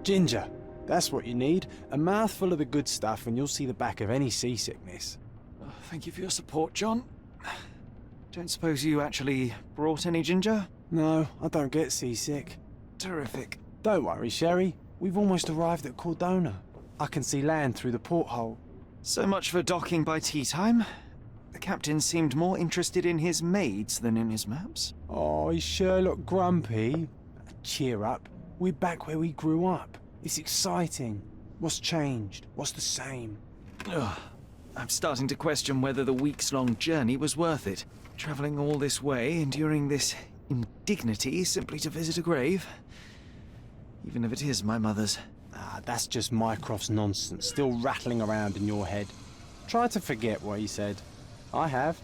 Ginger. That's what you need. A mouthful of the good stuff and you'll see the back of any seasickness. Oh, thank you for your support, John. Don't suppose you actually brought any ginger? No, I don't get seasick. Terrific. Don't worry, Sherry. We've almost arrived at Cordona. I can see land through the porthole. So much for docking by tea time. The captain seemed more interested in his maids than in his maps. Oh, is Sherlock grumpy? Cheer up. We're back where we grew up. It's exciting. What's changed? What's the same? Ugh. I'm starting to question whether the weeks-long journey was worth it. Travelling all this way, enduring this indignity simply to visit a grave. Even if it is my mother's. Ah, that's just Mycroft's nonsense, still rattling around in your head. Try to forget what he said. I have.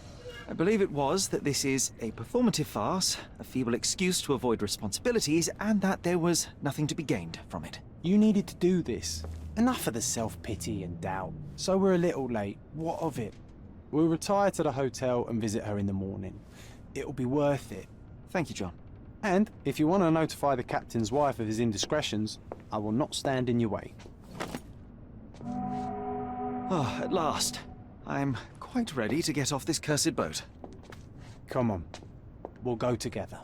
I believe it was that this is a performative farce, a feeble excuse to avoid responsibilities, and that there was nothing to be gained from it. You needed to do this. Enough of the self-pity and doubt. So we're a little late. What of it? We'll retire to the hotel and visit her in the morning. It'll be worth it. Thank you, John. And if you want to notify the captain's wife of his indiscretions, I will not stand in your way. Oh, at last. I'm quite ready to get off this cursed boat. Come on. We'll go together.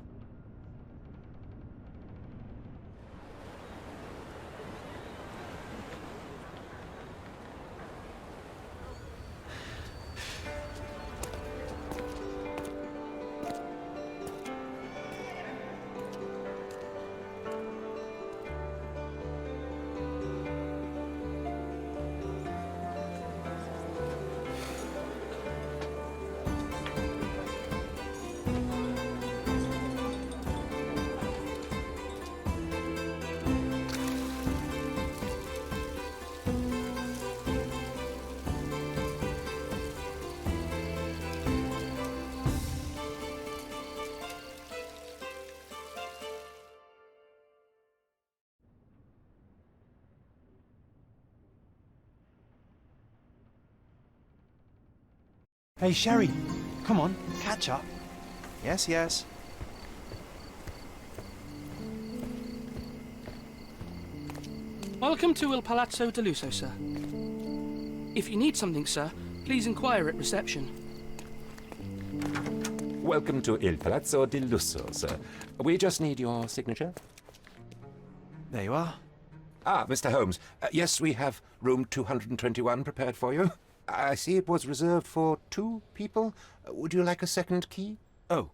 Hey, Sherry. Come on, catch up. Yes, yes. Welcome to Il Palazzo de Lusso, sir. If you need something, sir, please inquire at reception. Welcome to Il Palazzo di Lusso, sir. We just need your signature. There you are. Ah, Mr. Holmes. Yes, we have room 221 prepared for you. I see it was reserved for 2 people. Would you like a second key? Oh,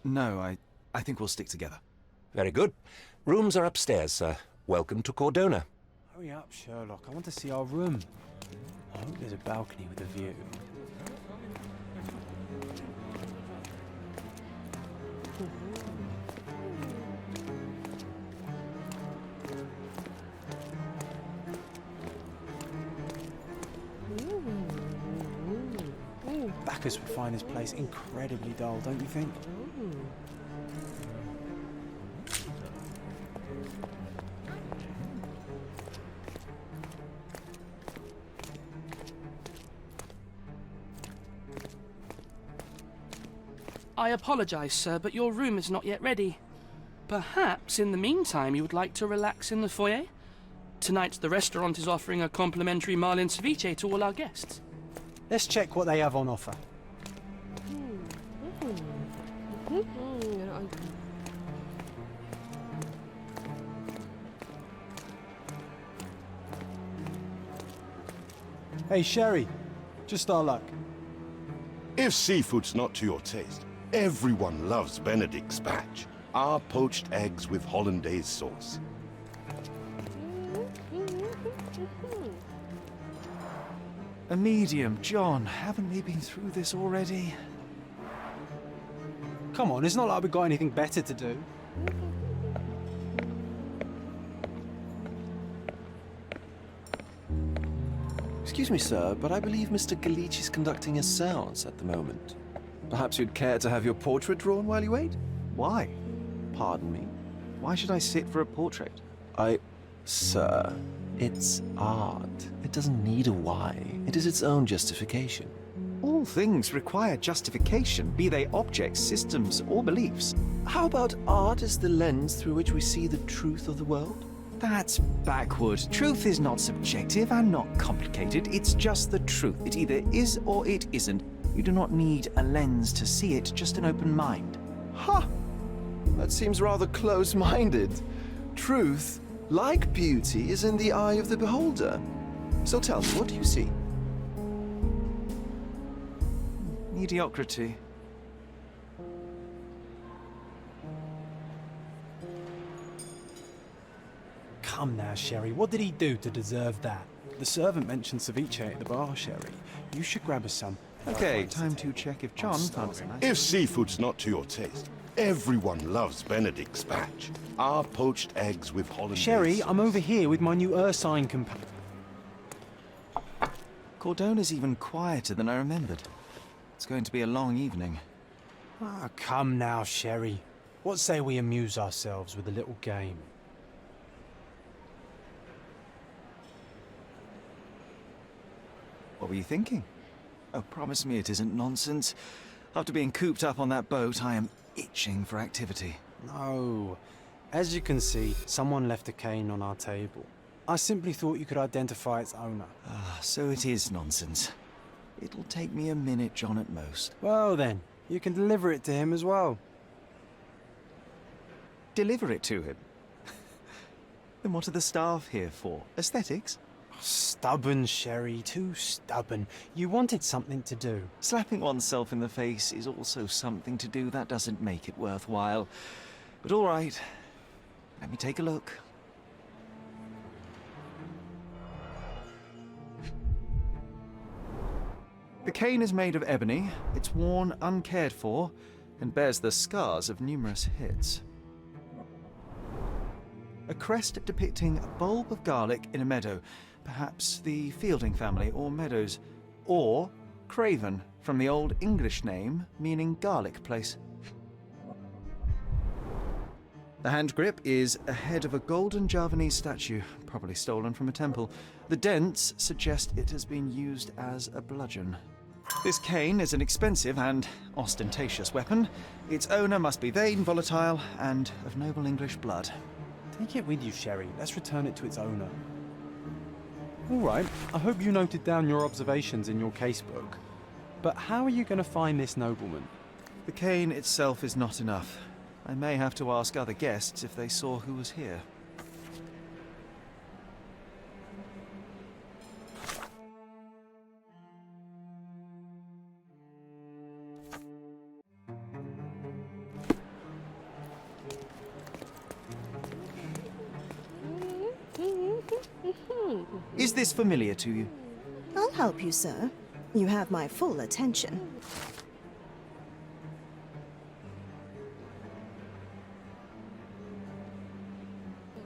no, I think we'll stick together. Very good. Rooms are upstairs, sir. Welcome to Cordona. Hurry up, Sherlock. I want to see our room. I hope there's a balcony with a view. Bacchus would find this place incredibly dull, don't you think? I apologize, sir, but your room is not yet ready. Perhaps, in the meantime, you would like to relax in the foyer? Tonight, the restaurant is offering a complimentary marlin ceviche to all our guests. Let's check what they have on offer. Hey, Sherry. Just our luck. If seafood's not to your taste, everyone loves Benedict's batch. Our poached eggs with hollandaise sauce. A medium, John. Haven't we been through this already? Come on, it's not like we've got anything better to do. Excuse me, sir, but I believe Mr. Galich is conducting a séance at the moment. Perhaps you'd care to have your portrait drawn while you wait? Why? Pardon me? Why should I sit for a portrait? Sir, it's art. It doesn't need a why. It is its own justification. All things require justification, be they objects, systems, or beliefs. How about art as the lens through which we see the truth of the world? That's backward. Truth is not subjective and not complicated. It's just the truth. It either is or it isn't. You do not need a lens to see it, just an open mind. Ha! That seems rather close-minded. Truth, like beauty, is in the eye of the beholder. So tell me, what do you see? Mediocrity. Come now, Sherry. What did he do to deserve that? The servant mentioned ceviche at the bar, Sherry. You should grab us some. Okay, time to check if John found some. If seafood's not to your taste, everyone loves Benedict spatch. Our poached eggs with hollandaise. Sherry, I'm over here with my new Ursine companion. Cordona's even quieter than I remembered. It's going to be a long evening. Ah, come now, Sherry. What say we amuse ourselves with a little game? What were you thinking? Oh, promise me it isn't nonsense. After being cooped up on that boat, I am itching for activity. No. As you can see, someone left a cane on our table. I simply thought you could identify its owner. Ah, so it is nonsense. It'll take me a minute, John, at most. Well then, you can deliver it to him as well. Deliver it to him? Then what are the staff here for? Aesthetics? Stubborn, Sherry, too stubborn. You wanted something to do. Slapping oneself in the face is also something to do. That doesn't make it worthwhile. But all right, let me take a look. The cane is made of ebony, it's worn uncared for, and bears the scars of numerous hits. A crest depicting a bulb of garlic in a meadow, perhaps the Fielding family or Meadows, or Craven, from the Old English name meaning garlic place. The hand grip is a head of a golden Javanese statue, probably stolen from a temple. The dents suggest it has been used as a bludgeon. This cane is an expensive and ostentatious weapon. Its owner must be vain, volatile, and of noble English blood. Take it with you, Sherry. Let's return it to its owner. All right, I hope you noted down your observations in your casebook. But how are you going to find this nobleman? The cane itself is not enough. I may have to ask other guests if they saw who was here. Is this familiar to you? I'll help you, sir. You have my full attention.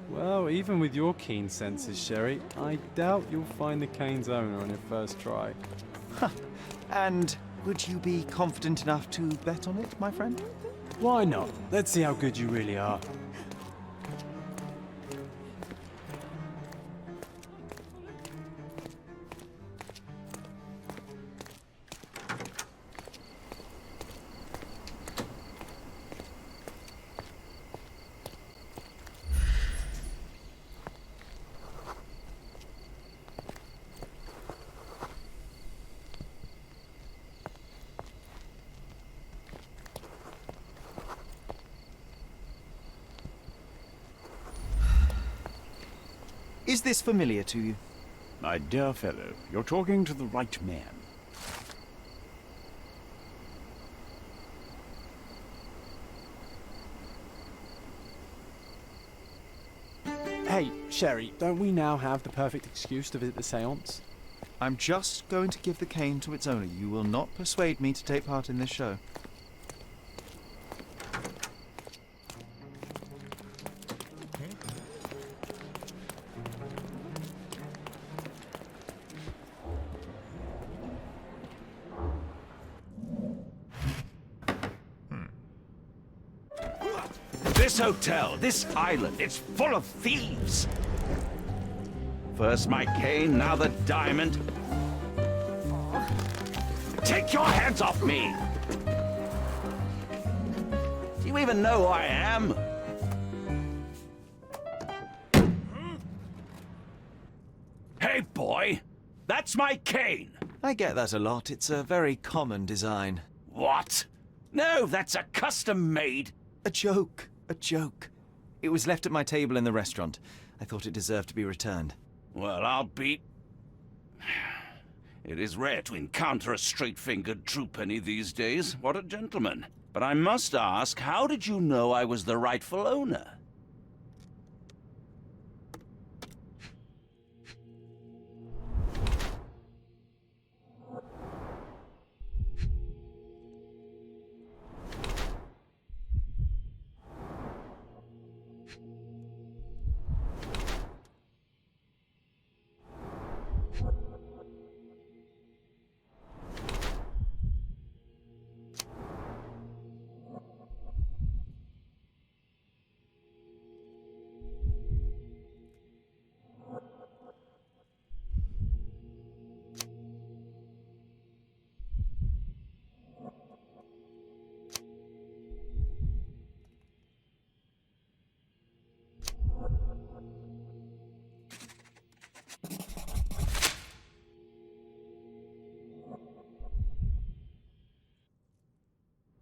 Well, even with your keen senses, Sherry, I doubt you'll find the cane's owner on your first try. And would you be confident enough to bet on it, my friend? Why not? Let's see how good you really are. Is this familiar to you? My dear fellow, you're talking to the right man. Hey, Sherry, don't we now have the perfect excuse to visit the séance? I'm just going to give the cane to its owner. You will not persuade me to take part in this show. This hotel, this island, it's full of thieves. First my cane, now the diamond. Take your hands off me! Do you even know who I am? Hey, boy! That's my cane! I get that a lot. It's a very common design. What? No, that's a custom-made... A joke. A joke. It was left at my table in the restaurant. I thought it deserved to be returned. Well, I'll be... It is rare to encounter a straight-fingered true penny these days. What a gentleman. But I must ask, how did you know I was the rightful owner?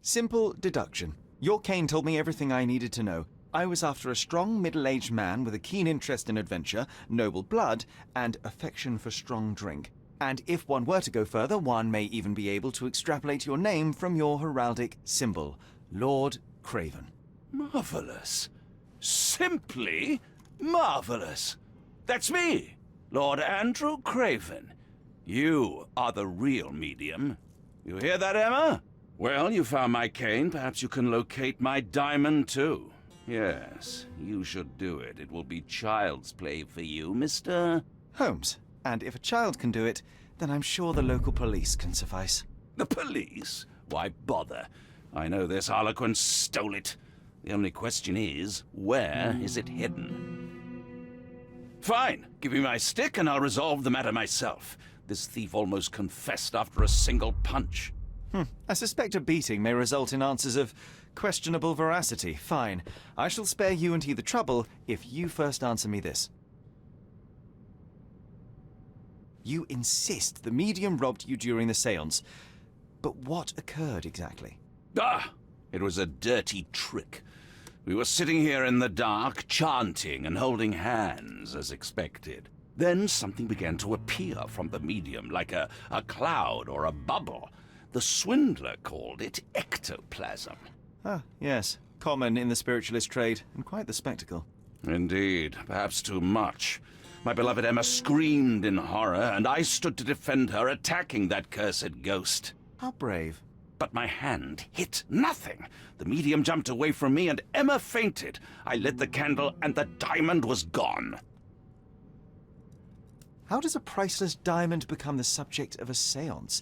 Simple deduction. Your cane told me everything I needed to know. I was after a strong, middle-aged man with a keen interest in adventure, noble blood, and affection for strong drink. And if one were to go further, one may even be able to extrapolate your name from your heraldic symbol, Lord Craven. Marvelous. Simply marvelous. That's me, Lord Andrew Craven. You are the real medium. You hear that, Emma? Well, you found my cane. Perhaps you can locate my diamond, too. Yes, you should do it. It will be child's play for you, Mr. Holmes. And if a child can do it, then I'm sure the local police can suffice. The police? Why bother? I know this harlequin stole it. The only question is, where is it hidden? Fine. Give me my stick and I'll resolve the matter myself. This thief almost confessed after a single punch. I suspect a beating may result in answers of questionable veracity. Fine. I shall spare you and he the trouble if you first answer me this. You insist the medium robbed you during the séance. But what occurred exactly? It was a dirty trick. We were sitting here in the dark, chanting and holding hands, as expected. Then something began to appear from the medium, like a cloud or a bubble. The swindler called it ectoplasm. Ah, yes. Common in the spiritualist trade, and quite the spectacle. Indeed, perhaps too much. My beloved Emma screamed in horror, and I stood to defend her, attacking that cursed ghost. How brave. But my hand hit nothing. The medium jumped away from me, and Emma fainted. I lit the candle, and the diamond was gone. How does a priceless diamond become the subject of a séance?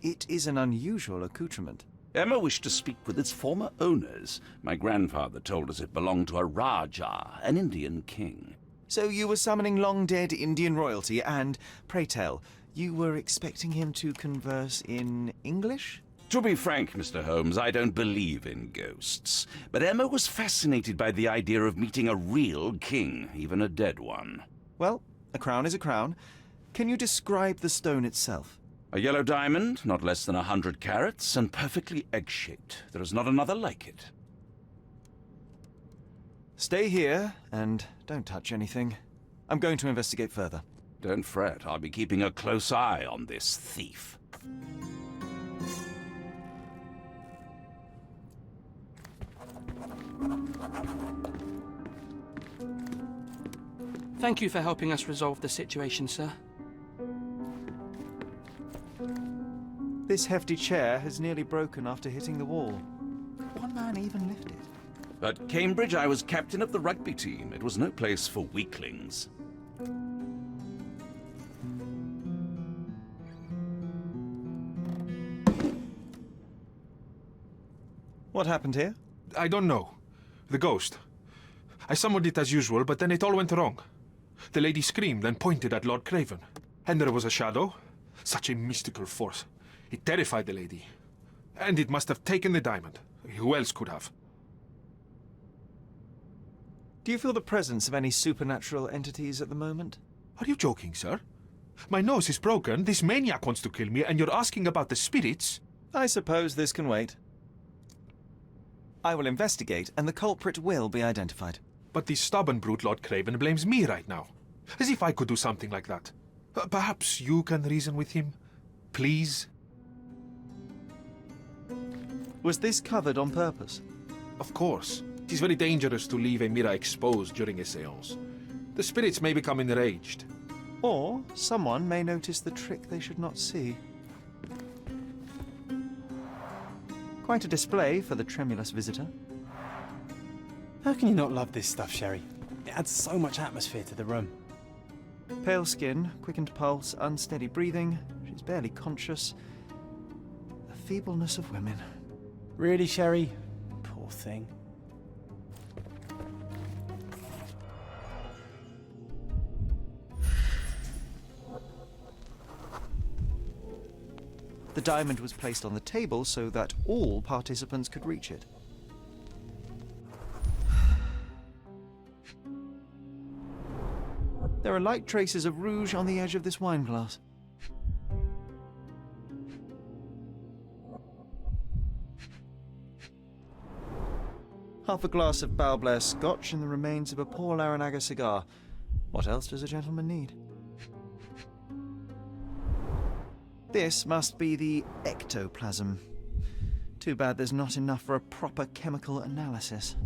It is an unusual accoutrement. Emma wished to speak with its former owners. My grandfather told us it belonged to a Rajah, an Indian king. So you were summoning long-dead Indian royalty, and, pray tell, you were expecting him to converse in English? To be frank, Mr. Holmes, I don't believe in ghosts. But Emma was fascinated by the idea of meeting a real king, even a dead one. Well, a crown is a crown. Can you describe the stone itself? A yellow diamond, not less than 100 carats, and perfectly egg-shaped. There is not another like it. Stay here, and don't touch anything. I'm going to investigate further. Don't fret, I'll be keeping a close eye on this thief. Thank you for helping us resolve the situation, sir. This hefty chair has nearly broken after hitting the wall. Could one man even lift it? At Cambridge, I was captain of the rugby team. It was no place for weaklings. What happened here? I don't know. The ghost. I summoned it as usual, but then it all went wrong. The lady screamed and pointed at Lord Craven. And there was a shadow. Such a mystical force. It terrified the lady. And it must have taken the diamond. Who else could have? Do you feel the presence of any supernatural entities at the moment? Are you joking, sir? My nose is broken, this maniac wants to kill me, and you're asking about the spirits? I suppose this can wait. I will investigate, and the culprit will be identified. But the stubborn brute Lord Craven blames me right now. As if I could do something like that. Perhaps you can reason with him? Please? Was this covered on purpose? Of course. It is very dangerous to leave a mirror exposed during a seance. The spirits may become enraged. Or someone may notice the trick they should not see. Quite a display for the tremulous visitor. How can you not love this stuff, Sherry? It adds so much atmosphere to the room. Pale skin, quickened pulse, unsteady breathing. She's barely conscious. The feebleness of women. Really, Sherry? Poor thing. The diamond was placed on the table so that all participants could reach it. There are light traces of rouge on the edge of this wine glass. Half a glass of Balblair Scotch and the remains of a Paul Larranaga cigar. What else does a gentleman need? This must be the ectoplasm. Too bad there's not enough for a proper chemical analysis.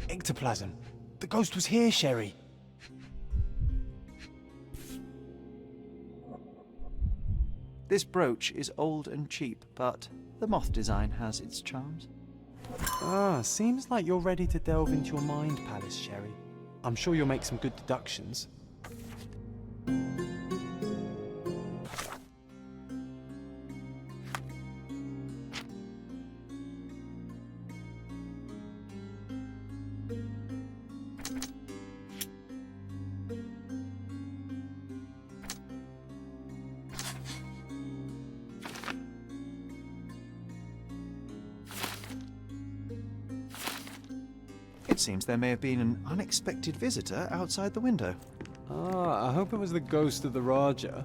Ectoplasm. The ghost was here, Sherry. This brooch is old and cheap, but the moth design has its charms. Ah, seems like you're ready to delve into your mind palace, Sherry. I'm sure you'll make some good deductions. It seems there may have been an unexpected visitor outside the window. Ah, I hope it was the ghost of the Raja.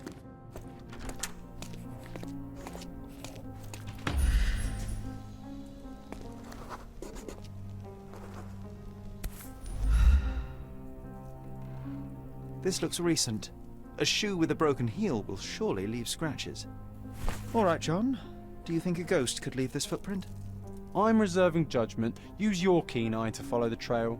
This looks recent. A shoe with a broken heel will surely leave scratches. All right, John. Do you think a ghost could leave this footprint? I'm reserving judgment. Use your keen eye to follow the trail.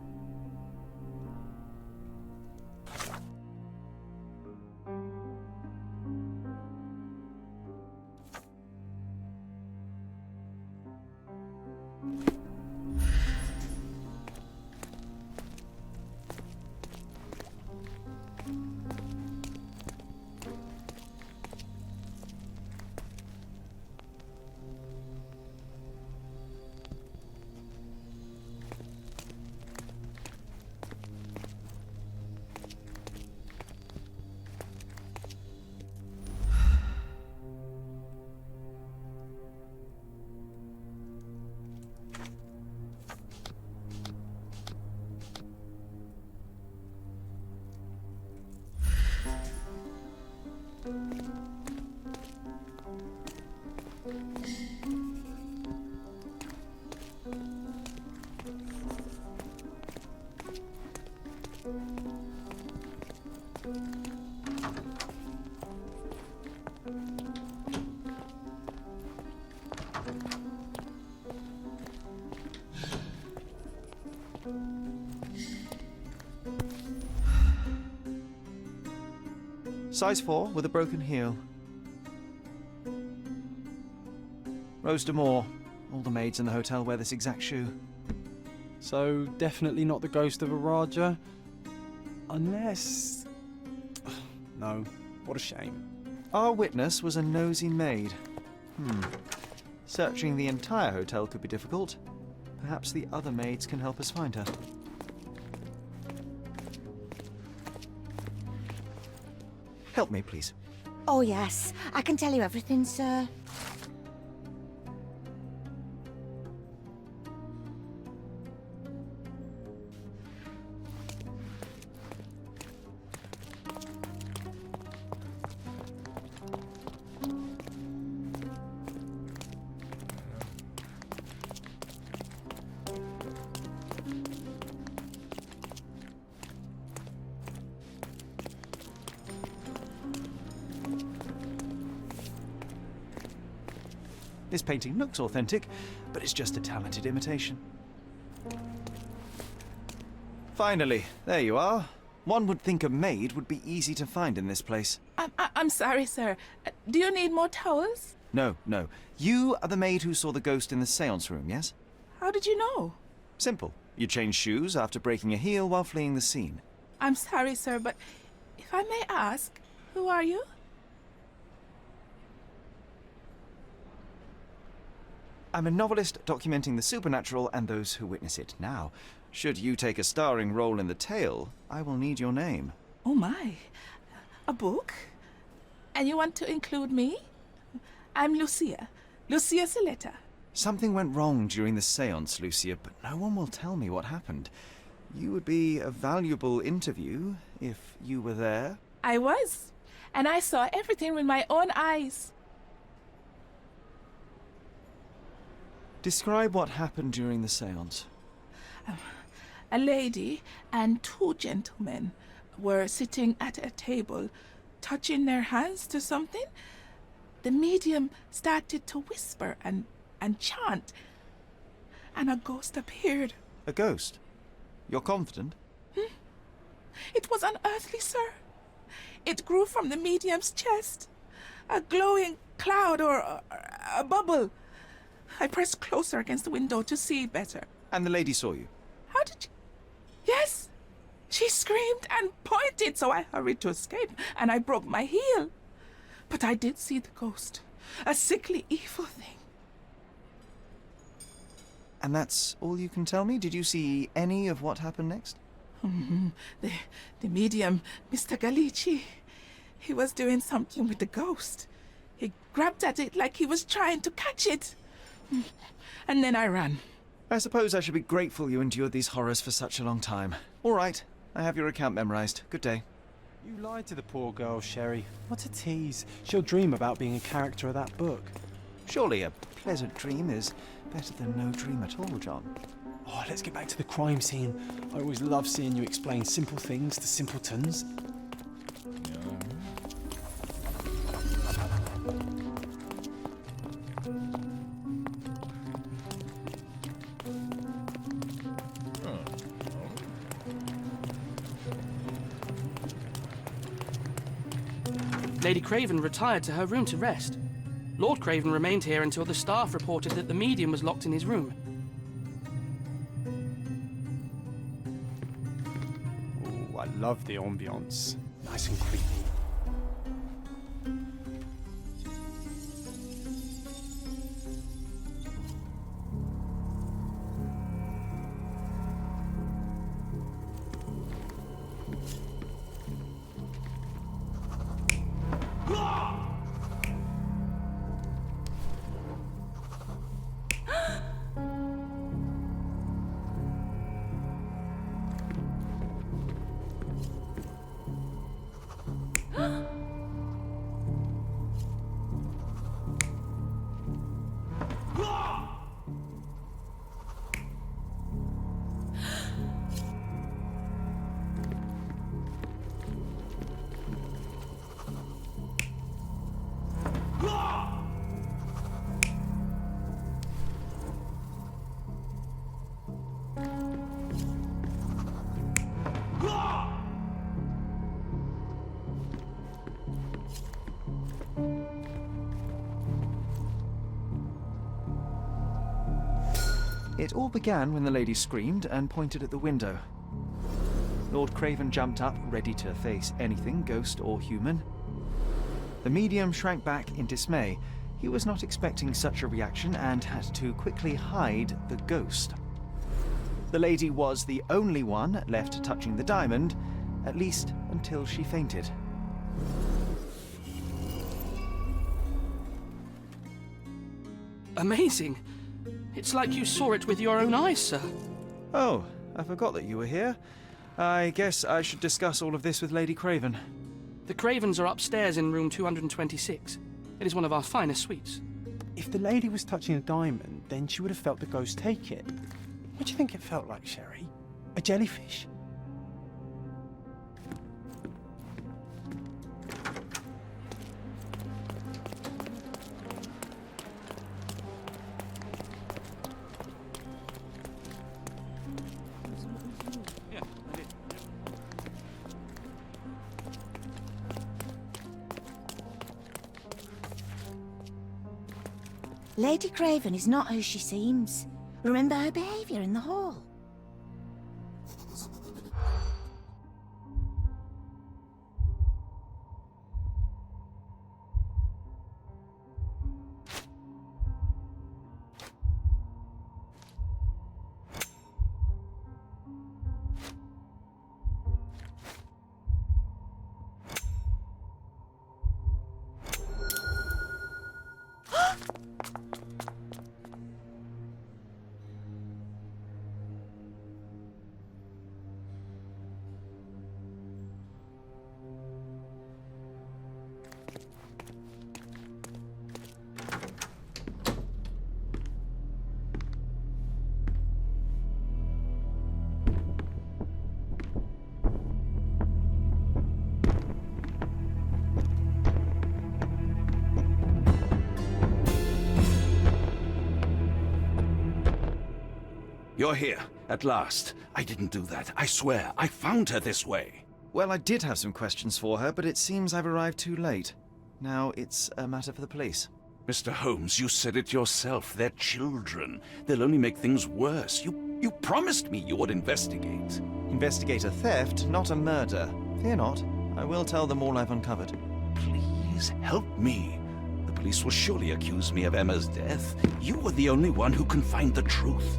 Size 4 with a broken heel. Rose D'Amour. All the maids in the hotel wear this exact shoe. So, definitely not the ghost of a Raja? Unless... No, what a shame. Our witness was a nosy maid. Searching the entire hotel could be difficult. Perhaps the other maids can help us find her. Help me, please. Oh, yes. I can tell you everything, sir. This painting looks authentic, but it's just a talented imitation. Finally, there you are. One would think a maid would be easy to find in this place. I'm sorry, sir. Do you need more towels? No. You are the maid who saw the ghost in the seance room, yes? How did you know? Simple. You changed shoes after breaking a heel while fleeing the scene. I'm sorry, sir, but if I may ask, who are you? I'm a novelist documenting the supernatural and those who witness it. Now, should you take a starring role in the tale, I will need your name. Oh my. A book? And you want to include me? I'm Lucia. Lucia Saletta. Something went wrong during the seance, Lucia, but no one will tell me what happened. You would be a valuable interview if you were there. I was. And I saw everything with my own eyes. Describe what happened during the seance. A lady and two gentlemen were sitting at a table, touching their hands to something. The medium started to whisper and chant, and a ghost appeared. A ghost? You're confident? It was unearthly, sir. It grew from the medium's chest. A glowing cloud or a bubble. I pressed closer against the window to see better. And the lady saw you? How did you... Yes! She screamed and pointed, so I hurried to escape, and I broke my heel. But I did see the ghost. A sickly, evil thing. And that's all you can tell me? Did you see any of what happened next? The medium, Mr. Galici, he was doing something with the ghost. He grabbed at it like he was trying to catch it. And then I ran. I suppose I should be grateful you endured these horrors for such a long time. All right, I have your account memorized. Good day. You lied to the poor girl, Sherry. What a tease. She'll dream about being a character of that book. Surely a pleasant dream is better than no dream at all, John. Oh, let's get back to the crime scene. I always love seeing you explain simple things to simpletons. Lady Craven retired to her room to rest. Lord Craven remained here until the staff reported that the medium was locked in his room. Oh, I love the ambience. Nice and creepy. It all began when the lady screamed and pointed at the window. Lord Craven jumped up, ready to face anything, ghost or human. The medium shrank back in dismay. He was not expecting such a reaction and had to quickly hide the ghost. The lady was the only one left touching the diamond, at least until she fainted. Amazing. It's like you saw it with your own eyes, sir. Oh, I forgot that you were here. I guess I should discuss all of this with Lady Craven. The Cravens are upstairs in room 226. It is one of our finest suites. If the lady was touching a diamond, then she would have felt the ghost take it. What do you think it felt like, Sherry? A jellyfish? Lady Craven is not who she seems. Remember her behaviour in the hall? You're here, at last. I didn't do that. I swear, I found her this way. Well, I did have some questions for her, but it seems I've arrived too late. Now it's a matter for the police. Mr. Holmes, you said it yourself. They're children. They'll only make things worse. You promised me you would investigate. Investigate a theft, not a murder. Fear not. I will tell them all I've uncovered. Please help me. The police will surely accuse me of Emma's death. You are the only one who can find the truth.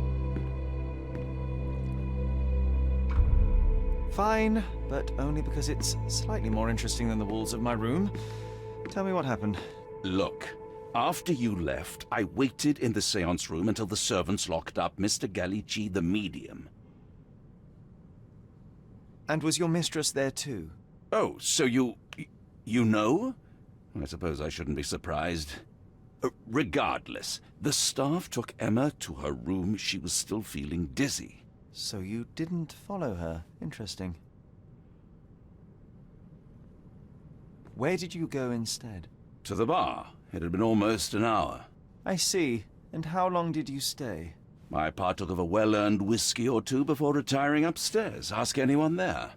Fine, but only because it's slightly more interesting than the walls of my room. Tell me what happened. Look, after you left, I waited in the seance room until the servants locked up Mr. Gallici, the medium. And was your mistress there too? Oh, so you know? I suppose I shouldn't be surprised. Regardless, the staff took Emma to her room. She was still feeling dizzy. So you didn't follow her. Interesting. Where did you go instead? To the bar. It had been almost an hour. I see. And how long did you stay? I partook of a well-earned whiskey or two before retiring upstairs. Ask anyone there.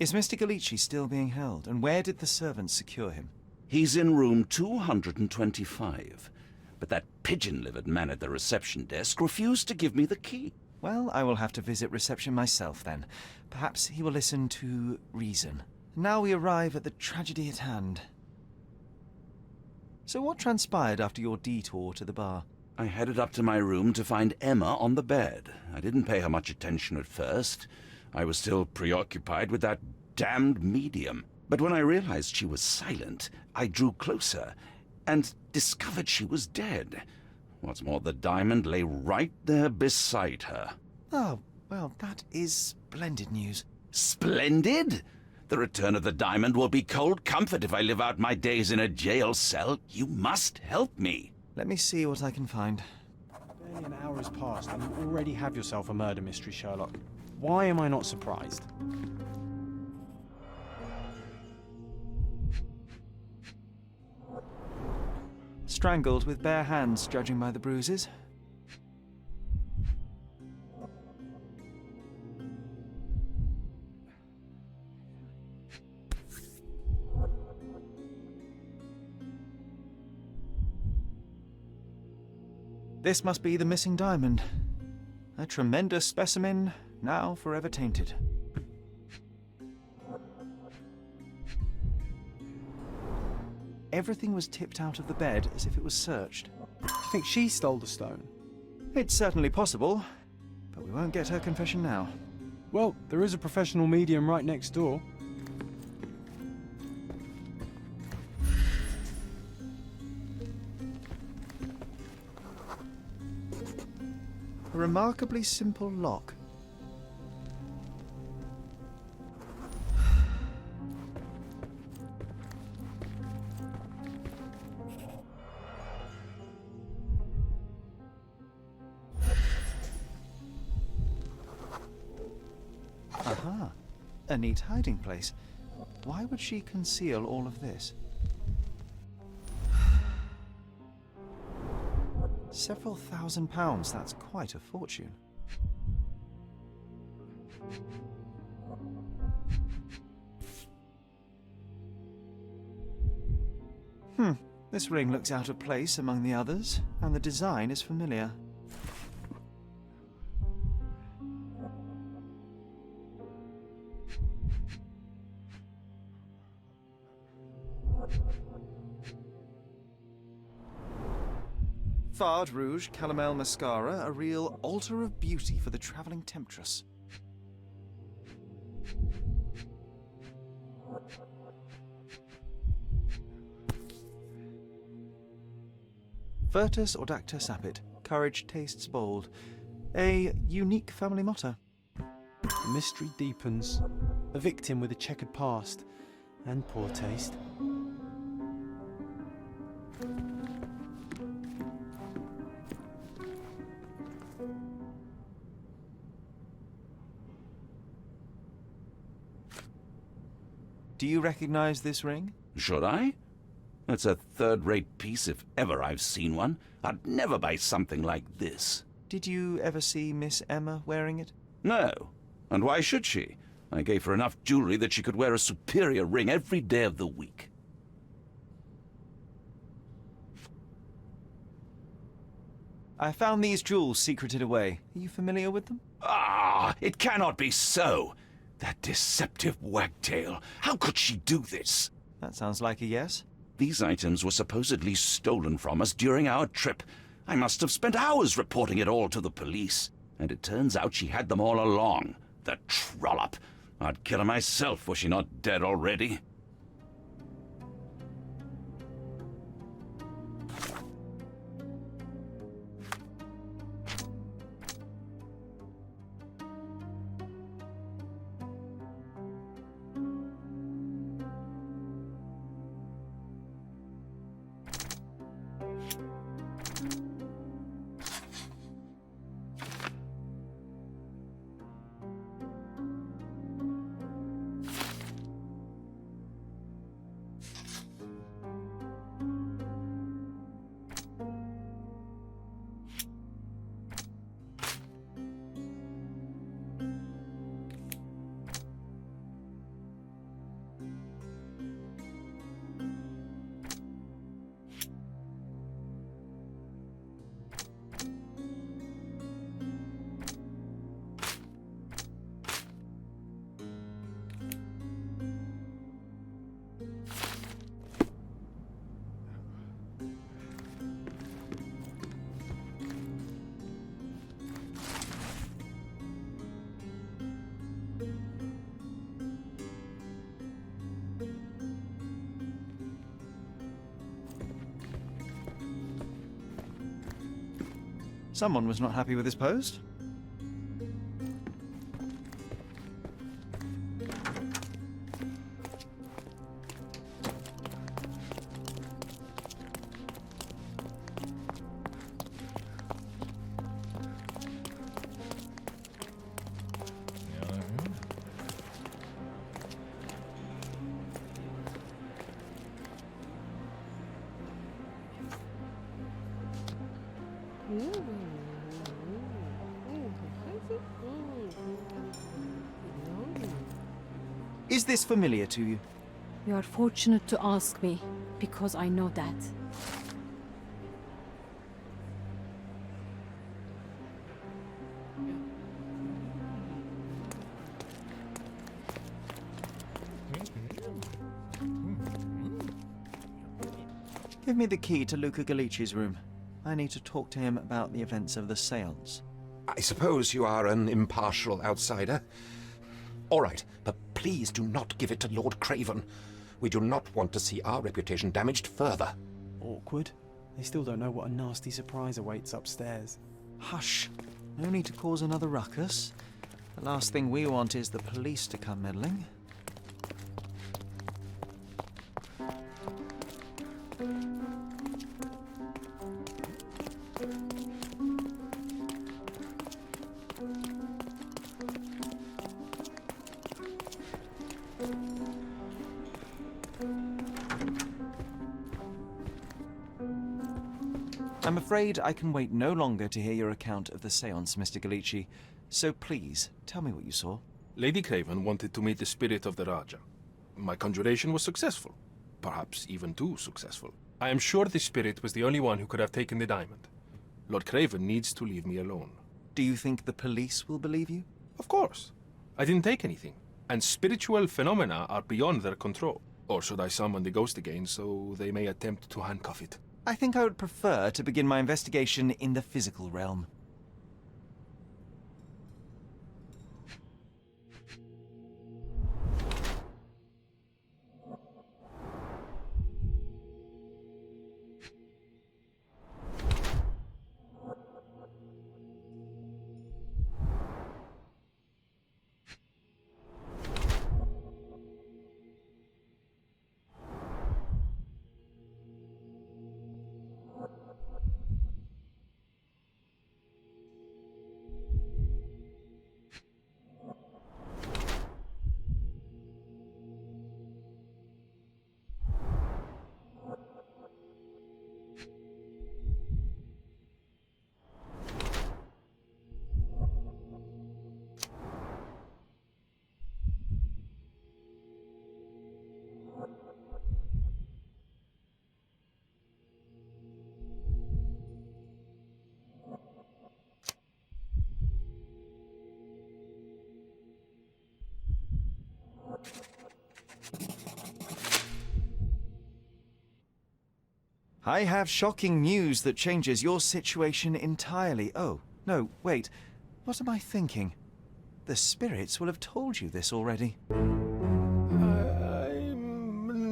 Is Mr. Gallici still being held? And where did the servants secure him? He's in room 225. But that pigeon-livered man at the reception desk refused to give me the key. Well, I will have to visit reception myself then. Perhaps he will listen to reason. Now we arrive at the tragedy at hand. So what transpired after your detour to the bar? I headed up to my room to find Emma on the bed. I didn't pay her much attention at first. I was still preoccupied with that damned medium. But when I realized she was silent, I drew closer and discovered she was dead. What's more, the diamond lay right there beside her. Oh, well, that is splendid news. Splendid? The return of the diamond will be cold comfort if I live out my days in a jail cell. You must help me. Let me see what I can find. Barely an hour has passed and you already have yourself a murder mystery, Sherlock. Why am I not surprised? Strangled with bare hands, judging by the bruises. This must be the missing diamond. A tremendous specimen, now forever tainted. Everything was tipped out of the bed as if it was searched. You think she stole the stone? It's certainly possible, but we won't get her confession now. Well, there is a professional medium right next door. A remarkably simple lock. Aha, a neat hiding place. Why would she conceal all of this? Several £1,000s, that's quite a fortune. This ring looks out of place among the others, and the design is familiar. Fard Rouge Calomel Mascara, a real altar of beauty for the travelling temptress. Virtus Audacta Sapit, courage tastes bold. A unique family motto. The mystery deepens. A victim with a checkered past and poor taste. Do you recognize this ring? Should I? It's a third-rate piece if ever I've seen one. I'd never buy something like this. Did you ever see Miss Emma wearing it? No. And why should she? I gave her enough jewelry that she could wear a superior ring every day of the week. I found these jewels secreted away. Are you familiar with them? Ah, it cannot be so. That deceptive wagtail. How could she do this? That sounds like a yes. These items were supposedly stolen from us during our trip. I must have spent hours reporting it all to the police. And it turns out she had them all along. The trollop. I'd kill her myself were she not dead already. Someone was not happy with his post. Is this familiar to you? You are fortunate to ask me, because I know that. Give me the key to Luca Galici's room. I need to talk to him about the events of the séance. I suppose you are an impartial outsider. All right, but please do not give it to Lord Craven. We do not want to see our reputation damaged further. Awkward. They still don't know what a nasty surprise awaits upstairs. Hush. No need to cause another ruckus. The last thing we want is the police to come meddling. I'm afraid I can wait no longer to hear your account of the séance, Mr. Galici. So please, tell me what you saw. Lady Craven wanted to meet the spirit of the Raja. My conjuration was successful. Perhaps even too successful. I am sure the spirit was the only one who could have taken the diamond. Lord Craven needs to leave me alone. Do you think the police will believe you? Of course. I didn't take anything, and spiritual phenomena are beyond their control. Or should I summon the ghost again so they may attempt to handcuff it? I think I would prefer to begin my investigation in the physical realm. I have shocking news that changes your situation entirely. Oh, no, wait. What am I thinking? The spirits will have told you this already. I'm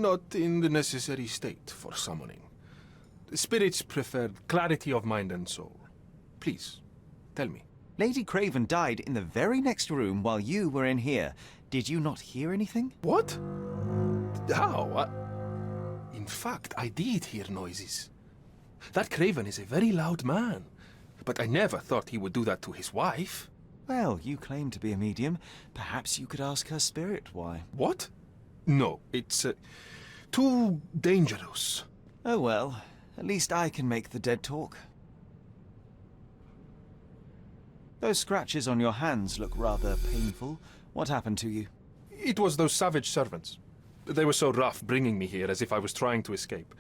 not in the necessary state for summoning. The spirits preferred clarity of mind and soul. Please, tell me. Lady Craven died in the very next room while you were in here. Did you not hear anything? What? How? In fact, I did hear noises. That Craven is a very loud man, but I never thought he would do that to his wife. Well, you claim to be a medium. Perhaps you could ask her spirit why. What? No, it's too dangerous. Oh well, at least I can make the dead talk. Those scratches on your hands look rather painful. What happened to you? It was those savage servants. They were so rough bringing me here as if I was trying to escape.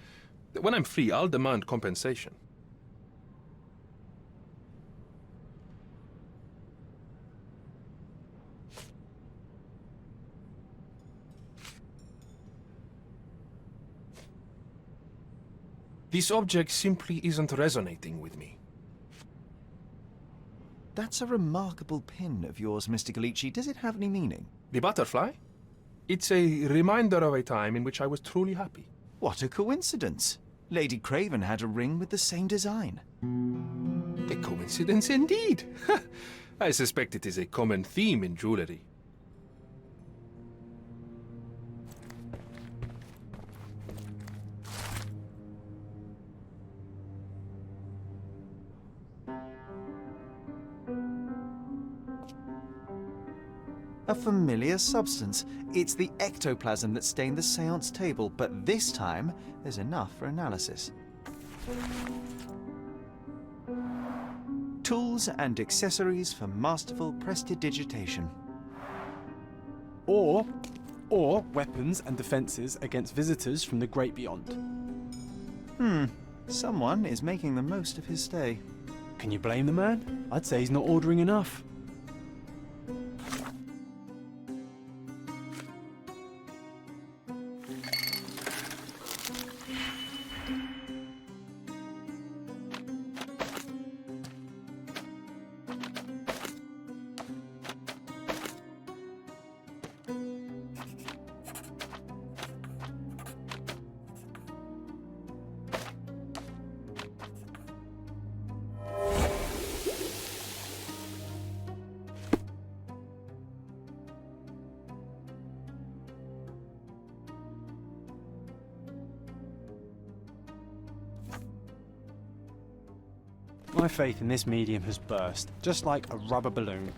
When I'm free, I'll demand compensation. This object simply isn't resonating with me. That's a remarkable pin of yours, Mr. Galici. Does it have any meaning? The butterfly? It's a reminder of a time in which I was truly happy. What a coincidence. Lady Craven had a ring with the same design. A coincidence indeed. I suspect it is a common theme in jewelry. A familiar substance. It's the ectoplasm that stained the seance table, but this time there's enough for analysis. Tools and accessories for masterful prestidigitation. Or weapons and defences against visitors from the great beyond. Someone is making the most of his stay. Can you blame the man? I'd say he's not ordering enough. My faith in this medium has burst, just like a rubber balloon.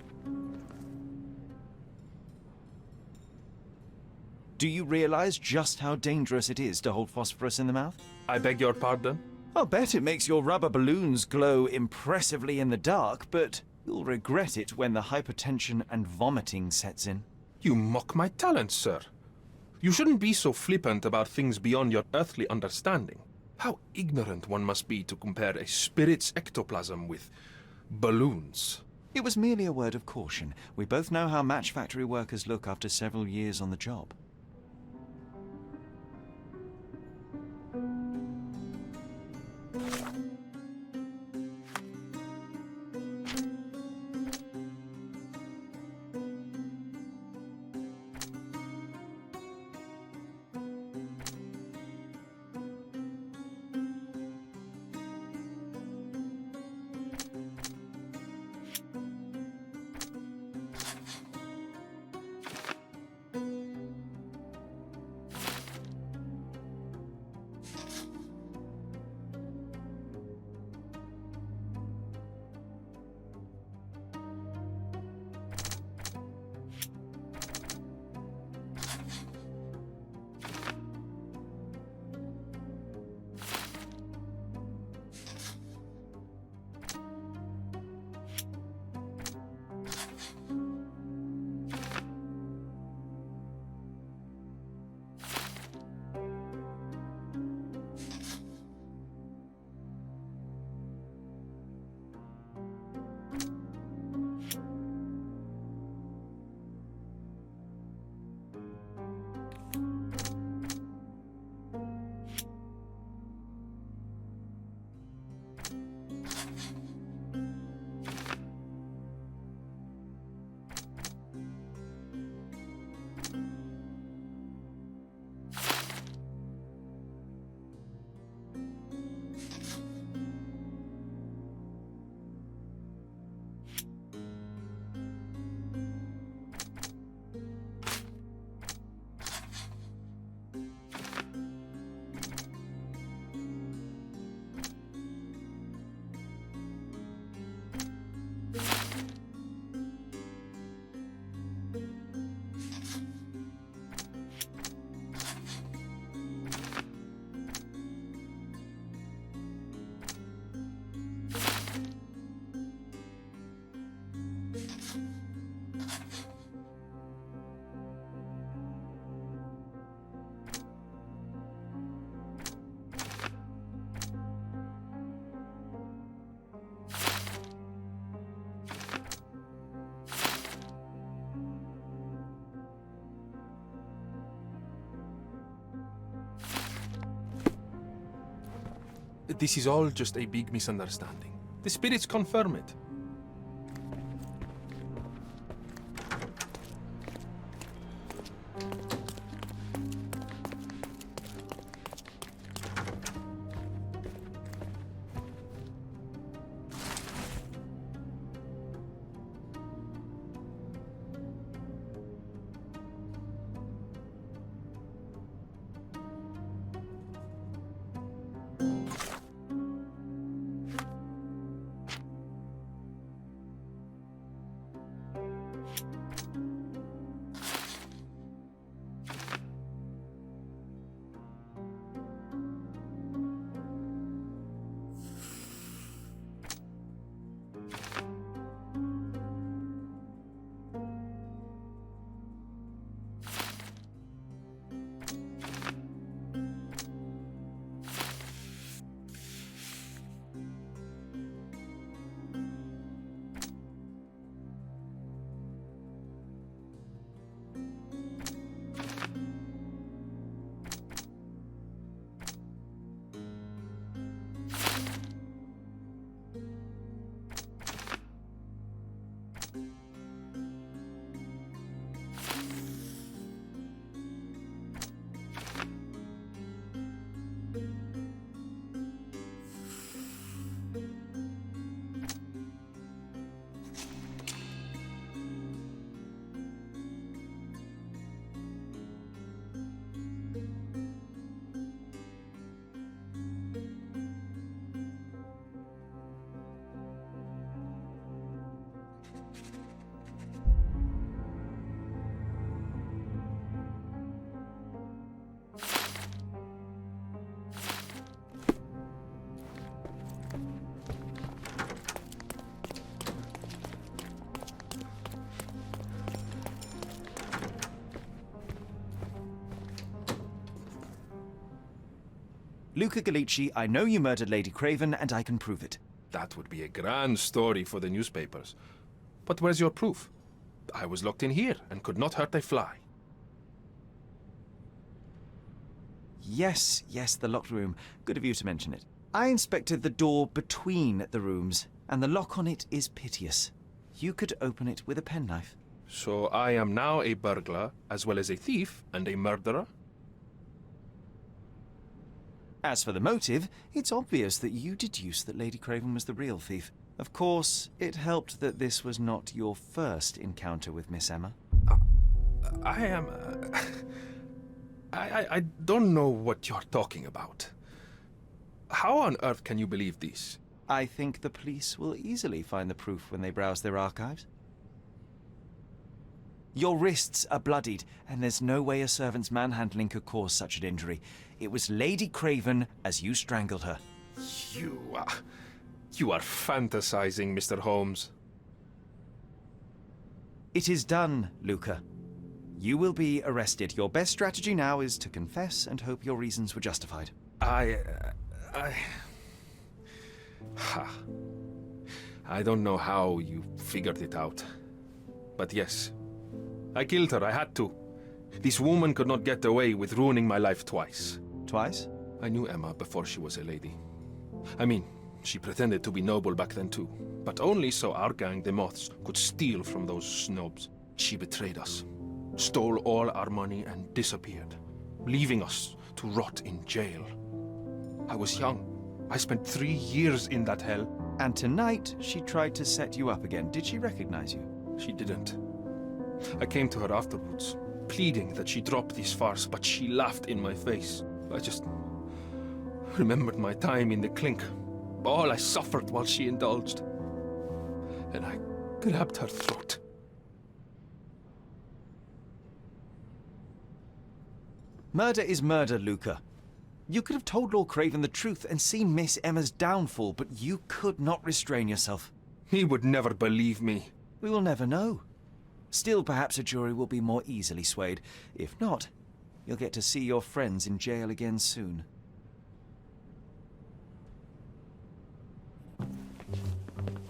Do you realize just how dangerous it is to hold phosphorus in the mouth? I beg your pardon? I'll bet it makes your rubber balloons glow impressively in the dark, but you'll regret it when the hypertension and vomiting sets in. You mock my talent, sir. You shouldn't be so flippant about things beyond your earthly understanding. How ignorant one must be to compare a spirit's ectoplasm with balloons. It was merely a word of caution. We both know how match factory workers look after several years on the job. This is all just a big misunderstanding. The spirits confirm it. Luca Gallici, I know you murdered Lady Craven, and I can prove it. That would be a grand story for the newspapers. But where's your proof? I was locked in here and could not hurt a fly. Yes, the locked room. Good of you to mention it. I inspected the door between the rooms, and the lock on it is piteous. You could open it with a penknife. So I am now a burglar, as well as a thief and a murderer? As for the motive, it's obvious that you deduced that Lady Craven was the real thief. Of course, it helped that this was not your first encounter with Miss Emma. I am... I don't know what you're talking about. How on earth can you believe this? I think the police will easily find the proof when they browse their archives. Your wrists are bloodied, and there's no way a servant's manhandling could cause such an injury. It was Lady Craven as you strangled her. You are fantasizing, Mr. Holmes. It is done, Luca. You will be arrested. Your best strategy now is to confess and hope your reasons were justified. I don't know how you figured it out. But yes, I killed her. I had to. This woman could not get away with ruining my life twice. Twice? I knew Emma before she was a lady. I mean, she pretended to be noble back then too. But only so our gang, the Moths, could steal from those snobs. She betrayed us, stole all our money and disappeared, leaving us to rot in jail. I was young. I spent 3 years in that hell. And tonight, she tried to set you up again. Did she recognize you? She didn't. I came to her afterwards, pleading that she drop this farce, but she laughed in my face. I just remembered my time in the clink, all I suffered while she indulged. And I grabbed her throat. Murder is murder, Luca. You could have told Lord Craven the truth and seen Miss Emma's downfall, but you could not restrain yourself. He would never believe me. We will never know. Still, perhaps a jury will be more easily swayed. If not, you'll get to see your friends in jail again soon.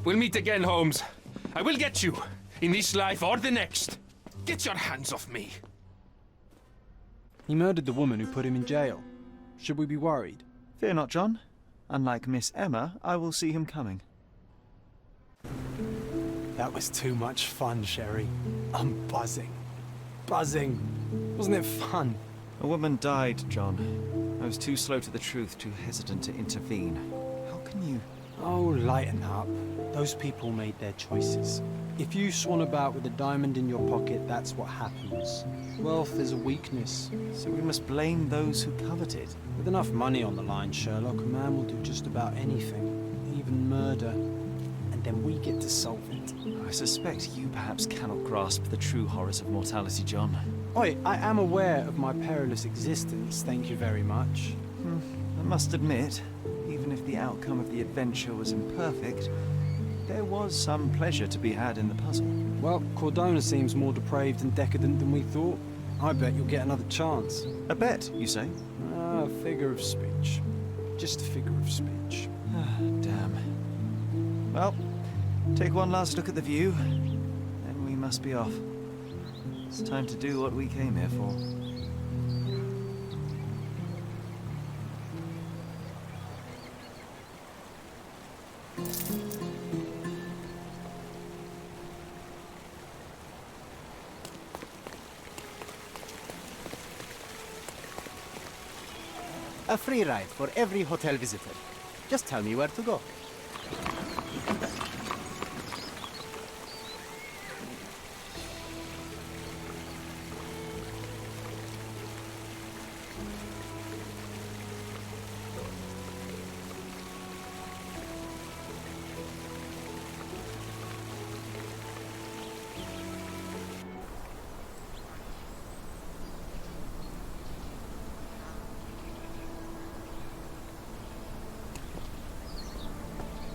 We'll meet again, Holmes. I will get you, in this life or the next. Get your hands off me. He murdered the woman who put him in jail. Should we be worried? Fear not, John. Unlike Miss Emma, I will see him coming. That was too much fun, Sherry. I'm buzzing. Buzzing. Wasn't it fun? A woman died, John. I was too slow to the truth, too hesitant to intervene. How can you... Oh, lighten up. Those people made their choices. If you swan about with a diamond in your pocket, that's what happens. Wealth is a weakness. So we must blame those who covet it. With enough money on the line, Sherlock, a man will do just about anything. Even murder. And then we get to solve it. I suspect you perhaps cannot grasp the true horrors of mortality, John. Oi, I am aware of my perilous existence, thank you very much. I must admit, even if the outcome of the adventure was imperfect, there was some pleasure to be had in the puzzle. Well, Cordona seems more depraved and decadent than we thought. I bet you'll get another chance. A bet, you say? A figure of speech. Just a figure of speech. Damn. Well, take one last look at the view, then we must be off. It's time to do what we came here for. A free ride for every hotel visitor. Just tell me where to go.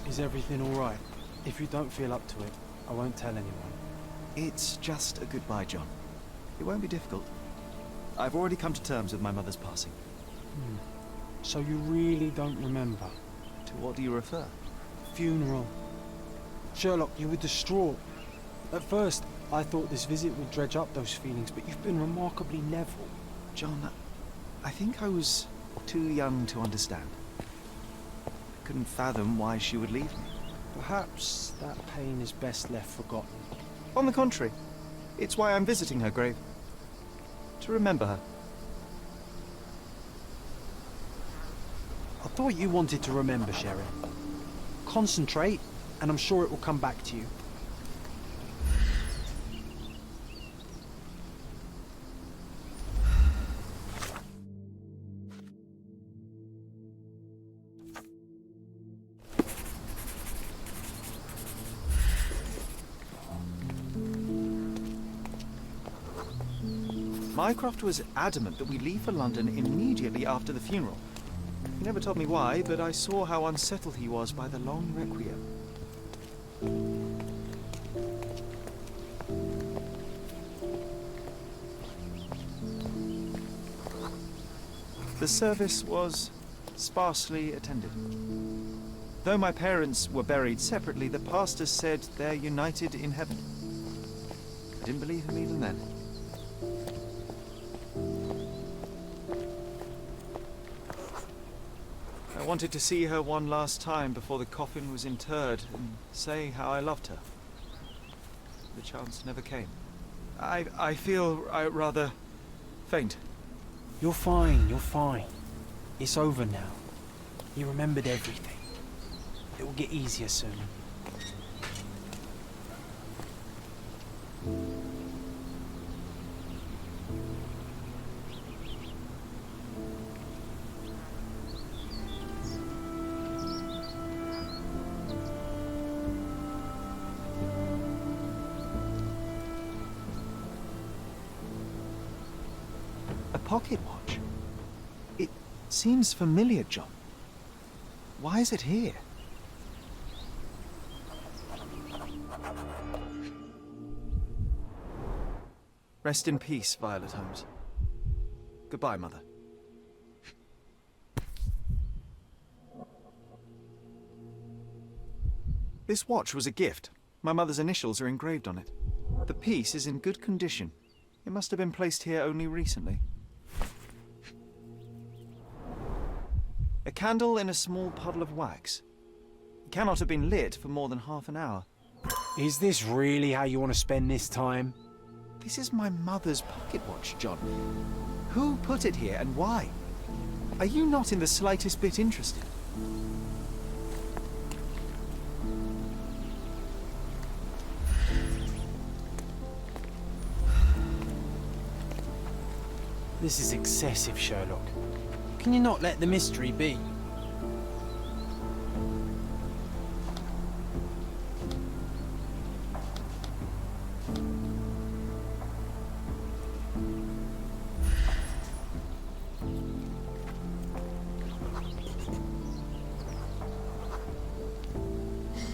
Is everything all right? If you don't feel up to it, I won't tell anyone. It's just a goodbye, John. It won't be difficult. I've already come to terms with my mother's passing. So you really don't remember? To what do you refer? Funeral. Sherlock, you were distraught. At first, I thought this visit would dredge up those feelings, but you've been remarkably level. John, I think I was too young to understand. I couldn't fathom why she would leave me. Perhaps that pain is best left forgotten. On the contrary, it's why I'm visiting her grave. To remember her. I thought you wanted to remember, Sherry. Concentrate, and I'm sure it will come back to you. Mycroft was adamant that we leave for London immediately after the funeral. He never told me why, but I saw how unsettled he was by the long requiem. The service was sparsely attended. Though my parents were buried separately, the pastor said they're united in heaven. I didn't believe him even then. I wanted to see her one last time before the coffin was interred and say how I loved her. The chance never came. I feel rather faint. You're fine, you're fine. It's over now. You remembered everything. It will get easier soon. Pocket watch? It seems familiar, John. Why is it here? Rest in peace, Violet Holmes. Goodbye, Mother. This watch was a gift. My mother's initials are engraved on it. The piece is in good condition. It must have been placed here only recently. A candle in a small puddle of wax. It cannot have been lit for more than half an hour. Is this really how you want to spend this time? This is my mother's pocket watch, John. Who put it here and why? Are you not in the slightest bit interested? This is excessive, Sherlock. Can you not let the mystery be?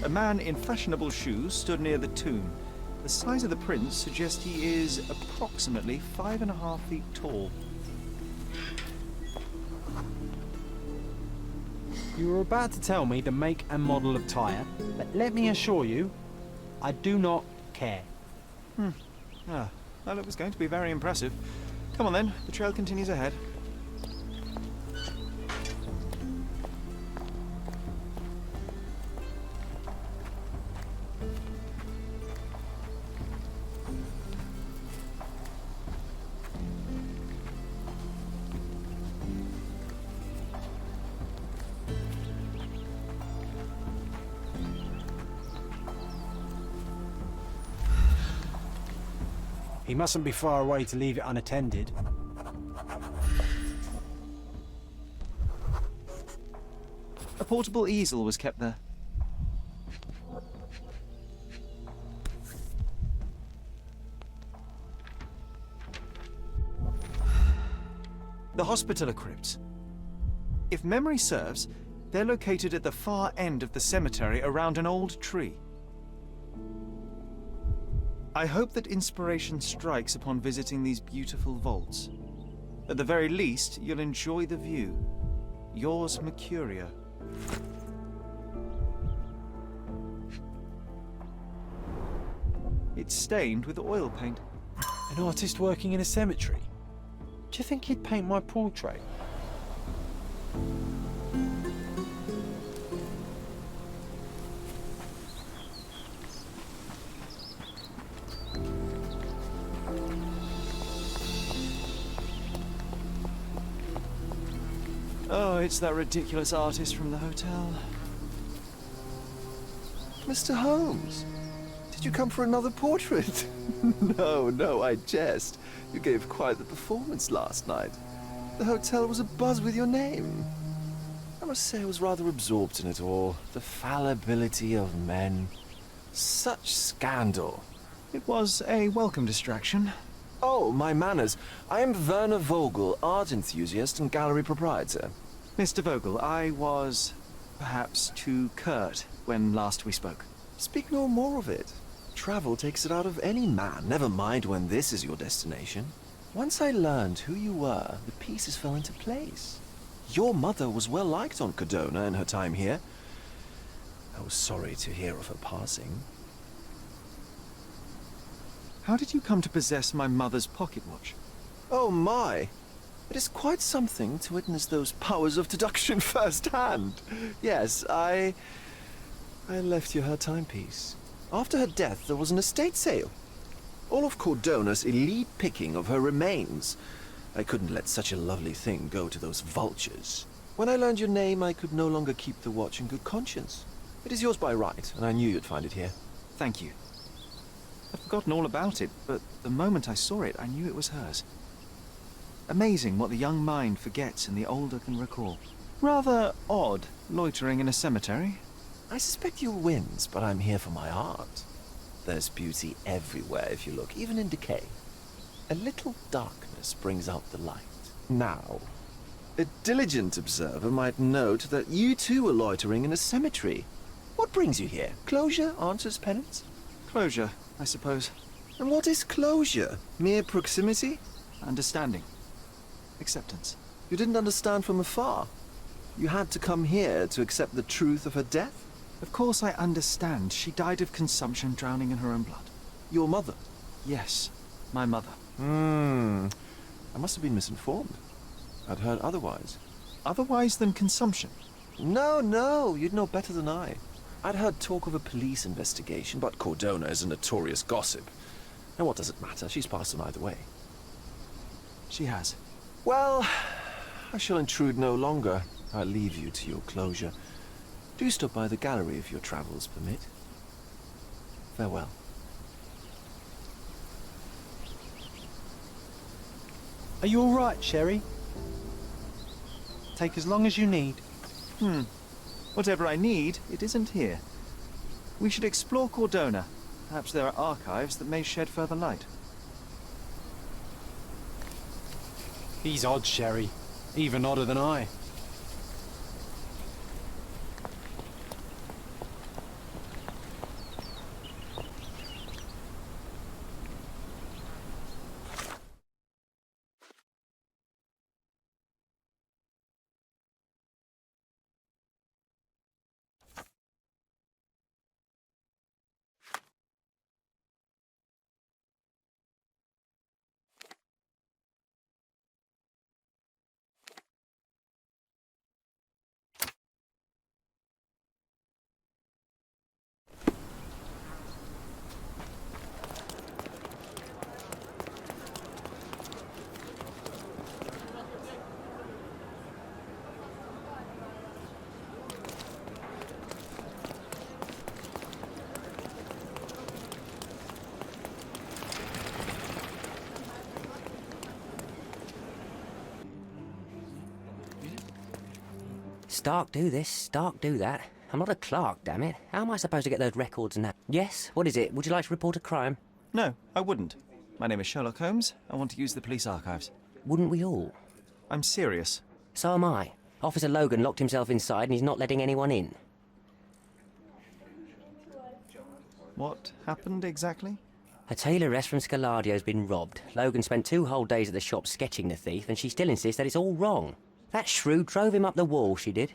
A man in fashionable shoes stood near the tomb. The size of the prints suggests he is approximately 5.5 feet tall. You were about to tell me the make and model of tyre, but let me assure you, I do not care. Well, it was going to be very impressive. Come on then, the trail continues ahead. He mustn't be far away to leave it unattended. A portable easel was kept there. The Hospitaller crypts. If memory serves, they're located at the far end of the cemetery around an old tree. I hope that inspiration strikes upon visiting these beautiful vaults. At the very least, you'll enjoy the view. Yours, Mercurio. It's stained with oil paint. An artist working in a cemetery? Do you think he'd paint my portrait? Oh, it's that ridiculous artist from the hotel. Mr. Holmes, did you come for another portrait? No, I jest. You gave quite the performance last night. The hotel was abuzz with your name. I must say I was rather absorbed in it all. The fallibility of men. Such scandal. It was a welcome distraction. Oh, my manners. I am Werner Vogel, art enthusiast and gallery proprietor. Mr. Vogel, I was perhaps too curt when last we spoke. Speak no more of it. Travel takes it out of any man, never mind when this is your destination. Once I learned who you were, the pieces fell into place. Your mother was well liked on Cardona in her time here. I was sorry to hear of her passing. How did you come to possess my mother's pocket watch? Oh my! It is quite something to witness those powers of deduction firsthand. Yes, I left you her timepiece. After her death, there was an estate sale. All of Cordona's elite picking of her remains. I couldn't let such a lovely thing go to those vultures. When I learned your name, I could no longer keep the watch in good conscience. It is yours by right, and I knew you'd find it here. Thank you. I'd forgotten all about it, but the moment I saw it, I knew it was hers. Amazing what the young mind forgets and the older can recall. Rather odd, loitering in a cemetery. I suspect you'll win, but I'm here for my art. There's beauty everywhere if you look, even in decay. A little darkness brings out the light. Now, a diligent observer might note that you too are loitering in a cemetery. What brings you here? Closure answers penance? Closure, I suppose. And what is closure? Mere proximity? Understanding. Acceptance. You didn't understand from afar. You had to come here to accept the truth of her death? Of course I understand. She died of consumption, drowning in her own blood. Your mother? Yes, my mother. I must have been misinformed. I'd heard otherwise. Otherwise than consumption? No, you'd know better than I. I'd heard talk of a police investigation, but Cordona is a notorious gossip. And what does it matter? She's passed on either way. She has. Well, I shall intrude no longer. I'll leave you to your closure. Do stop by the gallery if your travels permit. Farewell. Are you all right, Sherry? Take as long as you need. Whatever I need, it isn't here. We should explore Cordona. Perhaps there are archives that may shed further light. He's odd, Sherry. Even odder than I. Stark do this, Stark do that. I'm not a clerk, damn it. How am I supposed to get those records now? Yes? What is it? Would you like to report a crime? No, I wouldn't. My name is Sherlock Holmes. I want to use the police archives. Wouldn't we all? I'm serious. So am I. Officer Logan locked himself inside and he's not letting anyone in. What happened exactly? A tailoress from Scaladio's been robbed. Logan spent 2 whole days at the shop sketching the thief and she still insists that it's all wrong. That shrew drove him up the wall, she did.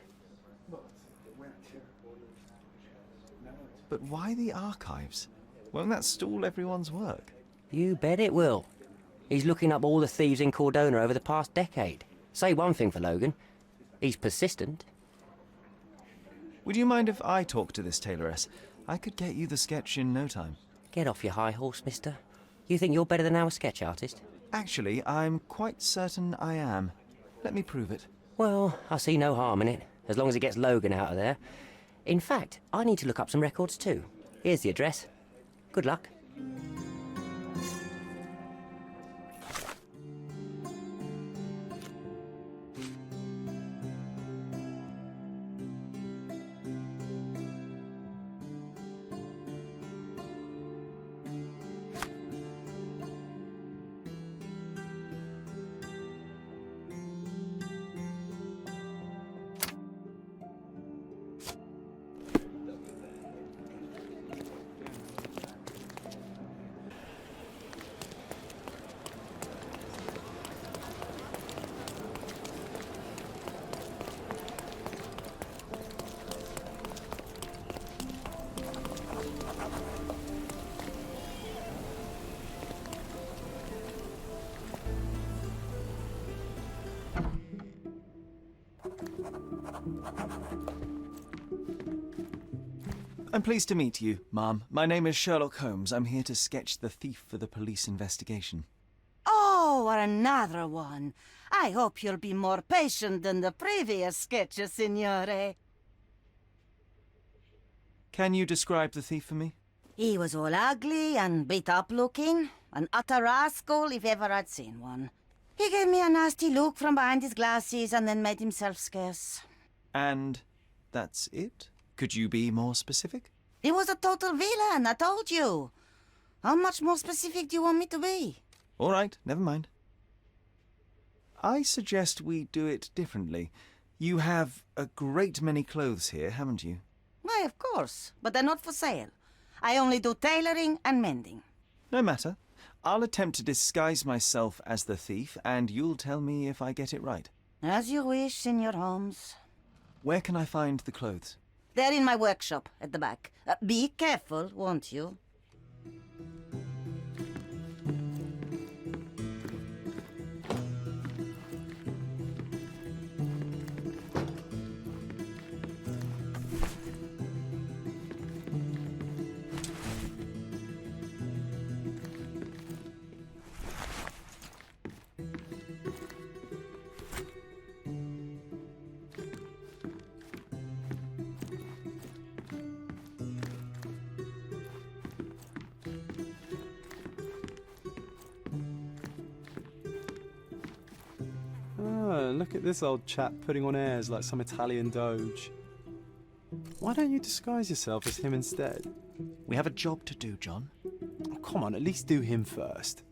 But why the archives? Won't that stall everyone's work? You bet it will. He's looking up all the thieves in Cordona over the past decade. Say one thing for Logan. He's persistent. Would you mind if I talk to this tailoress? I could get you the sketch in no time. Get off your high horse, mister. You think you're better than our sketch artist? Actually, I'm quite certain I am. Let me prove it. Well, I see no harm in it, as long as it gets Logan out of there. In fact, I need to look up some records too. Here's the address. Good luck. I'm pleased to meet you, Ma'am. My name is Sherlock Holmes. I'm here to sketch the thief for the police investigation. Oh, another one. I hope you'll be more patient than the previous sketches, signore. Can you describe the thief for me? He was all ugly and beat-up looking. An utter rascal if ever I'd seen one. He gave me a nasty look from behind his glasses and then made himself scarce. And that's it? Could you be more specific? He was a total villain, I told you. How much more specific do you want me to be? All right, never mind. I suggest we do it differently. You have a great many clothes here, haven't you? Why, of course, but they're not for sale. I only do tailoring and mending. No matter. I'll attempt to disguise myself as the thief, and you'll tell me if I get it right. As you wish, Senor Holmes. Where can I find the clothes? They're in my workshop at the back. Be careful, won't you? Look at this old chap putting on airs like some Italian doge. Why don't you disguise yourself as him instead? We have a job to do, John. Oh, come on, at least do him first.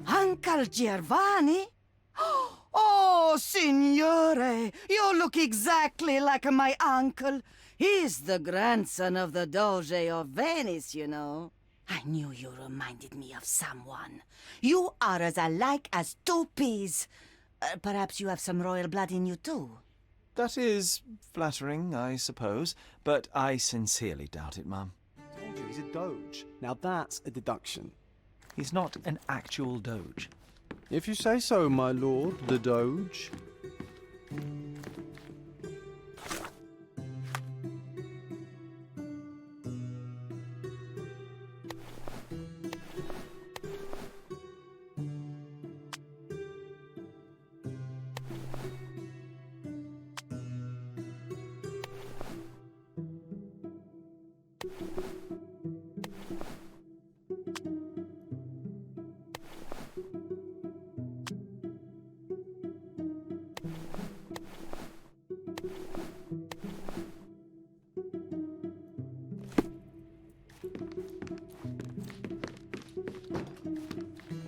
Uncle Giovanni? Oh, signore, you look exactly like my uncle. He's the grandson of the Doge of Venice, you know. I knew you reminded me of someone. You are as alike as two peas. Perhaps you have some royal blood in you, too. That is flattering, I suppose, but I sincerely doubt it, Mum. I told you he's a doge. Now that's a deduction. He's not an actual doge. If you say so, my lord, the doge.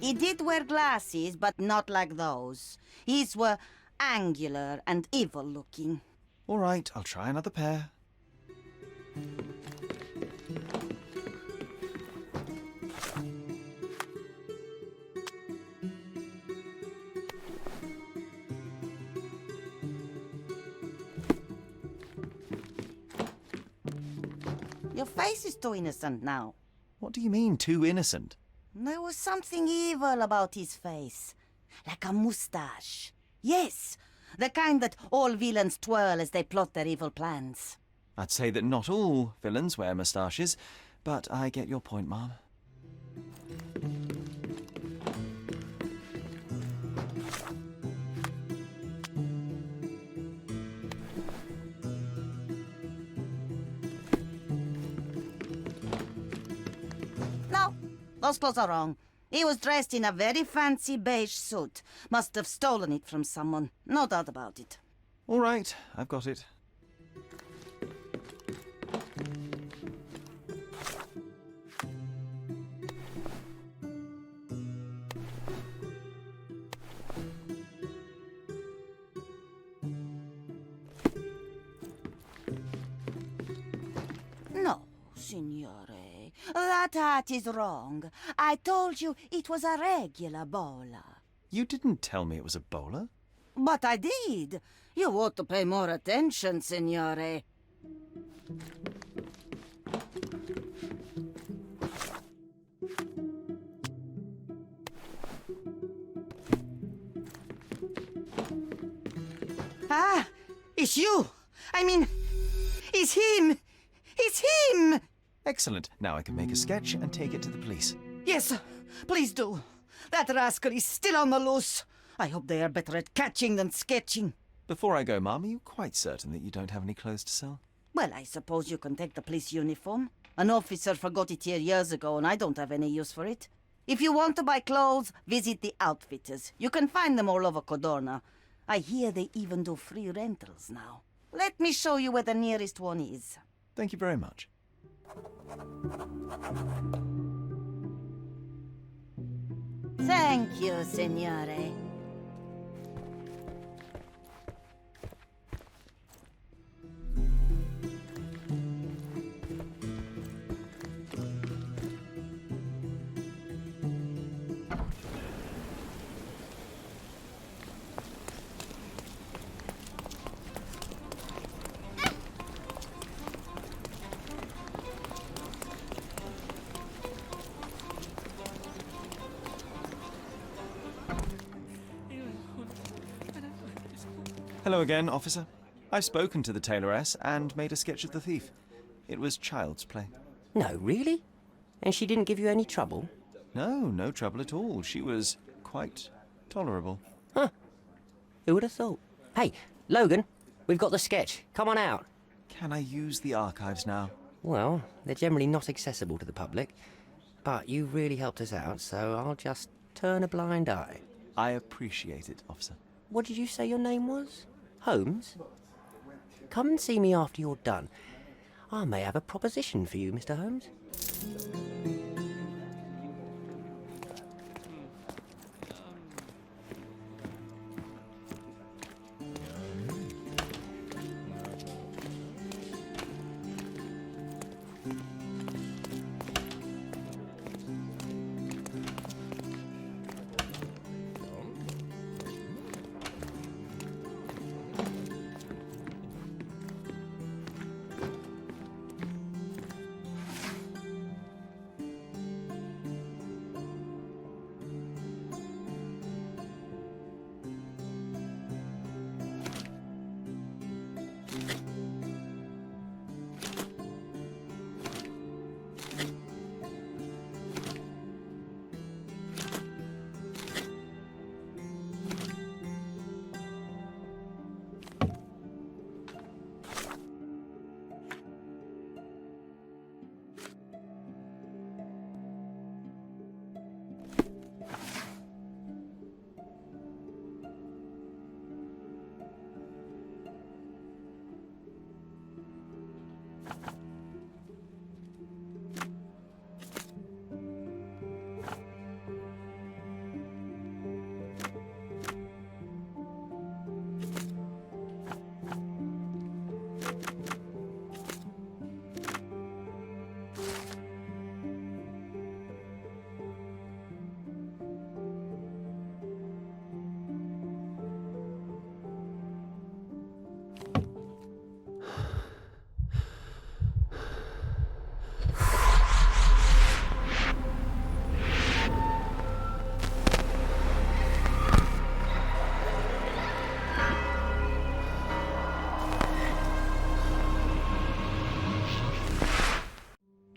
He did wear glasses, but not like those. His were angular and evil-looking. All right, I'll try another pair. Your face is too innocent now. What do you mean, too innocent? There was something evil about his face. Like a moustache. Yes, the kind that all villains twirl as they plot their evil plans. I'd say that not all villains wear moustaches, but I get your point, Mom. No, those clothes are wrong. He was dressed in a very fancy beige suit. Must have stolen it from someone. No doubt about it. All right, I've got it. No, signore. That hat is wrong. I told you it was a regular bowler. You didn't tell me it was a bowler. But I did. You ought to pay more attention, signore. Ah, it's you. I mean, it's him. It's him! Excellent. Now I can make a sketch and take it to the police. Yes, sir. Please do. That rascal is still on the loose. I hope they are better at catching than sketching. Before I go, Mom, are you quite certain that you don't have any clothes to sell? Well, I suppose you can take the police uniform. An officer forgot it here years ago, and I don't have any use for it. If you want to buy clothes, visit the outfitters. You can find them all over Codorna. I hear they even do free rentals now. Let me show you where the nearest one is. Thank you very much. Thank you, signore. Hello again, officer. I've spoken to the tailoress and made a sketch of the thief. It was child's play. No, really? And she didn't give you any trouble? No trouble at all. She was quite tolerable. Huh. Who would have thought? Hey, Logan, we've got the sketch. Come on out. Can I use the archives now? Well, they're generally not accessible to the public, but you really helped us out, so I'll just turn a blind eye. I appreciate it, officer. What did you say your name was? Holmes? Come and see me after you're done. I may have a proposition for you, Mr. Holmes.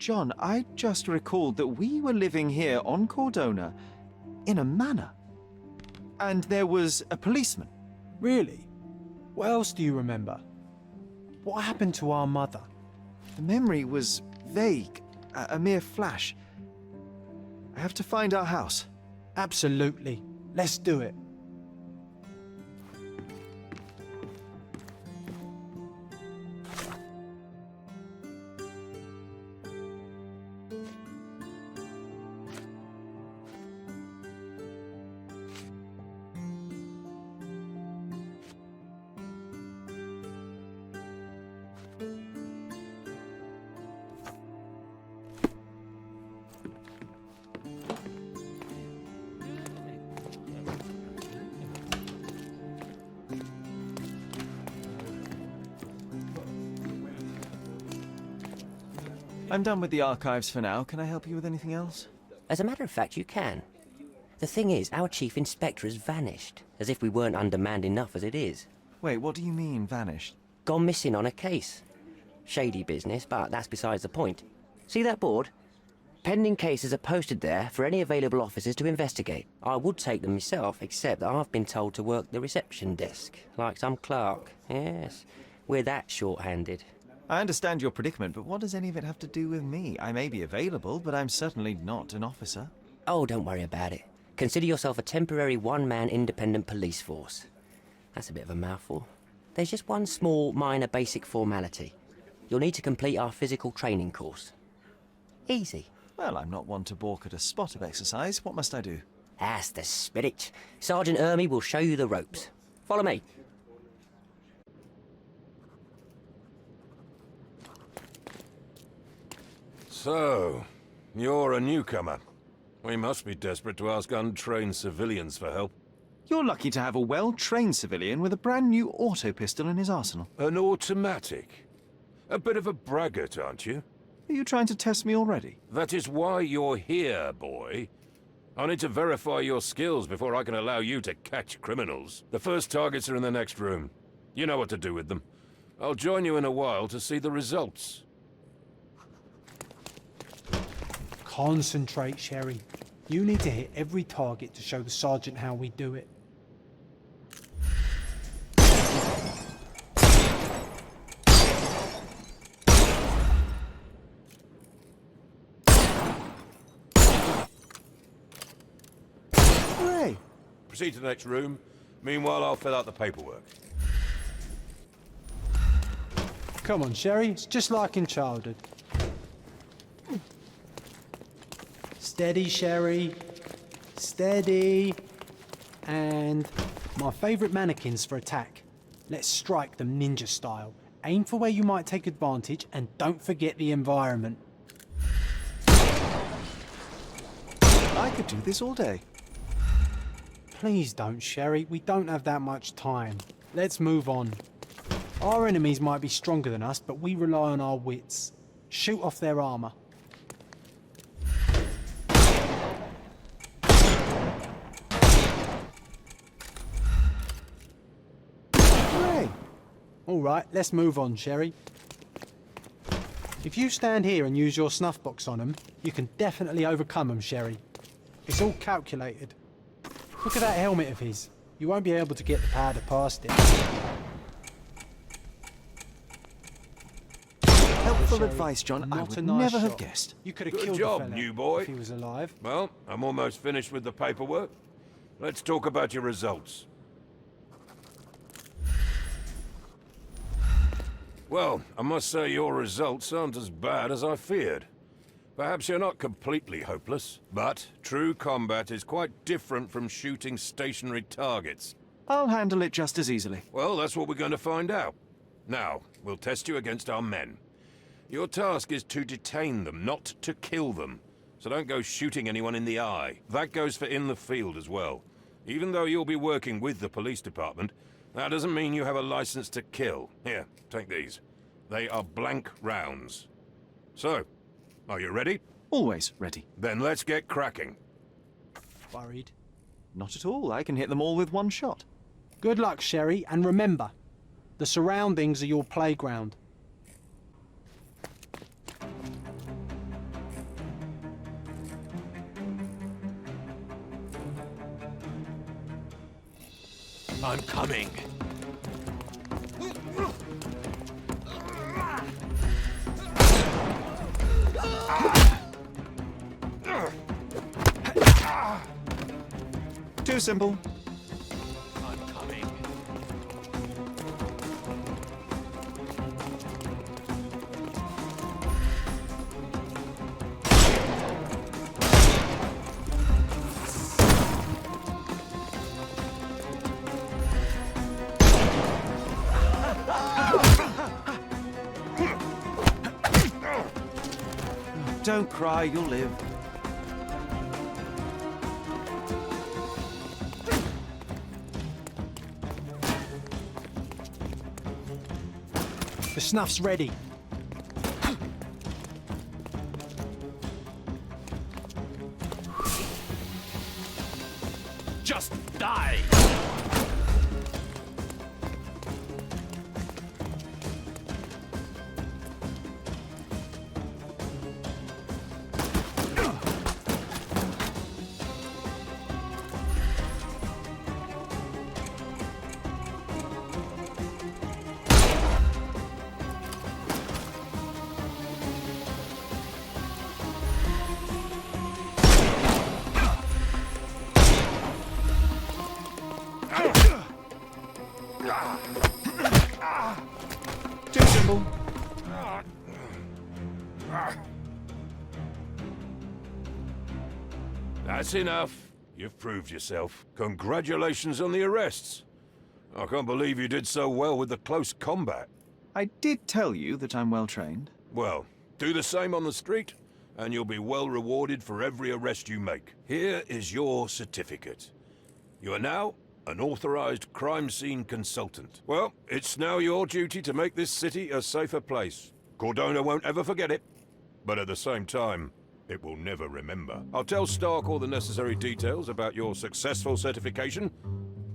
John, I just recalled that we were living here on Cordona in a manor. And there was a policeman. Really? What else do you remember? What happened to our mother? The memory was vague, a mere flash. I have to find our house. Absolutely. Let's do it. I'm done with the archives for now. Can I help you with anything else? As a matter of fact, you can. The thing is, our chief inspector has vanished, as if we weren't undermanned enough as it is. Wait, what do you mean, vanished? Gone missing on a case. Shady business, but that's besides the point. See that board? Pending cases are posted there for any available officers to investigate. I would take them myself, except that I've been told to work the reception desk, like some clerk. Yes, we're that short-handed. I understand your predicament, but what does any of it have to do with me? I may be available, but I'm certainly not an officer. Oh, don't worry about it. Consider yourself a temporary one-man independent police force. That's a bit of a mouthful. There's just one small, minor, basic formality. You'll need to complete our physical training course. Easy. Well, I'm not one to balk at a spot of exercise. What must I do? That's the spirit. Sergeant Ermy will show you the ropes. Follow me. So, you're a newcomer. We must be desperate to ask untrained civilians for help. You're lucky to have a well-trained civilian with a brand new auto pistol in his arsenal. An automatic? A bit of a braggart, aren't you? Are you trying to test me already? That is why you're here, boy. I need to verify your skills before I can allow you to catch criminals. The first targets are in the next room. You know what to do with them. I'll join you in a while to see the results. Concentrate, Sherry. You need to hit every target to show the sergeant how we do it. Hooray! Proceed to the next room. Meanwhile, I'll fill out the paperwork. Come on, Sherry. It's just like in childhood. Steady, Sherry. Steady. And my favourite mannequins for attack. Let's strike them ninja style. Aim for where you might take advantage and don't forget the environment. I could do this all day. Please don't, Sherry. We don't have that much time. Let's move on. Our enemies might be stronger than us, but we rely on our wits. Shoot off their armour. All right, let's move on, Sherry. If you stand here and use your snuff box on them, you can definitely overcome them, Sherry. It's all calculated. Look at that helmet of his. You won't be able to get the powder past it. Helpful advice, John. I would never have guessed. You could have Good killed job, the fella new boy. if he was alive. Well, I'm almost finished with the paperwork. Let's talk about your results. Well, I must say your results aren't as bad as I feared. Perhaps you're not completely hopeless, but true combat is quite different from shooting stationary targets. I'll handle it just as easily. Well, that's what we're going to find out. Now, we'll test you against our men. Your task is to detain them, not to kill them. So don't go shooting anyone in the eye. That goes for in the field as well. Even though you'll be working with the police department, that doesn't mean you have a license to kill. Here, take these. They are blank rounds. So, are you ready? Always ready. Then let's get cracking. Worried? Not at all. I can hit them all with one shot. Good luck, Sherry, and remember, the surroundings are your playground. I'm coming. Too simple. I'm coming. Don't cry, you'll live. The snuff's ready. Just die! Too simple. That's enough. You've proved yourself. Congratulations on the arrests. I can't believe you did so well with the close combat. I did tell you that I'm well trained. Well, do the same on the street, and you'll be well rewarded for every arrest you make. Here is your certificate. You are now an authorized crime scene consultant. Well, it's now your duty to make this city a safer place. Cordona won't ever forget it, but at the same time, it will never remember. I'll tell Stark all the necessary details about your successful certification.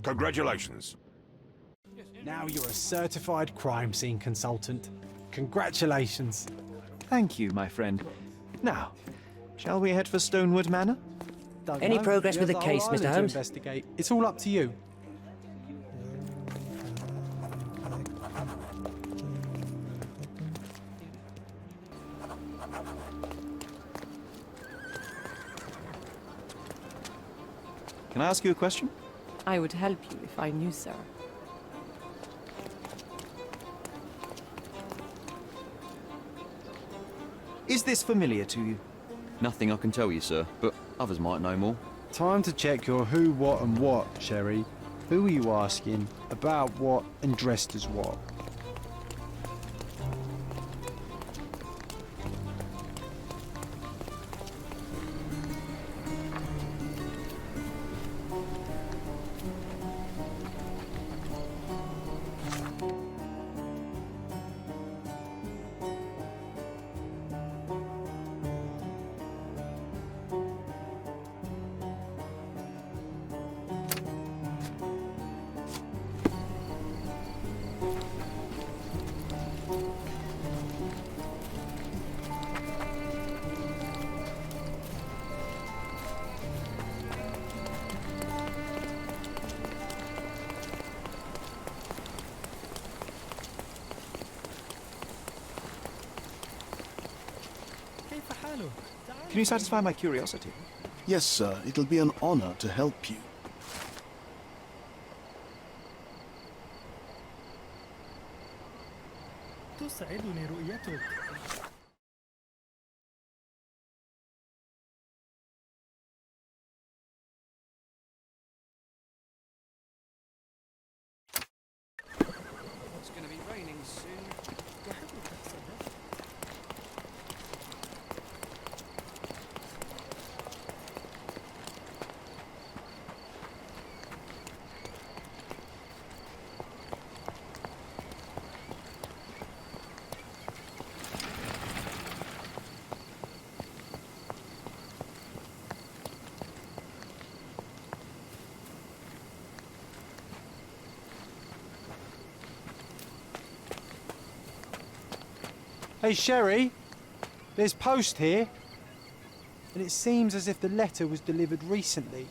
Congratulations. Now you're a certified crime scene consultant. Congratulations. Thank you, my friend. Now, shall we head for Stonewood Manor? Don't Any know. progress You with have the whole case, Mr. island to Holmes? investigate. It's all up to you. Can I ask you a question? I would help you if I knew, sir. Is this familiar to you? Nothing I can tell you, sir, but others might know more. Time to check your who, what and what, Sherry. Who are you asking? About what and dressed as what? Can you satisfy my curiosity? Yes, sir. It'll be an honor to help you. تسعدني رؤيتك. It's going to be raining soon. Hey, Sherry, there's post here, and it seems as if the letter was delivered recently.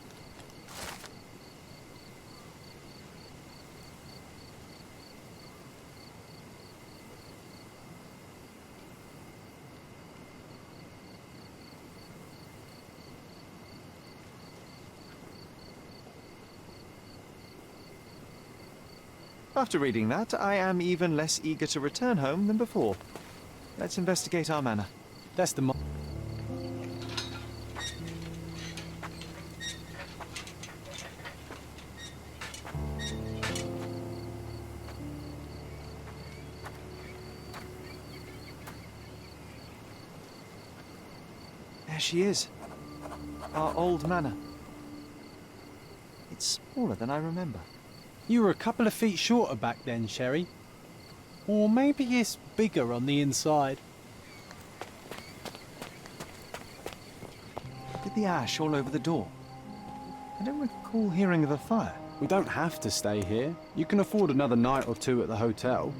After reading that, I am even less eager to return home than before. Let's investigate our manor. That's the... There she is. Our old manor. It's smaller than I remember. You were a couple of feet shorter back then, Sherry. Or maybe it's bigger on the inside. Look at the ash all over the door. I don't recall hearing of a fire. We don't have to stay here. You can afford another night or two at the hotel.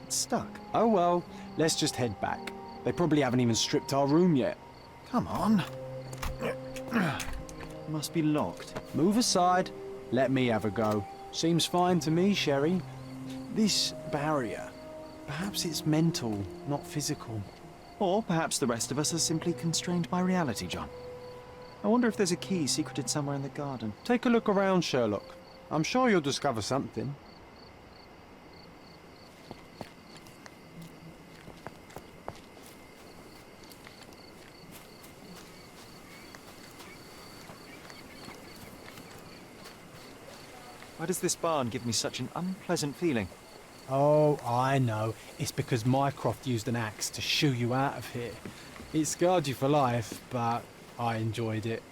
It's stuck. Oh well, let's just head back. They probably haven't even stripped our room yet. Come on. Must be locked. Move aside. Let me have a go. Seems fine to me, Sherry. This barrier, perhaps it's mental, not physical. Or perhaps the rest of us are simply constrained by reality, John. I wonder if there's a key secreted somewhere in the garden. Take a look around, Sherlock. I'm sure you'll discover something. Why does this barn give me such an unpleasant feeling? Oh, I know. It's because Mycroft used an axe to shoo you out of here. It scarred you for life, but I enjoyed it.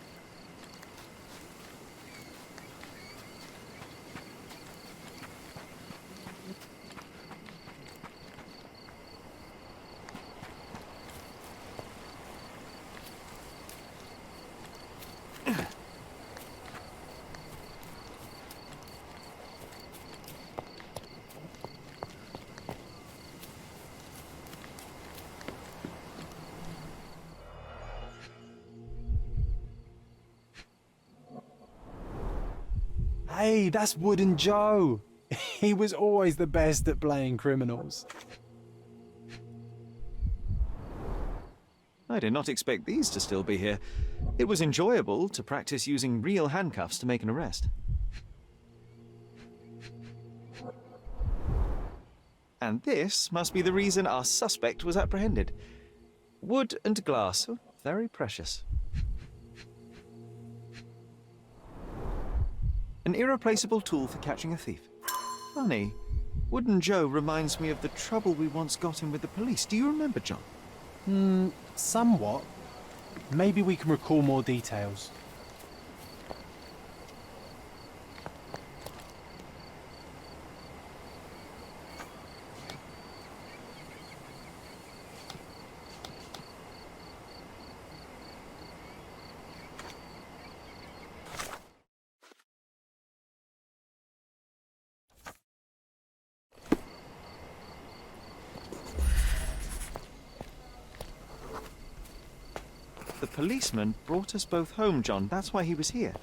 Hey, that's Wooden Joe. He was always the best at playing criminals. I did not expect these to still be here. It was enjoyable to practice using real handcuffs to make an arrest. And this must be the reason our suspect was apprehended. Wood and glass, very precious. An irreplaceable tool for catching a thief. Funny, Wooden Joe reminds me of the trouble we once got in with the police. Do you remember, John? Somewhat. Maybe we can recall more details. The policeman brought us both home, John. That's why he was here.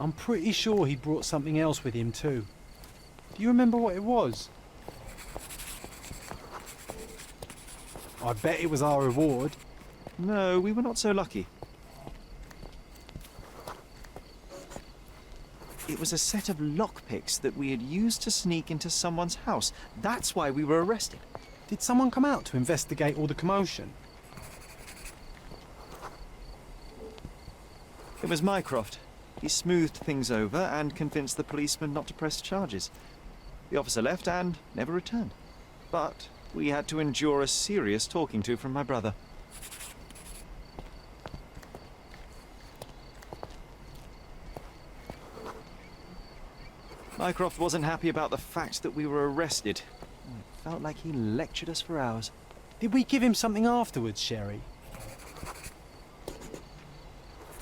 I'm pretty sure he brought something else with him too. Do you remember what it was? I bet it was our reward. No, we were not so lucky. It was a set of lockpicks that we had used to sneak into someone's house. That's why we were arrested. Did someone come out to investigate all the commotion? It was Mycroft. He smoothed things over and convinced the policeman not to press charges. The officer left and never returned. But we had to endure a serious talking to from my brother. Mycroft wasn't happy about the fact that we were arrested. It felt like he lectured us for hours. Did we give him something afterwards, Sherry?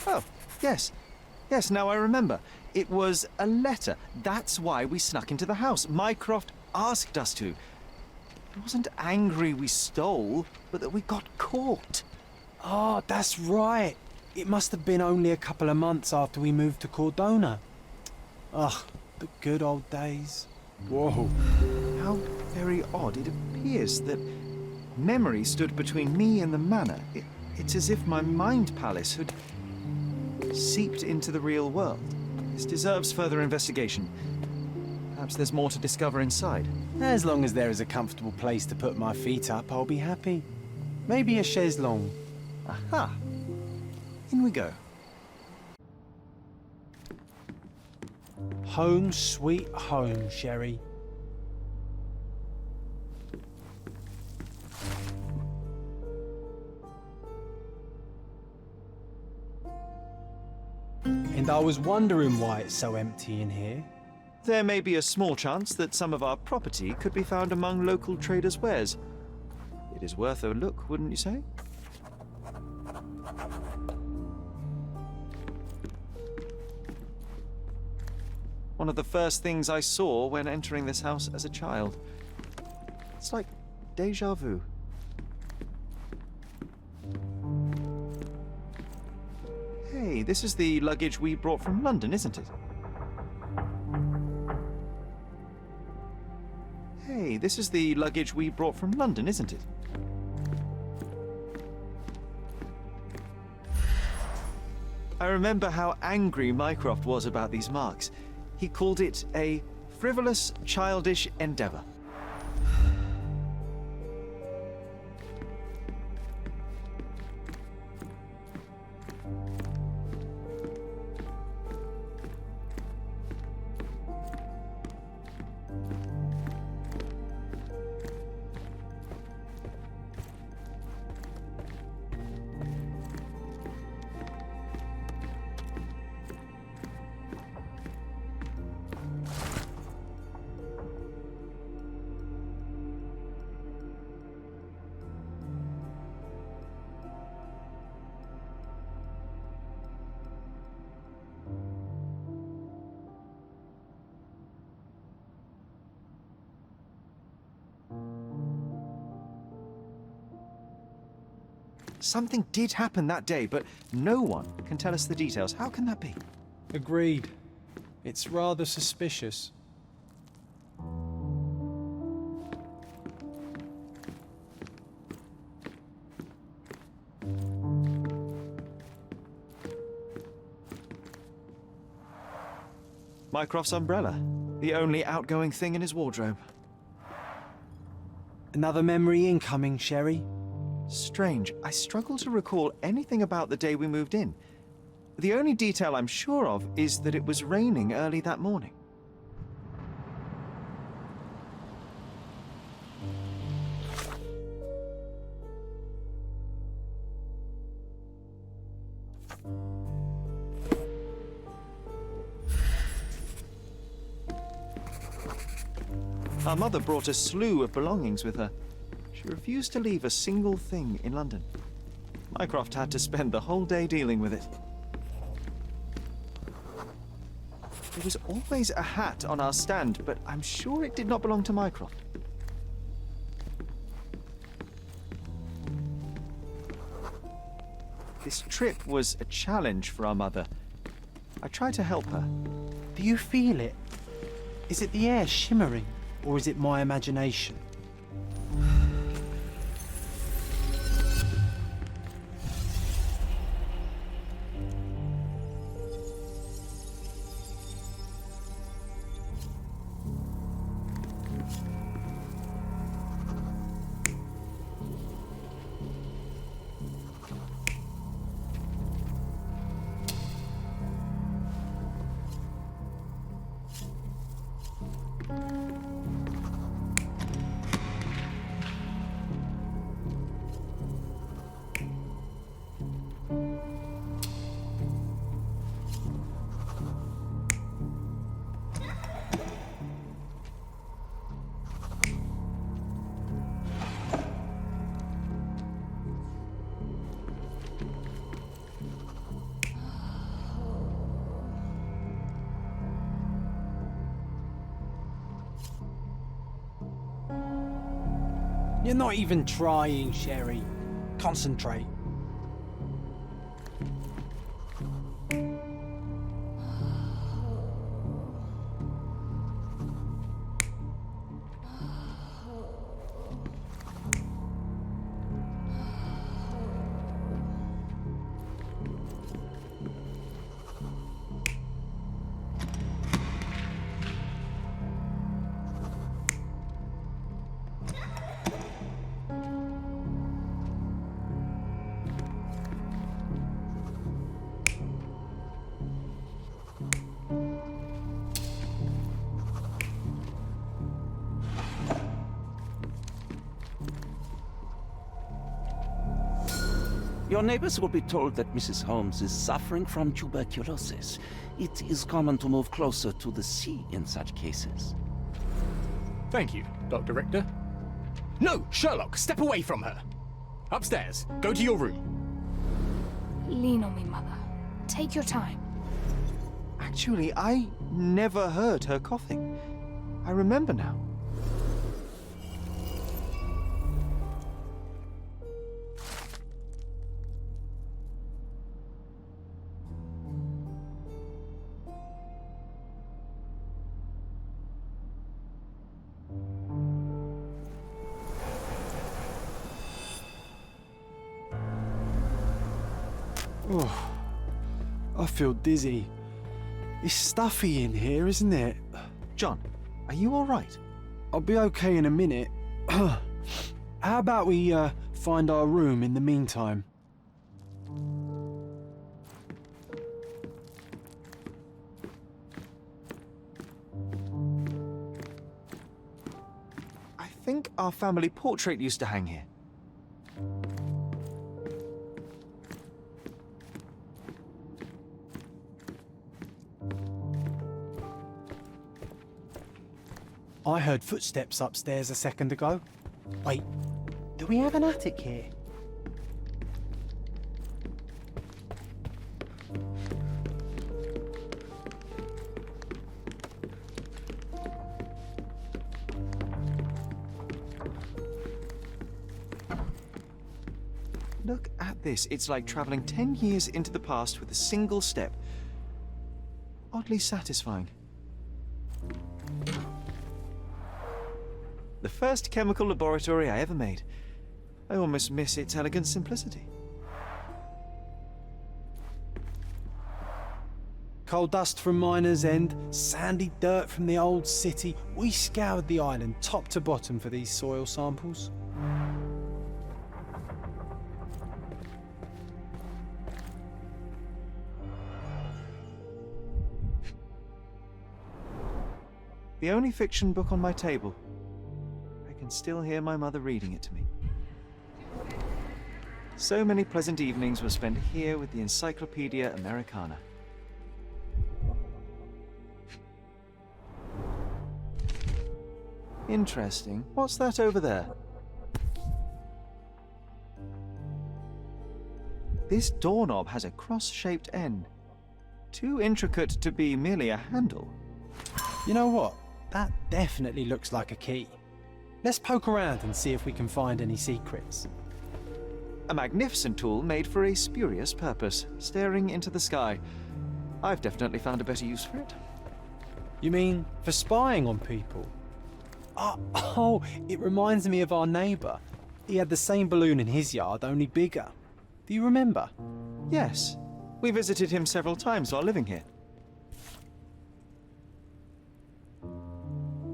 Oh, yes. Yes, now I remember. It was a letter. That's why we snuck into the house. Mycroft asked us to. He wasn't angry we stole, but that we got caught. Oh, that's right. It must have been only a couple of months after we moved to Cordona. Ugh, the good old days. Whoa. How very odd. It appears that memory stood between me and the manor. It's as if my mind palace had seeped into the real world. This deserves further investigation. Perhaps there's more to discover inside. As long as there is a comfortable place to put my feet up, I'll be happy. Maybe a chaise longue. Aha! In we go. Home sweet home, Sherry. And I was wondering why it's so empty in here. There may be a small chance that some of our property could be found among local traders' wares. It is worth a look, wouldn't you say? One of the first things I saw when entering this house as a child. It's like déjà vu. Hey, this is the luggage we brought from London, isn't it? Hey, this is the luggage we brought from London, isn't it? I remember how angry Mycroft was about these marks. He called it a frivolous, childish endeavor. Something did happen that day, but no one can tell us the details. How can that be? Agreed. It's rather suspicious. Mycroft's umbrella, the only outgoing thing in his wardrobe. Another memory incoming, Sherry. Strange. I struggle to recall anything about the day we moved in. The only detail I'm sure of is that it was raining early that morning. Our mother brought a slew of belongings with her. She refused to leave a single thing in London. Mycroft had to spend the whole day dealing with it. There was always a hat on our stand, but I'm sure it did not belong to Mycroft. This trip was a challenge for our mother. I tried to help her. Do you feel it? Is it the air shimmering, or is it my imagination? You're not even trying, Sherry. Concentrate. Your neighbors will be told that Mrs. Holmes is suffering from tuberculosis. It is common to move closer to the sea in such cases. Thank you, Dr. Richter. No, Sherlock, step away from her. Upstairs, go to your room. Lean on me, Mother. Take your time. Actually, I never heard her coughing. I remember now. Oh, I feel dizzy. It's stuffy in here, isn't it? John, are you all right? I'll be okay in a minute. How about we find our room in the meantime? I think our family portrait used to hang here. I heard footsteps upstairs a second ago. Wait, do we have an attic here? Look at this. It's like traveling 10 years into the past with a single step. Oddly satisfying. The first chemical laboratory I ever made. I almost miss its elegant simplicity. Coal dust from Miner's End, sandy dirt from the old city. We scoured the island top to bottom for these soil samples. The only fiction book on my table. I can still hear my mother reading it to me. So many pleasant evenings were spent here with the Encyclopedia Americana. Interesting. What's that over there? This doorknob has a cross-shaped end. Too intricate to be merely a handle. You know what? That definitely looks like a key. Let's poke around and see if we can find any secrets. A magnificent tool made for a spurious purpose, staring into the sky. I've definitely found a better use for it. You mean for spying on people? Oh, it reminds me of our neighbour. He had the same balloon in his yard, only bigger. Do you remember? Yes. We visited him several times while living here.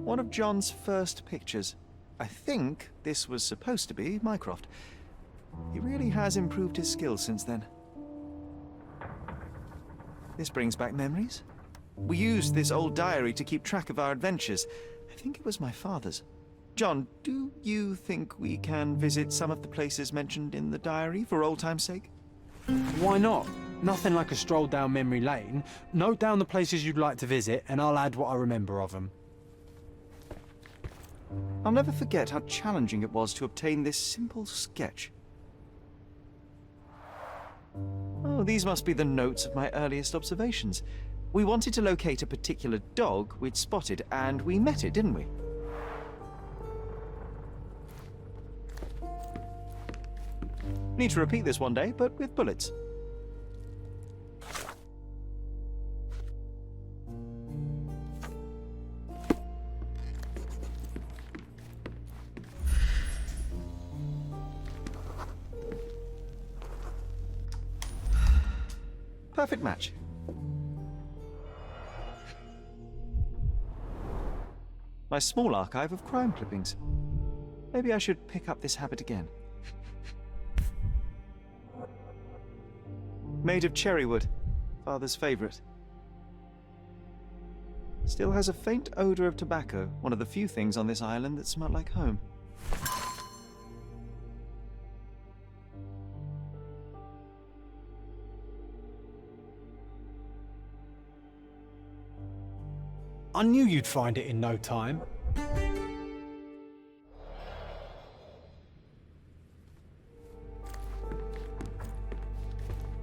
One of John's first pictures. I think this was supposed to be Mycroft. He really has improved his skills since then. This brings back memories. We used this old diary to keep track of our adventures. I think it was my father's. John, do you think we can visit some of the places mentioned in the diary for old time's sake? Why not? Nothing like a stroll down memory lane. Note down the places you'd like to visit, and I'll add what I remember of them. I'll never forget how challenging it was to obtain this simple sketch. Oh, these must be the notes of my earliest observations. We wanted to locate a particular dog we'd spotted, and we met it, didn't we? Need to repeat this one day, but with bullets. Perfect match. My small archive of crime clippings. Maybe I should pick up this habit again. Made of cherry wood, Father's favourite. Still has a faint odour of tobacco, one of the few things on this island that smell like home. I knew you'd find it in no time.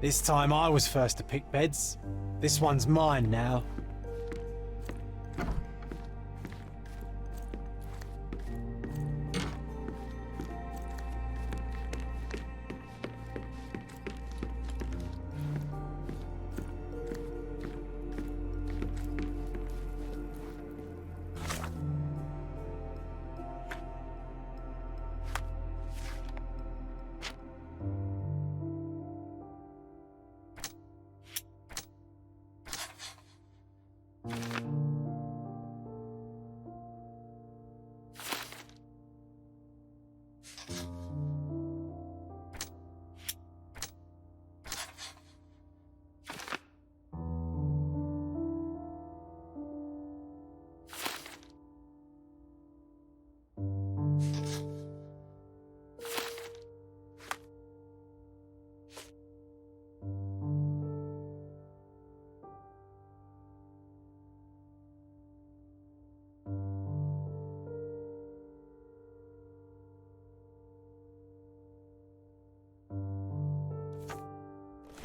This time I was first to pick beds. This one's mine now.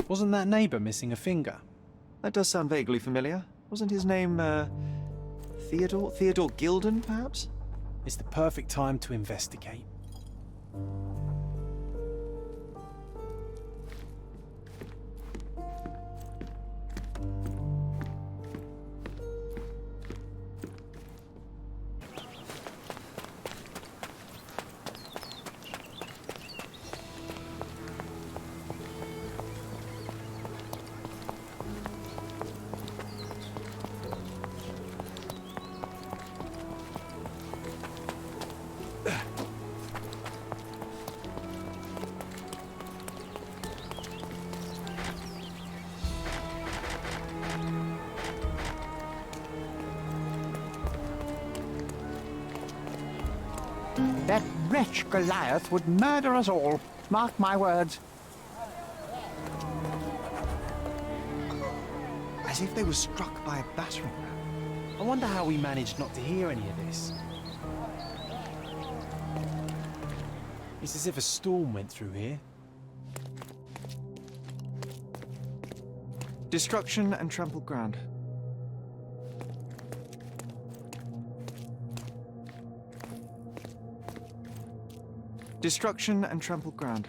Wasn't that neighbour missing a finger? That does sound vaguely familiar. Wasn't his name, Theodore? Theodore Gilded, perhaps? It's the perfect time to investigate. That wretch Goliath would murder us all. Mark my words. As if they were struck by a battering ram. I wonder how we managed not to hear any of this. It's as if a storm went through here. Destruction and trampled ground. Destruction and trampled ground.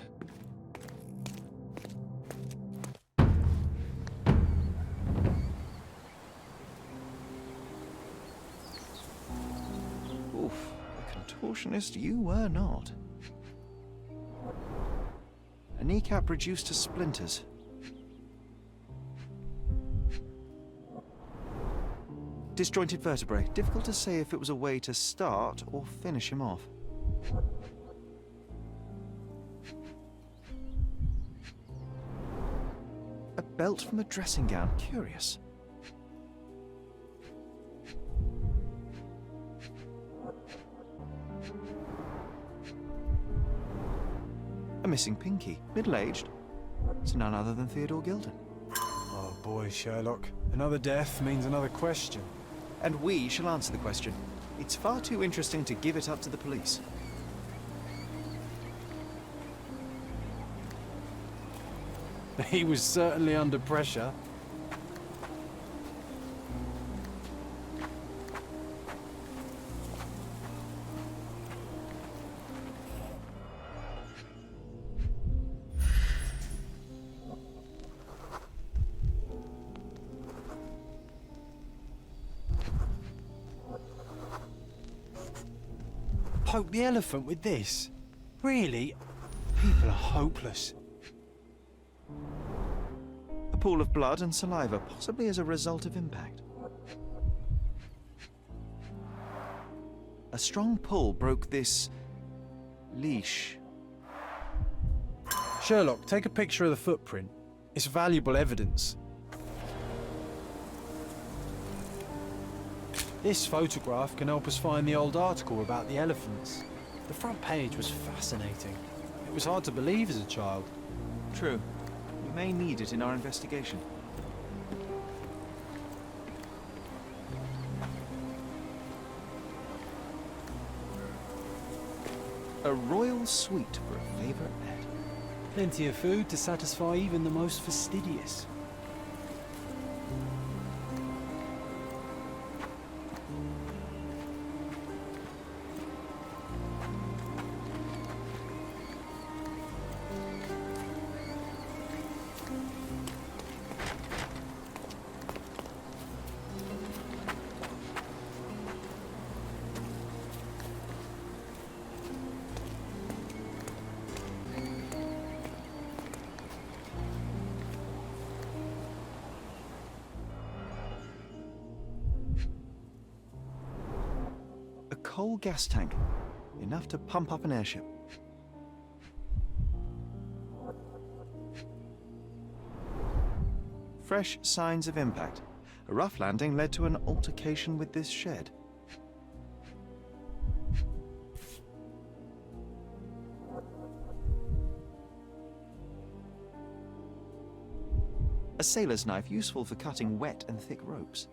Oof, a contortionist you were not. A kneecap reduced to splinters. Disjointed vertebrae. Difficult to say if it was a way to start or finish him off. A belt from a dressing gown. Curious. A missing pinky. Middle-aged. It's none other than Theodore Gilded. Oh boy, Sherlock. Another death means another question. And we shall answer the question. It's far too interesting to give it up to the police. He was certainly under pressure. Poke the elephant with this? Really? People are hopeless. A pool of blood and saliva, possibly as a result of impact. A strong pull broke this leash. Sherlock, take a picture of the footprint. It's valuable evidence. This photograph can help us find the old article about the elephants. The front page was fascinating. It was hard to believe as a child. True. We may need it in our investigation. A royal suite for a favourite pet. Plenty of food to satisfy even the most fastidious. A coal gas tank. Enough to pump up an airship. Fresh signs of impact. A rough landing led to an altercation with this shed. A sailor's knife useful for cutting wet and thick ropes.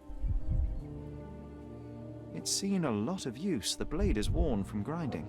It's seen a lot of use. The blade is worn from grinding.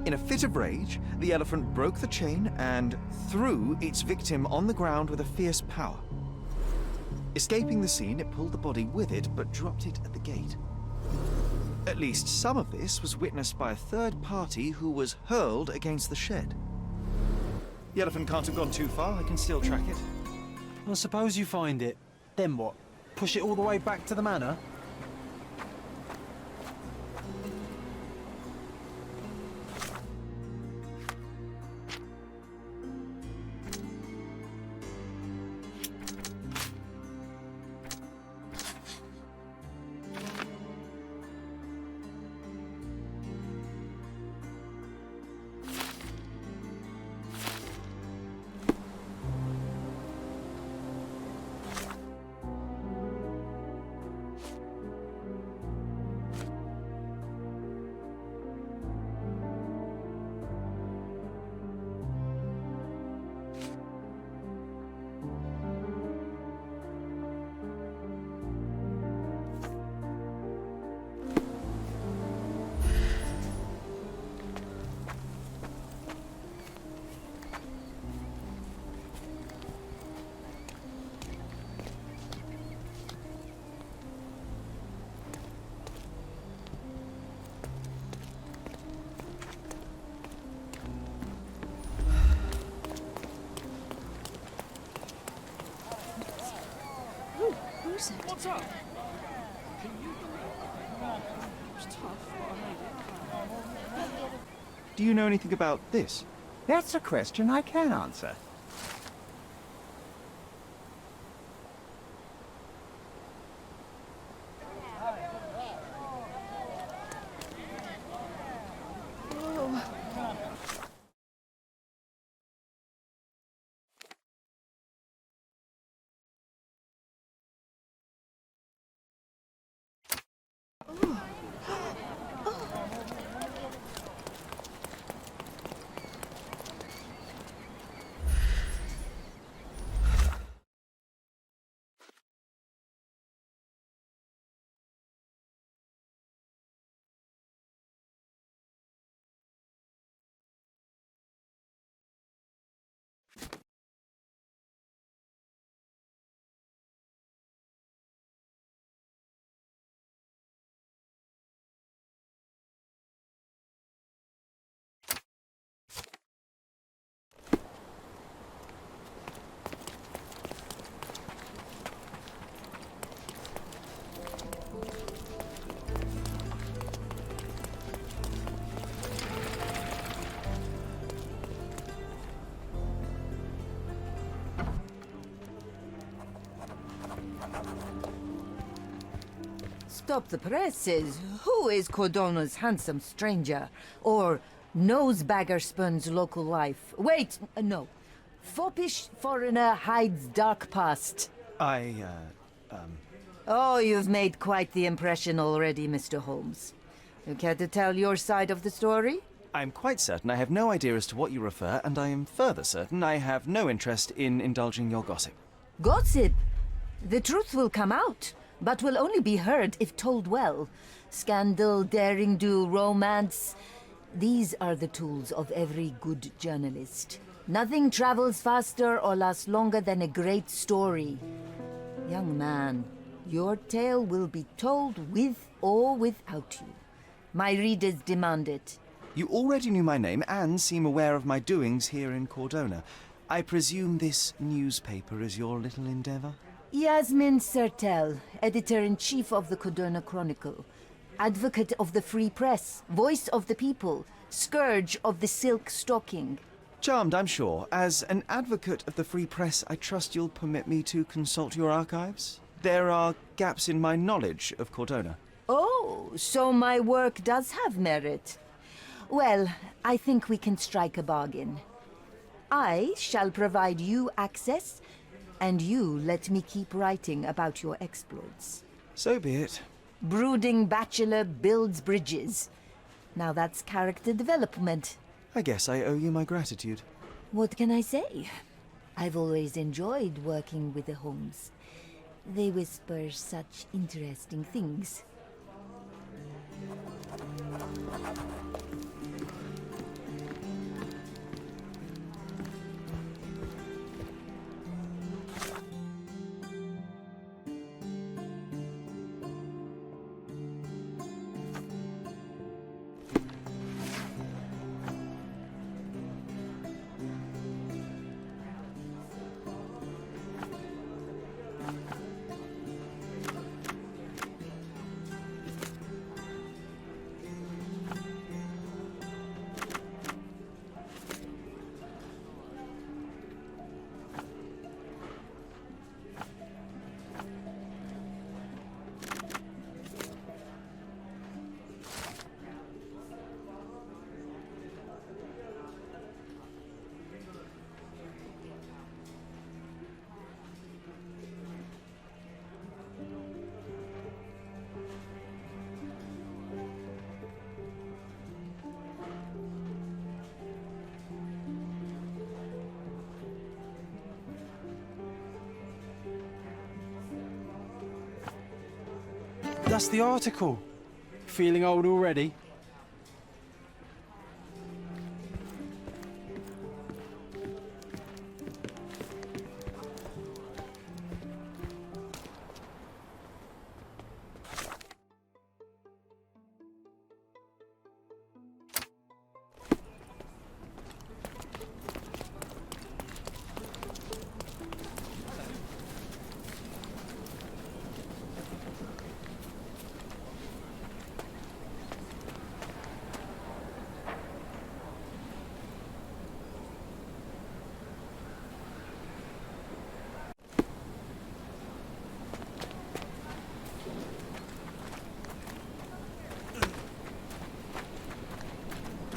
In a fit of rage, the elephant broke the chain and threw its victim on the ground with a fierce power. Escaping the scene, it pulled the body with it, but dropped it at the gate. At least some of this was witnessed by a third party who was hurled against the shed. The elephant can't have gone too far. I can still track it. I suppose you find it. Then what? Push it all the way back to the manor? use it. What's up? Can you believe it? It was tough, but I made it. Do you know anything about this? That's a question I can answer. Stop the presses. Who is Cordona's handsome stranger? Or Nosebaggerspun's local life? Wait, no. Foppish foreigner hides dark past. Oh, you've made quite the impression already, Mr. Holmes. You care to tell your side of the story? I'm quite certain I have no idea as to what you refer, and I am further certain I have no interest in indulging your gossip. Gossip? The truth will come out, but will only be heard if told well. Scandal, daring-do, romance. These are the tools of every good journalist. Nothing travels faster or lasts longer than a great story. Young man, your tale will be told with or without you. My readers demand it. You already knew my name and seem aware of my doings here in Cordona. I presume this newspaper is your little endeavor? Yasmin Sertel, editor-in-chief of the Cordona Chronicle. Advocate of the free press, voice of the people, scourge of the silk stocking. Charmed, I'm sure. As an advocate of the free press, I trust you'll permit me to consult your archives? There are gaps in my knowledge of Cordona. Oh, so my work does have merit. Well, I think we can strike a bargain. I shall provide you access, and you let me keep writing about your exploits. So be it. Brooding bachelor builds bridges. Now that's character development. I guess I owe you my gratitude. What can I say? I've always enjoyed working with the Holmes. They whisper such interesting things. That's the article. Feeling old already?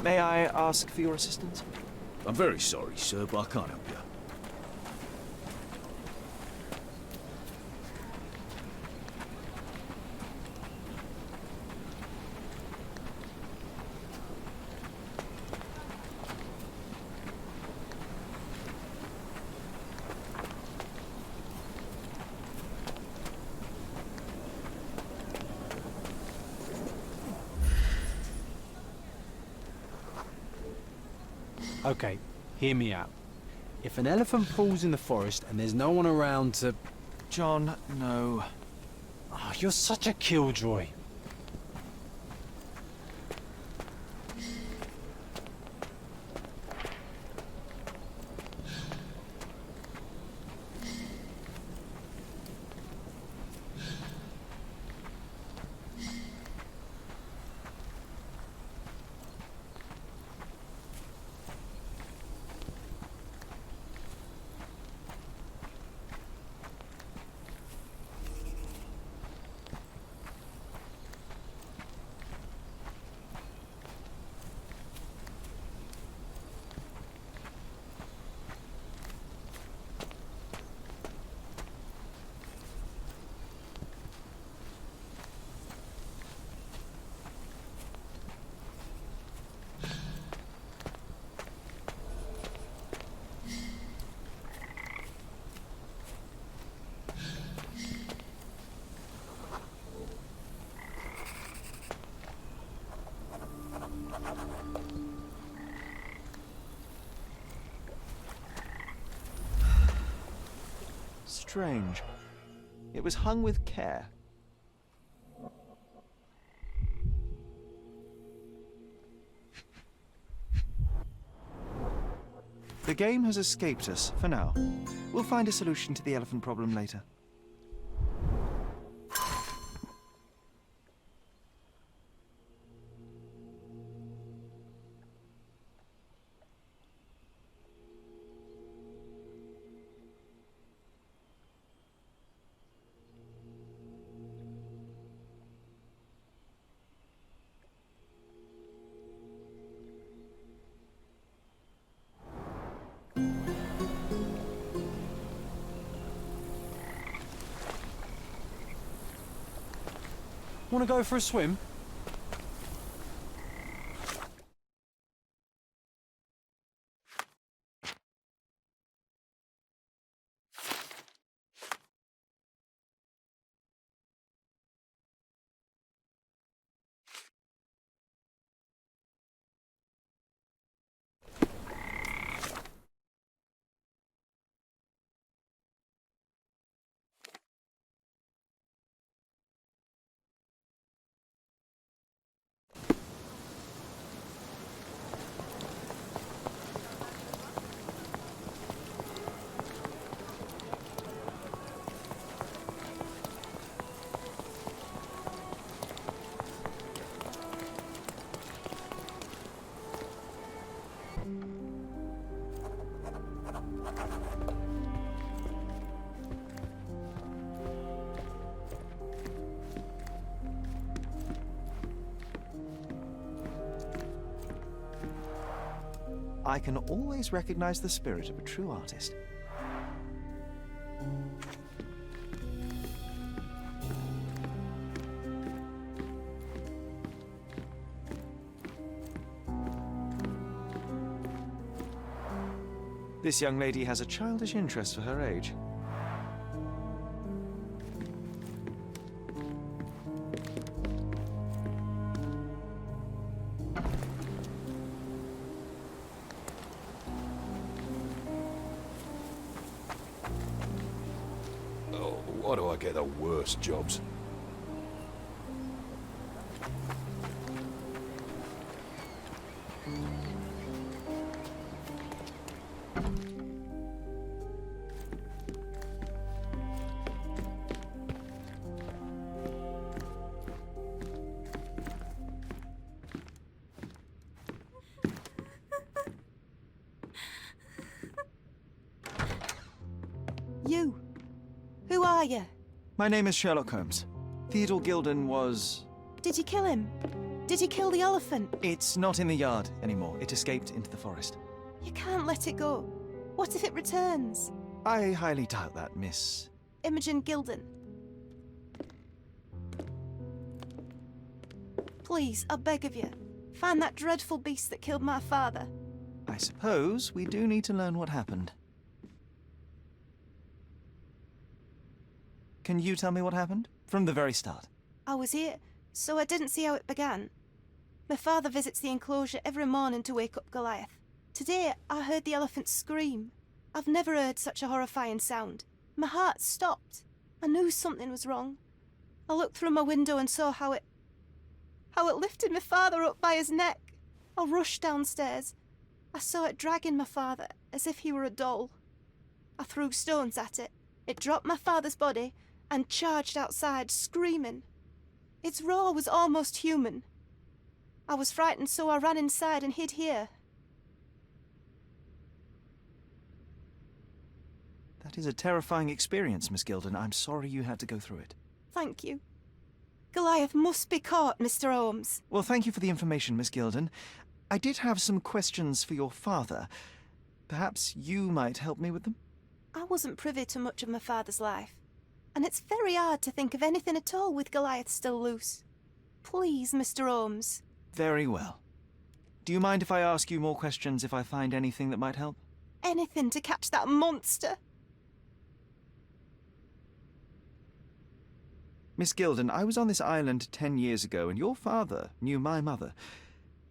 May I ask for your assistance? I'm very sorry, sir, but I can't help you. Okay, hear me out. If an elephant falls in the forest and there's no one around to... John, no. Oh, you're such a killjoy. Strange. It was hung with care. The game has escaped us, for now. We'll find a solution to the elephant problem later. Want to go for a swim? I can always recognize the spirit of a true artist. This young lady has a childish interest for her age. Oh, why do I get the worst jobs? You. Who are you? My name is Sherlock Holmes. Theodore Gilded was... Did you kill him? Did he kill the elephant? It's not in the yard anymore. It escaped into the forest. You can't let it go. What if it returns? I highly doubt that, Miss. Imogen Gilded. Please, I beg of you, find that dreadful beast that killed my father. I suppose we do need to learn what happened. Can you tell me what happened? From the very start. I was here, so I didn't see how it began. My father visits the enclosure every morning to wake up Goliath. Today, I heard the elephant scream. I've never heard such a horrifying sound. My heart stopped. I knew something was wrong. I looked through my window and saw how it lifted my father up by his neck. I rushed downstairs. I saw it dragging my father as if he were a doll. I threw stones at it. It dropped my father's body and charged outside, screaming. Its roar was almost human. I was frightened, so I ran inside and hid here. That is a terrifying experience, Miss Gilded. I'm sorry you had to go through it. Thank you. Goliath must be caught, Mr. Holmes. Well, thank you for the information, Miss Gilded. I did have some questions for your father. Perhaps you might help me with them? I wasn't privy to much of my father's life, and it's very hard to think of anything at all with Goliath still loose. Please, Mr. Holmes. Very well. Do you mind if I ask you more questions if I find anything that might help? Anything to catch that monster. Miss Gilded, I was on this island 10 years ago, and your father knew my mother.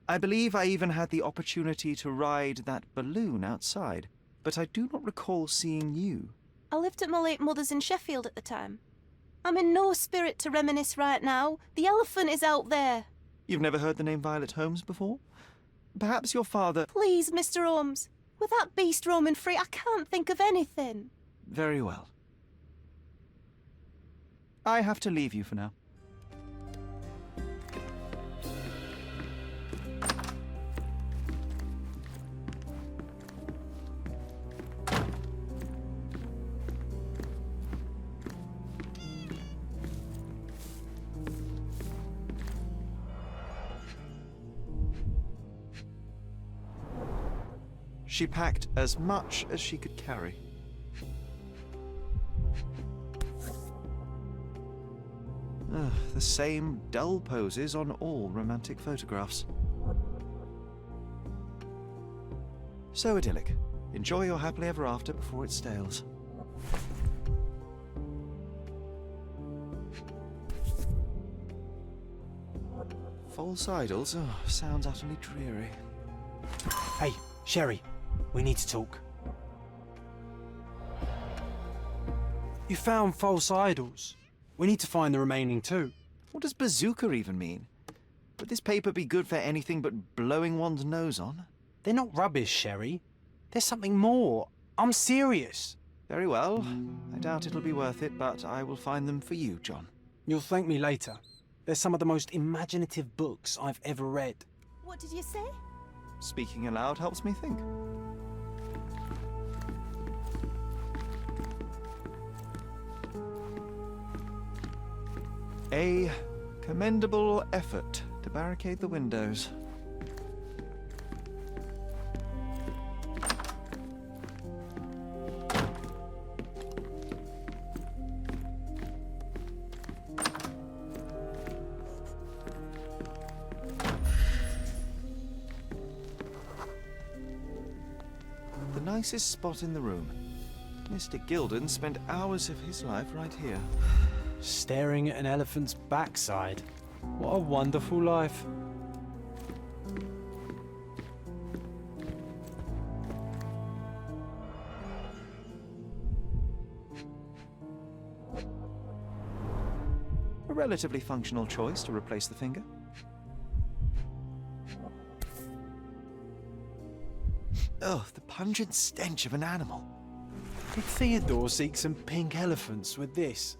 I believe I even had the opportunity to ride that balloon outside, but I do not recall seeing you. I lived at my late mother's in Sheffield at the time. I'm in no spirit to reminisce right now. The elephant is out there. You've never heard the name Violet Holmes before? Perhaps your father... Please, Mr. Holmes. With that beast roaming free, I can't think of anything. Very well. I have to leave you for now. She packed as much as she could carry. The same dull poses on all romantic photographs. So idyllic. Enjoy your happily ever after before it stales. False idols? Oh, sounds utterly dreary. Hey, Sherry, we need to talk. You found false idols. We need to find the remaining two. What does bazooka even mean? Would this paper be good for anything but blowing one's nose on? They're not rubbish, Sherry. There's something more. I'm serious. Very well. I doubt it'll be worth it, but I will find them for you, John. You'll thank me later. They're some of the most imaginative books I've ever read. What did you say? Speaking aloud helps me think. A commendable effort to barricade the windows. The nicest spot in the room. Mr. Gilded spent hours of his life right here. Staring at an elephant's backside. What a wonderful life. A relatively functional choice to replace the finger. Oh, the pungent stench of an animal. Did Theodore seek some pink elephants with this?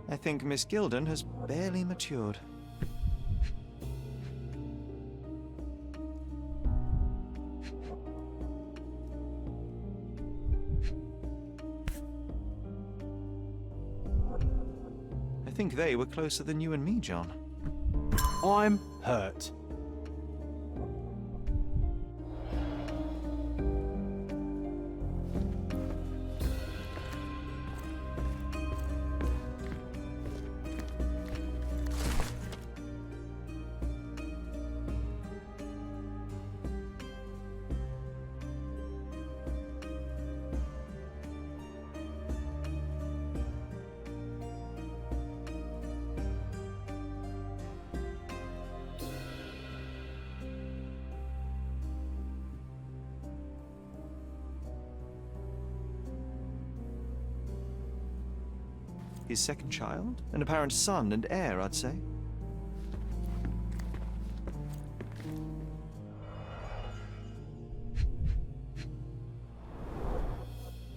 I think Miss Gilded has barely matured. think they were closer than you and me, John. I'm hurt. His second child? An apparent son and heir, I'd say.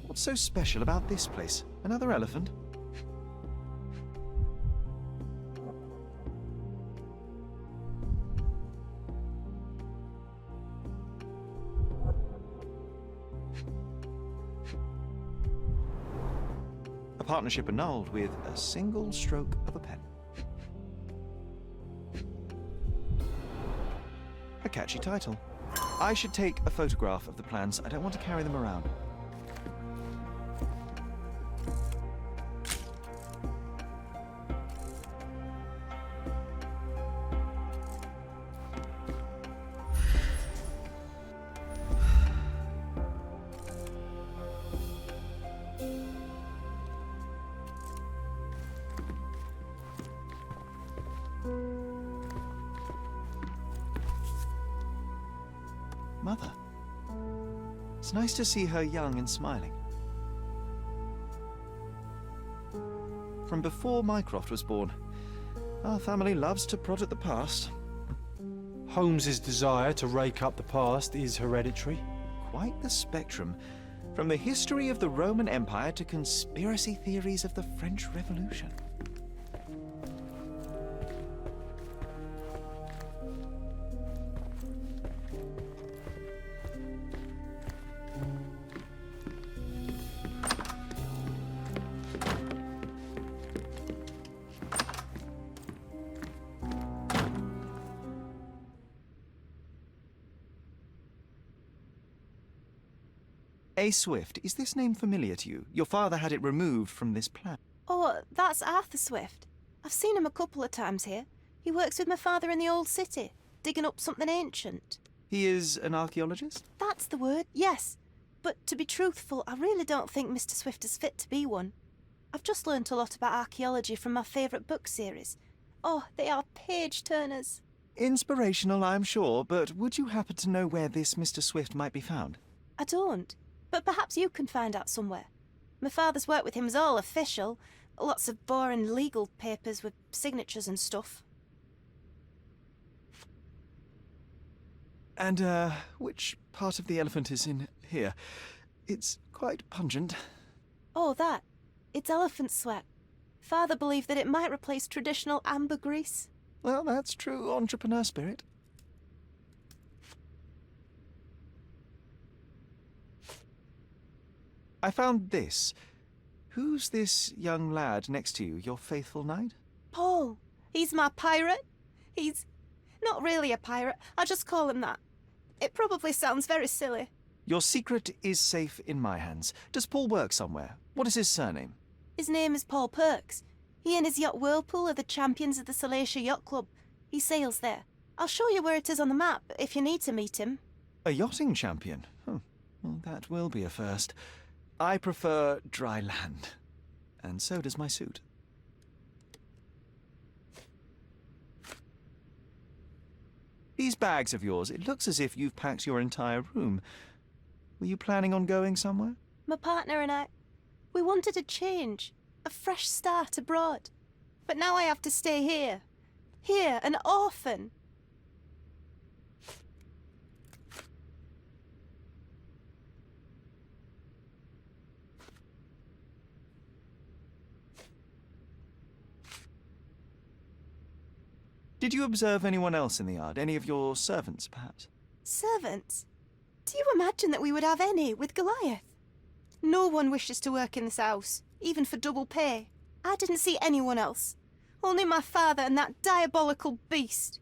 What's so special about this place? Another elephant? A partnership annulled with a single stroke of a pen. A catchy title. I should take a photograph of the plans. I don't want to carry them around. Mother. It's nice to see her young and smiling. From before Mycroft was born, our family loves to prod at the past. Holmes's desire to rake up the past is hereditary. Quite the spectrum. From the history of the Roman Empire to conspiracy theories of the French Revolution. A. Swift, is this name familiar to you? Your father had it removed from this plan. Oh, that's Arthur Swift. I've seen him a couple of times here. He works with my father in the old city, digging up something ancient. He is an archaeologist? That's the word, yes. But to be truthful, I really don't think Mr. Swift is fit to be one. I've just learnt a lot about archaeology from my favourite book series. Oh, they are page-turners. Inspirational, I'm sure, but would you happen to know where this Mr. Swift might be found? I don't. But perhaps you can find out somewhere. My father's work with him is all official. Lots of boring legal papers with signatures and stuff. And, which part of the elephant is in here? It's quite pungent. Oh, that. It's elephant sweat. Father believed that it might replace traditional ambergris. Well, that's true entrepreneur spirit. I found this. Who's this young lad next to you, your faithful knight? Paul. He's my pirate. He's not really a pirate. I just call him that. It probably sounds very silly. Your secret is safe in my hands. Does Paul work somewhere? What is his surname? His name is Paul Perks. He and his yacht Whirlpool are the champions of the Salacia Yacht Club. He sails there. I'll show you where it is on the map if you need to meet him. A yachting champion? Well, that will be a first. I prefer dry land. And so does my suit. These bags of yours, it looks as if you've packed your entire room. Were you planning on going somewhere? My partner and I, we wanted a change, a fresh start abroad. But now I have to stay here. Here, an orphan. Did you observe anyone else in the yard? Any of your servants, perhaps? Servants? Do you imagine that we would have any with Goliath? No one wishes to work in this house, even for double pay. I didn't see anyone else. Only my father and that diabolical beast.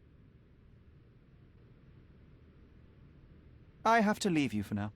I have to leave you for now.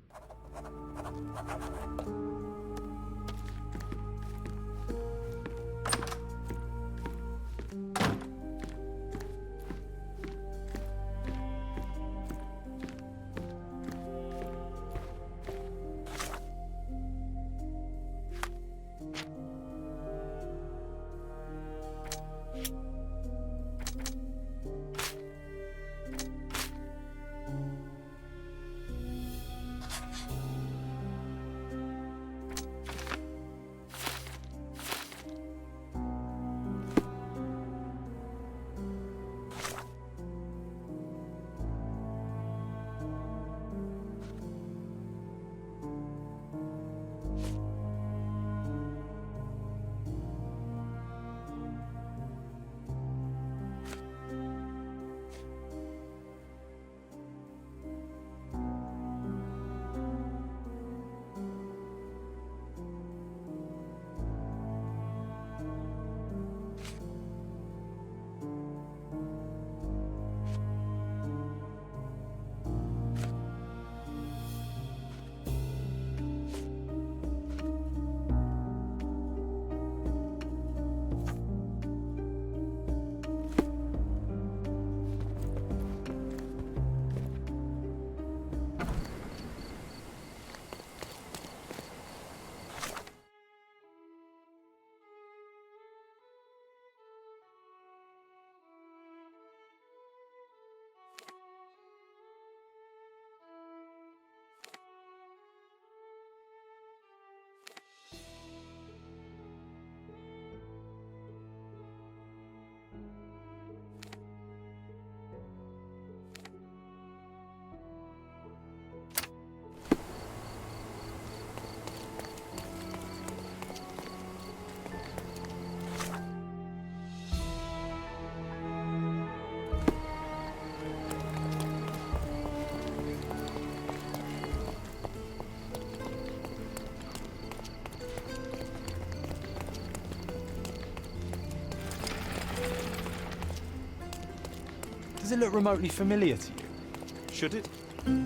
Does it look remotely familiar to you? Should it?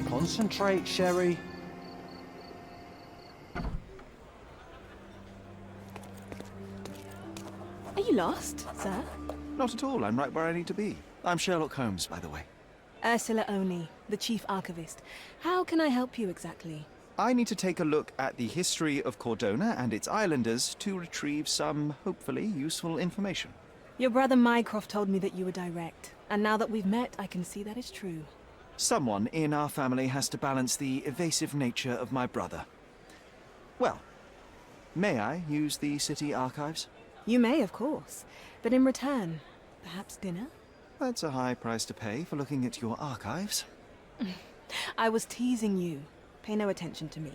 Concentrate, Sherry. Are you lost, sir? Not at all. I'm right where I need to be. I'm Sherlock Holmes, by the way. Ursula Oni, the chief archivist. How can I help you exactly? I need to take a look at the history of Cordona and its islanders to retrieve some, hopefully, useful information. Your brother Mycroft told me that you were direct, and now that we've met, I can see that is true. Someone in our family has to balance the evasive nature of my brother. Well, may I use the city archives? You may, of course, but in return, perhaps dinner? That's a high price to pay for looking at your archives. I was teasing you. Pay no attention to me.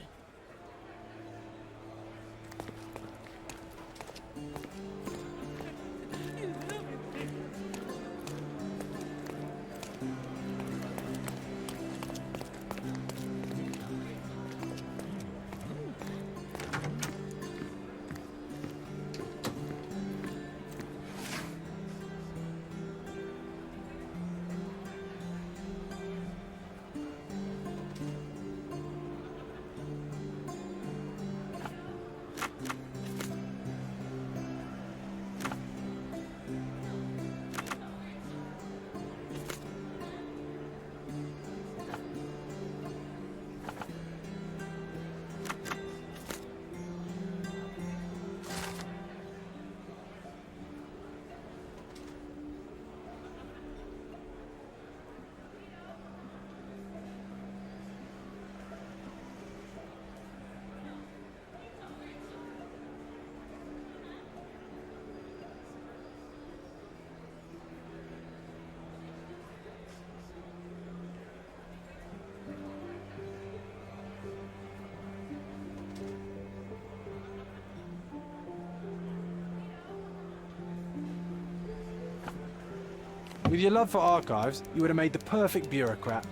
With your love for archives, you would have made the perfect bureaucrat.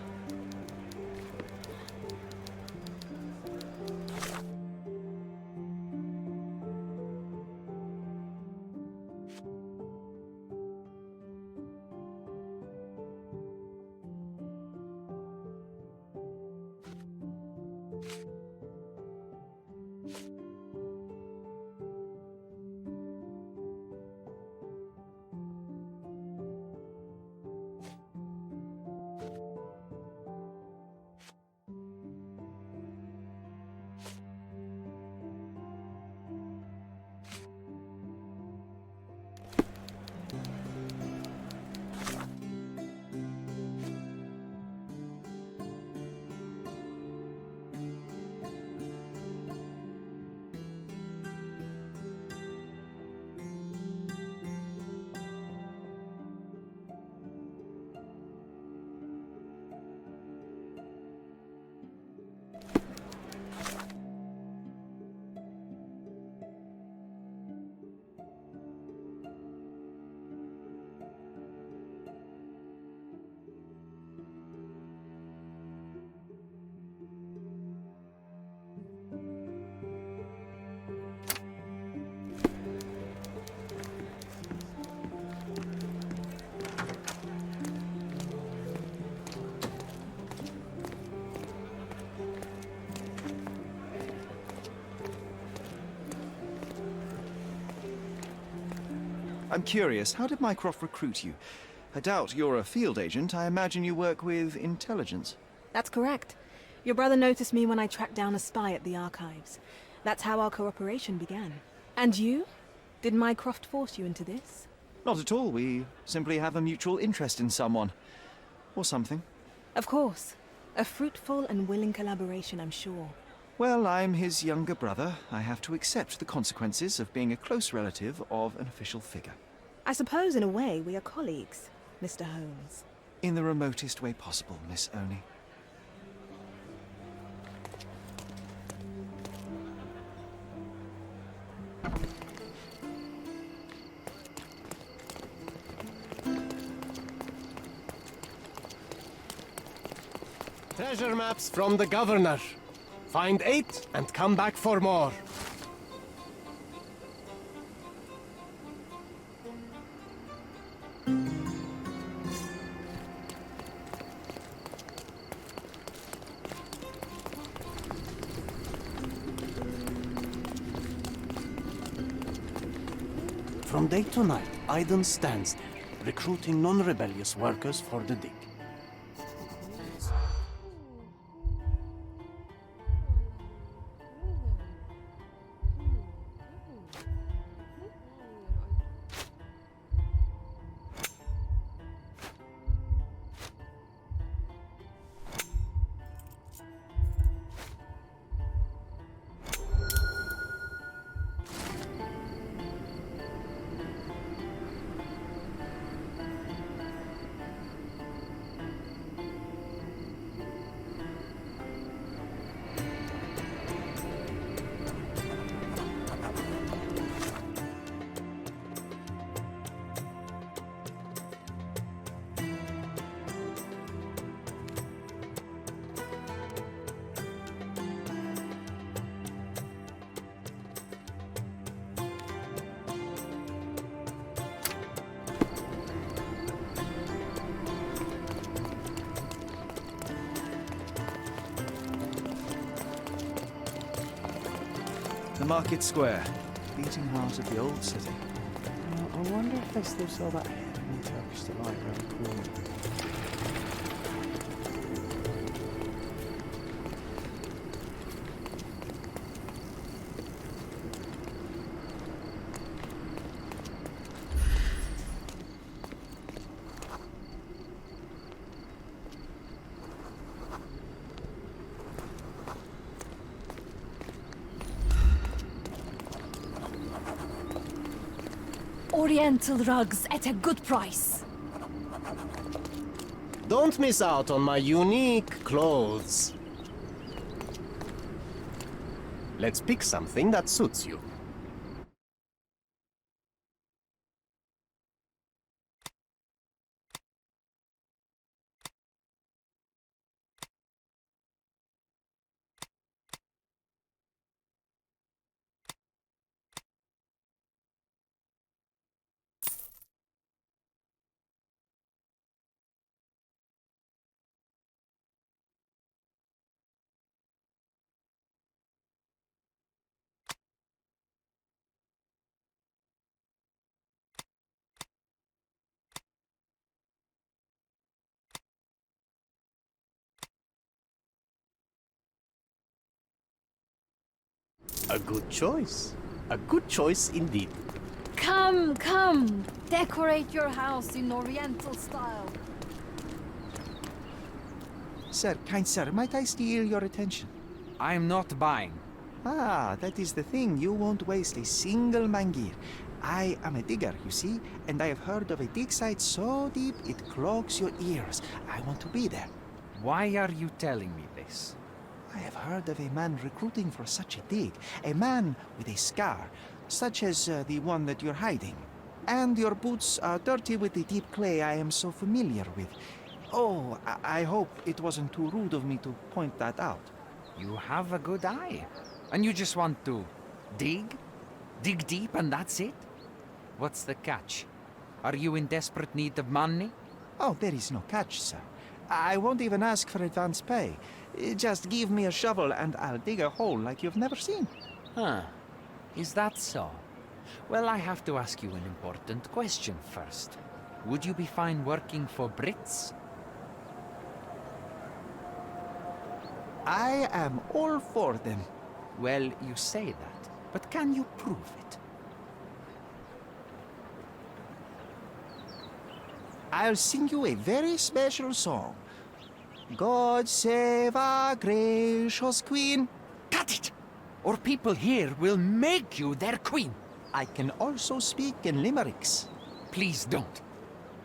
I'm curious, how did Mycroft recruit you? I doubt you're a field agent. I imagine you work with intelligence. That's correct. Your brother noticed me when I tracked down a spy at the archives. That's how our cooperation began. And you? Did Mycroft force you into this? Not at all. We simply have a mutual interest in someone. Or something. Of course. A fruitful and willing collaboration, I'm sure. Well, I'm his younger brother. I have to accept the consequences of being a close relative of an official figure. I suppose, in a way, we are colleagues, Mr. Holmes. In the remotest way possible, Miss Oni. Treasure maps from the governor. Find 8 and come back for more. From day to night, Aiden stands there, recruiting non-rebellious workers for the dig. The market square, beating heart of the old city. I wonder if they still sell that heavenly Turkish delight around the corner. Oriental rugs at a good price. Don't miss out on my unique clothes. Let's pick something that suits you. A good choice. A good choice indeed. Come, come. Decorate your house in Oriental style. Sir, kind sir, might I steal your attention? I'm not buying. Ah, that is the thing. You won't waste a single mangir. I am a digger, you see, and I have heard of a dig site so deep it clogs your ears. I want to be there. Why are you telling me this? I have heard of a man recruiting for such a dig. A man with a scar, such as the one that you're hiding. And your boots are dirty with the deep clay I am so familiar with. Oh, I hope it wasn't too rude of me to point that out. You have a good eye. And you just want to dig? Dig deep and that's it? What's the catch? Are you in desperate need of money? Oh, there is no catch, sir. I won't even ask for advance pay. Just give me a shovel and I'll dig a hole like you've never seen. Huh. Is that so? Well, I have to ask you an important question first. Would you be fine working for Brits? I am all for them. Well, you say that, but can you prove it? I'll sing you a very special song. God save our gracious queen. Cut it! Or people here will make you their queen. I can also speak in limericks. Please don't.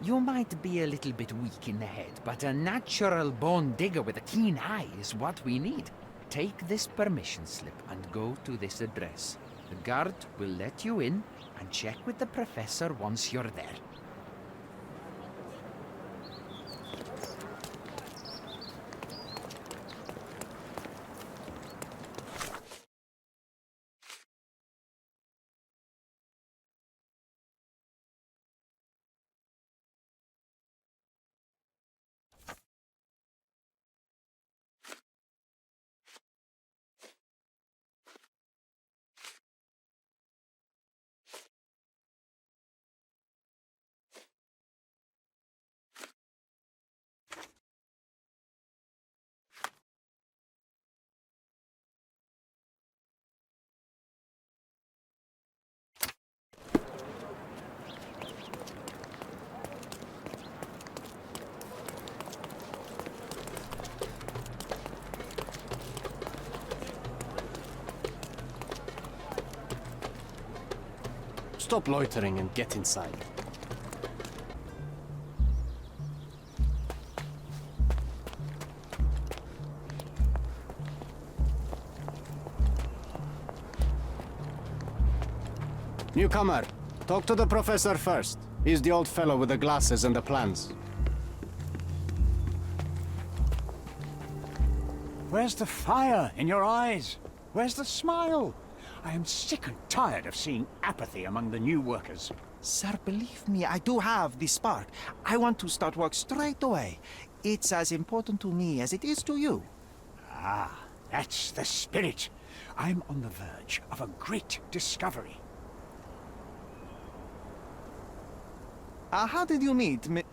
You might be a little bit weak in the head, but a natural born digger with a keen eye is what we need. Take this permission slip and go to this address. The guard will let you in and check with the professor once you're there. Stop loitering and get inside. Newcomer, talk to the professor first. He's the old fellow with the glasses and the plans. Where's the fire in your eyes? Where's the smile? I am sick and tired of seeing apathy among the new workers. Sir, believe me, I do have the spark. I want to start work straight away. It's as important to me as it is to you. Ah, that's the spirit. I'm on the verge of a great discovery. How did you meet me?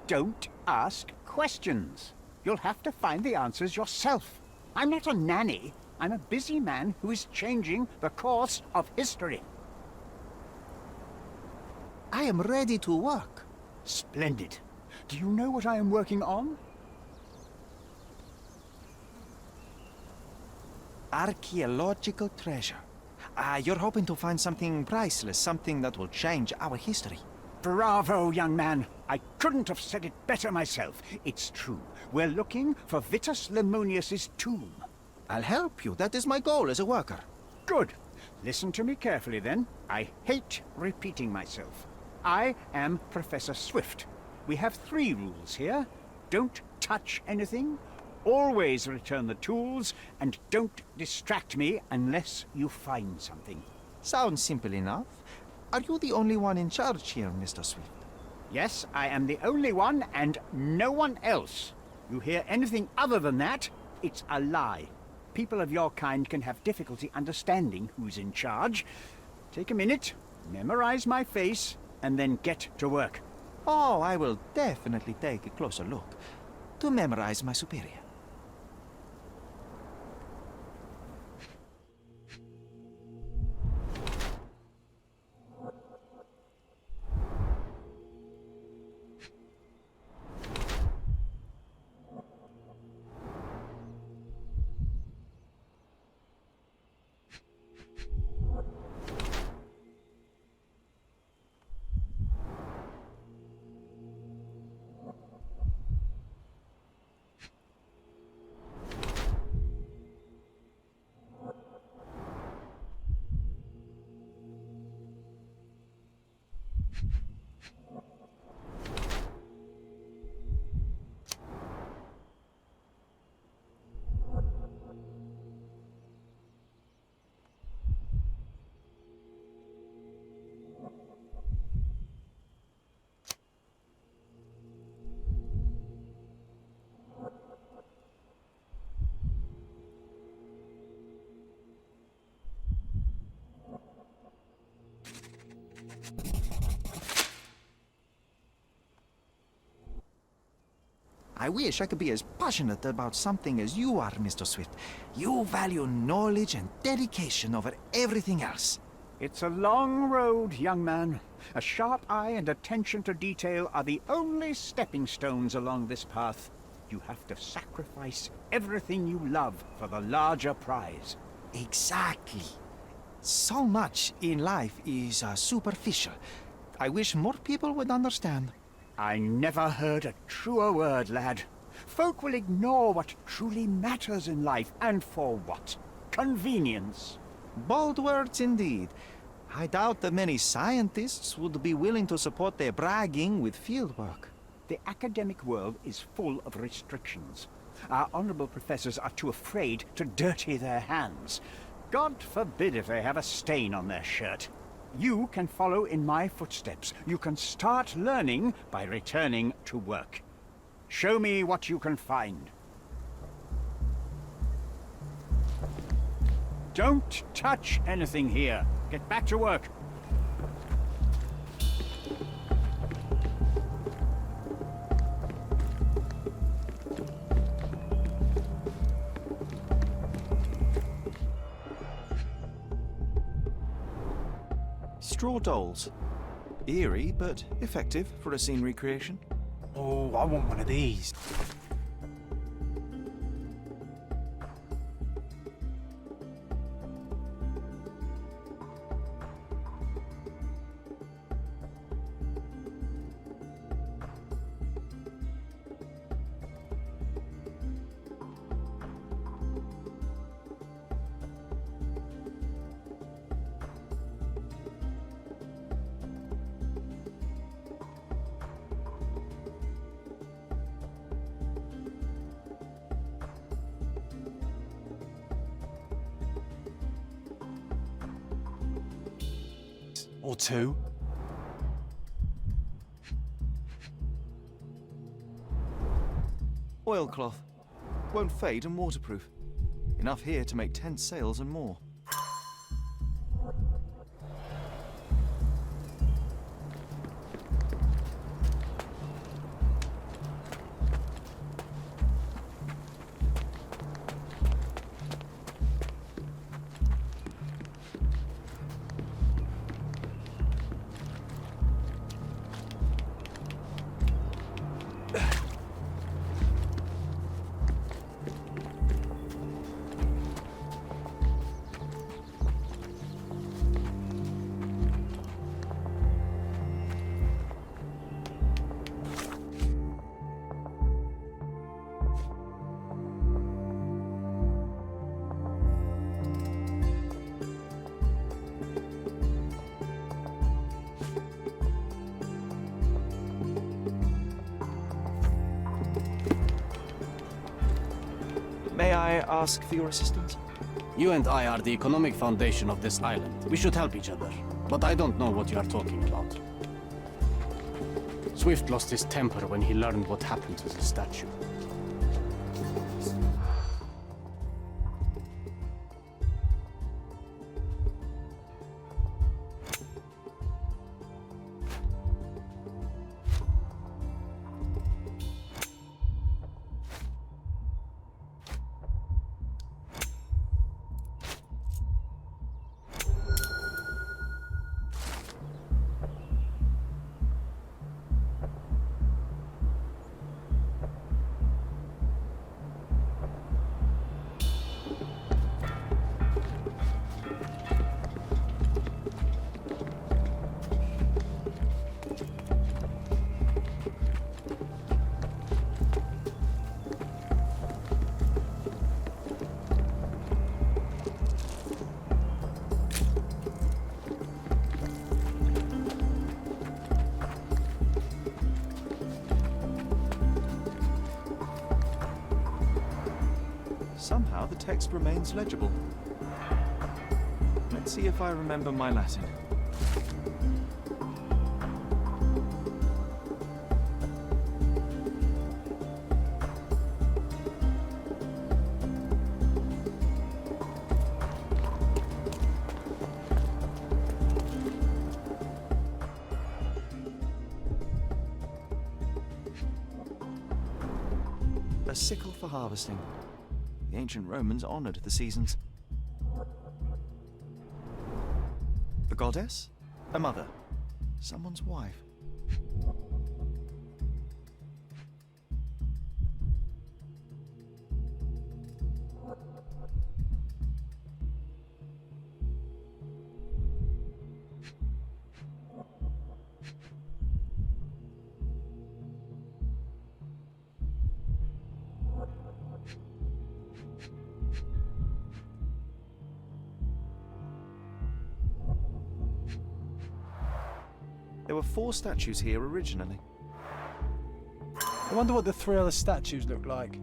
Don't ask questions. You'll have to find the answers yourself. I'm not a nanny. I'm a busy man who is changing the course of history. I am ready to work. Splendid. Do you know what I am working on? Archaeological treasure. You're hoping to find something priceless, something that will change our history. Bravo, young man. I couldn't have said it better myself. It's true. We're looking for Vitus Lemonius's tomb. I'll help you. That is my goal as a worker. Good. Listen to me carefully, then. I hate repeating myself. I am Professor Swift. We have 3 rules here. Don't touch anything, always return the tools, and don't distract me unless you find something. Sounds simple enough. Are you the only one in charge here, Mr. Swift? Yes, I am the only one, and no one else. You hear anything other than that, it's a lie. People of your kind can have difficulty understanding who's in charge. Take a minute, memorize my face, and then get to work. Oh, I will definitely take a closer look to memorize my superior. I wish I could be as passionate about something as you are, Mr. Swift. You value knowledge and dedication over everything else. It's a long road, young man. A sharp eye and attention to detail are the only stepping stones along this path. You have to sacrifice everything you love for the larger prize. Exactly. So much in life is superficial. I wish more people would understand. I never heard a truer word, lad. Folk will ignore what truly matters in life, and for what? Convenience. Bold words indeed. I doubt that many scientists would be willing to support their bragging with fieldwork. The academic world is full of restrictions. Our honorable professors are too afraid to dirty their hands. God forbid if they have a stain on their shirt. You can follow in my footsteps. You can start learning by returning to work. Show me what you can find. Don't touch anything here. Get back to work. Straw dolls. Eerie, but effective for a scene recreation. Oh, I want one of these. Or two. Oilcloth. Won't fade and waterproof. Enough here to make 10 sails and more. May I ask for your assistance? You and I are the economic foundation of this island. We should help each other. But I don't know what you are talking about. Swift lost his temper when he learned what happened to the statue. Somehow the text remains legible. Let's see if I remember my Latin. a sickle for harvesting. The ancient Romans honored the seasons. The goddess? A mother. Someone's wife. There were 4 statues here originally. I wonder what the 3 other statues look like.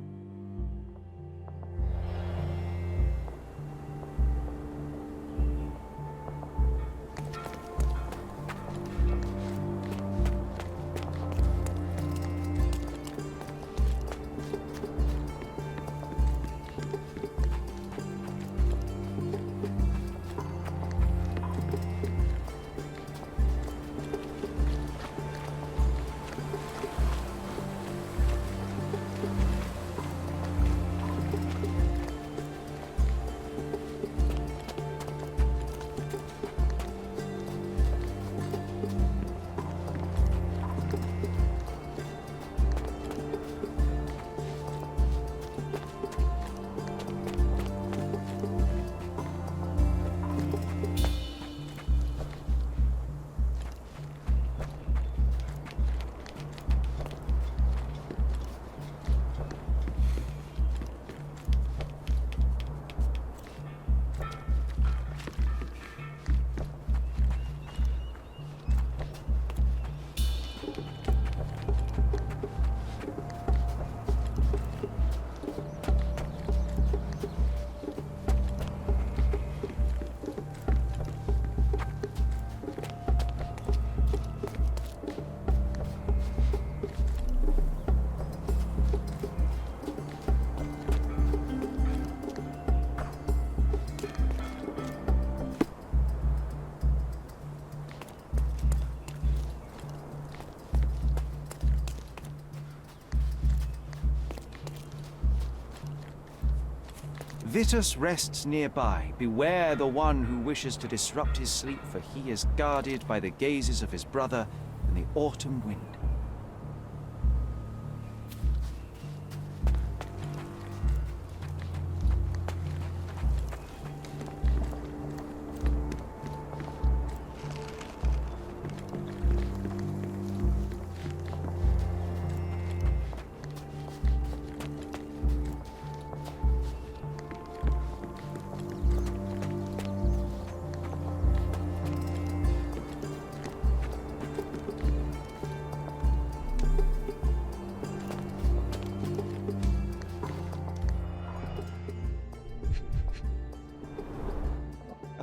Vitus rests nearby. Beware the one who wishes to disrupt his sleep, for he is guarded by the gazes of his brother and the autumn wind.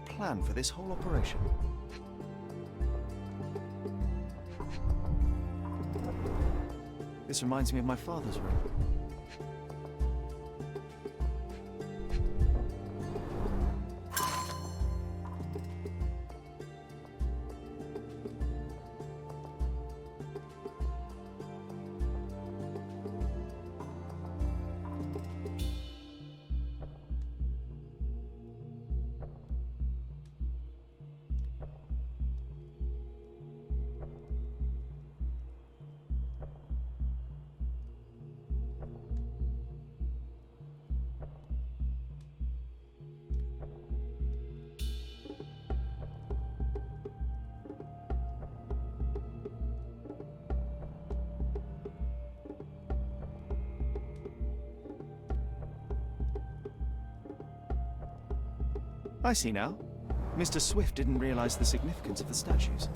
Plan for this whole operation. This reminds me of my father's room. I see now. Mr. Swift didn't realize the significance of the statues.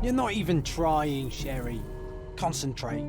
You're not even trying, Sherry. Concentrate.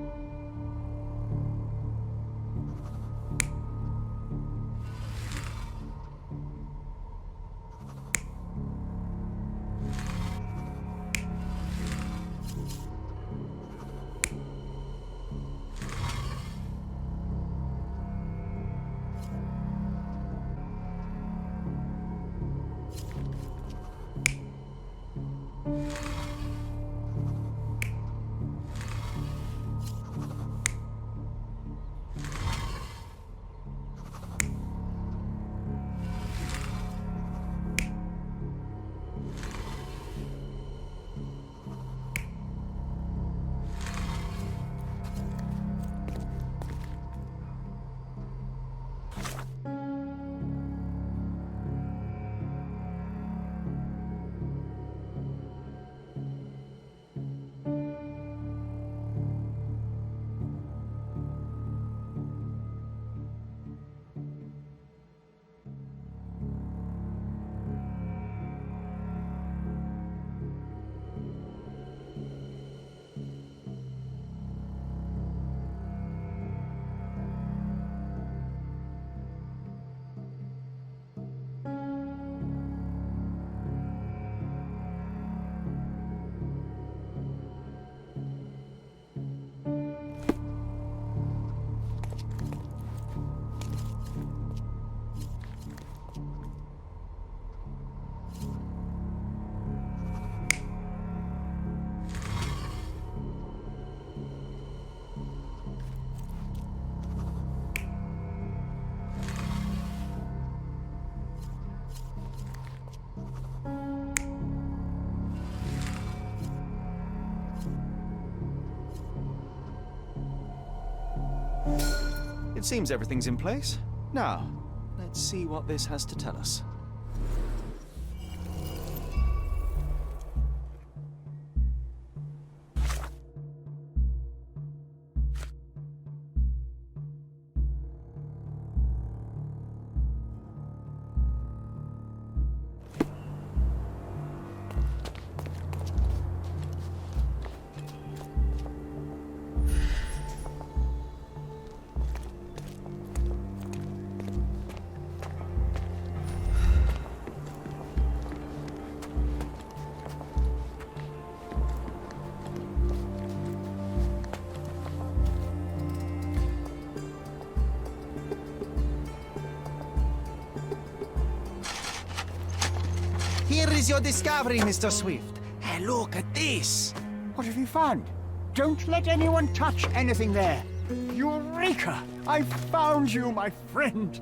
It seems everything's in place. Now, let's see what this has to tell us. Here is your discovery, Mr. Swift. Hey, look at this. What have you found? Don't let anyone touch anything there. Eureka! I found you, my friend.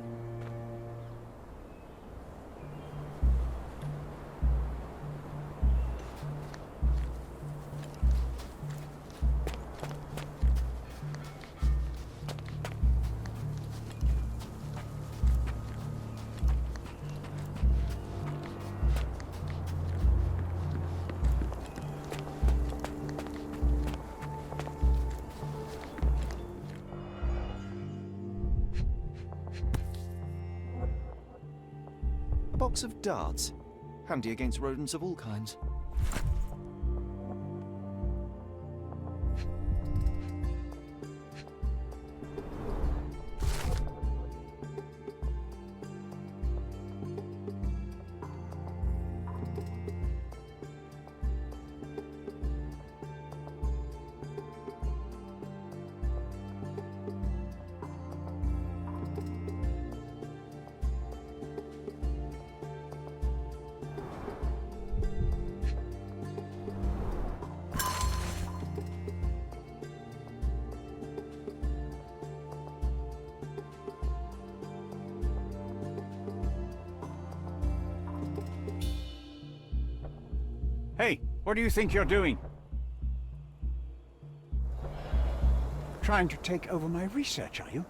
A box of darts. Handy against rodents of all kinds. Hey, what do you think you're doing? Trying to take over my research, are you?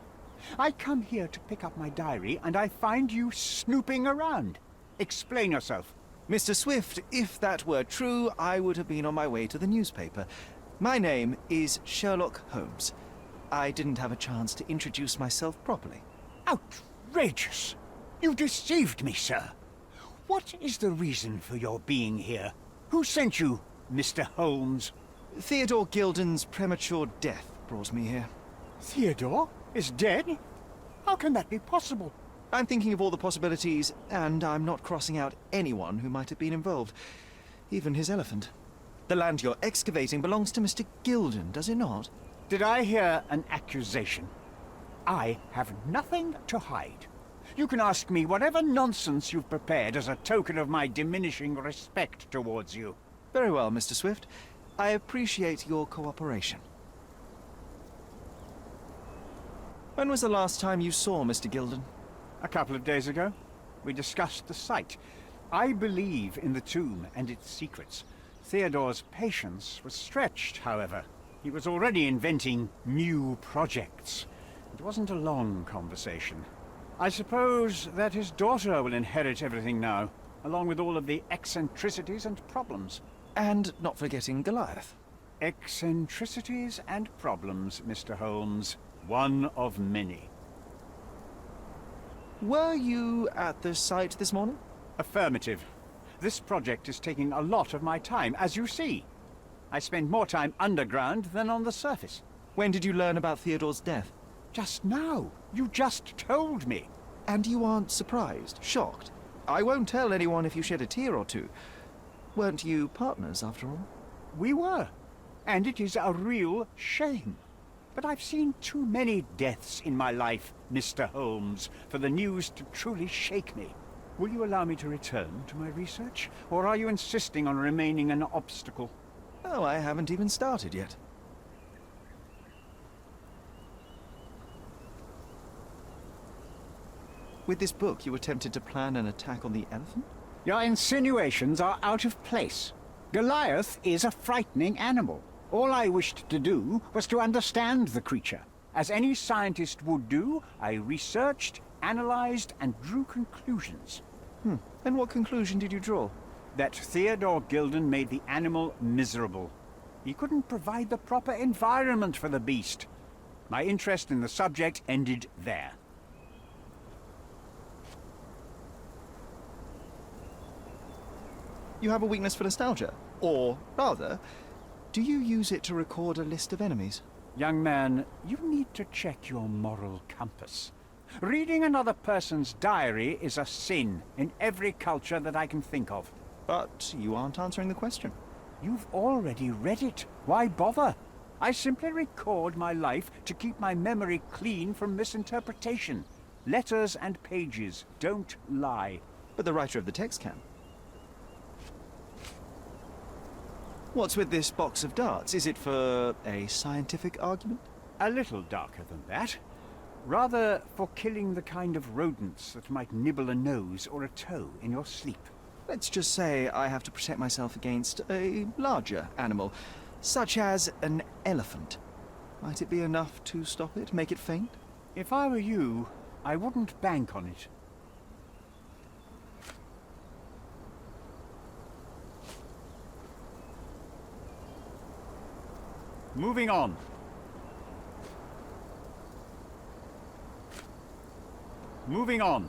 I come here to pick up my diary, and I find you snooping around. Explain yourself. Mr. Swift, if that were true, I would have been on my way to the newspaper. My name is Sherlock Holmes. I didn't have a chance to introduce myself properly. Outrageous! You deceived me, sir. What is the reason for your being here? Who sent you? Mr. Holmes? Theodore Gilden's premature death brought me here. Theodore is dead? How can that be possible? I'm thinking of all the possibilities, and I'm not crossing out anyone who might have been involved. Even his elephant. The land you're excavating belongs to Mr. Gilden, does it not? Did I hear an accusation? I have nothing to hide. You can ask me whatever nonsense you've prepared as a token of my diminishing respect towards you. Very well, Mr. Swift. I appreciate your cooperation. When was the last time you saw Mr. Gilden? A couple of days ago. We discussed the site. I believe in the tomb and its secrets. Theodore's patience was stretched, however. He was already inventing new projects. It wasn't a long conversation. I suppose that his daughter will inherit everything now, along with all of the eccentricities and problems. And not forgetting Goliath. Eccentricities and problems, Mr. Holmes. One of many. Were you at the site this morning? Affirmative. This project is taking a lot of my time, as you see. I spend more time underground than on the surface. When did you learn about Theodore's death? Just now. You just told me. And you aren't surprised, shocked? I won't tell anyone if you shed a tear or two. Weren't you partners, after all? We were. And it is a real shame. But I've seen too many deaths in my life, Mr. Holmes, for the news to truly shake me. Will you allow me to return to my research? Or are you insisting on remaining an obstacle? Oh, I haven't even started yet. With this book, you attempted to plan an attack on the elephant? Your insinuations are out of place. Goliath is a frightening animal. All I wished to do was to understand the creature. As any scientist would do, I researched, analyzed, and drew conclusions. And what conclusion did you draw? That Theodore Gilden made the animal miserable. He couldn't provide the proper environment for the beast. My interest in the subject ended there. You have a weakness for nostalgia. Or, rather, do you use it to record a list of enemies? Young man, you need to check your moral compass. Reading another person's diary is a sin in every culture that I can think of. But you aren't answering the question. You've already read it. Why bother? I simply record my life to keep my memory clean from misinterpretation. Letters and pages don't lie. But the writer of the text can. What's with this box of darts? Is it for a scientific argument? A little darker than that. Rather for killing the kind of rodents that might nibble a nose or a toe in your sleep. Let's just say I have to protect myself against a larger animal, such as an elephant. Might it be enough to stop it, make it faint? If I were you, I wouldn't bank on it. Moving on. Moving on.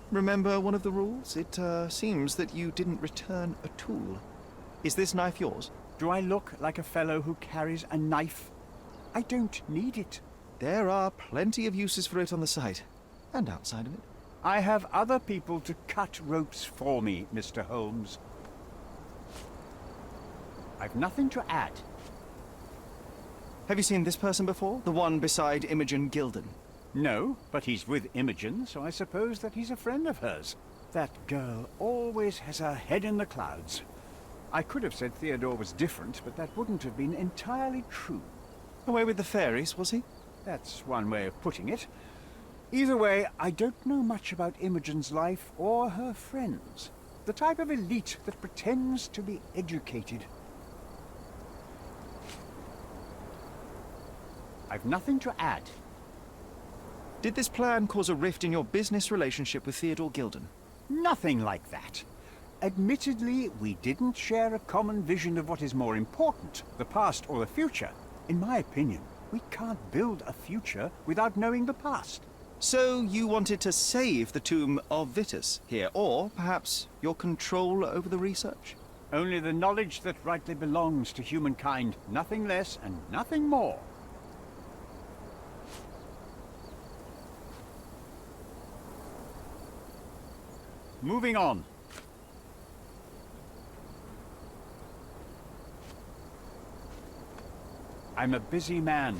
Remember one of the rules? It seems that you didn't return a tool. Is this knife yours? Do I look like a fellow who carries a knife? I don't need it. There are plenty of uses for it on the site, and outside of it. I have other people to cut ropes for me, Mr. Holmes. I've nothing to add. Have you seen this person before? The one beside Imogen Gilden? No, but he's with Imogen, so I suppose that he's a friend of hers. That girl always has her head in the clouds. I could have said Theodore was different, but that wouldn't have been entirely true. Away with the fairies, was he? That's one way of putting it. Either way, I don't know much about Imogen's life or her friends. The type of elite that pretends to be educated. I've nothing to add. Did this plan cause a rift in your business relationship with Theodore Gilden? Nothing like that. Admittedly, we didn't share a common vision of what is more important, the past or the future. In my opinion, we can't build a future without knowing the past. So you wanted to save the tomb of Vitus here, or perhaps your control over the research? Only the knowledge that rightly belongs to humankind, nothing less and nothing more. Moving on. I'm a busy man.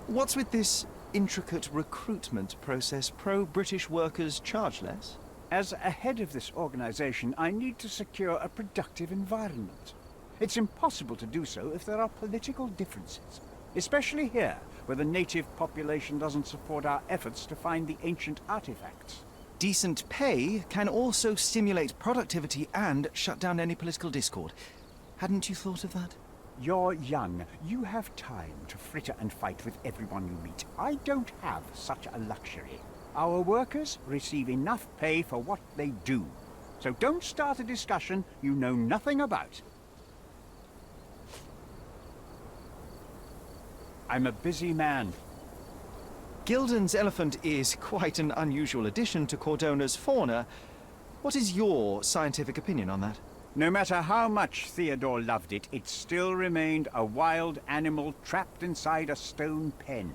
What's with this intricate recruitment process? Pro-British workers charge less? As a head of this organization, I need to secure a productive environment. It's impossible to do so if there are political differences, especially here, where the native population doesn't support our efforts to find the ancient artifacts. Decent pay can also stimulate productivity and shut down any political discord. Hadn't you thought of that? You're young. You have time to fritter and fight with everyone you meet. I don't have such a luxury. Our workers receive enough pay for what they do. So don't start a discussion you know nothing about. I'm a busy man. Gilden's elephant is quite an unusual addition to Cordona's fauna. What is your scientific opinion on that? No matter how much Theodore loved it, it still remained a wild animal trapped inside a stone pen.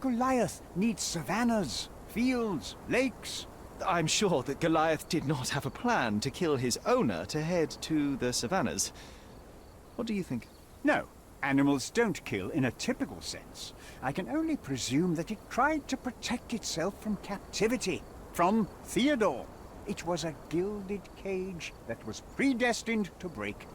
Goliath needs savannas, fields, lakes. I'm sure that Goliath did not have a plan to kill his owner to head to the savannas. What do you think? No, animals don't kill in a typical sense. I can only presume that it tried to protect itself from captivity, from Theodore. It was a gilded cage that was predestined to break.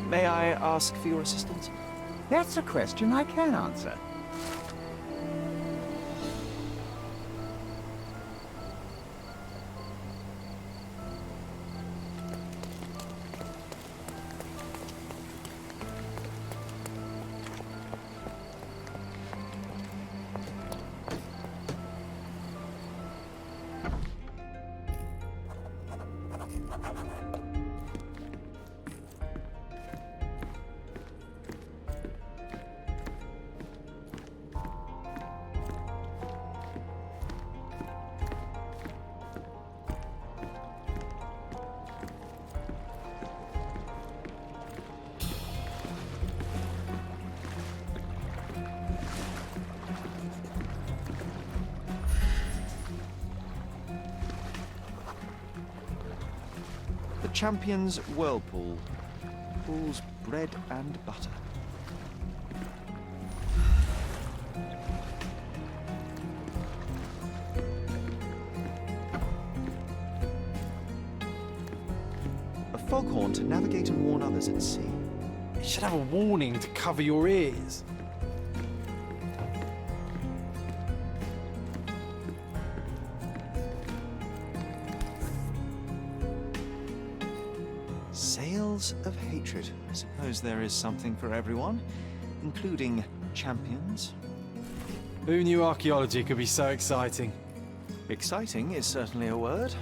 May I ask for your assistance? That's a question I can answer. The Champion's Whirlpool. Pool's bread and butter. A foghorn to navigate and warn others at sea. It should have a warning to cover your ears. Sails of hatred. I suppose there is something for everyone, including champions. Who knew archaeology could be so exciting? Exciting is certainly a word.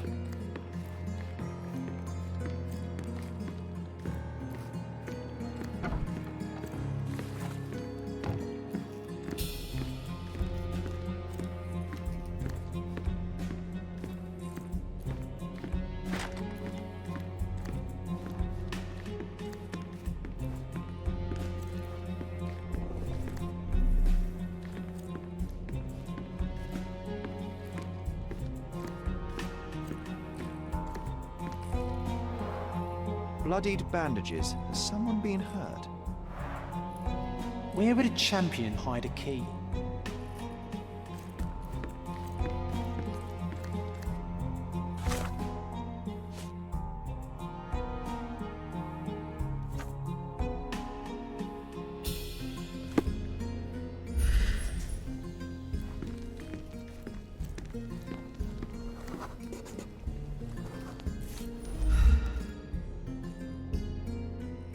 Bloodied bandages. Has someone been hurt? Where would a champion hide a key?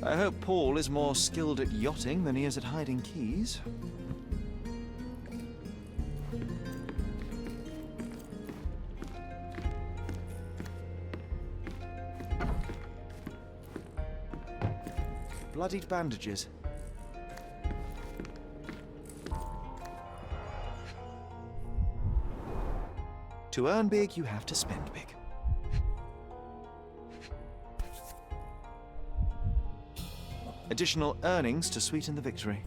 I hope Paul is more skilled at yachting than he is at hiding keys. Bloodied bandages. To earn big, you have to spend big. Additional earnings to sweeten the victory.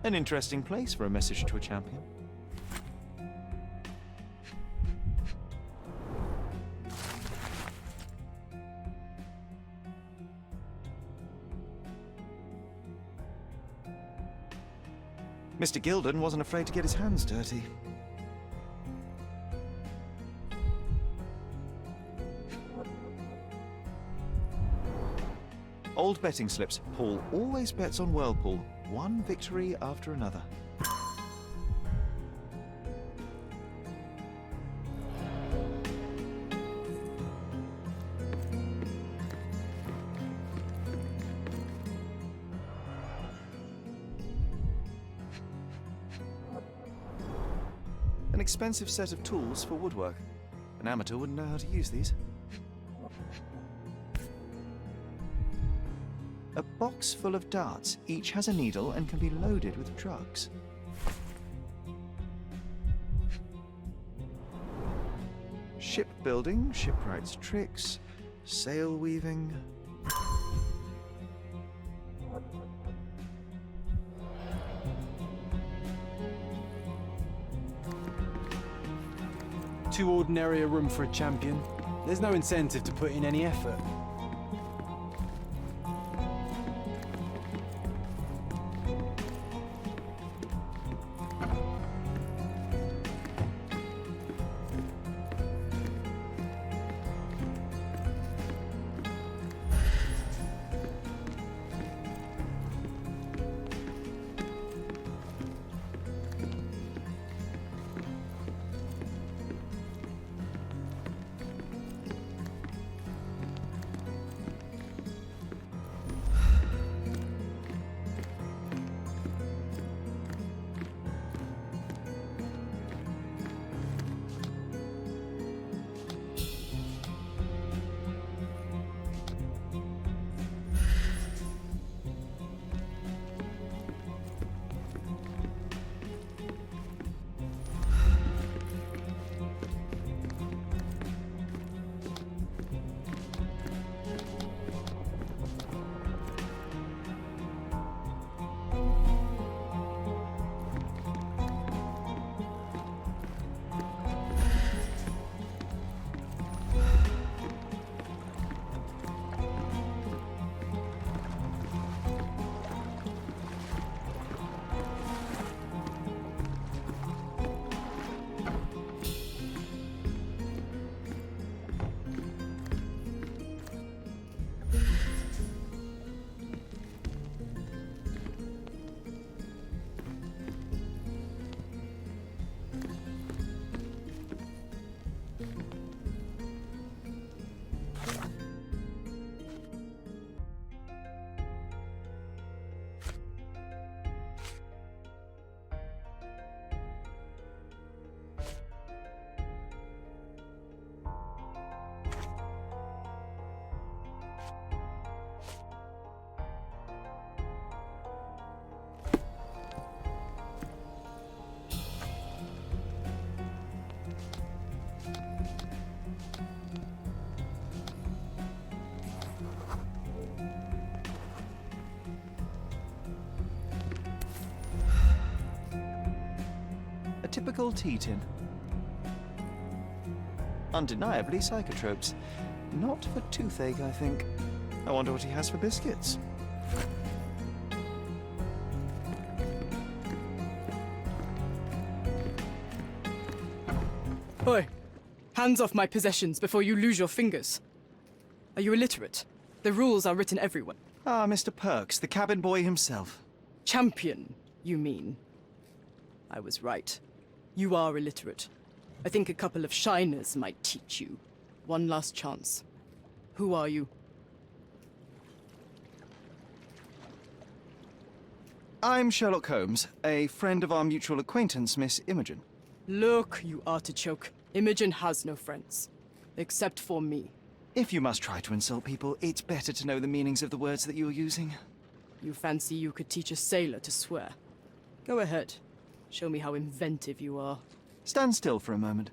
An interesting place for a message to a champion. Mr. Gilded wasn't afraid to get his hands dirty. Old betting slips. Paul always bets on Whirlpool. One victory after another. An expensive set of tools for woodwork. An amateur wouldn't know how to use these. A box full of darts. Each has a needle and can be loaded with drugs. Shipbuilding, shipwright's tricks, sail weaving. Too ordinary a room for a champion. There's no incentive to put in any effort. typical tea tin. Undeniably psychotropes. Not for toothache, I think. I wonder what he has for biscuits. Oi! Hands off my possessions before you lose your fingers. Are you illiterate? The rules are written everywhere. Ah, Mr. Perks, the cabin boy himself. Champion, you mean? I was right. You are illiterate. I think a couple of shiners might teach you. One last chance. Who are you? I'm Sherlock Holmes, a friend of our mutual acquaintance, Miss Imogen. Look, you artichoke. Imogen has no friends. Except for me. If you must try to insult people, it's better to know the meanings of the words that you're using. You fancy you could teach a sailor to swear? Go ahead. Show me how inventive you are. Stand still for a moment.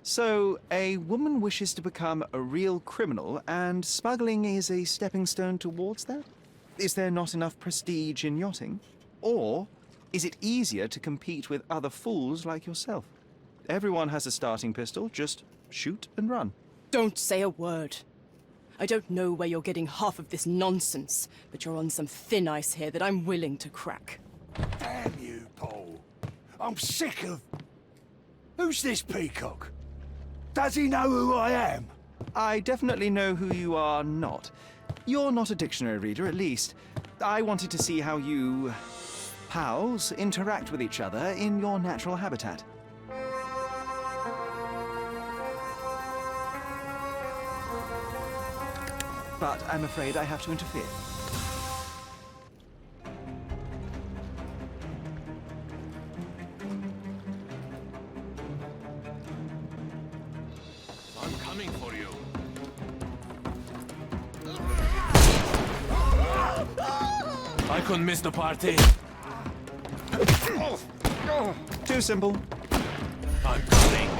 So, a woman wishes to become a real criminal, and smuggling is a stepping stone towards that? Is there not enough prestige in yachting? Or is it easier to compete with other fools like yourself? Everyone has a starting pistol, just shoot and run. Don't say a word. I don't know where you're getting half of this nonsense, but you're on some thin ice here that I'm willing to crack. Damn you, Paul. I'm sick of... Who's this peacock? Does he know who I am? I definitely know who you are not. You're not a dictionary reader, at least. I wanted to see how you... pals interact with each other in your natural habitat. But I'm afraid I have to interfere. I'm coming for you. I couldn't miss the party. Too simple. I'm coming.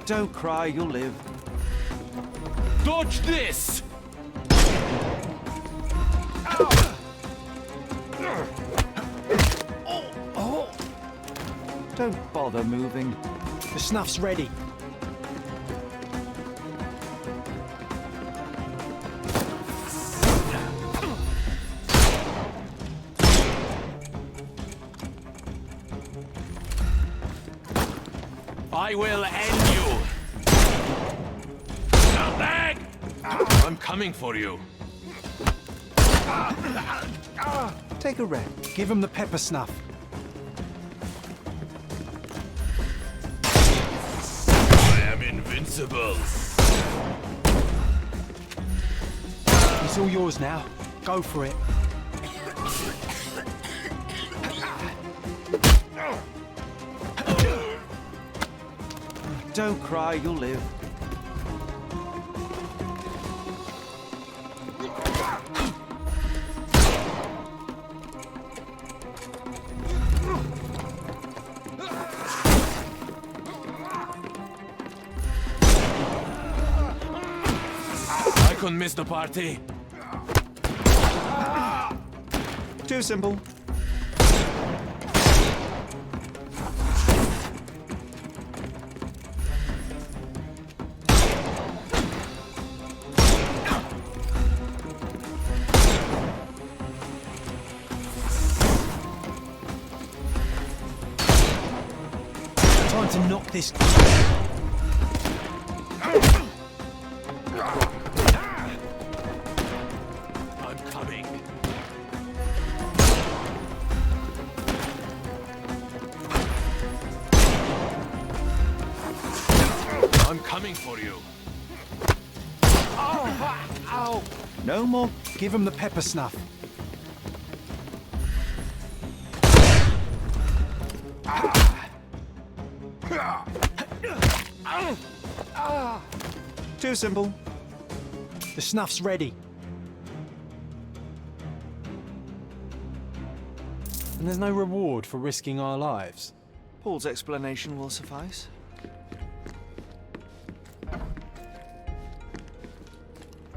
Don't cry, you'll live. Dodge this! Don't bother moving. The snuff's ready. I will end you! Now back! I'm coming for you. Take a rest. Give him the pepper snuff. I am invincible. It's all yours now. Go for it. Don't cry, you'll live. I couldn't miss the party. Too simple. Time to knock this... I'm coming. I'm coming for you. Oh, ow. No more. Give him the pepper snuff. Too simple. The snuff's ready. And there's no reward for risking our lives. Paul's explanation will suffice.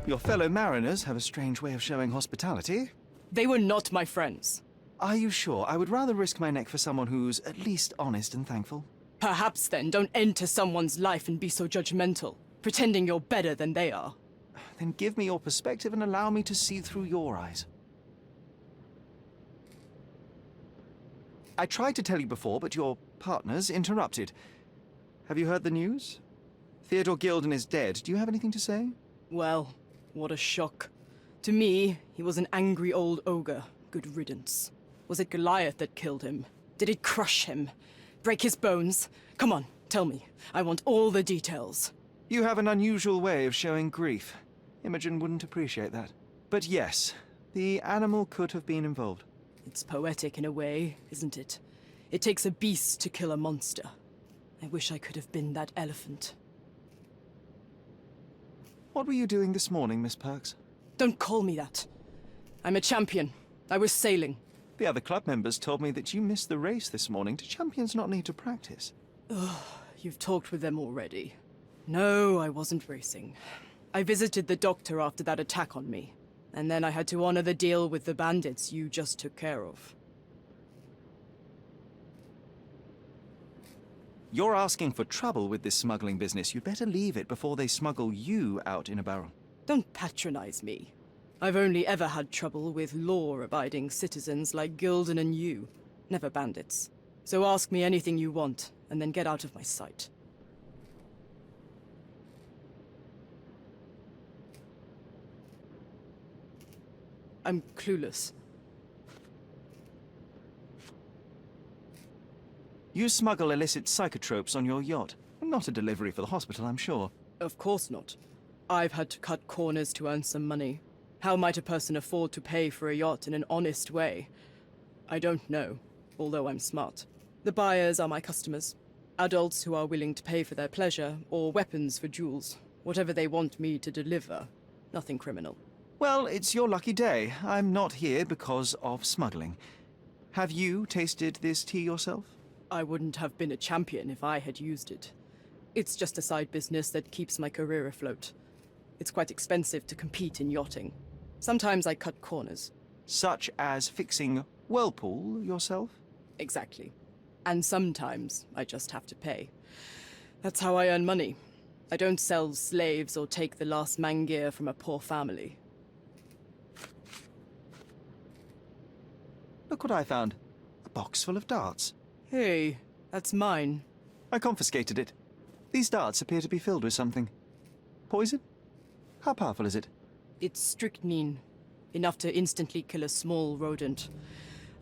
Your fellow mariners have a strange way of showing hospitality. They were not my friends. Are you sure? I would rather risk my neck for someone who's at least honest and thankful. Perhaps then don't enter someone's life and be so judgmental, pretending you're better than they are. Then give me your perspective and allow me to see through your eyes. I tried to tell you before, but your partners interrupted. Have you heard the news? Theodore Gilded is dead. Do you have anything to say? Well, what a shock. To me, he was an angry old ogre. Good riddance. Was it Goliath that killed him? Did it crush him? Break his bones? Come on, tell me. I want all the details. You have an unusual way of showing grief. Imogen wouldn't appreciate that. But yes, the animal could have been involved. It's poetic in a way, isn't it? It takes a beast to kill a monster. I wish I could have been that elephant. What were you doing this morning, Miss Perks? Don't call me that. I'm a champion. I was sailing. The other club members told me that you missed the race this morning. Do champions not need to practice? Ugh, you've talked with them already. No, I wasn't racing. I visited the doctor after that attack on me. And then I had to honor the deal with the bandits you just took care of. You're asking for trouble with this smuggling business. You'd better leave it before they smuggle you out in a barrel. Don't patronize me. I've only ever had trouble with law-abiding citizens like Gilded and you, never bandits. So ask me anything you want, and then get out of my sight. I'm clueless. You smuggle illicit psychotropes on your yacht. Not a delivery for the hospital, I'm sure. Of course not. I've had to cut corners to earn some money. How might a person afford to pay for a yacht in an honest way? I don't know, although I'm smart. The buyers are my customers. Adults who are willing to pay for their pleasure, or weapons for jewels. Whatever they want me to deliver. Nothing criminal. Well, it's your lucky day. I'm not here because of smuggling. Have you tasted this tea yourself? I wouldn't have been a champion if I had used it. It's just a side business that keeps my career afloat. It's quite expensive to compete in yachting. Sometimes I cut corners. Such as fixing whirlpool yourself? Exactly. And sometimes I just have to pay. That's how I earn money. I don't sell slaves or take the last mangear from a poor family. Look what I found. A box full of darts. Hey, that's mine. I confiscated it. These darts appear to be filled with something. Poison? How powerful is it? It's strychnine. Enough to instantly kill a small rodent.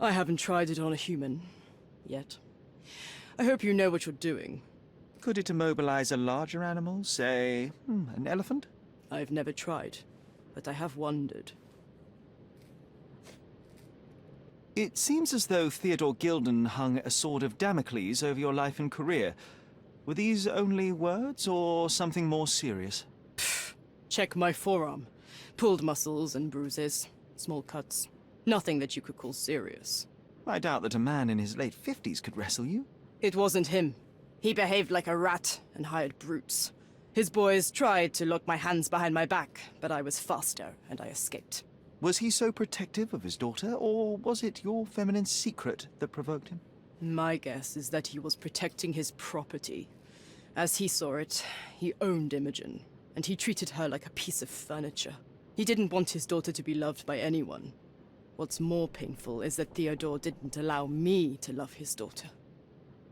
I haven't tried it on a human. Yet. I hope you know what you're doing. Could it immobilize a larger animal, say, an elephant? I've never tried, but I have wondered. It seems as though Theodore Gilded hung a sword of Damocles over your life and career. Were these only words, or something more serious? Check my forearm. Pulled muscles and bruises. Small cuts. Nothing that you could call serious. I doubt that a man in his late 50s could wrestle you. It wasn't him. He behaved like a rat and hired brutes. His boys tried to lock my hands behind my back, but I was faster and I escaped. Was he so protective of his daughter, or was it your feminine secret that provoked him? My guess is that he was protecting his property. As he saw it, he owned Imogen, and he treated her like a piece of furniture. He didn't want his daughter to be loved by anyone. What's more painful is that Theodore didn't allow me to love his daughter.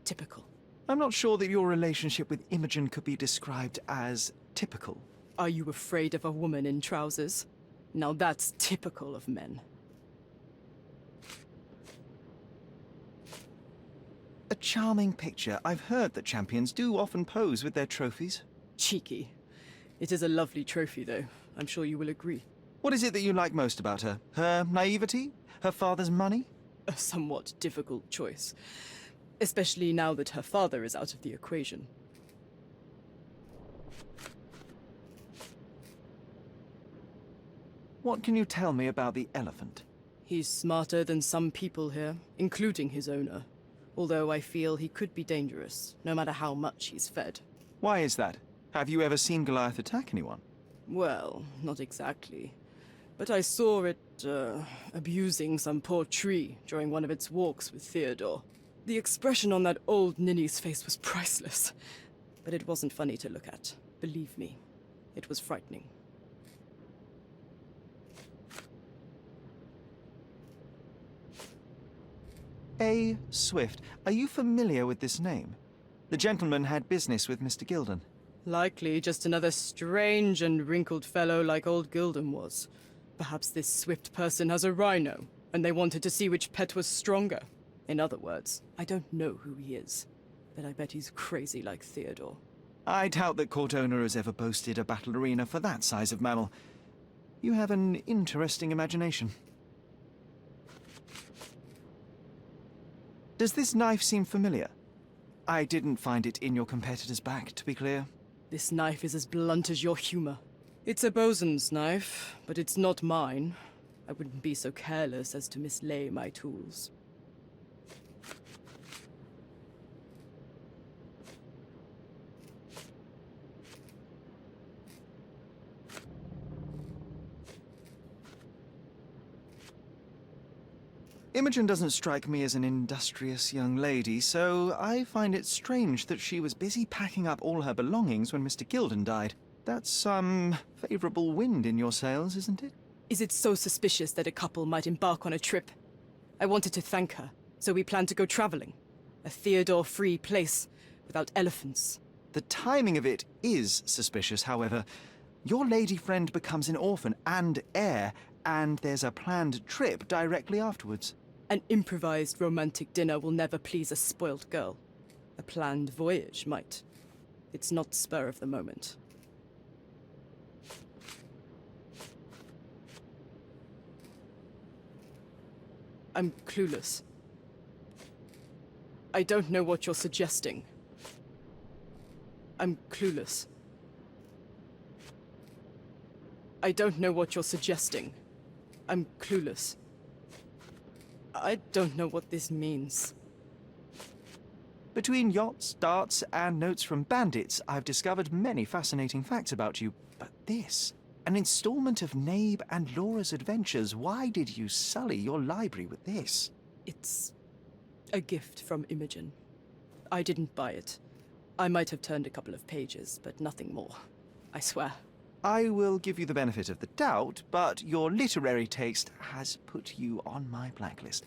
Typical. I'm not sure that your relationship with Imogen could be described as typical. Are you afraid of a woman in trousers? Now that's typical of men. A charming picture. I've heard that champions do often pose with their trophies. Cheeky. It is a lovely trophy, though. I'm sure you will agree. What is it that you like most about her? Her naivety? Her father's money? A somewhat difficult choice. Especially now that her father is out of the equation. What can you tell me about the elephant? He's smarter than some people here, including his owner. Although I feel he could be dangerous, no matter how much he's fed. Why is that? Have you ever seen Goliath attack anyone? Well, not exactly. But I saw it, abusing some poor tree during one of its walks with Theodore. The expression on that old Nini's face was priceless. But it wasn't funny to look at. Believe me, it was frightening. A. Swift. Are you familiar with this name? The gentleman had business with Mr. Gilded. Likely just another strange and wrinkled fellow like old Gilded was. Perhaps this Swift person has a rhino, and they wanted to see which pet was stronger. In other words, I don't know who he is, but I bet he's crazy like Theodore. I doubt that court owner has ever boasted a battle arena for that size of mammal. You have an interesting imagination. Does this knife seem familiar? I didn't find it in your competitor's back, to be clear. This knife is as blunt as your humor. It's a bosun's knife, but it's not mine. I wouldn't be so careless as to mislay my tools. Imogen doesn't strike me as an industrious young lady, so I find it strange that she was busy packing up all her belongings when Mr. Gilded died. That's some favorable wind in your sails, isn't it? Is it so suspicious that a couple might embark on a trip? I wanted to thank her, so we planned to go traveling. A Theodore-free place, without elephants. The timing of it is suspicious, however. Your lady friend becomes an orphan and heir, and there's a planned trip directly afterwards. An improvised romantic dinner will never please a spoilt girl. A planned voyage might. It's not spur of the moment. I'm clueless. I don't know what you're suggesting. I'm clueless. I don't know what you're suggesting. I'm clueless. I don't know what this means. Between yachts, darts, and notes from bandits, I've discovered many fascinating facts about you. But this, an installment of Nabe and Laura's adventures, why did you sully your library with this? It's a gift from Imogen. I didn't buy it. I might have turned a couple of pages, but nothing more. I swear. I will give you the benefit of the doubt, but your literary taste has put you on my blacklist.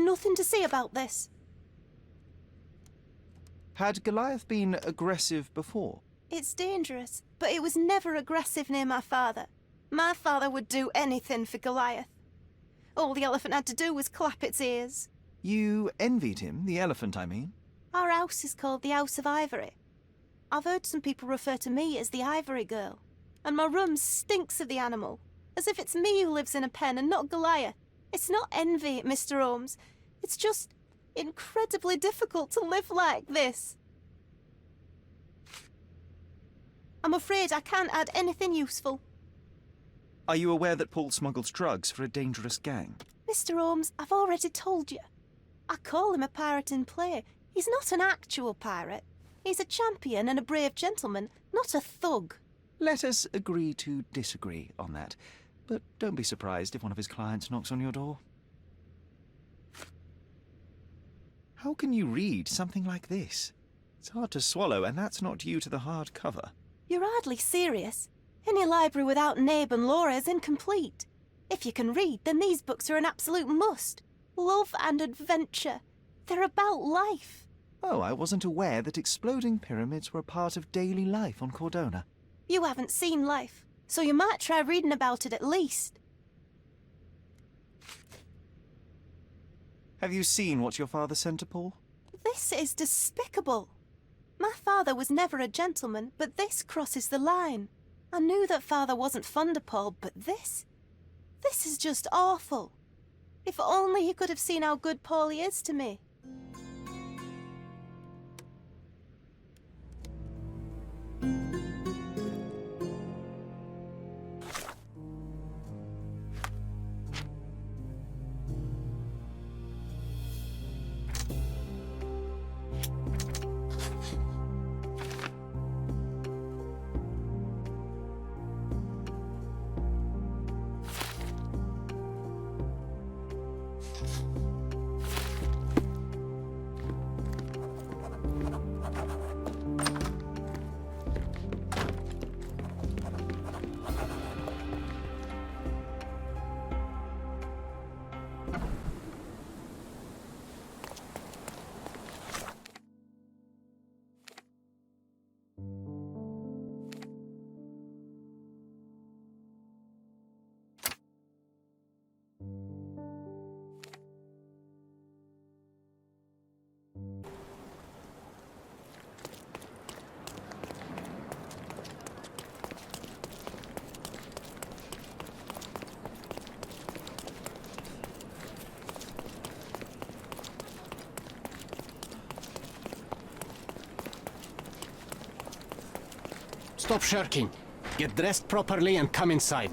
nothing to say about this. Had Goliath been aggressive before? It's dangerous, but it was never aggressive near my father. My father would do anything for Goliath. All the elephant had to do was clap its ears. You envied him, the elephant, I mean? Our house is called the House of Ivory. I've heard some people refer to me as the Ivory Girl, and my room stinks of the animal, as if it's me who lives in a pen and not Goliath. It's not envy, Mr. Holmes. It's just incredibly difficult to live like this. I'm afraid I can't add anything useful. Are you aware that Paul smuggles drugs for a dangerous gang? Mr. Holmes, I've already told you. I call him a pirate in play. He's not an actual pirate. He's a champion and a brave gentleman, not a thug. Let us agree to disagree on that. But don't be surprised if one of his clients knocks on your door. How can you read something like this? It's hard to swallow, and that's not due to the hard cover. You're hardly serious. Any library without Nabe and Laura is incomplete. If you can read, then these books are an absolute must. Love and adventure. They're about life. Oh, I wasn't aware that exploding pyramids were a part of daily life on Cordona. You haven't seen life, so you might try reading about it at least. Have you seen what your father sent to Paul? This is despicable. My father was never a gentleman, but this crosses the line. I knew that father wasn't fond of Paul, but this is just awful. If only he could have seen how good Paulie is to me. Stop shirking. Get dressed properly and come inside.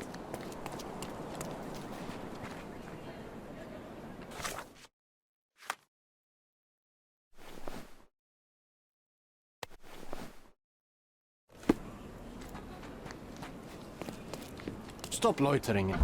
Stop loitering.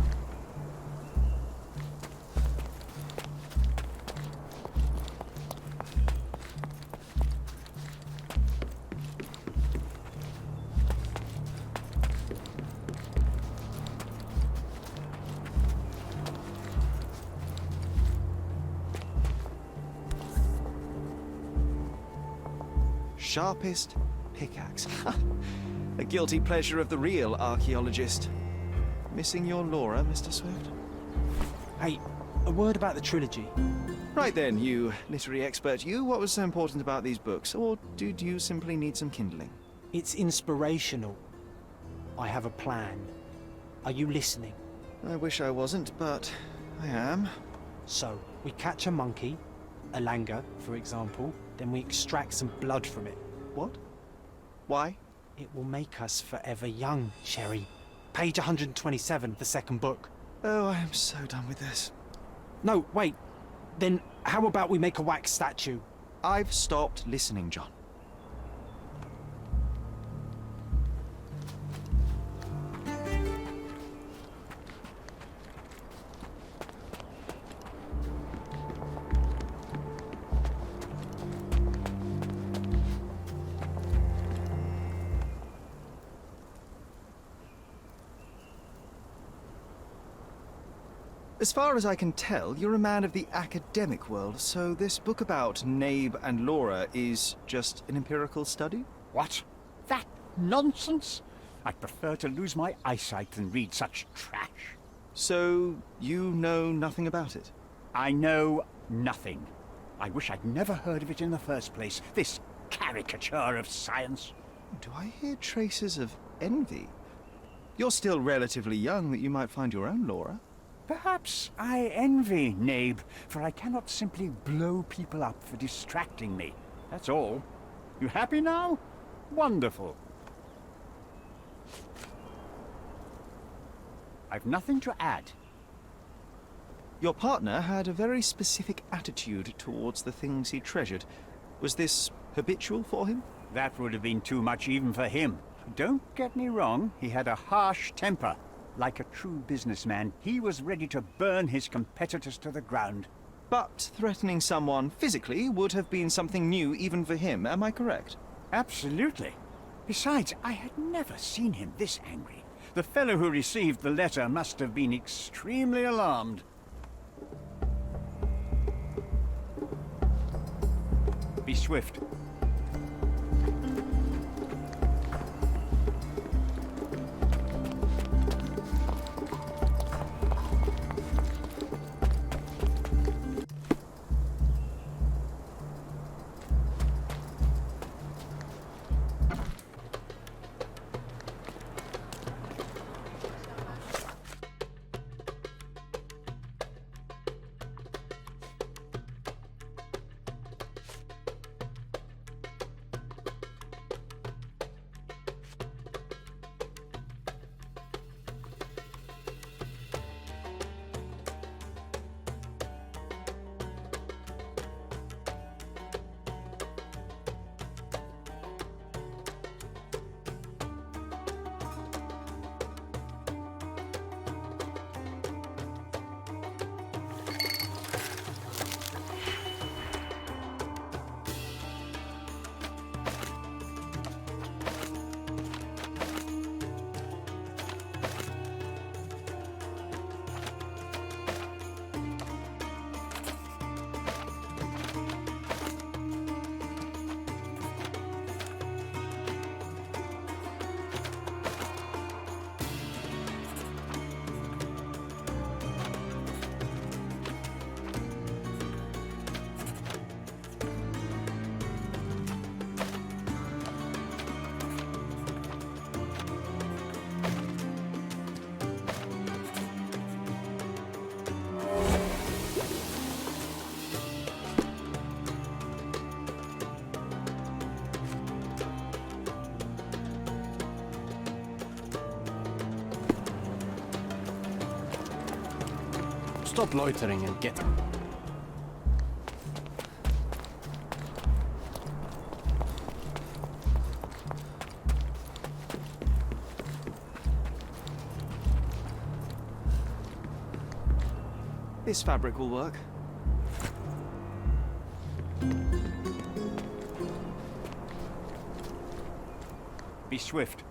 Sharpest pickaxe. A guilty pleasure of the real archaeologist. Missing your Laura, Mr. Swift? Hey, a word about the trilogy. Right then, you literary expert. What was so important about these books? Or did you simply need some kindling? It's inspirational. I have a plan. Are you listening? I wish I wasn't, but I am. So, we catch a monkey, a langur, for example, then we extract some blood from it. What? Why? It will make us forever young, Sherry. Page 127 of the second book. Oh, I am so done with this. No, wait. Then how about we make a wax statue? I've stopped listening, John. As far as I can tell, you're a man of the academic world, so this book about Nabe and Laura is just an empirical study? What? That nonsense? I'd prefer to lose my eyesight than read such trash. So, you know nothing about it? I know nothing. I wish I'd never heard of it in the first place, this caricature of science. Do I hear traces of envy? You're still relatively young that you might find your own Laura. Perhaps I envy Nabe, for I cannot simply blow people up for distracting me. That's all. You happy now? Wonderful. I've nothing to add. Your partner had a very specific attitude towards the things he treasured. Was this habitual for him? That would have been too much even for him. Don't get me wrong, he had a harsh temper. Like a true businessman, he was ready to burn his competitors to the ground. But threatening someone physically would have been something new even for him, am I correct? Absolutely. Besides, I had never seen him this angry. The fellow who received the letter must have been extremely alarmed. Be swift. Stop loitering and get... This fabric will work. Be swift.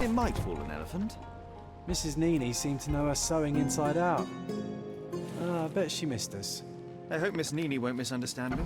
It might fool an elephant. Mrs. Nini seemed to know her sewing inside out. I bet she missed us. I hope Miss Nini won't misunderstand me.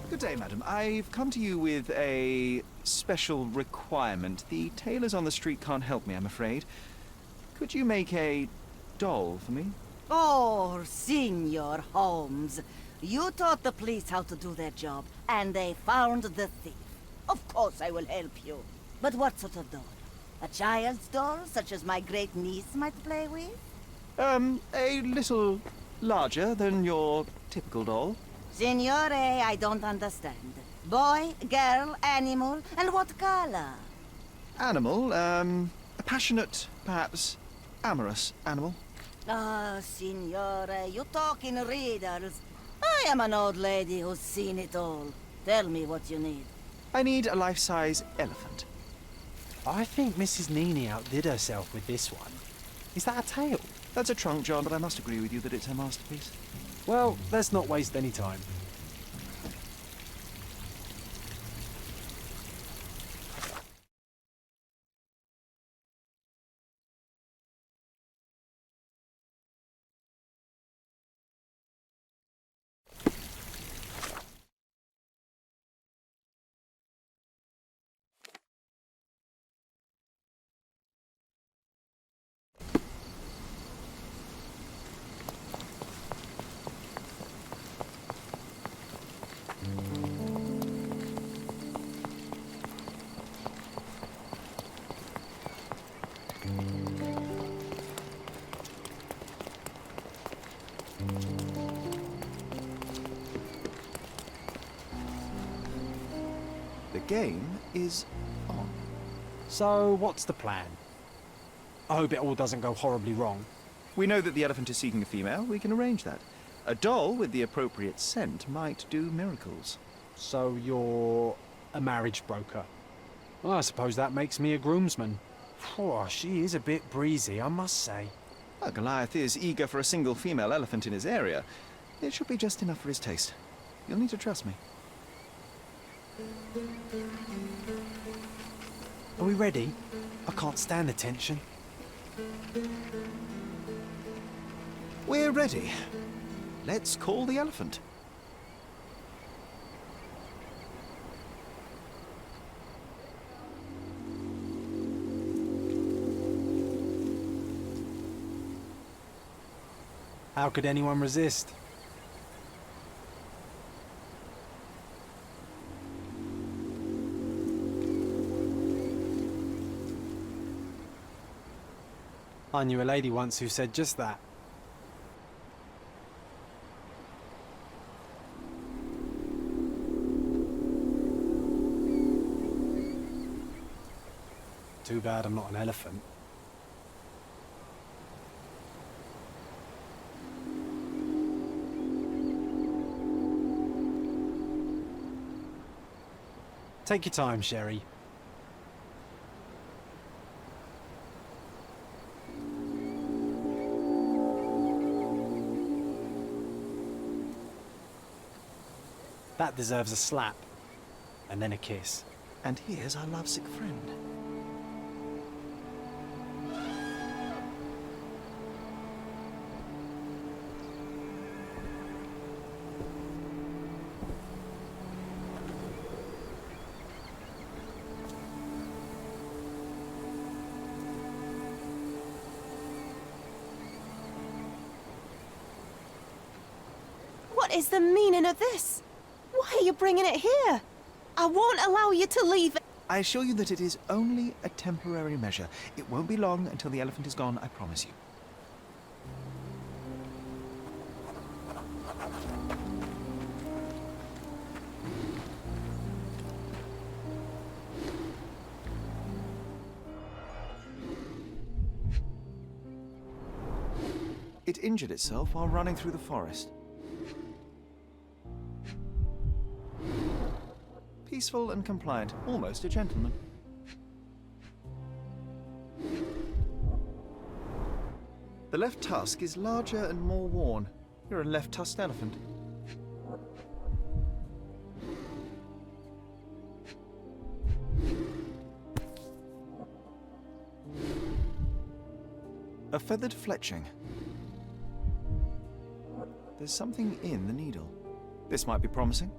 Good day, madam. I've come to you with a special requirement. The tailors on the street can't help me, I'm afraid. Could you make a doll for me? Oh, Senor Holmes. You taught the police how to do their job, and they found the thief. Of course I will help you. But what sort of doll? A child's doll, such as my great niece might play with? A little larger than your typical doll. Signore, I don't understand. Boy, girl, animal, and what color? Animal, a passionate, perhaps amorous animal. Ah, Signore, you talk in riddles. I am an old lady who's seen it all. Tell me what you need. I need a life-size elephant. I think Mrs. Nini outdid herself with this one. Is that a tail? That's a trunk, John, but I must agree with you that it's her masterpiece. Well, let's not waste any time. The game is on. So, what's the plan? I hope it all doesn't go horribly wrong. We know that the elephant is seeking a female. We can arrange that. A doll with the appropriate scent might do miracles. So you're a marriage broker? Well, I suppose that makes me a groomsman. Oh, she is a bit breezy, I must say. Well, Goliath is eager for a single female elephant in his area. It should be just enough for his taste. You'll need to trust me. Are we ready? I can't stand the tension. We're ready. Let's call the elephant. How could anyone resist? I knew a lady once who said just that. Too bad I'm not an elephant. Take your time, Sherry. That deserves a slap. And then a kiss. And here's our lovesick friend. What is the meaning of this? Why are you bringing it here? I won't allow you to leave it. I assure you that it is only a temporary measure. It won't be long until the elephant is gone, I promise you. It injured itself while running through the forest. Peaceful and compliant, almost a gentleman. The left tusk is larger and more worn. You're a left-tusked elephant. A feathered fletching. There's something in the needle. This might be promising.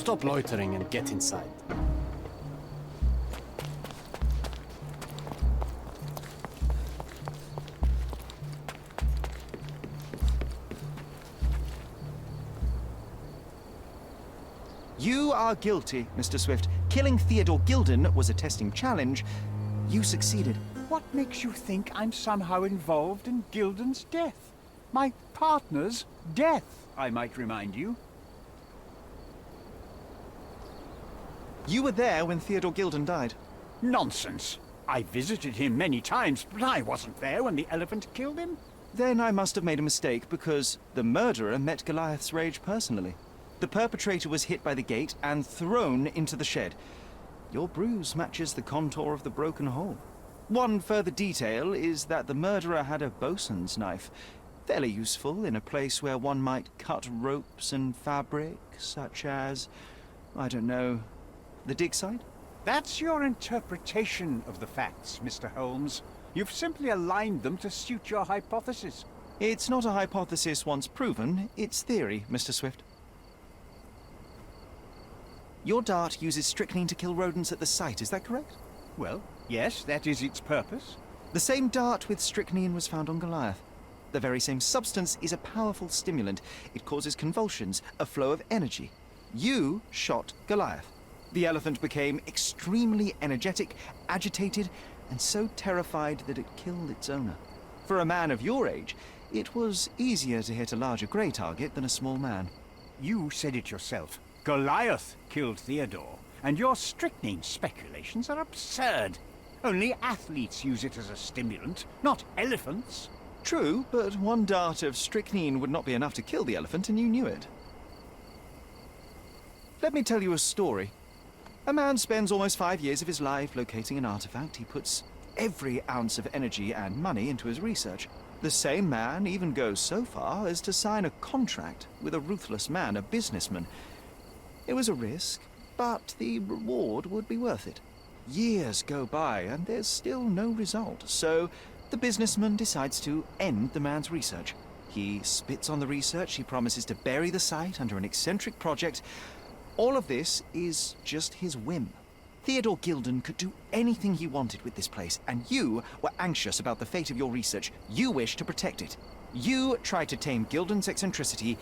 Stop loitering and get inside. You are guilty, Mr. Swift. Killing Theodore Gilded was a testing challenge. You succeeded. What makes you think I'm somehow involved in Gilden's death? My partner's death, I might remind you. You were there when Theodore Gilded died. Nonsense. I visited him many times, but I wasn't there when the elephant killed him. Then I must have made a mistake, because the murderer met Goliath's rage personally. The perpetrator was hit by the gate and thrown into the shed. Your bruise matches the contour of the broken hole. One further detail is that the murderer had a bosun's knife, fairly useful in a place where one might cut ropes and fabric, such as, I don't know, the dig site? That's your interpretation of the facts, Mr. Holmes. You've simply aligned them to suit your hypothesis. It's not a hypothesis once proven, it's theory, Mr. Swift. Your dart uses strychnine to kill rodents at the site, is that correct? Well, yes, that is its purpose. The same dart with strychnine was found on Goliath. The very same substance is a powerful stimulant. It causes convulsions, a flow of energy. You shot Goliath. The elephant became extremely energetic, agitated, and so terrified that it killed its owner. For a man of your age, it was easier to hit a larger grey target than a small man. You said it yourself. Goliath killed Theodore, and your strychnine speculations are absurd. Only athletes use it as a stimulant, not elephants. True, but one dart of strychnine would not be enough to kill the elephant, and you knew it. Let me tell you a story. A man spends almost 5 years of his life locating an artifact. He puts every ounce of energy and money into his research. The same man even goes so far as to sign a contract with a ruthless man, a businessman. It was a risk, but the reward would be worth it. Years go by and there's still no result, so the businessman decides to end the man's research. He spits on the research, he promises to bury the site under an eccentric project. All of this is just his whim. Theodore Gilded could do anything he wanted with this place, and you were anxious about the fate of your research. You wished to protect it. You tried to tame Gilded's eccentricity,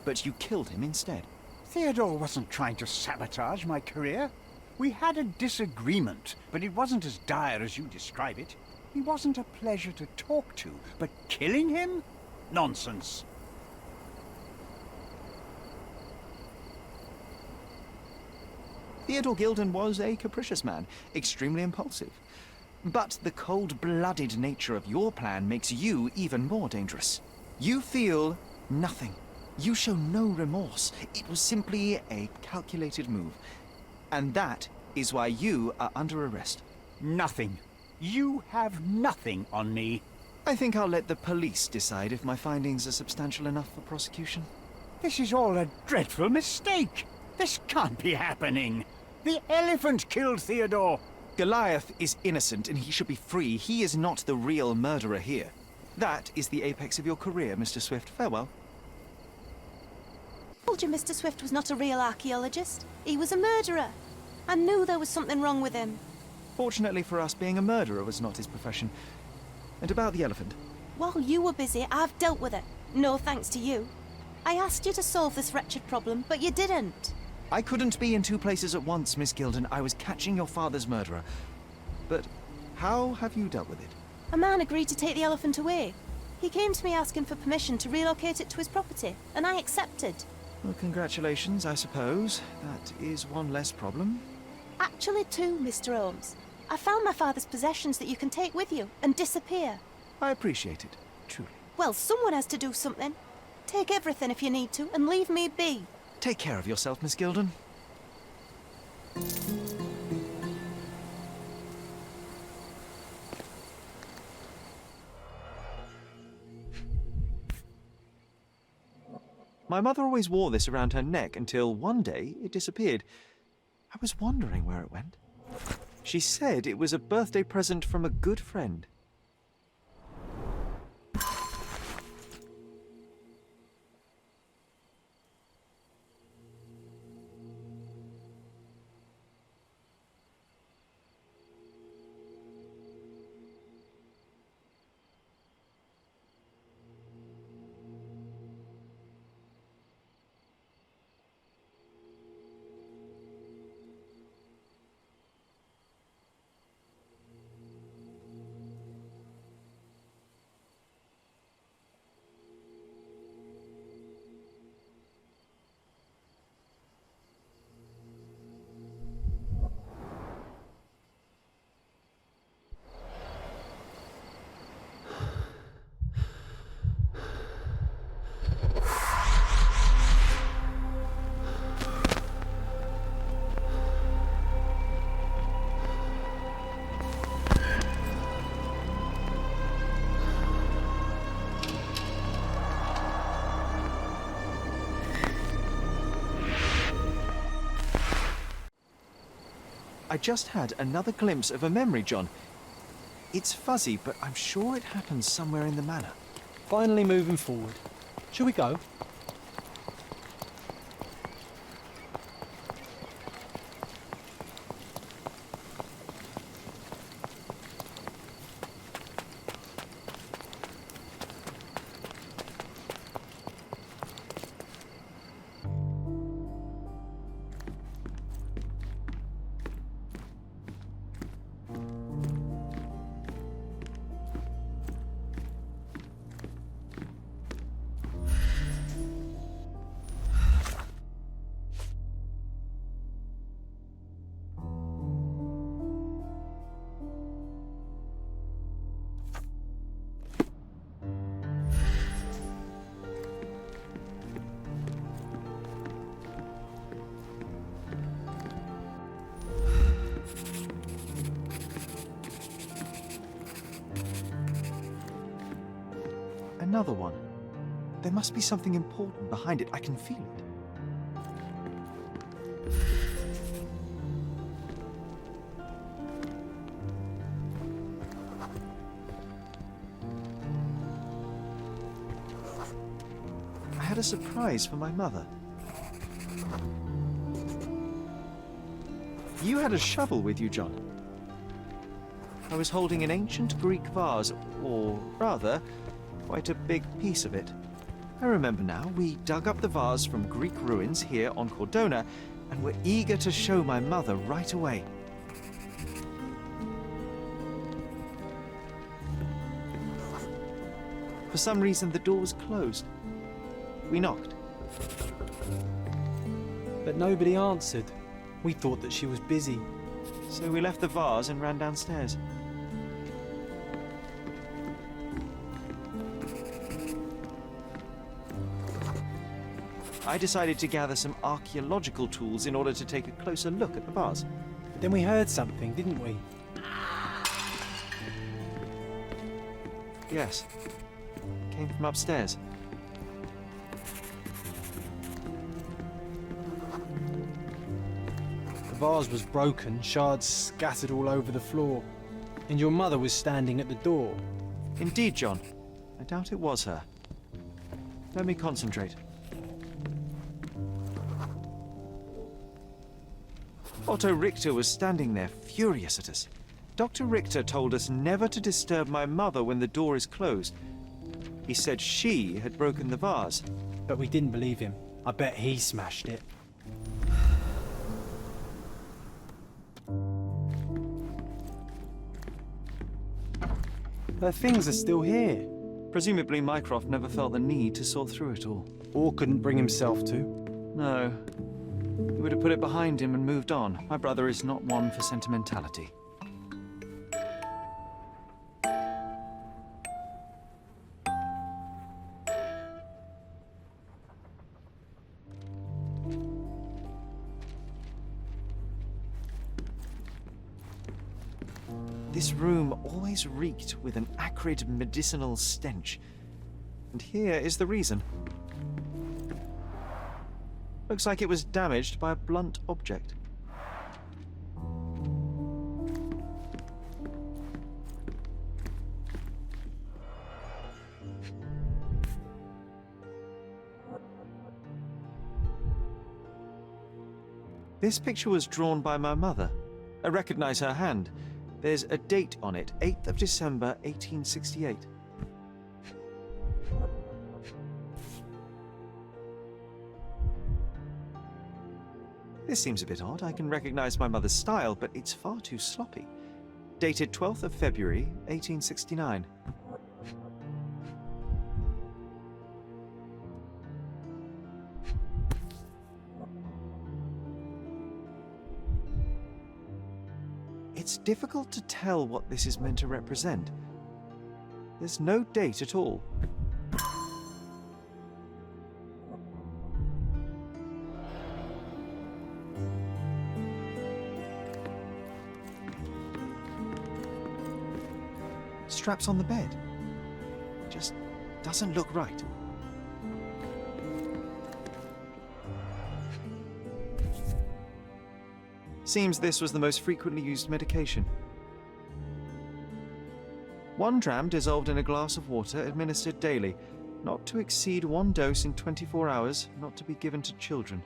but you killed him instead. Theodore wasn't trying to sabotage my career. We had a disagreement, but it wasn't as dire as you describe it. He wasn't a pleasure to talk to, but killing him? Nonsense. Theodore Gilded was a capricious man, extremely impulsive. But the cold-blooded nature of your plan makes you even more dangerous. You feel nothing. You show no remorse. It was simply a calculated move. And that is why you are under arrest. Nothing. You have nothing on me. I think I'll let the police decide if my findings are substantial enough for prosecution. This is all a dreadful mistake. This can't be happening. The elephant killed Theodore. Goliath is innocent and he should be free. He is not the real murderer here. That is the apex of your career, Mr. Swift. Farewell. I told you Mr. Swift was not a real archaeologist. He was a murderer. I knew there was something wrong with him. Fortunately for us, being a murderer was not his profession. And about the elephant? While you were busy, I've dealt with it. No thanks to you. I asked you to solve this wretched problem, but you didn't. I couldn't be in two places at once, Miss Gilded. I was catching your father's murderer. But how have you dealt with it? A man agreed to take the elephant away. He came to me asking for permission to relocate it to his property, and I accepted. Well, congratulations, I suppose. That is one less problem. Actually, two, Mr. Holmes. I found my father's possessions that you can take with you and disappear. I appreciate it, truly. Well, someone has to do something. Take everything if you need to, and leave me be. Take care of yourself, Miss Gilded. My mother always wore this around her neck until one day it disappeared. I was wondering where it went. She said it was a birthday present from a good friend. I just had another glimpse of a memory, John. It's fuzzy, but I'm sure it happened somewhere in the manor. Finally moving forward. Shall we go? Another one. There must be something important behind it. I can feel it. I had a surprise for my mother. You had a shovel with you, John. I was holding an ancient Greek vase, or rather, quite a big piece of it. I remember now, we dug up the vase from Greek ruins here on Cordona and were eager to show my mother right away. For some reason, the door was closed. We knocked. But nobody answered. We thought that she was busy. So we left the vase and ran downstairs. I decided to gather some archaeological tools in order to take a closer look at the vase. Then we heard something, didn't we? Yes. It came from upstairs. The vase was broken, shards scattered all over the floor. And your mother was standing at the door. Indeed, John. I doubt it was her. Let me concentrate. Otto Richter was standing there, furious at us. Dr. Richter told us never to disturb my mother when the door is closed. He said she had broken the vase. But we didn't believe him. I bet he smashed it. Her things are still here. Presumably Mycroft never felt the need to sort through it all. Or couldn't bring himself to. No. He would have put it behind him and moved on. My brother is not one for sentimentality. This room always reeked with an acrid medicinal stench. And here is the reason. Looks like it was damaged by a blunt object. This picture was drawn by my mother. I recognize her hand. There's a date on it, 8th of December, 1868. This seems a bit odd. I can recognize my mother's style, but it's far too sloppy. Dated 12th of February, 1869. It's difficult to tell what this is meant to represent. There's no date at all. Straps on the bed. Just doesn't look right. Seems this was the most frequently used medication. 1 dram dissolved in a glass of water, administered daily. Not to exceed 1 dose in 24 hours, not to be given to children.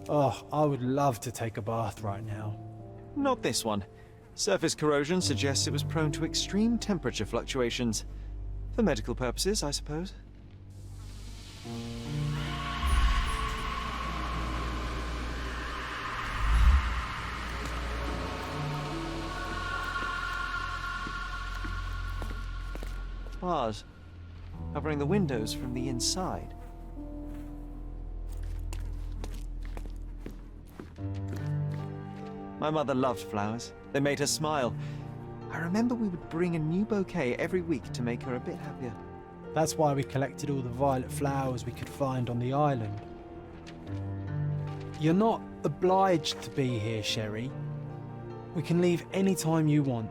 Oh, I would love to take a bath right now. Not this one. Surface corrosion suggests it was prone to extreme temperature fluctuations. For medical purposes, I suppose. Bars, covering the windows from the inside. My mother loved flowers. They made her smile. I remember we would bring a new bouquet every week to make her a bit happier. That's why we collected all the violet flowers we could find on the island. You're not obliged to be here, Sherry. We can leave any time you want.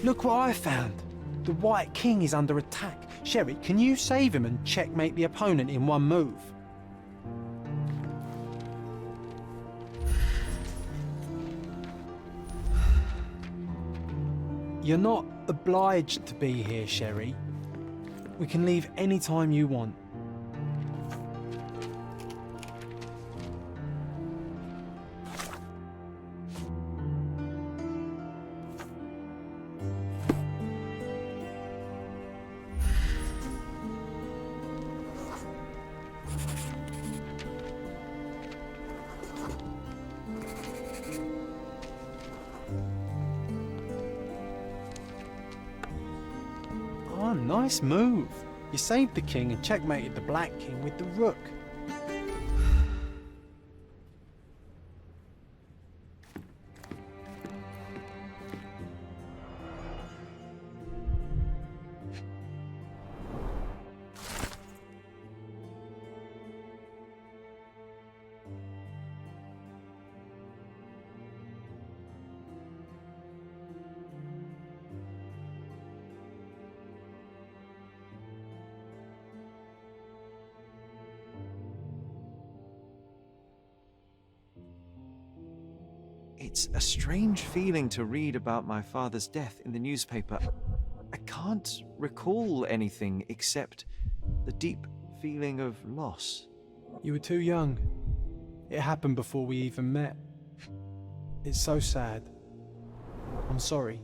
Look what I found. The White King is under attack. Sherry, can you save him and checkmate the opponent in 1 move? You're not obliged to be here, Sherry. We can leave any time you want. Oh, nice move. You saved the king and checkmated the Black King with the rook. It's a strange feeling to read about my father's death in the newspaper. I can't recall anything except the deep feeling of loss. You were too young. It happened before we even met. It's so sad. I'm sorry.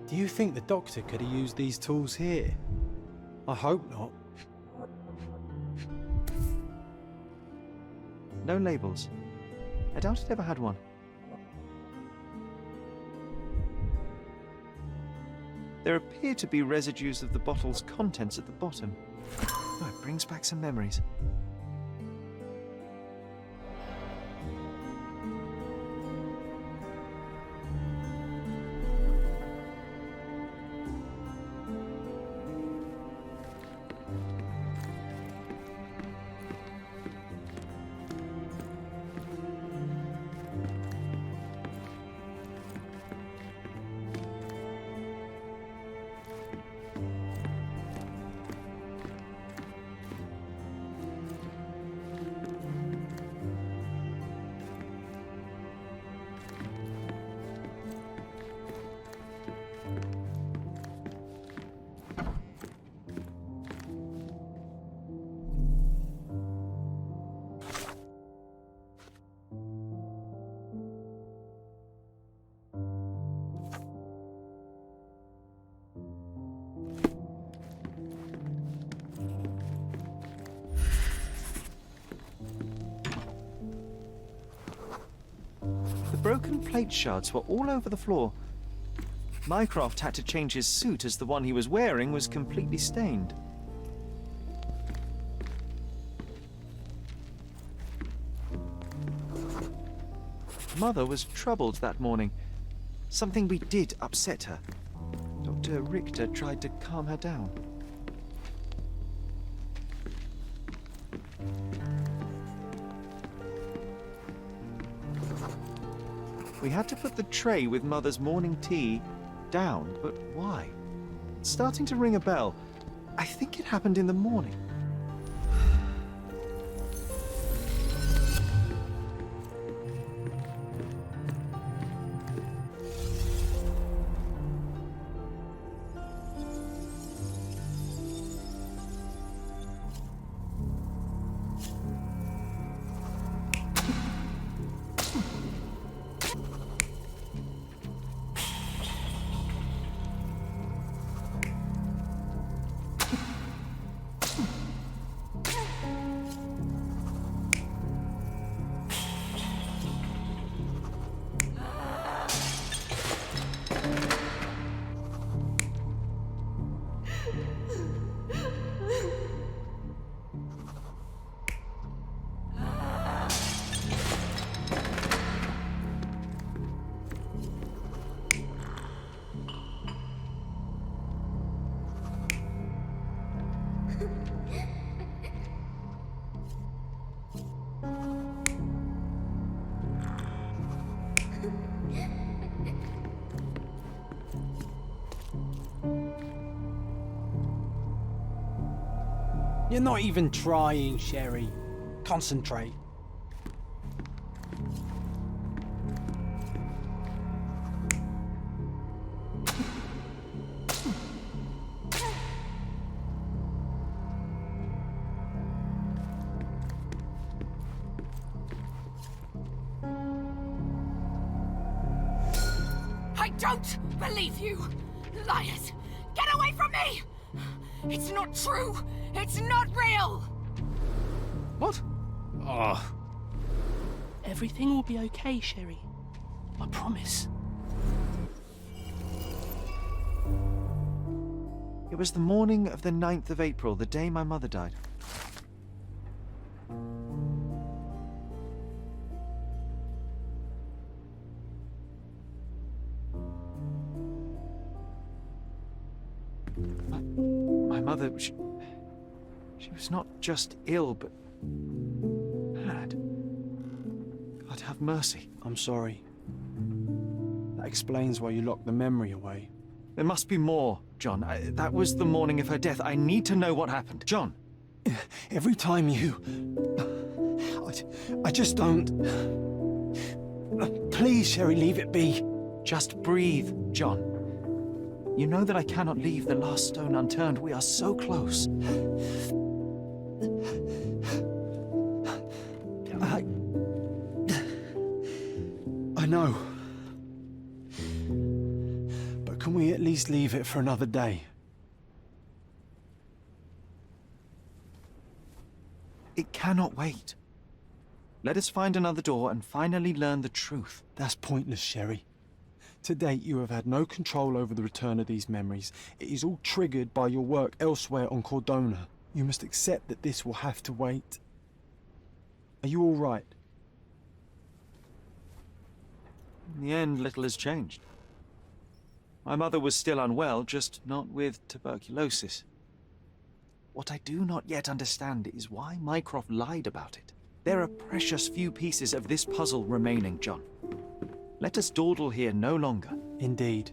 Do you think the doctor could have used these tools here? I hope not. No labels. I doubt it ever had one. There appear to be residues of the bottle's contents at the bottom. Oh, it brings back some memories. The broken plate shards were all over the floor. Mycroft had to change his suit as the one he was wearing was completely stained. Mother was troubled that morning. Something we did upset her. Dr. Richter tried to calm her down. We had to put the tray with Mother's morning tea down, but why? It's starting to ring a bell. I think it happened in the morning. You're not even trying, Sherry. Concentrate. I don't believe you! Liars! Get away from me! It's not true! It's not real! What? Oh. Everything will be okay, Sherry. I promise. It was the morning of the 9th of April, the day my mother died. My mother, she was not just ill, but mad. God have mercy. I'm sorry. That explains why you locked the memory away. There must be more, John. That was the morning of her death. I need to know what happened. John! Every time you... I just don't... Please, Sherry, leave it be. Just breathe, John. You know that I cannot leave the last stone unturned. We are so close. I know. But can we at least leave it for another day? It cannot wait. Let us find another door and finally learn the truth. That's pointless, Sherry. To date, you have had no control over the return of these memories. It is all triggered by your work elsewhere on Cordona. You must accept that this will have to wait. Are you all right? In the end, little has changed. My mother was still unwell, just not with tuberculosis. What I do not yet understand is why Mycroft lied about it. There are precious few pieces of this puzzle remaining, John. Let us dawdle here no longer. Indeed.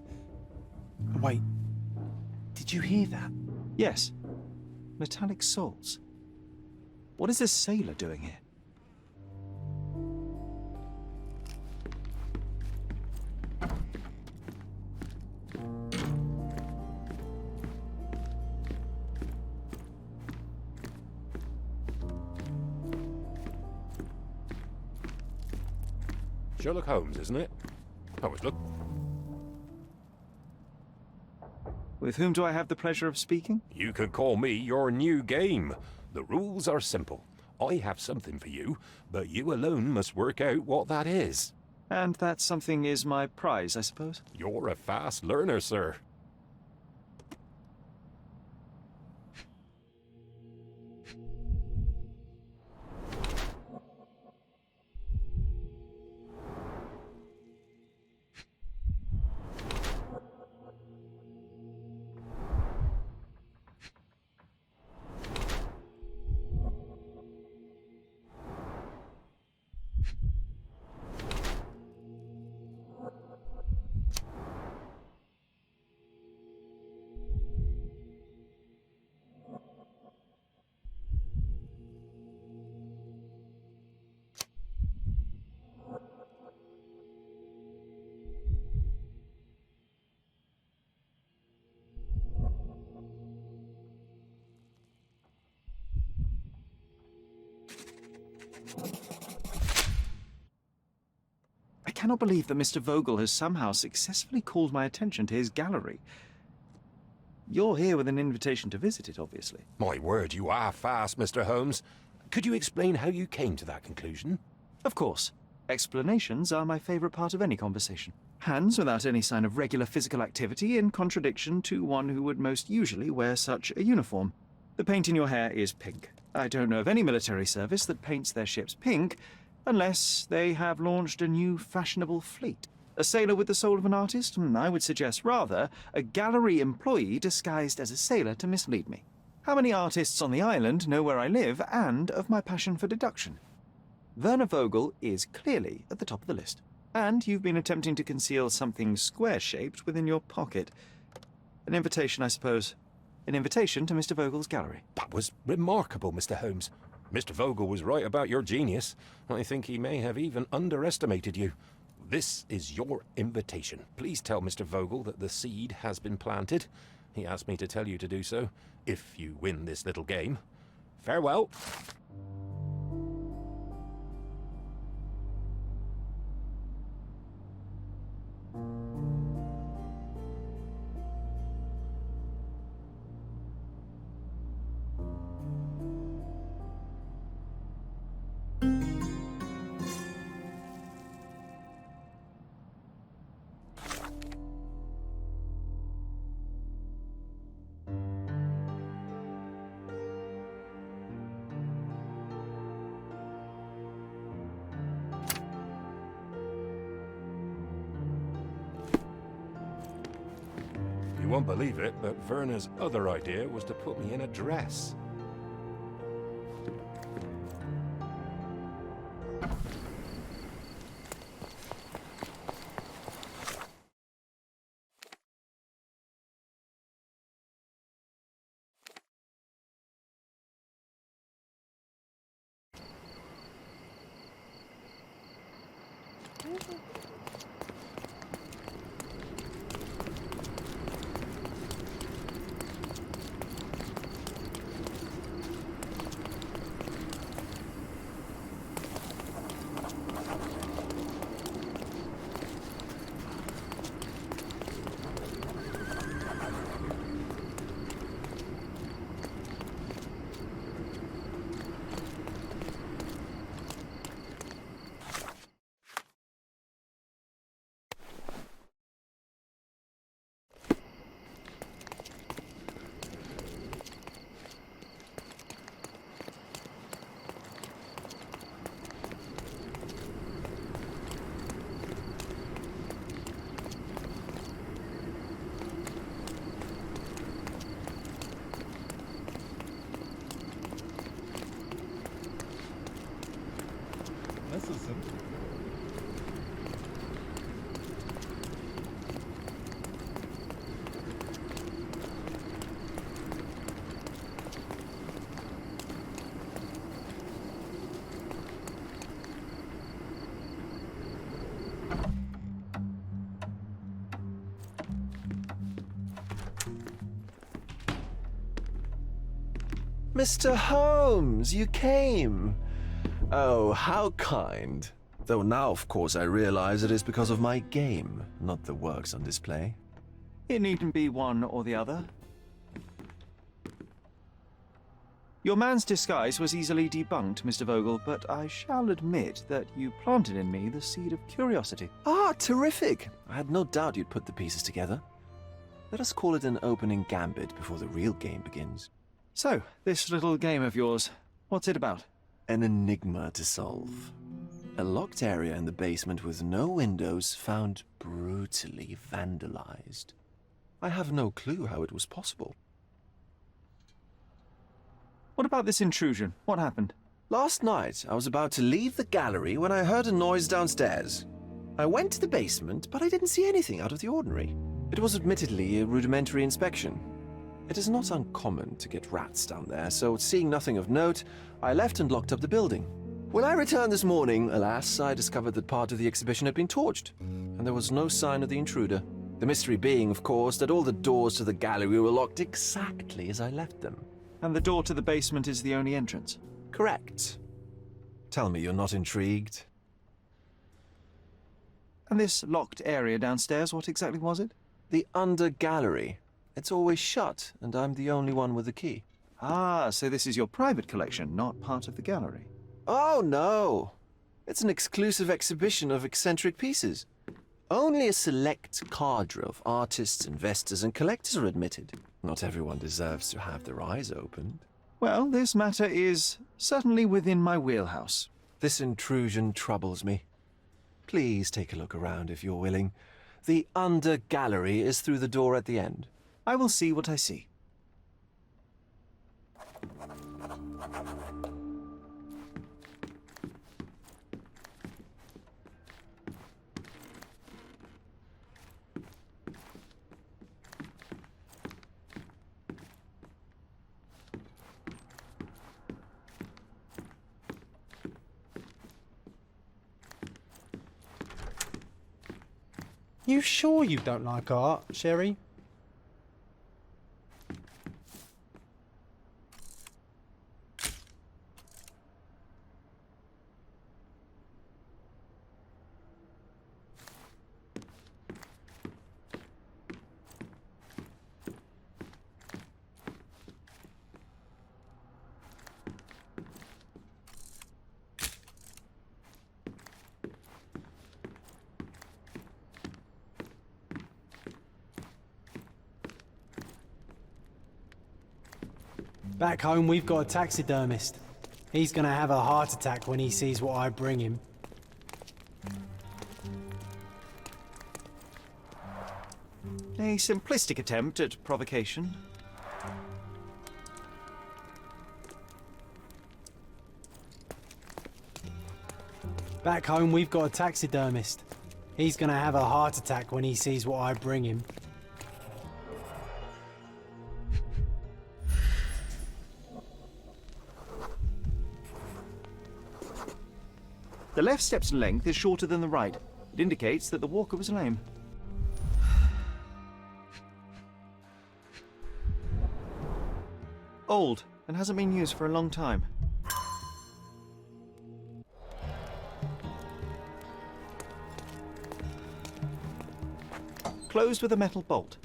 Wait, did you hear that? Yes. Metallic souls. What is this sailor doing here? Sherlock Holmes, isn't it? Always look. With whom do I have the pleasure of speaking? You can call me your new game. The rules are simple. I have something for you, but you alone must work out what that is. And that something is my prize, I suppose? You're a fast learner, sir. I cannot believe that Mr. Vogel has somehow successfully called my attention to his gallery. You're here with an invitation to visit it, obviously. My word, you are fast, Mr. Holmes. Could you explain how you came to that conclusion? Of course. Explanations are my favorite part of any conversation. Hands without any sign of regular physical activity, in contradiction to one who would most usually wear such a uniform. The paint in your hair is pink. I don't know of any military service that paints their ships pink, unless they have launched a new fashionable fleet. A sailor with the soul of an artist? I would suggest rather a gallery employee disguised as a sailor to mislead me. How many artists on the island know where I live and of my passion for deduction? Werner Vogel is clearly at the top of the list. And you've been attempting to conceal something square-shaped within your pocket. An invitation, I suppose. An invitation to Mr. Vogel's gallery. That was remarkable, Mr. Holmes. Mr. Vogel was right about your genius. I think he may have even underestimated you. This is your invitation. Please tell Mr. Vogel that the seed has been planted. He asked me to tell you to do so, if you win this little game. Farewell. You won't believe it, but Werner's other idea was to put me in a dress. Nasılsın? Mr. Holmes, you came. Oh, how kind. Though now, of course, I realize it is because of my game, not the works on display. It needn't be one or the other. Your man's disguise was easily debunked, Mr. Vogel, but I shall admit that you planted in me the seed of curiosity. Ah, terrific! I had no doubt you'd put the pieces together. Let us call it an opening gambit before the real game begins. So, this little game of yours, what's it about? An enigma to solve. A locked area in the basement with no windows found brutally vandalized. I have no clue how it was possible. What about this intrusion? What happened? Last night, I was about to leave the gallery when I heard a noise downstairs. I went to the basement, but I didn't see anything out of the ordinary. It was admittedly a rudimentary inspection. It is not uncommon to get rats down there, so seeing nothing of note, I left and locked up the building. When I returned this morning, alas, I discovered that part of the exhibition had been torched, and there was no sign of the intruder. The mystery being, of course, that all the doors to the gallery were locked exactly as I left them. And the door to the basement is the only entrance? Correct. Tell me you're not intrigued. And this locked area downstairs, what exactly was it? The under gallery. It's always shut, and I'm the only one with the key. Ah, so this is your private collection, not part of the gallery. Oh, no. It's an exclusive exhibition of eccentric pieces. Only a select cadre of artists, investors, and collectors are admitted. Not everyone deserves to have their eyes opened. Well, this matter is certainly within my wheelhouse. This intrusion troubles me. Please take a look around if you're willing. The under gallery is through the door at the end. I will see what I see. You sure you don't like art, Sherry? Back home, we've got a taxidermist. He's gonna have a heart attack when he sees what I bring him. A simplistic attempt at provocation. Back home, we've got a taxidermist. He's gonna have a heart attack when he sees what I bring him. The left step's length is shorter than the right. It indicates that the walker was lame. Old, and hasn't been used for a long time. Closed with a metal bolt.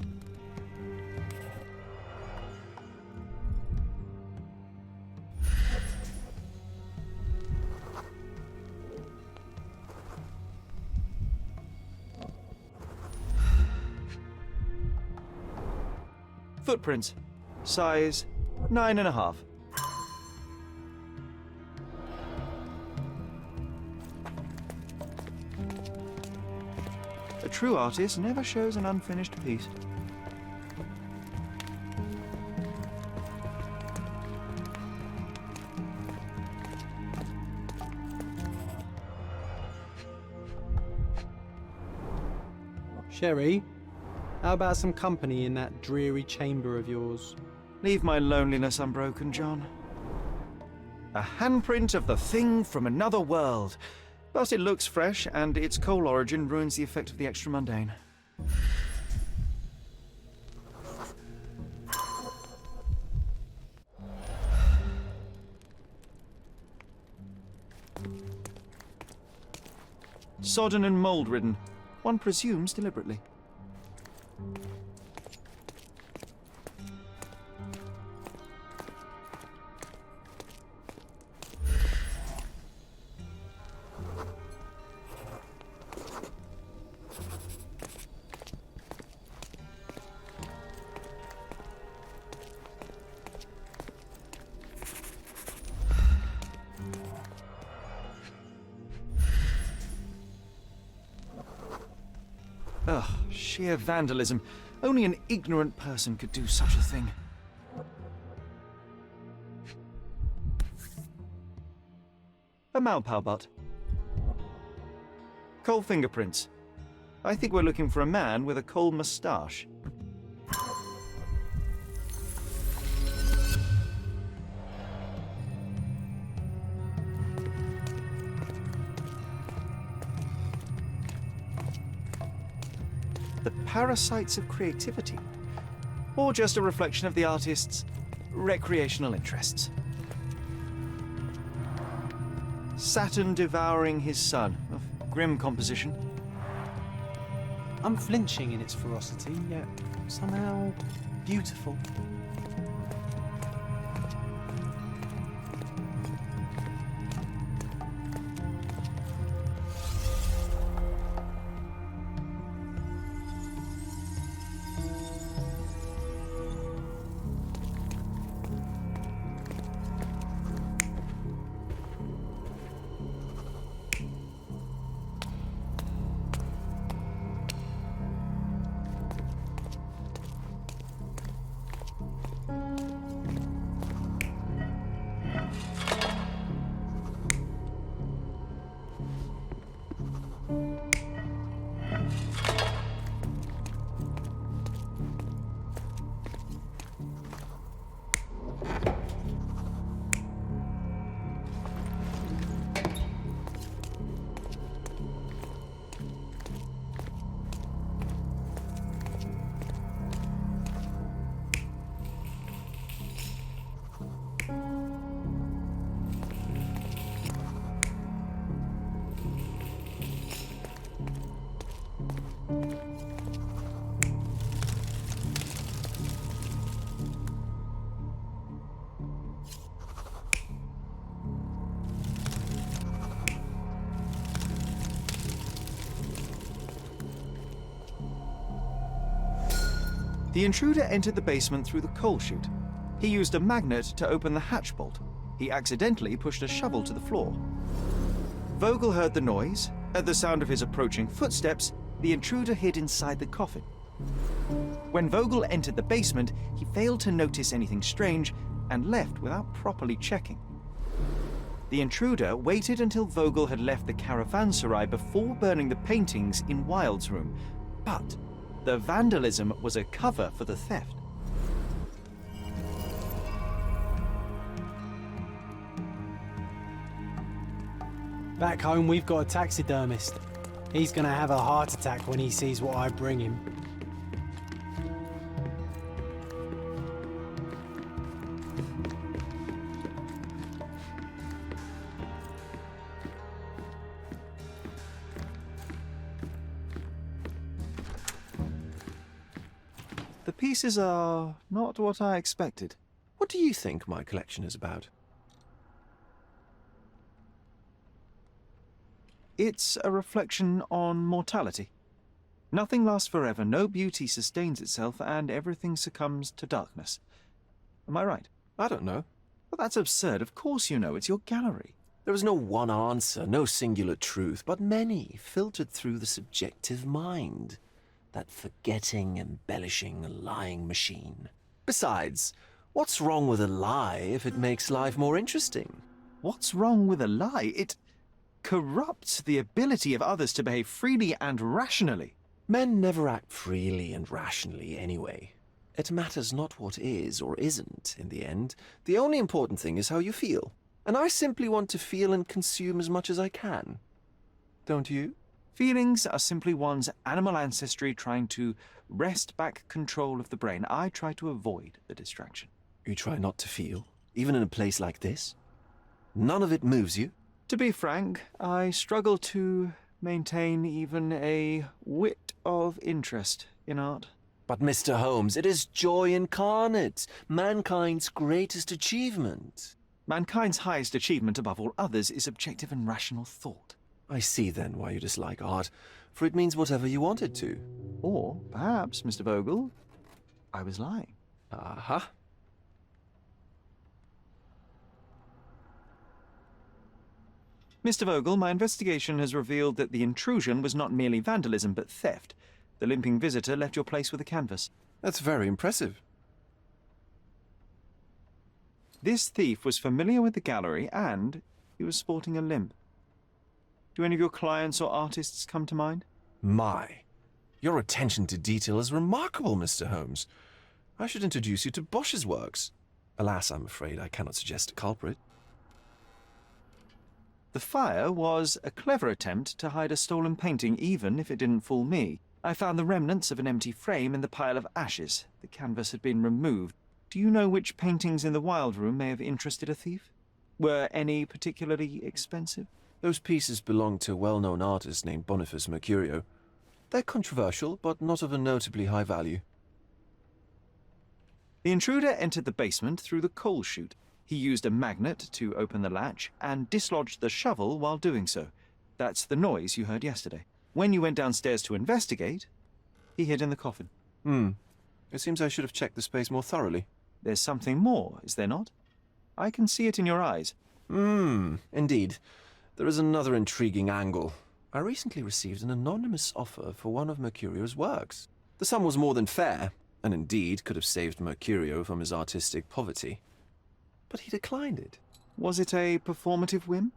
Footprints. Size 9.5. A true artist never shows an unfinished piece. Sherry, how about some company in that dreary chamber of yours? Leave my loneliness unbroken, John. A handprint of the thing from another world. But it looks fresh, and its coal origin ruins the effect of the extra mundane. Sodden and mold-ridden. One presumes deliberately. Ugh, sheer vandalism. Only an ignorant person could do such a thing. A Malpalbut. Coal fingerprints. I think we're looking for a man with a coal moustache. The parasites of creativity, or just a reflection of the artist's recreational interests. Saturn devouring his sun, of grim composition. Unflinching in its ferocity, yet somehow beautiful. The intruder entered the basement through the coal chute. He used a magnet to open the hatch bolt. He accidentally pushed a shovel to the floor. Vogel heard the noise. At the sound of his approaching footsteps, the intruder hid inside the coffin. When Vogel entered the basement, he failed to notice anything strange and left without properly checking. The intruder waited until Vogel had left the caravanserai before burning the paintings in Wild's room, but the vandalism was a cover for the theft. Back home, we've got a taxidermist. He's gonna have a heart attack when he sees what I bring him. The pieces are not what I expected. What do you think my collection is about? It's a reflection on mortality. Nothing lasts forever, no beauty sustains itself, and everything succumbs to darkness. Am I right? I don't know. Well, that's absurd. Of course you know. It's your gallery. There is no one answer, no singular truth, but many filtered through the subjective mind. That forgetting, embellishing, lying machine. Besides, what's wrong with a lie if it makes life more interesting? What's wrong with a lie? It corrupts the ability of others to behave freely and rationally. Men never act freely and rationally anyway. It matters not what is or isn't in the end. The only important thing is how you feel. And I simply want to feel and consume as much as I can. Don't you? Feelings are simply one's animal ancestry trying to wrest back control of the brain. I try to avoid the distraction. You try not to feel, even in a place like this? None of it moves you? To be frank, I struggle to maintain even a whit of interest in art. But Mr. Holmes, it is joy incarnate, mankind's greatest achievement. Mankind's highest achievement above all others is objective and rational thought. I see then why you dislike art, for it means whatever you want it to. Or perhaps, Mr. Vogel, I was lying. Uh-huh. Mr. Vogel, my investigation has revealed that the intrusion was not merely vandalism, but theft. The limping visitor left your place with a canvas. That's very impressive. This thief was familiar with the gallery, and he was sporting a limp. Do any of your clients or artists come to mind? My, your attention to detail is remarkable, Mr. Holmes. I should introduce you to Bosch's works. Alas, I'm afraid I cannot suggest a culprit. The fire was a clever attempt to hide a stolen painting, even if it didn't fool me. I found the remnants of an empty frame in the pile of ashes. The canvas had been removed. Do you know which paintings in the Wild Room may have interested a thief? Were any particularly expensive? Those pieces belong to a well-known artist named Boniface Mercurio. They're controversial, but not of a notably high value. The intruder entered the basement through the coal chute. He used a magnet to open the latch and dislodged the shovel while doing so. That's the noise you heard yesterday. When you went downstairs to investigate, he hid in the coffin. It seems I should have checked the space more thoroughly. There's something more, is there not? I can see it in your eyes. Indeed. There is another intriguing angle. I recently received an anonymous offer for one of Mercurio's works. The sum was more than fair, and indeed could have saved Mercurio from his artistic poverty. But he declined it. Was it a performative whim?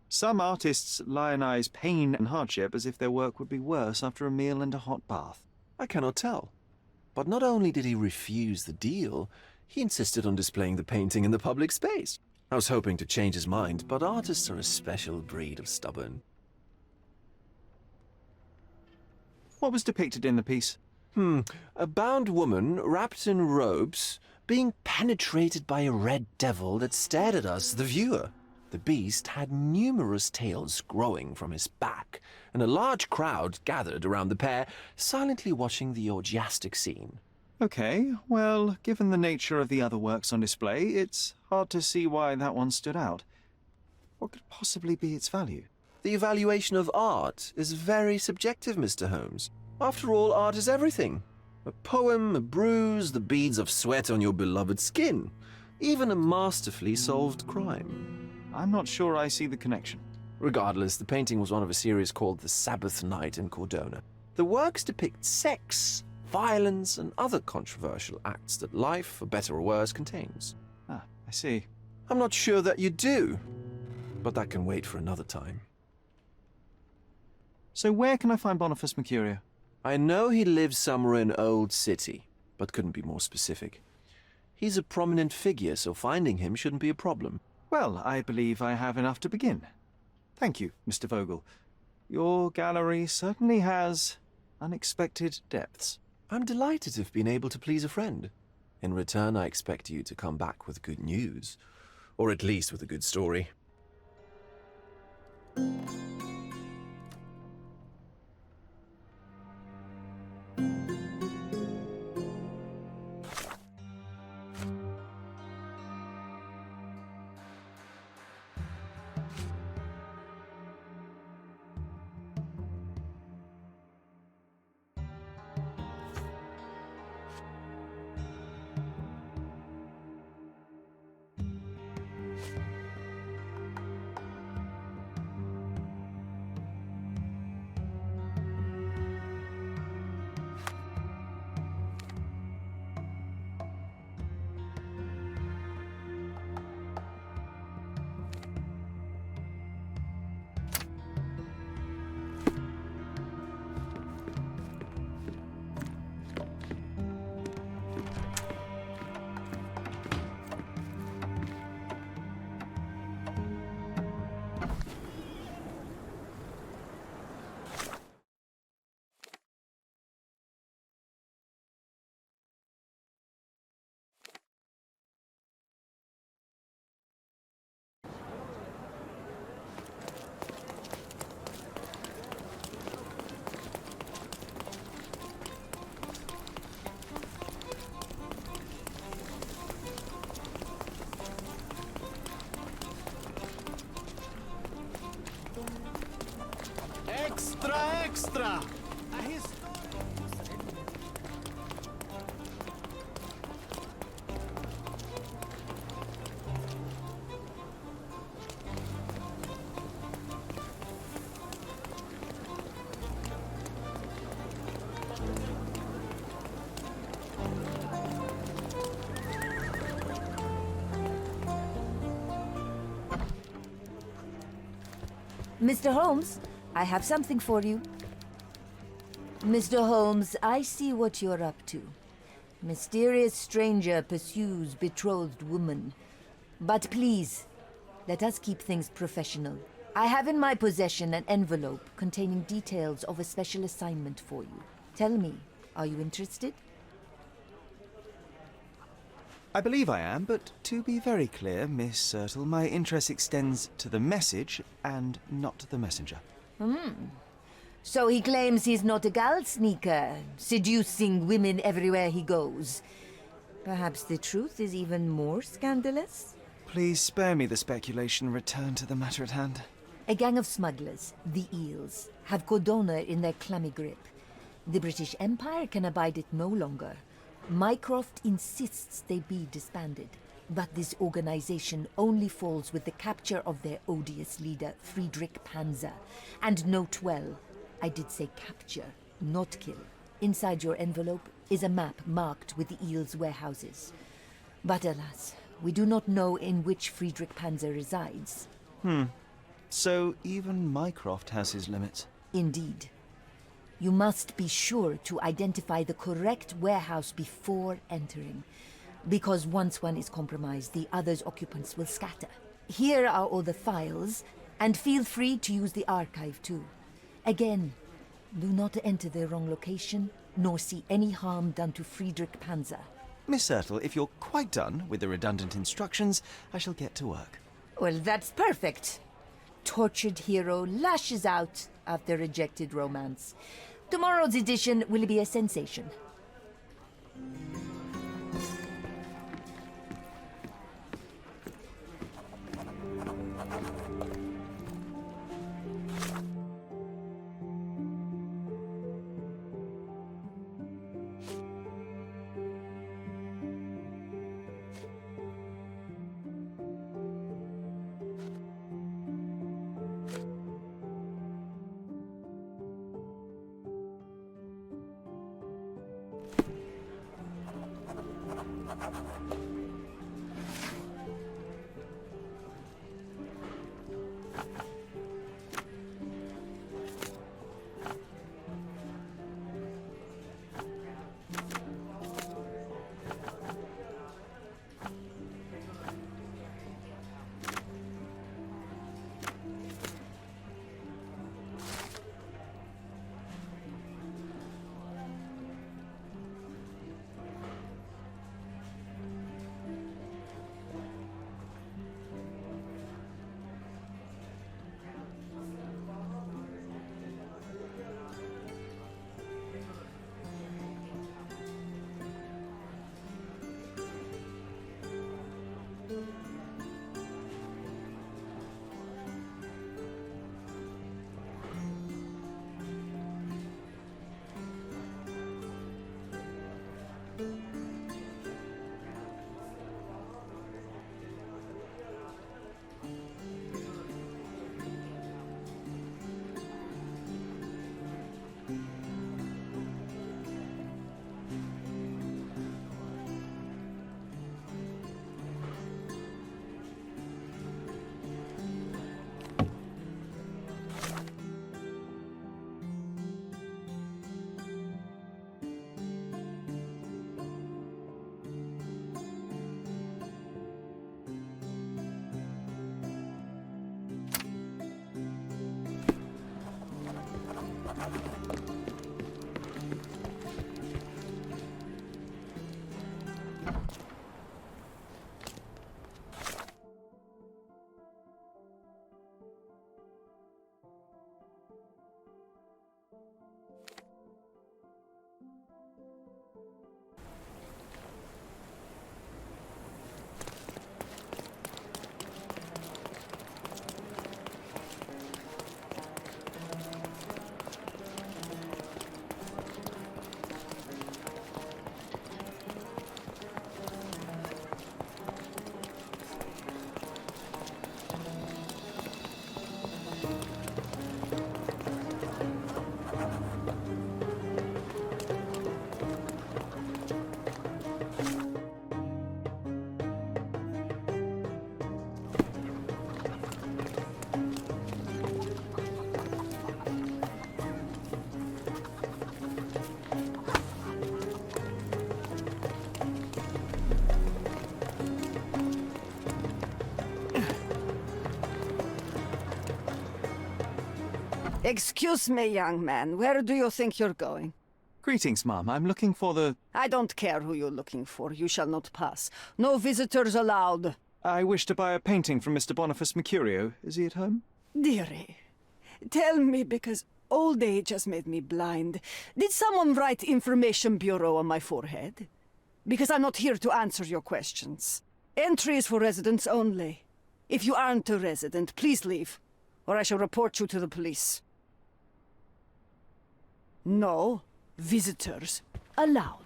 Some artists lionize pain and hardship as if their work would be worse after a meal and a hot bath. I cannot tell. But not only did he refuse the deal, he insisted on displaying the painting in the public space. I was hoping to change his mind, but artists are a special breed of stubborn. What was depicted in the piece? A bound woman, wrapped in robes, being penetrated by a red devil that stared at us, the viewer. The beast had numerous tails growing from his back, and a large crowd gathered around the pair, silently watching the orgiastic scene. Okay, well, given the nature of the other works on display, it's hard to see why that one stood out. What could possibly be its value? The evaluation of art is very subjective, Mr. Holmes. After all, art is everything. A poem, a bruise, the beads of sweat on your beloved skin. Even a masterfully solved crime. I'm not sure I see the connection. Regardless, the painting was one of a series called The Sabbath Night in Cordona. The works depict sex, violence, and other controversial acts that life, for better or worse, contains. I see. I'm not sure that you do, but that can wait for another time. So where can I find Boniface Mercurio? I know he lives somewhere in Old City, but couldn't be more specific. He's a prominent figure, so finding him shouldn't be a problem. Well, I believe I have enough to begin. Thank you, Mr. Vogel. Your gallery certainly has unexpected depths. I'm delighted to have been able to please a friend. In return, I expect you to come back with good news. Or at least with a good story. Mr. Holmes, I have something for you. Mr. Holmes, I see what you're up to. Mysterious stranger pursues betrothed woman. But please, let us keep things professional. I have in my possession an envelope containing details of a special assignment for you. Tell me, are you interested? I believe I am, but to be very clear, Miss Sertle, my interest extends to the message and not the messenger. So he claims he's not a gal sneaker, seducing women everywhere he goes. Perhaps the truth is even more scandalous? Please spare me the speculation and return to the matter at hand. A gang of smugglers, the Eels, have Codona in their clammy grip. The British Empire can abide it no longer. Mycroft insists they be disbanded. But this organization only falls with the capture of their odious leader, Friedrich Panzer. And note well, I did say capture, not kill. Inside your envelope is a map marked with the Eels' warehouses. But alas, we do not know in which Friedrich Panzer resides. So even Mycroft has his limits. Indeed. You must be sure to identify the correct warehouse before entering. Because once one is compromised, the other's occupants will scatter. Here are all the files, and feel free to use the archive too. Again, do not enter the wrong location, nor see any harm done to Friedrich Panzer. Miss Sertle, if you're quite done with the redundant instructions, I shall get to work. Well, that's perfect. Tortured hero lashes out after rejected romance. Tomorrow's edition will be a sensation. Excuse me, young man. Where do you think you're going? Greetings, Mum. I'm looking for the... I don't care who you're looking for. You shall not pass. No visitors allowed. I wish to buy a painting from Mr. Boniface Mercurio. Is he at home? Dearie, tell me, because old age has made me blind. Did someone write Information Bureau on my forehead? Because I'm not here to answer your questions. Entry is for residents only. If you aren't a resident, please leave, or I shall report you to the police. No visitors allowed.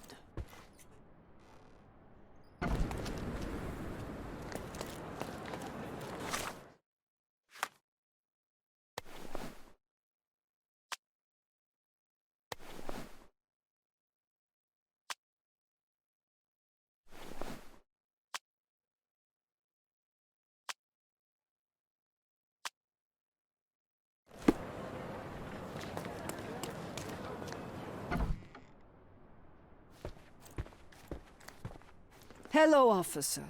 Hello, officer.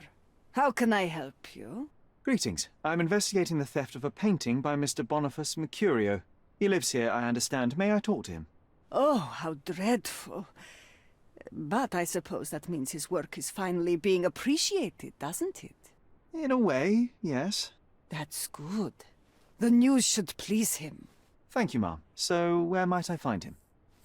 How can I help you? Greetings. I'm investigating the theft of a painting by Mr. Boniface Mercurio. He lives here, I understand. May I talk to him? Oh, how dreadful. But I suppose that means his work is finally being appreciated, doesn't it? In a way, yes. That's good. The news should please him. Thank you, Mum. So, where might I find him?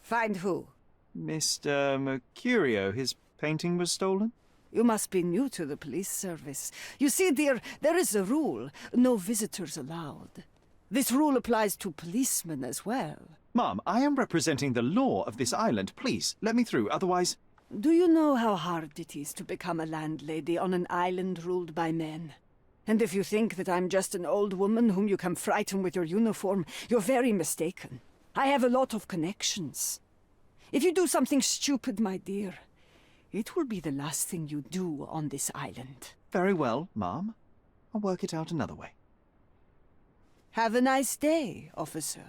Find who? Mr. Mercurio. His painting was stolen? You must be new to the police service. You see, dear, there is a rule. No visitors allowed. This rule applies to policemen as well. Mum, I am representing the law of this island. Please, let me through, otherwise... Do you know how hard it is to become a landlady on an island ruled by men? And if you think that I'm just an old woman whom you can frighten with your uniform, you're very mistaken. I have a lot of connections. If you do something stupid, my dear, it will be the last thing you do on this island. Very well, Mum. I'll work it out another way. Have a nice day, officer.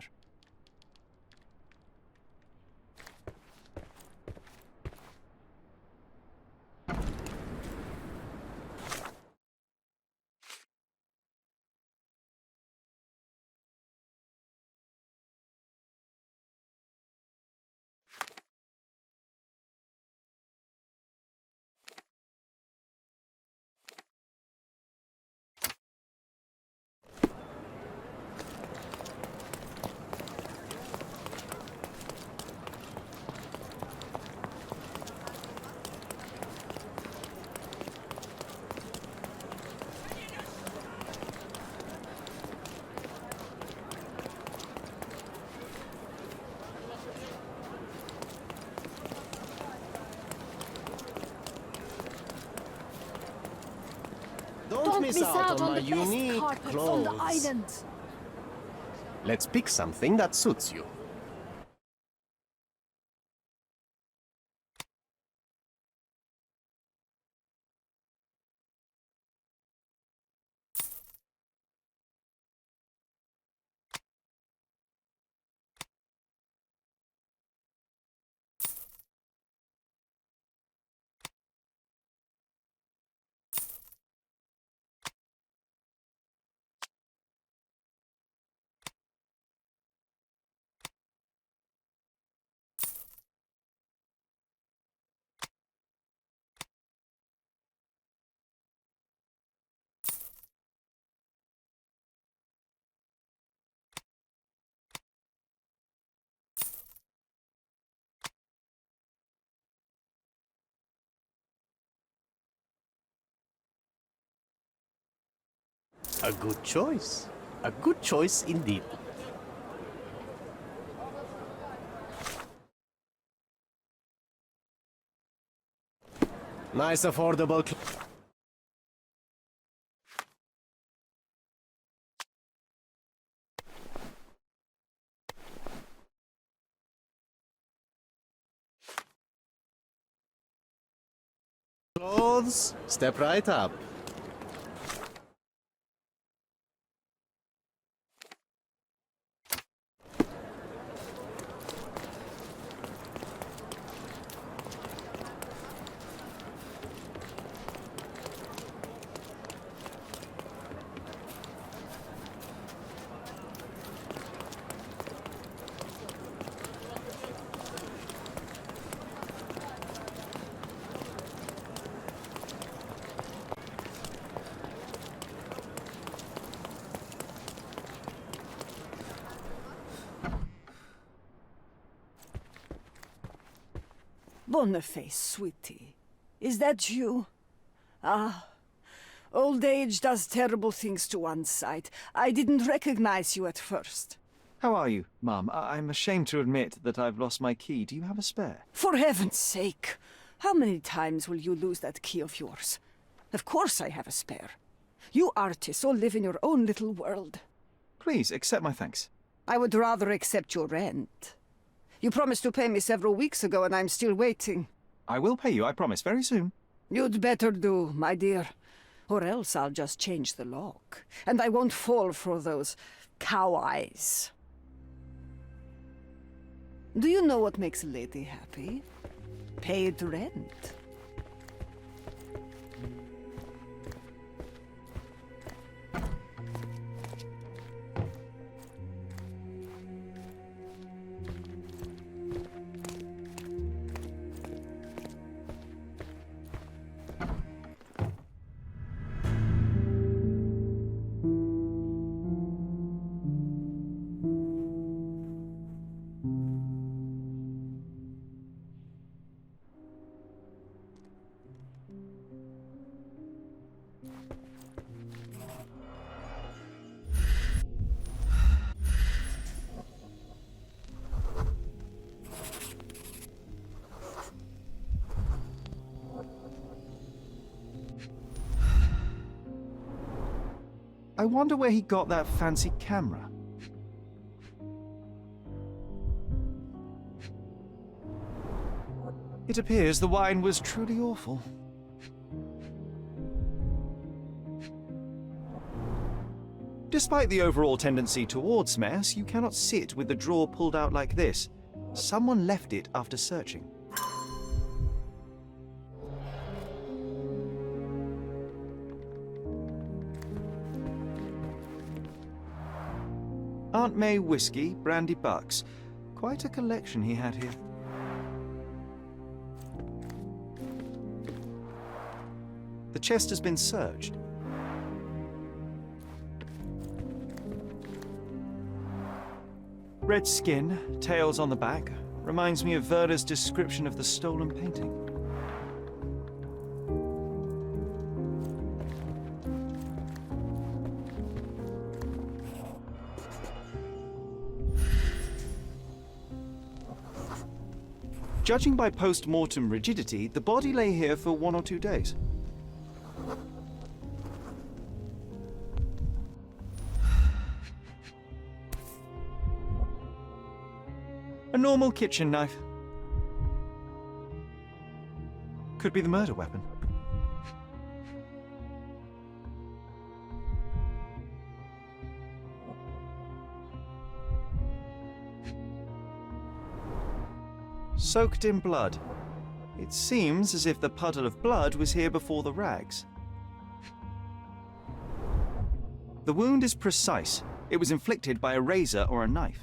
Don't miss out on my unique carpet clothes. on the island. Let's pick something that suits you. A good choice. A good choice indeed. Nice affordable clothes. Step right up. Boniface, sweetie. Is that you? Ah, old age does terrible things to one's sight. I didn't recognize you at first. How are you, Mum? I'm ashamed to admit that I've lost my key. Do you have a spare? For heaven's sake! How many times will you lose that key of yours? Of course I have a spare. You artists all live in your own little world. Please, accept my thanks. I would rather accept your rent. You promised to pay me several weeks ago, and I'm still waiting. I will pay you, I promise, very soon. You'd better do, my dear. Or else I'll just change the lock. And I won't fall for those cow eyes. Do you know what makes a lady happy? Paid rent. I wonder where he got that fancy camera. It appears the wine was truly awful. Despite the overall tendency towards mess, you cannot sit with the drawer pulled out like this. Someone left it after searching. Aunt May whiskey, brandy bucks. Quite a collection he had here. The chest has been searched. Red skin, tails on the back. Reminds me of Verda's description of the stolen painting. Judging by post-mortem rigidity, the body lay here for 1 or 2 days. A normal kitchen knife. Could be the murder weapon. Soaked in blood. It seems as if the puddle of blood was here before the rags. The wound is precise. It was inflicted by a razor or a knife.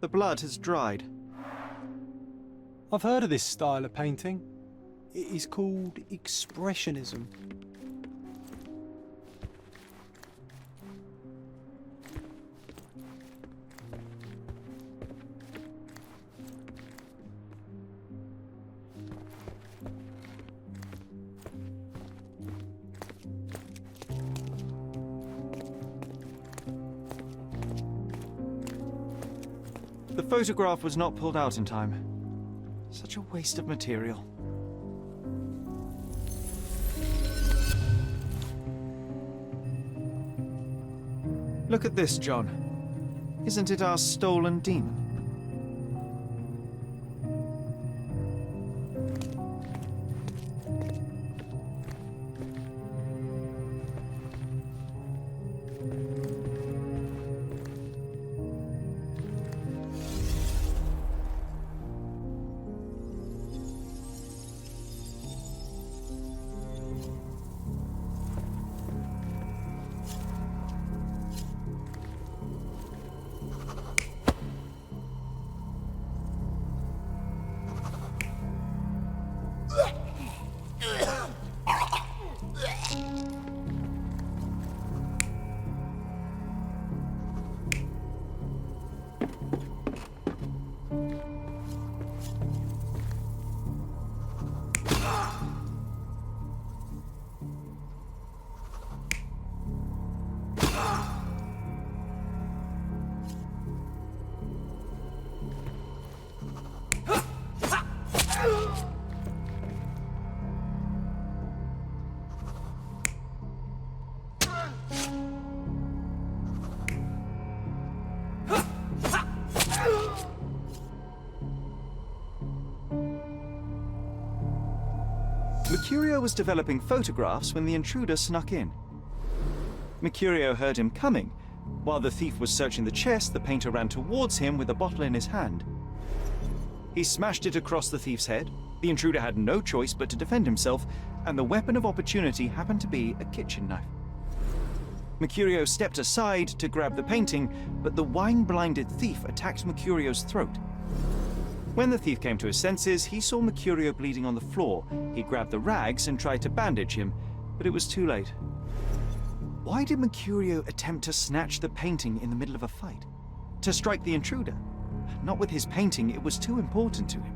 The blood has dried. I've heard of this style of painting. It is called Expressionism. The photograph was not pulled out in time. Such a waste of material. Look at this, John. Isn't it our stolen demon? Mercurio was developing photographs when the intruder snuck in. Mercurio heard him coming. While the thief was searching the chest, the painter ran towards him with a bottle in his hand. He smashed it across the thief's head. The intruder had no choice but to defend himself, and the weapon of opportunity happened to be a kitchen knife. Mercurio stepped aside to grab the painting, but the wine-blinded thief attacked Mercurio's throat. When the thief came to his senses, he saw Mercurio bleeding on the floor. He grabbed the rags and tried to bandage him, but it was too late. Why did Mercurio attempt to snatch the painting in the middle of a fight? To strike the intruder? Not with his painting, it was too important to him.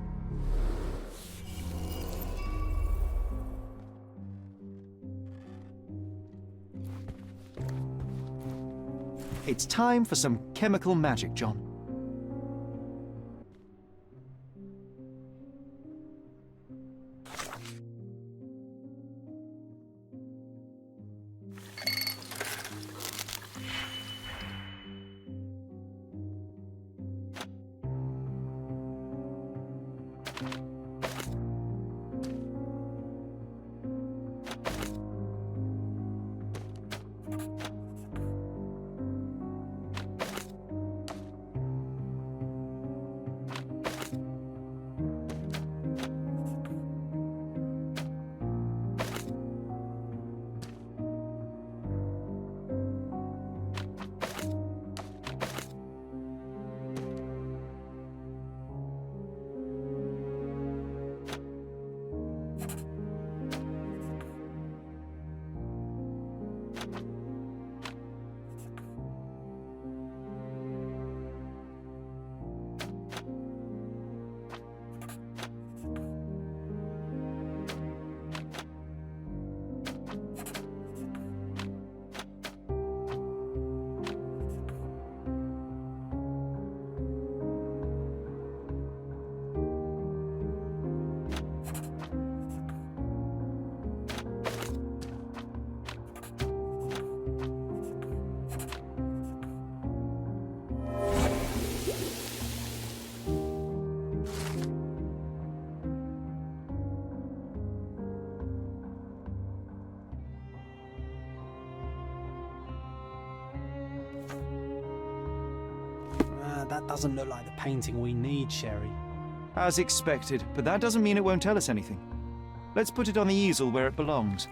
It's time for some chemical magic, John. That doesn't look like the painting we need, Sherry. As expected, but that doesn't mean it won't tell us anything. Let's put it on the easel where it belongs.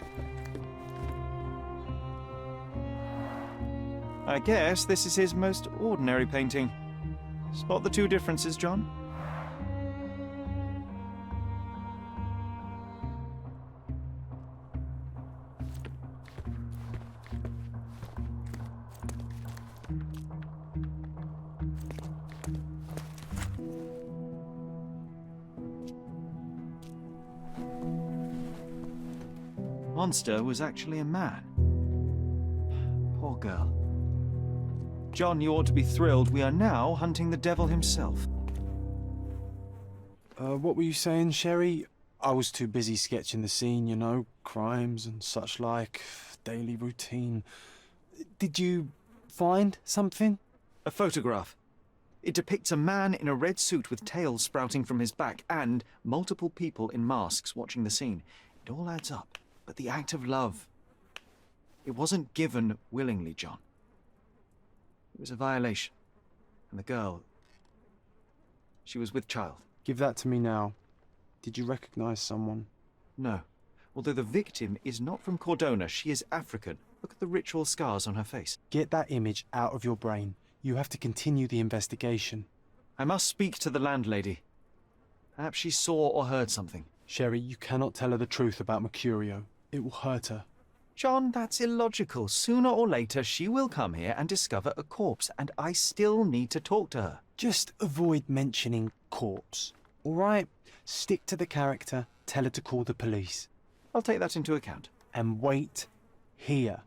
I guess this is his most ordinary painting. Spot the two differences, John? Monster was actually a man. Poor girl. John, you ought to be thrilled. We are now hunting the devil himself. What were you saying, Sherry? I was too busy sketching the scene, you know, crimes and such like, daily routine. Did you find something? A photograph. It depicts a man in a red suit with tails sprouting from his back and multiple people in masks watching the scene. It all adds up. But the act of love, it wasn't given willingly, John. It was a violation. And the girl, she was with child. Give that to me now. Did you recognize someone? No. Although the victim is not from Cordona, she is African. Look at the ritual scars on her face. Get that image out of your brain. You have to continue the investigation. I must speak to the landlady. Perhaps she saw or heard something. Sherry, you cannot tell her the truth about Mercurio. It will hurt her. John, that's illogical. Sooner or later, she will come here and discover a corpse, and I still need to talk to her. Just avoid mentioning corpse, all right? Stick to the character, tell her to call the police. I'll take that into account. And wait here.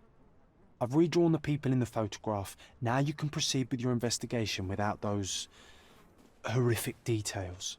I've redrawn the people in the photograph. Now you can proceed with your investigation without those horrific details.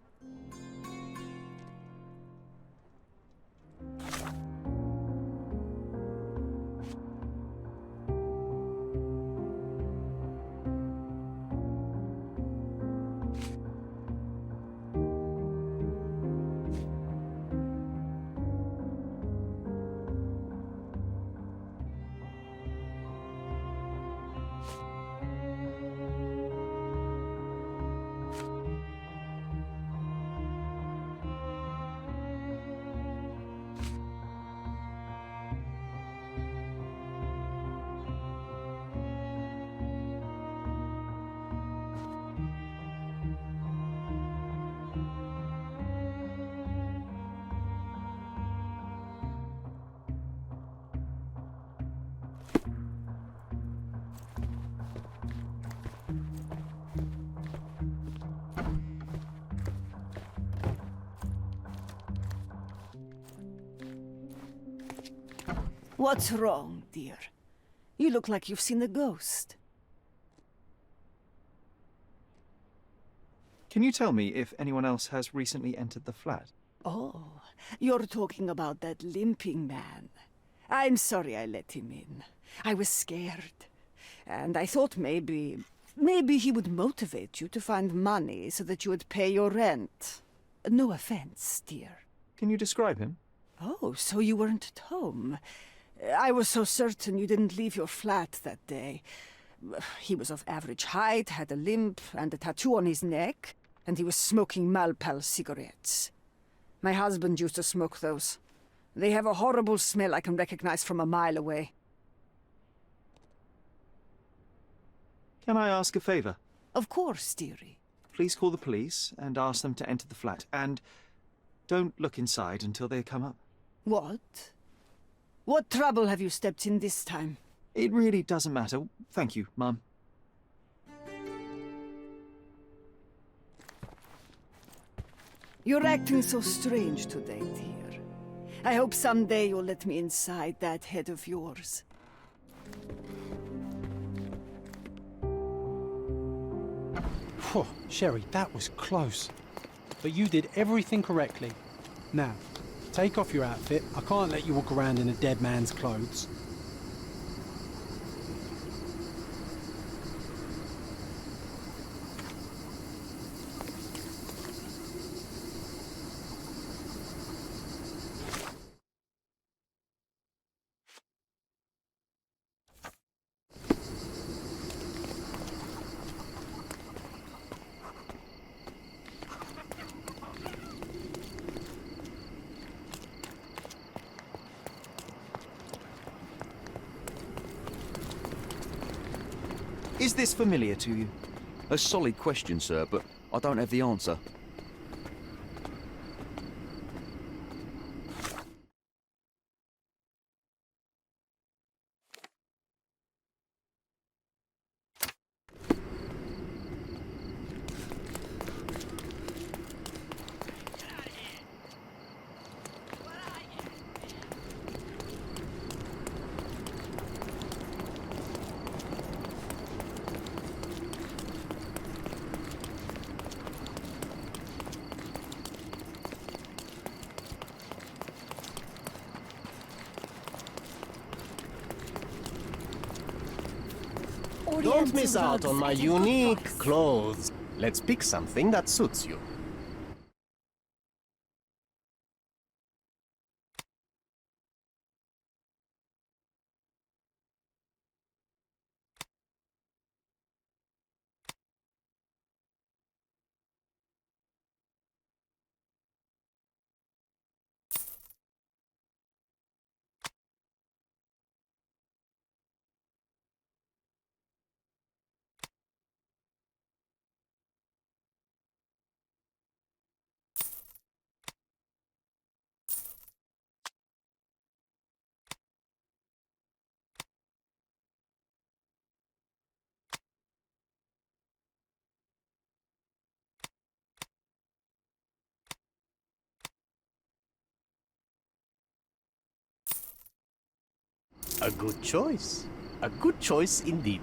What's wrong, dear? You look like you've seen a ghost. Can you tell me if anyone else has recently entered the flat? Oh, you're talking about that limping man. I'm sorry I let him in. I was scared. And I thought maybe he would motivate you to find money so that you would pay your rent. No offense, dear. Can you describe him? Oh, so you weren't at home. I was so certain you didn't leave your flat that day. He was of average height, had a limp and a tattoo on his neck, and he was smoking Malpal cigarettes. My husband used to smoke those. They have a horrible smell I can recognize from a mile away. Can I ask a favor? Of course, dearie. Please call the police and ask them to enter the flat, and don't look inside until they come up. What? What trouble have you stepped in this time? It really doesn't matter. Thank you, Mum. You're acting so strange today, dear. I hope someday you'll let me inside that head of yours. Phew, Sherry, that was close. But you did everything correctly. Now, take off your outfit. I can't let you walk around in a dead man's clothes. Is this familiar to you? A solid question, sir, but I don't have the answer. Don't miss out on my unique clothes. Let's pick something that suits you. A good choice. A good choice indeed.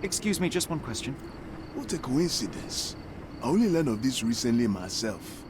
Excuse me, just one question. What a coincidence. I only learned of this recently myself.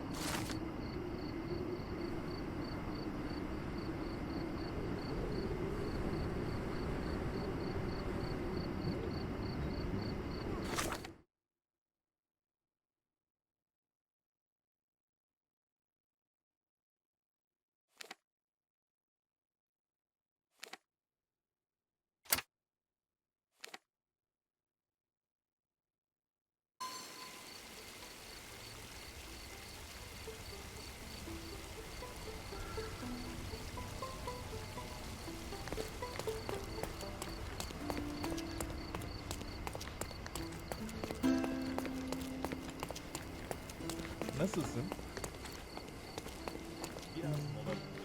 Nasılsın?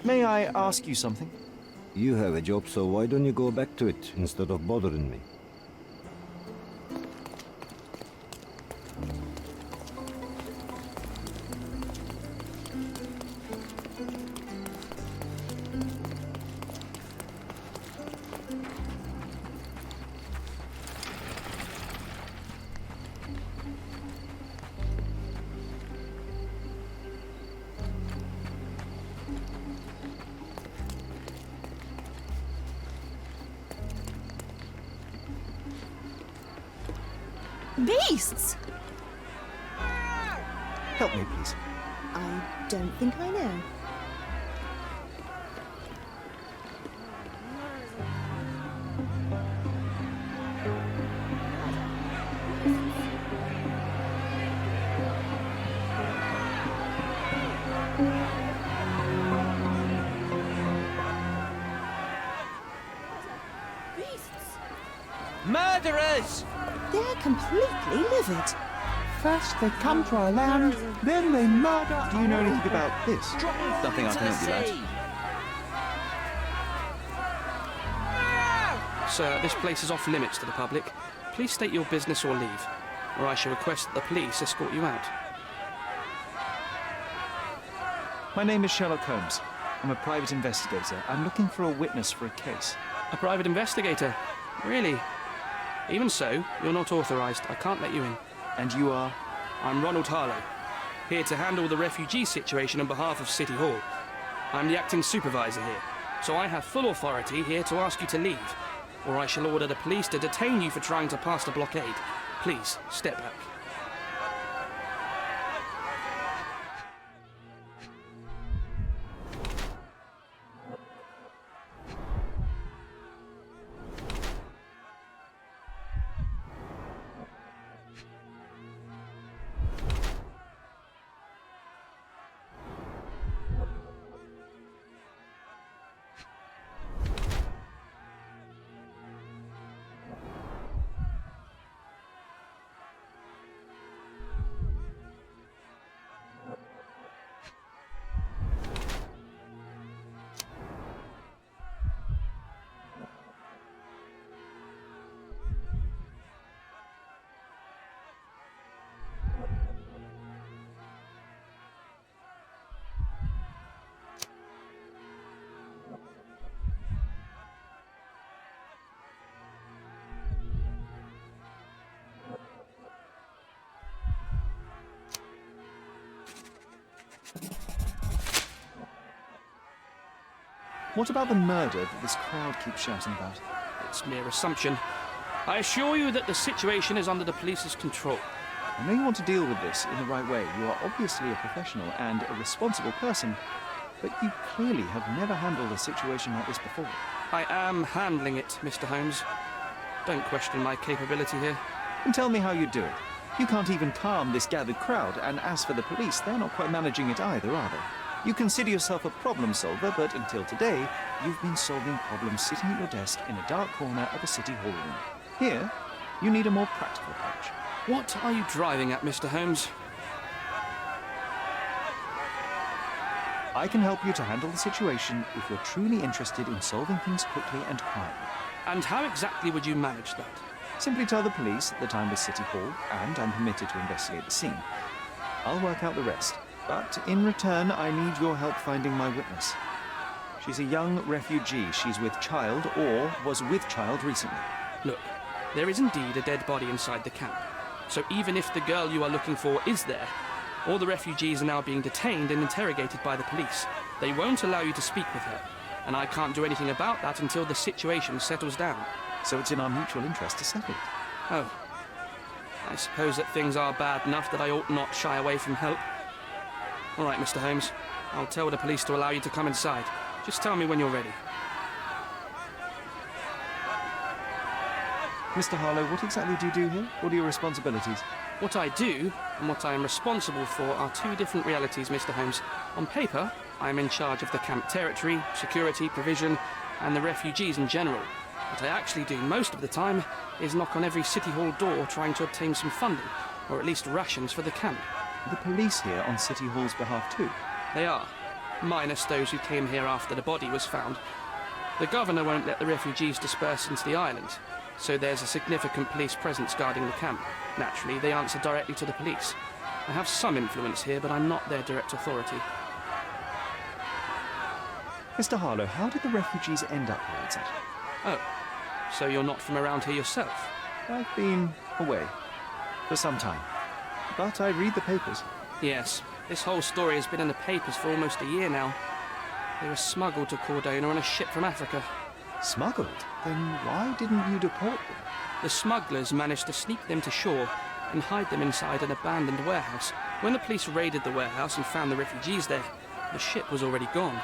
May I ask you something? You have a job, so why don't you go back to it instead of bothering me? Beasts? Help me, please. I don't think I know. Murderers! They're completely livid. First they come to our land, then they murder. Do you know anything about this? Nothing I can help you, lad. Sir, this place is off limits to the public. Please state your business or leave, or I shall request that the police escort you out. My name is Sherlock Holmes. I'm a private investigator. I'm looking for a witness for a case. A private investigator? Really? Even so, you're not authorized. I can't let you in. And you are? I'm Ronald Harlow, here to handle the refugee situation on behalf of City Hall. I'm the acting supervisor here, so I have full authority here to ask you to leave, or I shall order the police to detain you for trying to pass the blockade. Please, step back. What about the murder that this crowd keeps shouting about? It's mere assumption. I assure you that the situation is under the police's control. I know you want to deal with this in the right way. You are obviously a professional and a responsible person, but you clearly have never handled a situation like this before. I am handling it, Mr. Holmes. Don't question my capability here. And tell me how you do it. You can't even calm this gathered crowd, and as for the police, they're not quite managing it either, are they? You consider yourself a problem solver, but until today, you've been solving problems sitting at your desk in a dark corner of a city hall room. Here, you need a more practical approach. What are you driving at, Mr. Holmes? I can help you to handle the situation if you're truly interested in solving things quickly and quietly. And how exactly would you manage that? Simply tell the police that I'm with City Hall and I'm permitted to investigate the scene. I'll work out the rest. But in return, I need your help finding my witness. She's a young refugee. She's with child, or was with child recently. Look, there is indeed a dead body inside the camp. So even if the girl you are looking for is there, all the refugees are now being detained and interrogated by the police. They won't allow you to speak with her, and I can't do anything about that until the situation settles down. So it's in our mutual interest to settle it. Oh. I suppose that things are bad enough that I ought not shy away from help. All right, Mr. Holmes. I'll tell the police to allow you to come inside. Just tell me when you're ready. Mr. Harlow, what exactly do you do here? What are your responsibilities? What I do and what I am responsible for are two different realities, Mr. Holmes. On paper, I am in charge of the camp territory, security, provision, and the refugees in general. What I actually do most of the time is knock on every City Hall door trying to obtain some funding, or at least rations for the camp. The police here on City Hall's behalf too? They are, minus those who came here after the body was found. The governor won't let the refugees disperse into the island, so there's a significant police presence guarding the camp. Naturally, they answer directly to the police. I have some influence here, but I'm not their direct authority. Mr. Harlow, how did the refugees end up here exactly? Oh, so you're not from around here yourself? I've been away for some time. But I read the papers. Yes, this whole story has been in the papers for almost a year now. They were smuggled to Cordona on a ship from Africa. Smuggled? Then why didn't you deport them? The smugglers managed to sneak them to shore and hide them inside an abandoned warehouse. When the police raided the warehouse and found the refugees there, the ship was already gone.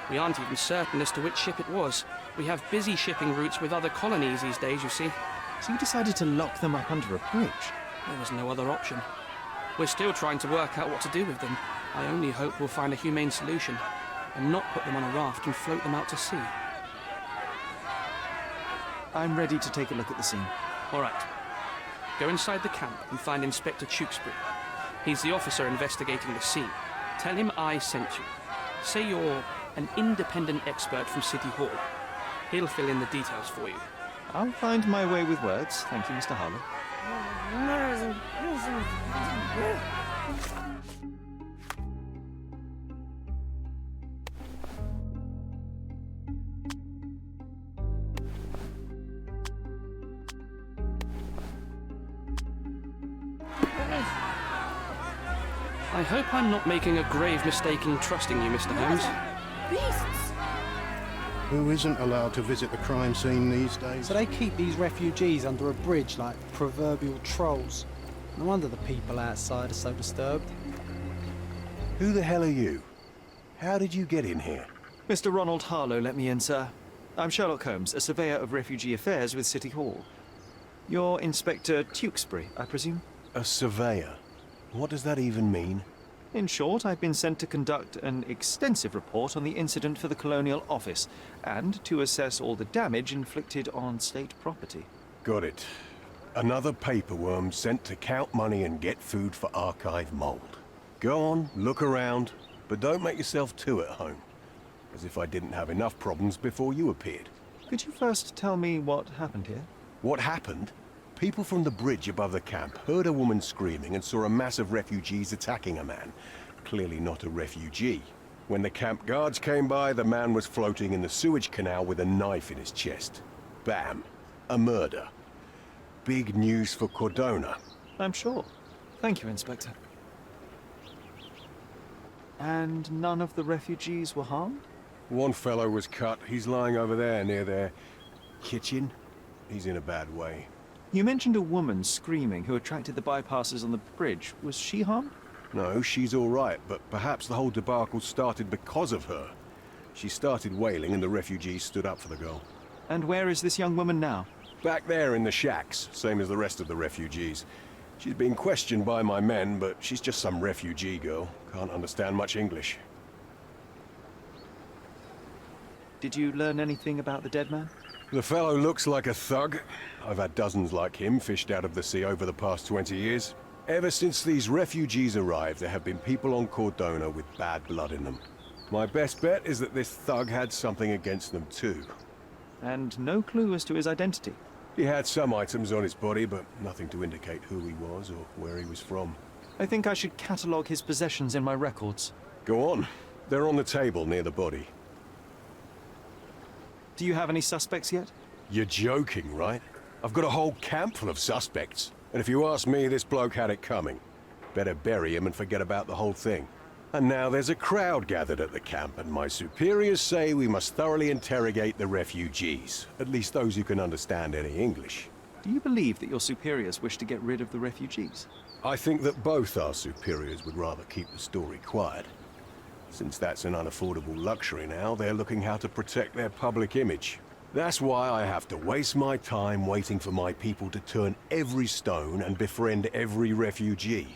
We aren't even certain as to which ship it was. We have busy shipping routes with other colonies these days, you see. So you decided to lock them up under a bridge? There was no other option. We're still trying to work out what to do with them. I only hope we'll find a humane solution and not put them on a raft and float them out to sea. I'm ready to take a look at the scene. All right. Go inside the camp and find Inspector Tewkesbury. He's the officer investigating the scene. Tell him I sent you. Say you're an independent expert from City Hall. He'll fill in the details for you. I'll find my way with words. Thank you, Mr. Harlow. I hope I'm not making a grave mistake in trusting you, Mr. Holmes. Beasts! Who isn't allowed to visit the crime scene these days? So they keep these refugees under a bridge like proverbial trolls. No wonder the people outside are so disturbed. Who the hell are you? How did you get in here? Mr. Ronald Harlow let me in, sir. I'm Sherlock Holmes, a surveyor of refugee affairs with City Hall. You're Inspector Tewkesbury, I presume? A surveyor? What does that even mean? In short, I've been sent to conduct an extensive report on the incident for the Colonial Office and to assess all the damage inflicted on state property. Got it. Another paperworm sent to count money and get food for archive mold. Go on, look around, but don't make yourself too at home. As if I didn't have enough problems before you appeared. Could you first tell me what happened here? What happened? People from the bridge above the camp heard a woman screaming and saw a mass of refugees attacking a man. Clearly not a refugee. When the camp guards came by, the man was floating in the sewage canal with a knife in his chest. Bam. A murder. Big news for Cordona. I'm sure. Thank you, Inspector. And none of the refugees were harmed? One fellow was cut. He's lying over there near their kitchen. He's in a bad way. You mentioned a woman screaming who attracted the bypassers on the bridge. Was she harmed? No, she's all right, but perhaps the whole debacle started because of her. She started wailing and the refugees stood up for the girl. And where is this young woman now? Back there in the shacks, same as the rest of the refugees. She's been questioned by my men, but she's just some refugee girl. Can't understand much English. Did you learn anything about the dead man? The fellow looks like a thug. I've had dozens like him fished out of the sea over the past 20 years. Ever since these refugees arrived, there have been people on Cordona with bad blood in them. My best bet is that this thug had something against them too. And no clue as to his identity? He had some items on his body, but nothing to indicate who he was or where he was from. I think I should catalogue his possessions in my records. Go on. They're on the table near the body. Do you have any suspects yet? You're joking, right? I've got a whole camp full of suspects. And if you ask me, this bloke had it coming. Better bury him and forget about the whole thing. And now there's a crowd gathered at the camp, and my superiors say we must thoroughly interrogate the refugees. At least those who can understand any English. Do you believe that your superiors wish to get rid of the refugees? I think that both our superiors would rather keep the story quiet. Since that's an unaffordable luxury now, they're looking how to protect their public image. That's why I have to waste my time waiting for my people to turn every stone and befriend every refugee.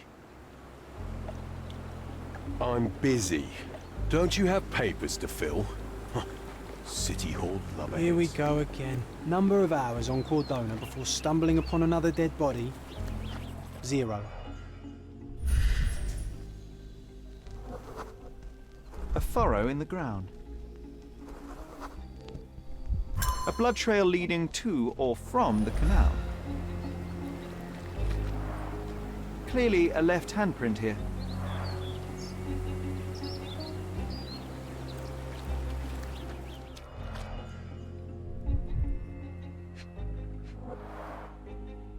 I'm busy. Don't you have papers to fill? City Hall love. Here we go again. Number of hours on Cordona before stumbling upon another dead body. 0. A furrow in the ground. A blood trail leading to or from the canal. Clearly a left handprint here.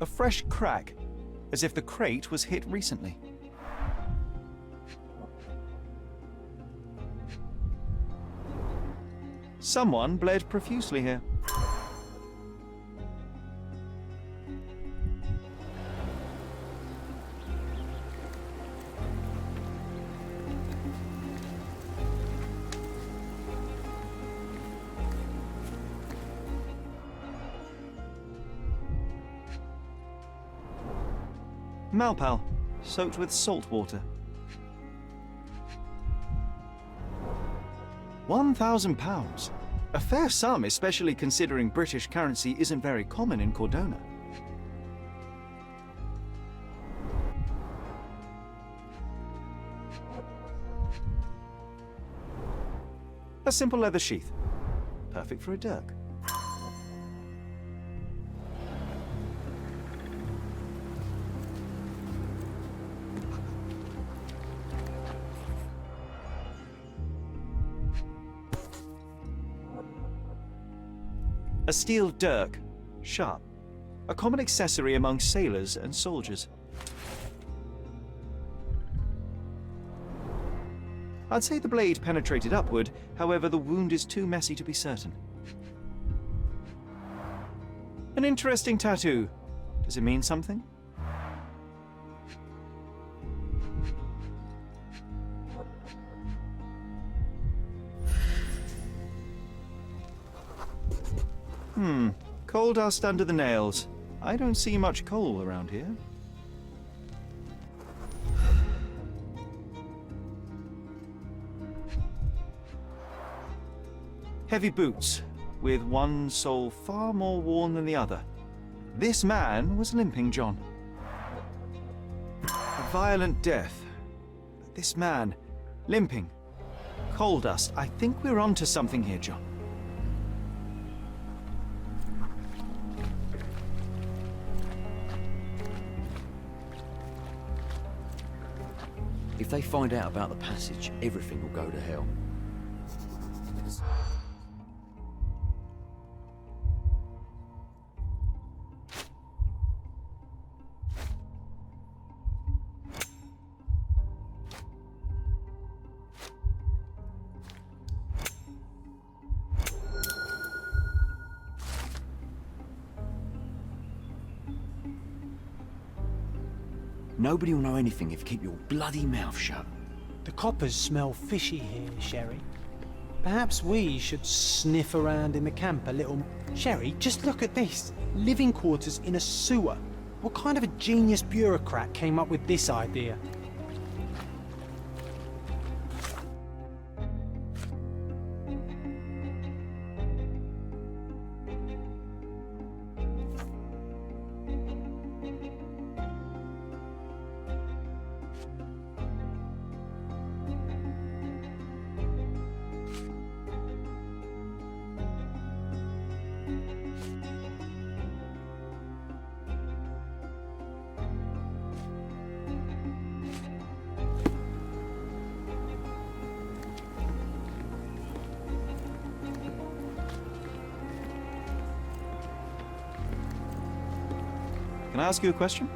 A fresh crack, as if the crate was hit recently. Someone bled profusely here. Malpal, soaked with salt water. £1,000. A fair sum, especially considering British currency isn't very common in Cordona. A simple leather sheath. Perfect for a dirk. A steel dirk. Sharp. A common accessory among sailors and soldiers. I'd say the blade penetrated upward, however the wound is too messy to be certain. An interesting tattoo. Does it mean something? Coal dust under the nails. I don't see much coal around here. Heavy boots, with one sole far more worn than the other. This man was limping John. A violent death. This man, limping. Coal dust. I think we're onto something here, John. If they find out about the passage, everything will go to hell. Nobody will know anything if you keep your bloody mouth shut. The coppers smell fishy here, Sherry. Perhaps we should sniff around in the camp a little. Sherry, just look at this. Living quarters in a sewer. What kind of a genius bureaucrat came up with this idea? Can I ask you a question?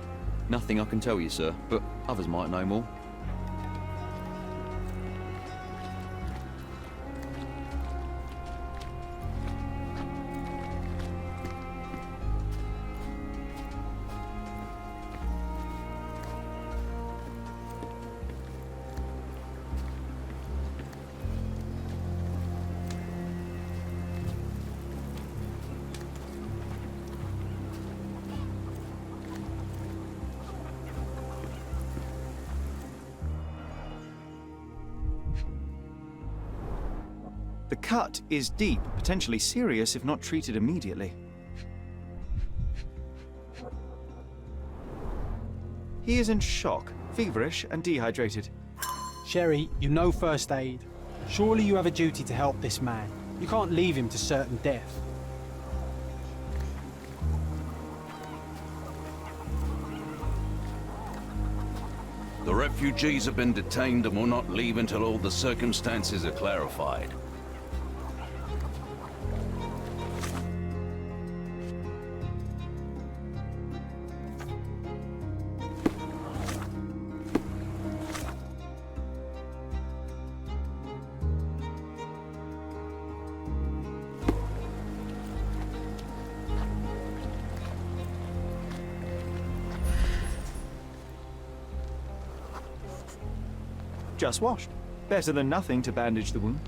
Nothing I can tell you, sir, but others might know more. The cut is deep, potentially serious if not treated immediately. He is in shock, feverish and dehydrated. Sherry, you know first aid. Surely you have a duty to help this man. You can't leave him to certain death. The refugees have been detained and will not leave until all the circumstances are clarified. Just washed. Better than nothing to bandage the wound.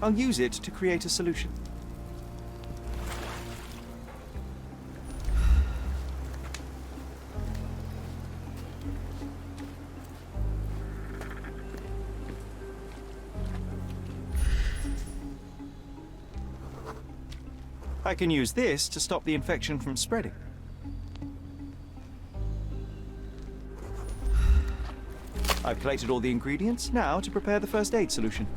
I'll use it to create a solution. I can use this to stop the infection from spreading. I've plated all the ingredients, now to prepare the first aid solution.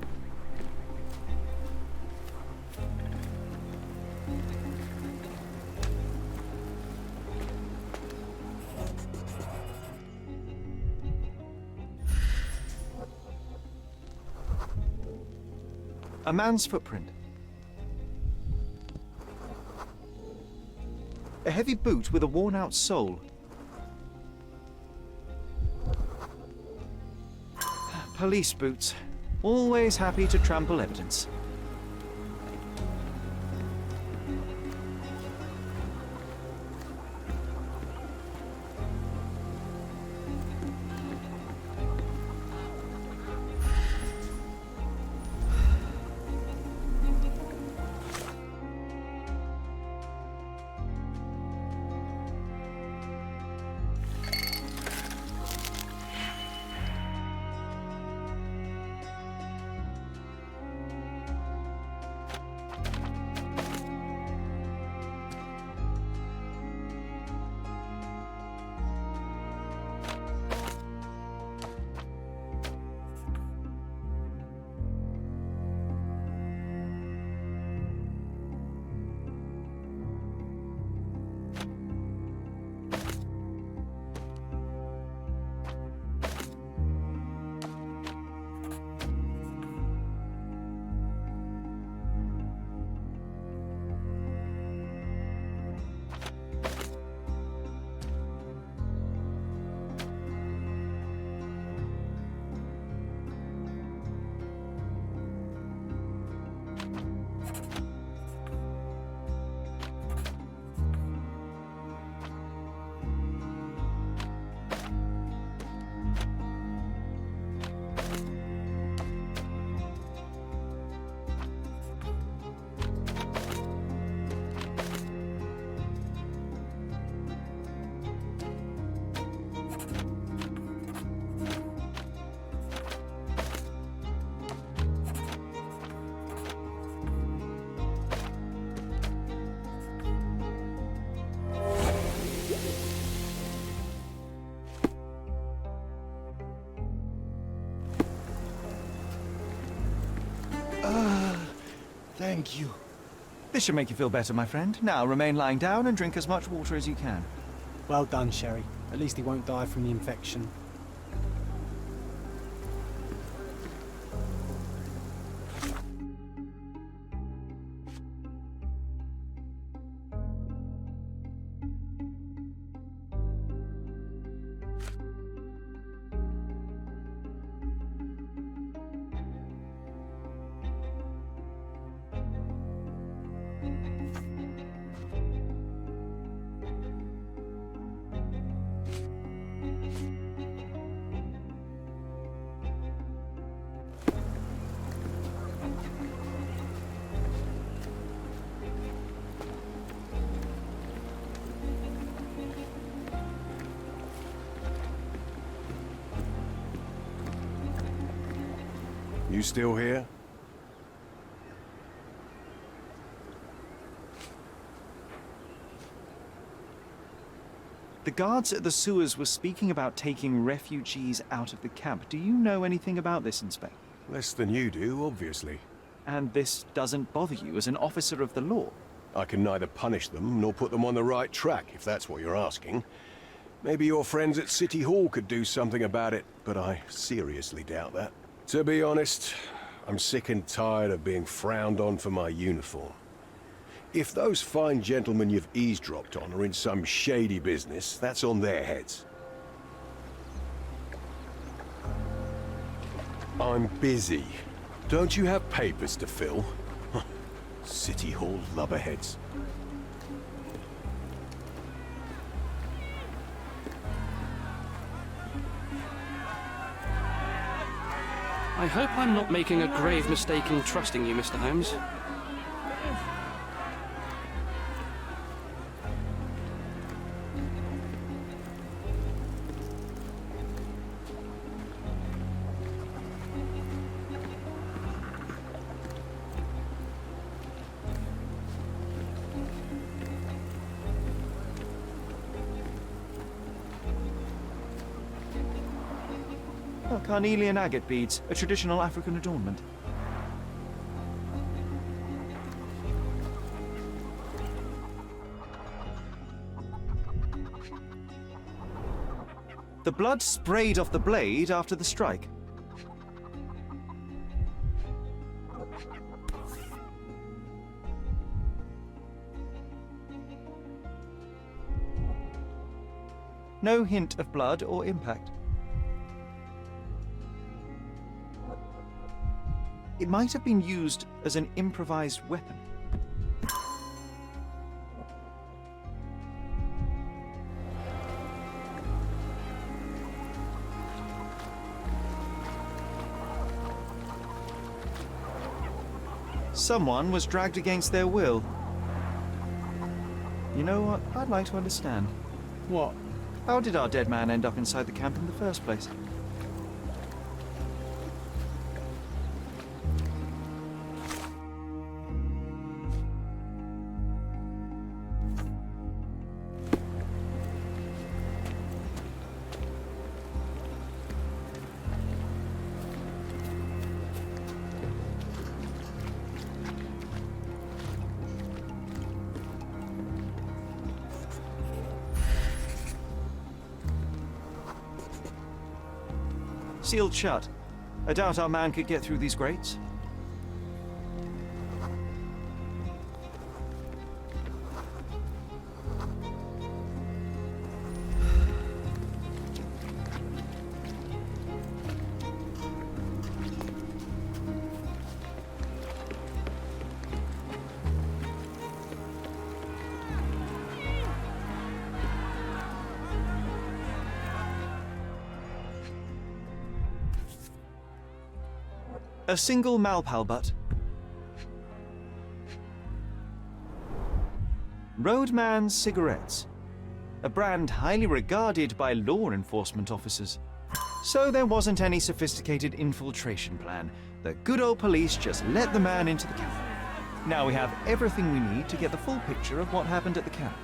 A man's footprint. A heavy boot with a worn-out sole. Police boots. Always happy to trample evidence. Thank you. This should make you feel better, my friend. Now remain lying down and drink as much water as you can. Well done, Sherry. At least he won't die from the infection. You still here? The guards at the sewers were speaking about taking refugees out of the camp. Do you know anything about this, Inspector? Less than you do, obviously. And this doesn't bother you as an officer of the law? I can neither punish them nor put them on the right track, if that's what you're asking. Maybe your friends at City Hall could do something about it, but I seriously doubt that. To be honest, I'm sick and tired of being frowned on for my uniform. If those fine gentlemen you've eavesdropped on are in some shady business, that's on their heads. I'm busy. Don't you have papers to fill? City Hall lubberheads. I hope I'm not making a grave mistake in trusting you, Mr. Holmes. Carnelian agate beads, a traditional African adornment. The blood sprayed off the blade after the strike. No hint of blood or impact. It might have been used as an improvised weapon. Someone was dragged against their will. You know what? I'd like to understand. What? How did our dead man end up inside the camp in the first place? Sealed shut. I doubt our man could get through these grates. A single Malpal butt. Roadman's cigarettes. A brand highly regarded by law enforcement officers. So there wasn't any sophisticated infiltration plan. The good old police just let the man into the camp. Now we have everything we need to get the full picture of what happened at the camp.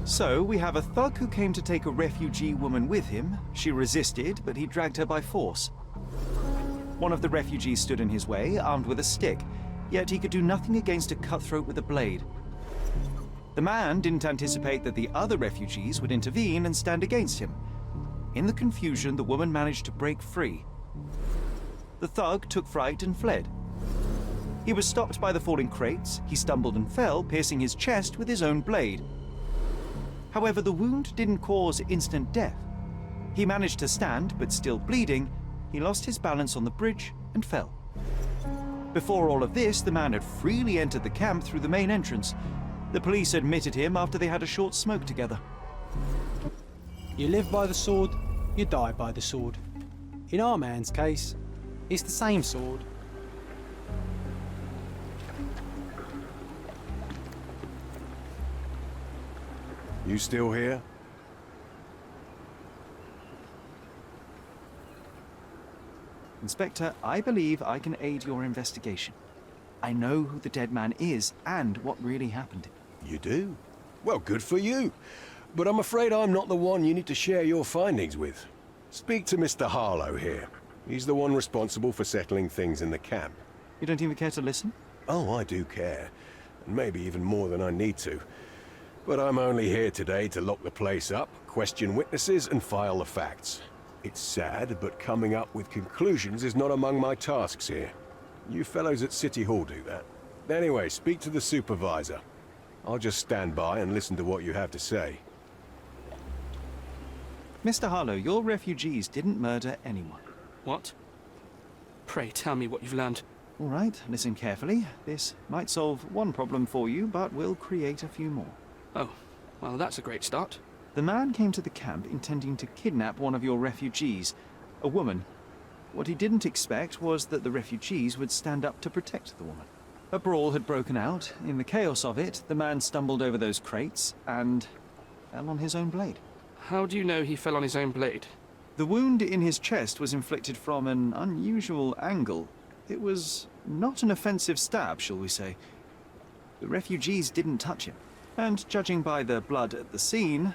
So, we have a thug who came to take a refugee woman with him. She resisted, but he dragged her by force. One of the refugees stood in his way, armed with a stick, yet he could do nothing against a cutthroat with a blade. The man didn't anticipate that the other refugees would intervene and stand against him. In the confusion, the woman managed to break free. The thug took fright and fled. He was stopped by the falling crates. He stumbled and fell, piercing his chest with his own blade. However, the wound didn't cause instant death. He managed to stand, but still bleeding, he lost his balance on the bridge and fell. Before all of this, the man had freely entered the camp through the main entrance. The police admitted him after they had a short smoke together. You live by the sword, you die by the sword. In our man's case, it's the same sword. You still here? Inspector, I believe I can aid your investigation. I know who the dead man is and what really happened. You do? Well, good for you. But I'm afraid I'm not the one you need to share your findings with. Speak to Mr. Harlow here. He's the one responsible for settling things in the camp. You don't even care to listen? Oh, I do care. And maybe even more than I need to. But I'm only here today to lock the place up, question witnesses, and file the facts. It's sad, but coming up with conclusions is not among my tasks here. You fellows at City Hall do that. Anyway, speak to the supervisor. I'll just stand by and listen to what you have to say. Mr. Harlow, your refugees didn't murder anyone. What? Pray tell me what you've learned. All right, listen carefully. This might solve one problem for you, but will create a few more. Oh, well, that's a great start. The man came to the camp intending to kidnap one of your refugees, a woman. What he didn't expect was that the refugees would stand up to protect the woman. A brawl had broken out. In the chaos of it, the man stumbled over those crates and fell on his own blade. How do you know he fell on his own blade? The wound in his chest was inflicted from an unusual angle. It was not an offensive stab, shall we say. The refugees didn't touch him. And judging by the blood at the scene,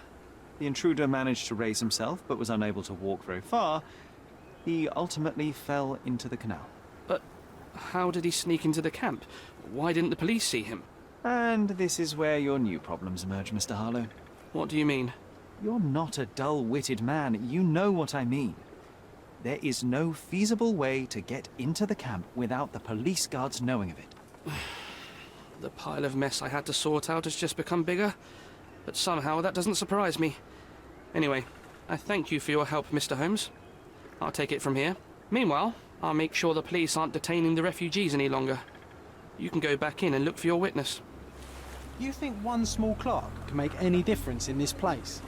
the intruder managed to raise himself but was unable to walk very far. He ultimately fell into the canal. But how did he sneak into the camp? Why didn't the police see him? And this is where your new problems emerge, Mr. Harlow. What do you mean? You're not a dull-witted man. You know what I mean. There is no feasible way to get into the camp without the police guards knowing of it. The pile of mess I had to sort out has just become bigger, but somehow that doesn't surprise me. Anyway, I thank you for your help, Mr. Holmes. I'll take it from here. Meanwhile, I'll make sure the police aren't detaining the refugees any longer. You can go back in and look for your witness. You think one small clock can make any difference in this place?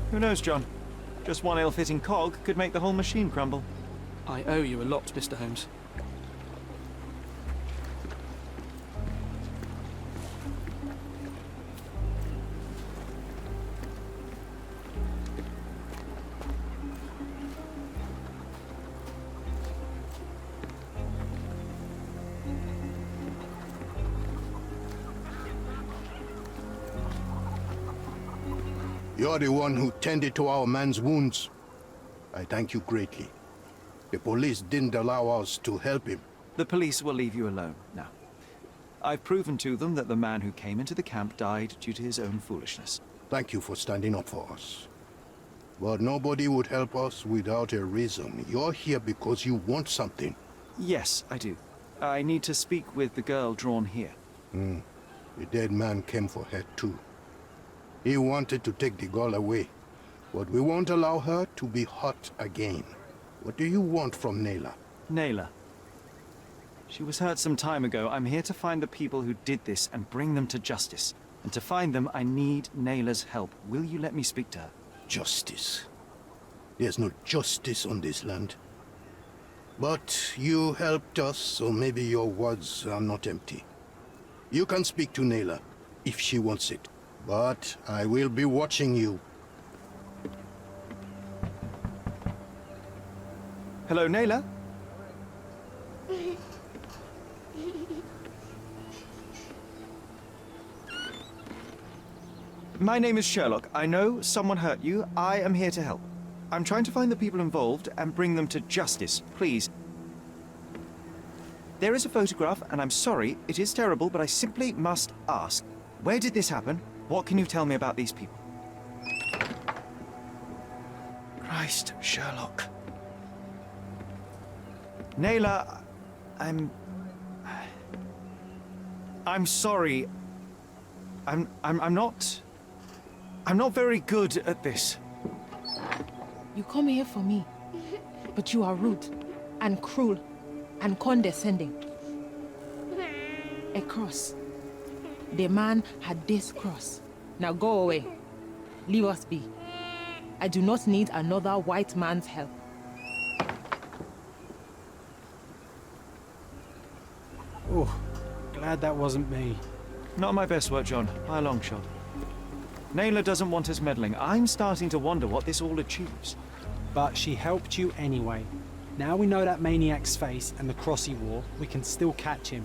Who knows, John? Just one ill-fitting cog could make the whole machine crumble. I owe you a lot, Mr. Holmes. You're the one who tended to our man's wounds. I thank you greatly. The police didn't allow us to help him. The police will leave you alone now. I've proven to them that the man who came into the camp died due to his own foolishness. Thank you for standing up for us. But nobody would help us without a reason. You're here because you want something. Yes, I do. I need to speak with the girl drawn here. The dead man came for her too. He wanted to take the girl away, but we won't allow her to be hurt again. What do you want from Nayla? Nayla. She was hurt some time ago. I'm here to find the people who did this and bring them to justice. And to find them, I need Nayla's help. Will you let me speak to her? Justice. There's no justice on this land. But you helped us, so maybe your words are not empty. You can speak to Nayla, if she wants it. But I will be watching you. Hello, Nayla? My name is Sherlock. I know someone hurt you. I am here to help. I'm trying to find the people involved and bring them to justice. Please, there is a photograph, and I'm sorry, it is terrible, but I simply must ask. Where did this happen? What can you tell me about these people? Christ, Sherlock. Naylor, I'm sorry. I'm not very good at this. You come here for me, but you are rude and cruel and condescending. A cross. The man had this cross. Now go away. Leave us be. I do not need another white man's help. Oh, glad that wasn't me. Not my best work, John, by a long shot. Naylor doesn't want us meddling. I'm starting to wonder what this all achieves. But she helped you anyway. Now we know that maniac's face and the cross he wore, we can still catch him.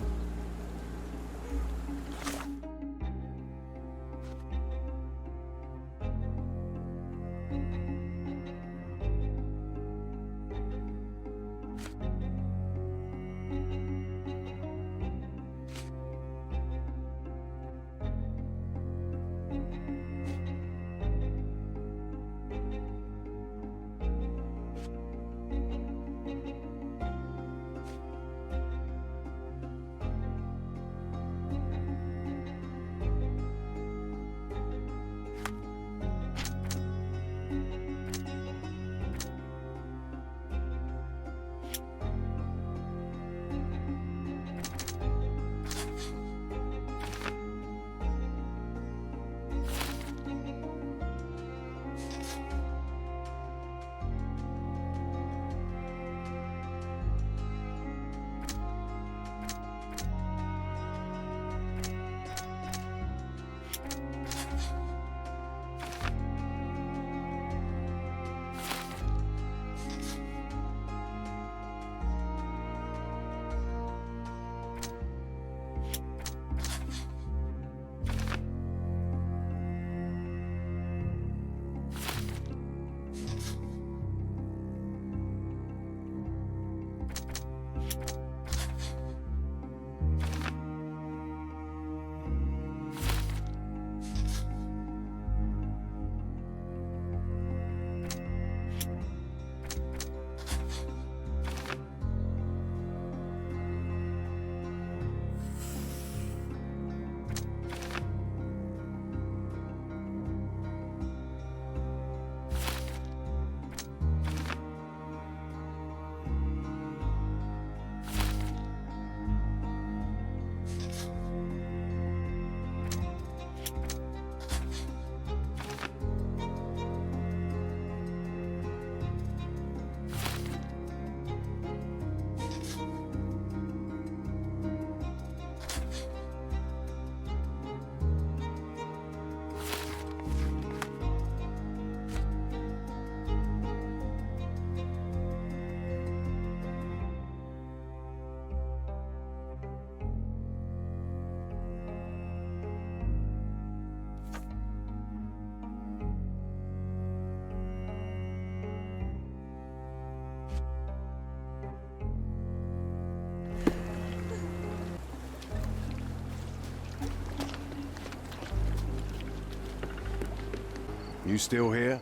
You still here?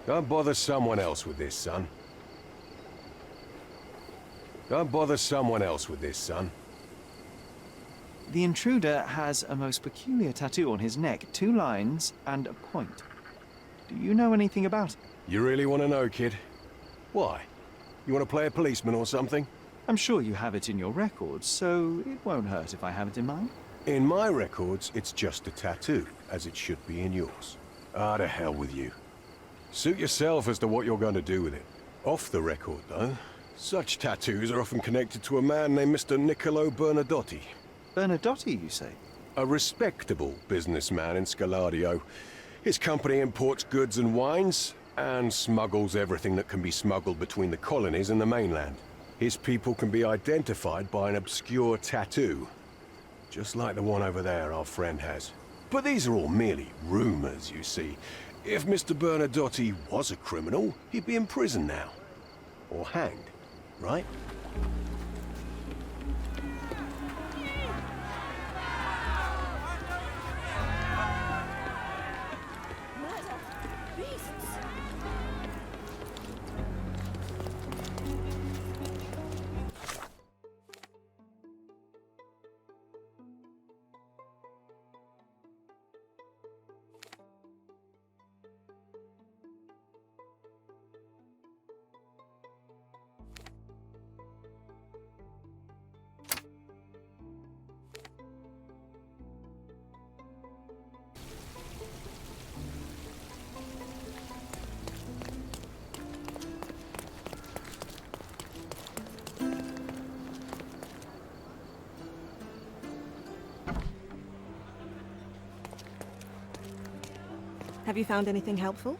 Don't bother someone else with this, son. Don't bother someone else with this, son. The intruder has a most peculiar tattoo on his neck, 2 lines and a point. Do you know anything about it? You really want to know, kid? Why? You want to play a policeman or something? I'm sure you have it in your records, so it won't hurt if I have it in mine. In my records, it's just a tattoo, as it should be in yours. Ah, to hell with you. Suit yourself as to what you're going to do with it. Off the record, though, such tattoos are often connected to a man named Mr. Niccolo Bernadotti. Bernadotti, you say? A respectable businessman in Scaladio. His company imports goods and wines, and smuggles everything that can be smuggled between the colonies and the mainland. His people can be identified by an obscure tattoo, just like the one over there our friend has. But these are all merely rumors, you see. If Mr. Bernadotte was a criminal, he'd be in prison now. Or hanged, right? Have you found anything helpful?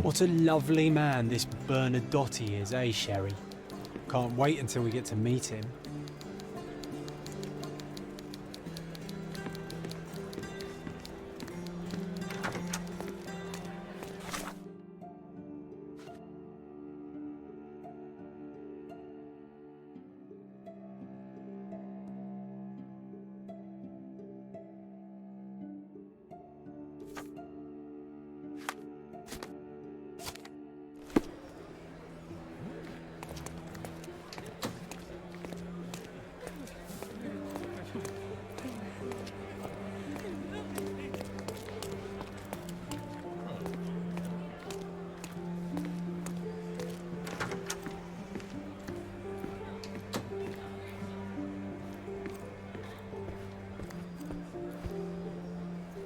What a lovely man this Bernadotte is, eh, Sherry? Can't wait until we get to meet him.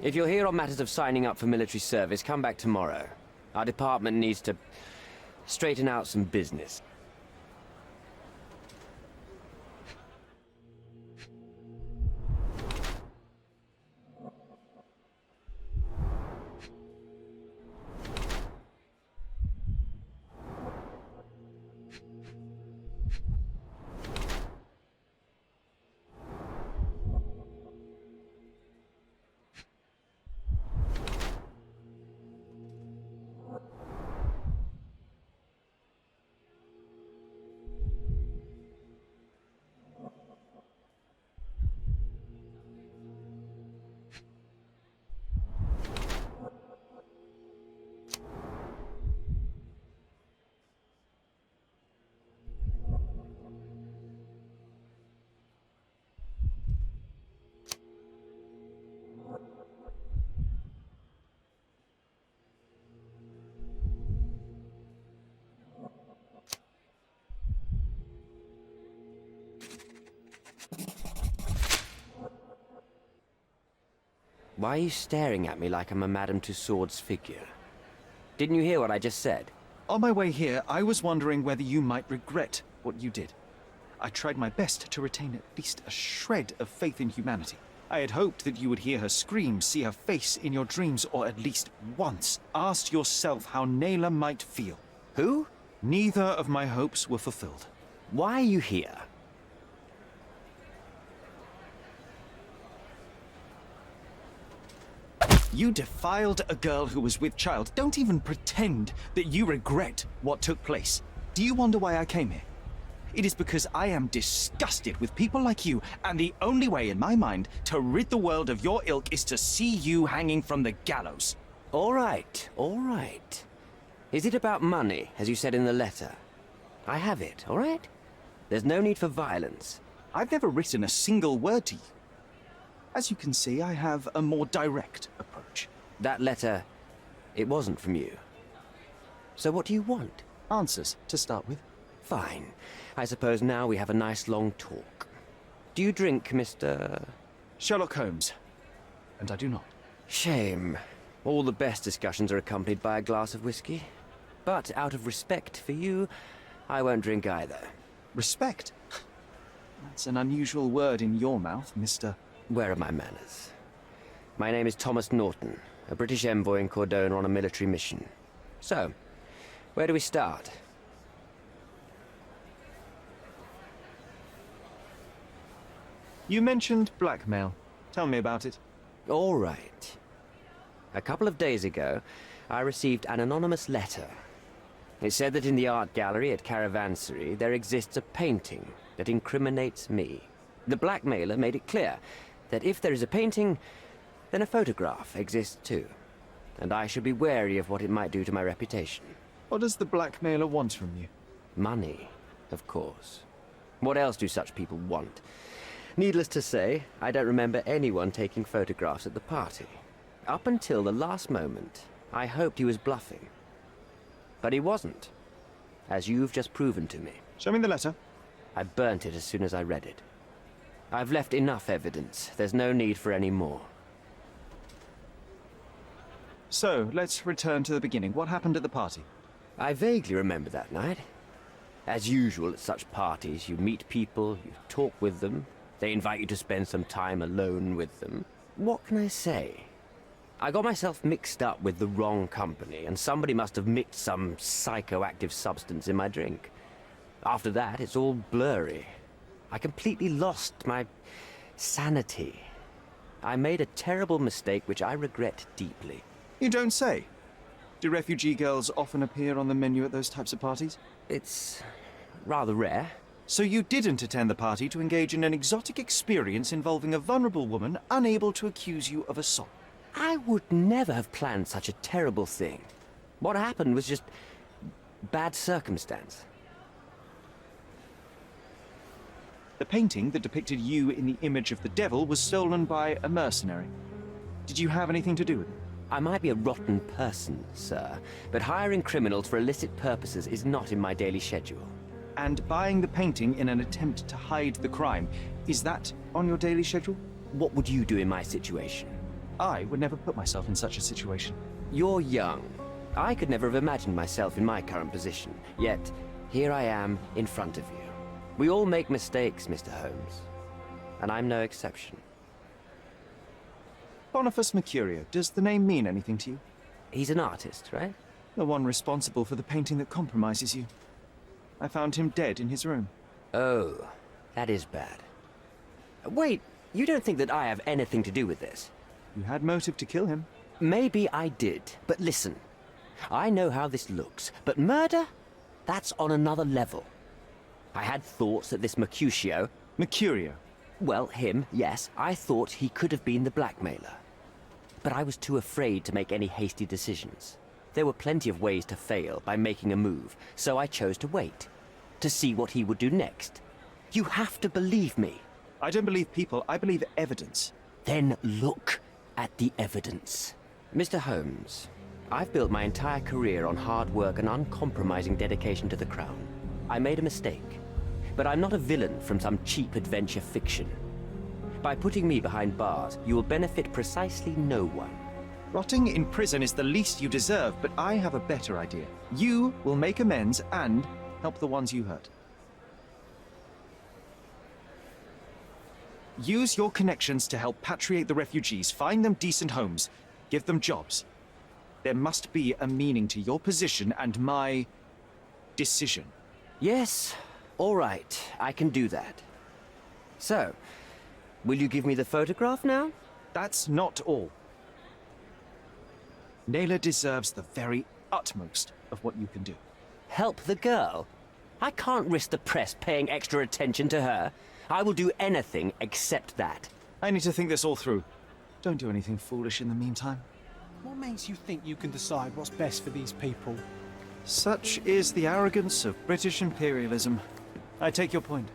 If you're here on matters of signing up for military service, come back tomorrow. Our department needs to straighten out some business. Why are you staring at me like I'm a Madame Tussauds figure? Didn't you hear what I just said? On my way here, I was wondering whether you might regret what you did. I tried my best to retain at least a shred of faith in humanity. I had hoped that you would hear her scream, see her face in your dreams, or at least once ask yourself how Naylor might feel. Who? Neither of my hopes were fulfilled. Why are you here? You defiled a girl who was with child. Don't even pretend that you regret what took place. Do you wonder why I came here? It is because I am disgusted with people like you, and the only way in my mind to rid the world of your ilk is to see you hanging from the gallows. All right, all right. Is it about money, as you said in the letter? I have it, all right? There's no need for violence. I've never written a single word to you. As you can see, I have a more direct approach. That letter, it wasn't from you. So what do you want? Answers, to start with. Fine. I suppose now we have a nice long talk. Do you drink, Mr. Sherlock Holmes? And I do not. Shame. All the best discussions are accompanied by a glass of whiskey. But out of respect for you, I won't drink either. Respect? That's an unusual word in your mouth, Mr. Where are my manners? My name is Thomas Norton, a British envoy in Cordona on a military mission. So, where do we start? You mentioned blackmail. Tell me about it. All right. A couple of days ago, I received an anonymous letter. It said that in the art gallery at Caravansary there exists a painting that incriminates me. The blackmailer made it clear that if there is a painting, then a photograph exists too. And I should be wary of what it might do to my reputation. What does the blackmailer want from you? Money, of course. What else do such people want? Needless to say, I don't remember anyone taking photographs at the party. Up until the last moment, I hoped he was bluffing. But he wasn't, as you've just proven to me. Show me the letter. I burnt it as soon as I read it. I've left enough evidence. There's no need for any more. So, let's return to the beginning. What happened at the party? I vaguely remember that night. As usual at such parties, you meet people, you talk with them. They invite you to spend some time alone with them. What can I say? I got myself mixed up with the wrong company, and somebody must have mixed some psychoactive substance in my drink. After that, it's all blurry. I completely lost my sanity. I made a terrible mistake which I regret deeply. You don't say. Do refugee girls often appear on the menu at those types of parties? It's rather rare. So you didn't attend the party to engage in an exotic experience involving a vulnerable woman unable to accuse you of assault? I would never have planned such a terrible thing. What happened was just bad circumstance. The painting that depicted you in the image of the devil was stolen by a mercenary. Did you have anything to do with it? I might be a rotten person, sir, but hiring criminals for illicit purposes is not in my daily schedule. And buying the painting in an attempt to hide the crime, is that on your daily schedule? What would you do in my situation? I would never put myself in such a situation. You're young. I could never have imagined myself in my current position. Yet, here I am in front of you. We all make mistakes, Mr. Holmes. And I'm no exception. Boniface Mercurio, does the name mean anything to you? He's an artist, right? The one responsible for the painting that compromises you. I found him dead in his room. Oh, that is bad. Wait, you don't think that I have anything to do with this? You had motive to kill him. Maybe I did, but listen. I know how this looks, but murder? That's on another level. I had thoughts that this Mercutio... Mercurio? Well, him, yes. I thought he could have been the blackmailer. But I was too afraid to make any hasty decisions. There were plenty of ways to fail by making a move, so I chose to wait. To see what he would do next. You have to believe me. I don't believe people, I believe evidence. Then look at the evidence. Mr. Holmes, I've built my entire career on hard work and uncompromising dedication to the Crown. I made a mistake, but I'm not a villain from some cheap adventure fiction. By putting me behind bars, you will benefit precisely no one. Rotting in prison is the least you deserve, but I have a better idea. You will make amends and help the ones you hurt. Use your connections to help patriate the refugees, find them decent homes, give them jobs. There must be a meaning to your position and my decision. Yes, all right, I can do that. So, will you give me the photograph now? That's not all. Nayla deserves the very utmost of what you can do. Help the girl? I can't risk the press paying extra attention to her. I will do anything except that. I need to think this all through. Don't do anything foolish in the meantime. What makes you think you can decide what's best for these people? Such is the arrogance of British imperialism. I take your point.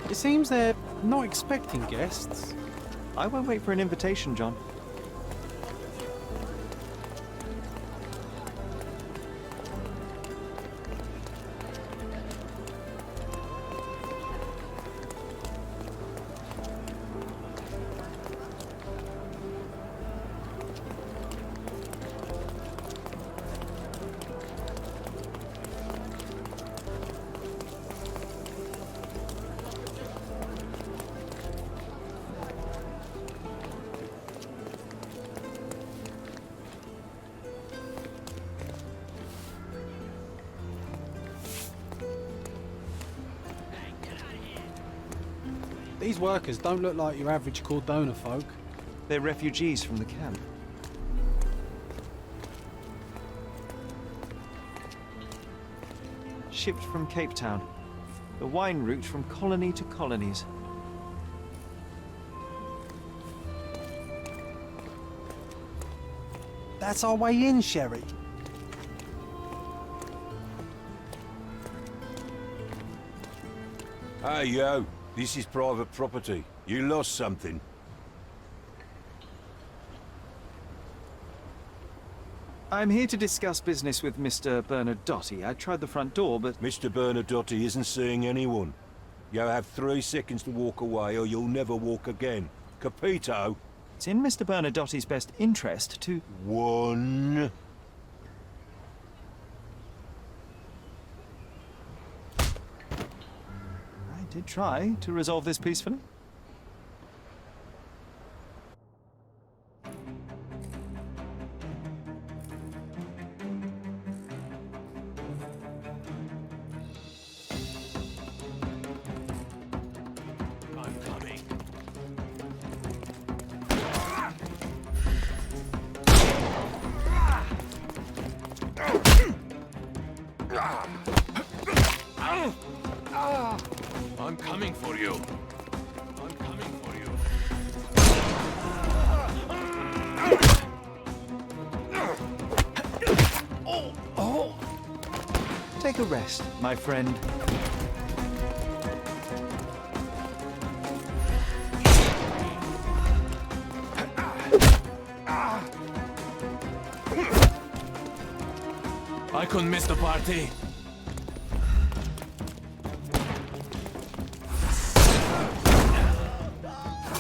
It seems they're not expecting guests. I won't wait for an invitation, John. These workers don't look like your average Cordona folk. They're refugees from the camp. Shipped from Cape Town. The wine route from colony to colonies. That's our way in, Sherry. Hey, yo. This is private property. You lost something. I'm here to discuss business with Mr. Bernadotte. I tried the front door, but... Mr. Bernadotte isn't seeing anyone. You have 3 seconds to walk away or you'll never walk again. Capito? It's in Mr. Bernadotte's best interest to... 1... I did try to resolve this peacefully. I'm coming for you. I'm coming for you. Take a rest, my friend. I couldn't miss the party.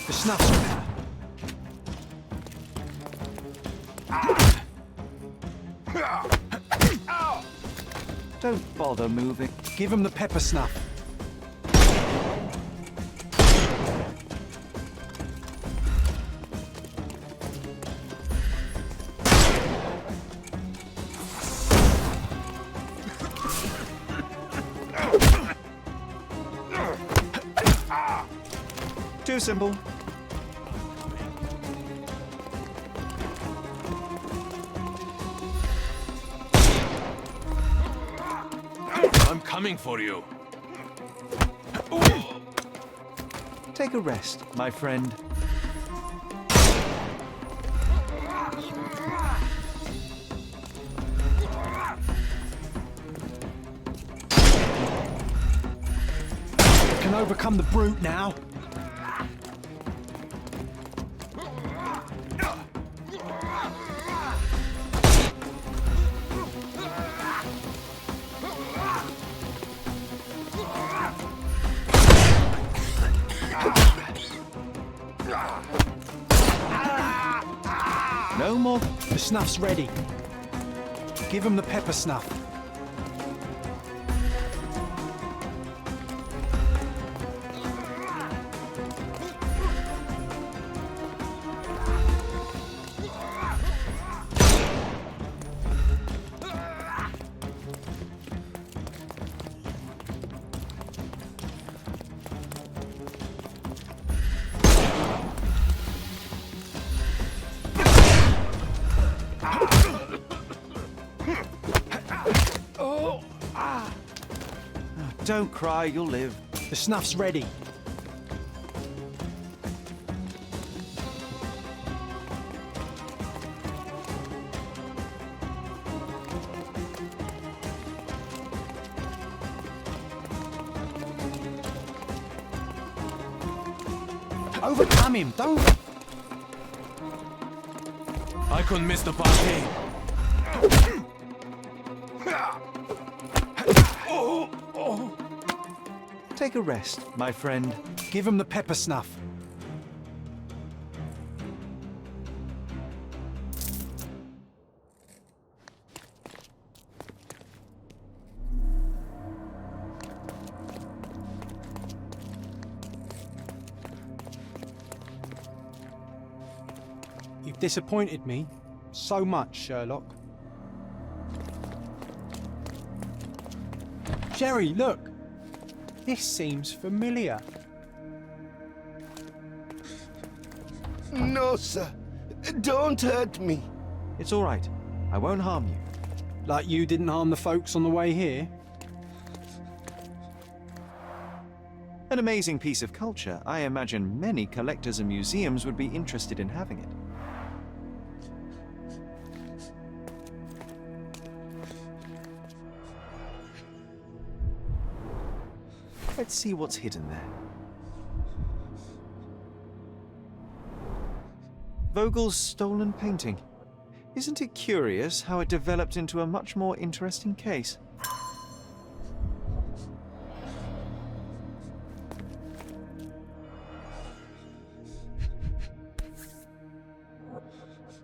The snuff's ready. Don't bother moving. Give him the pepper snuff. Too simple. I'm coming for you. Take a rest, my friend. Can overcome the brute now. No more. The snuff's ready. Give him the pepper snuff. Don't cry, you'll live. The snuff's ready. Overcome him, don't... I couldn't miss the party. Take a rest, my friend. Give him the pepper snuff. You've disappointed me so much, Sherlock. Sherry, look! This seems familiar. No, sir. Don't hurt me. It's all right. I won't harm you. Like you didn't harm the folks on the way here? An amazing piece of culture. I imagine many collectors and museums would be interested in having it. Let's see what's hidden there. Vogel's stolen painting. Isn't it curious how it developed into a much more interesting case?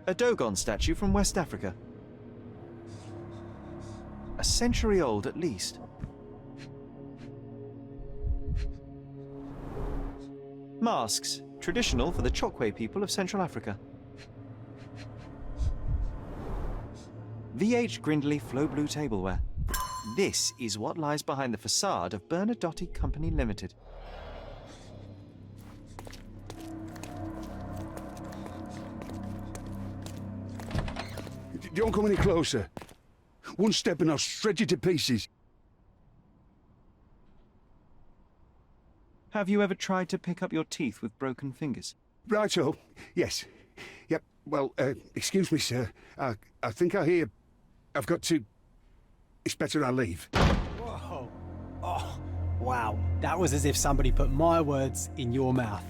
A Dogon statue from West Africa. A century old at least. Masks, traditional for the Chokwe people of Central Africa. VH Grindley Flow Blue tableware. This is what lies behind the facade of Bernadotte Company Limited. Don't come any closer. One step and I'll shred you to pieces. Have you ever tried to pick up your teeth with broken fingers? Righto. Yes. Yep. Well, excuse me, sir. I think I hear... I've got to... It's better I leave. Whoa. Oh, wow. That was as if somebody put my words in your mouth.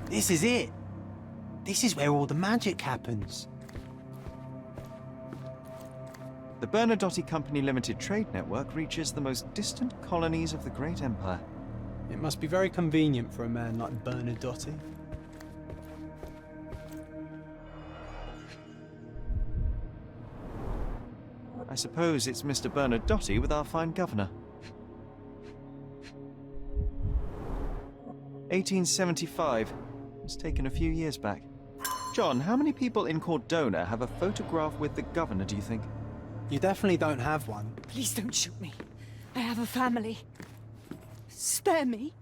This is it. This is where all the magic happens. The Bernadotte Company Limited trade network reaches the most distant colonies of the Great Empire. It must be very convenient for a man like Bernadotte. I suppose it's Mr. Bernadotte with our fine governor. 1875. It's taken a few years back. John, how many people in Cordona have a photograph with the governor, do you think? You definitely don't have one. Please don't shoot me. I have a family. Spare me.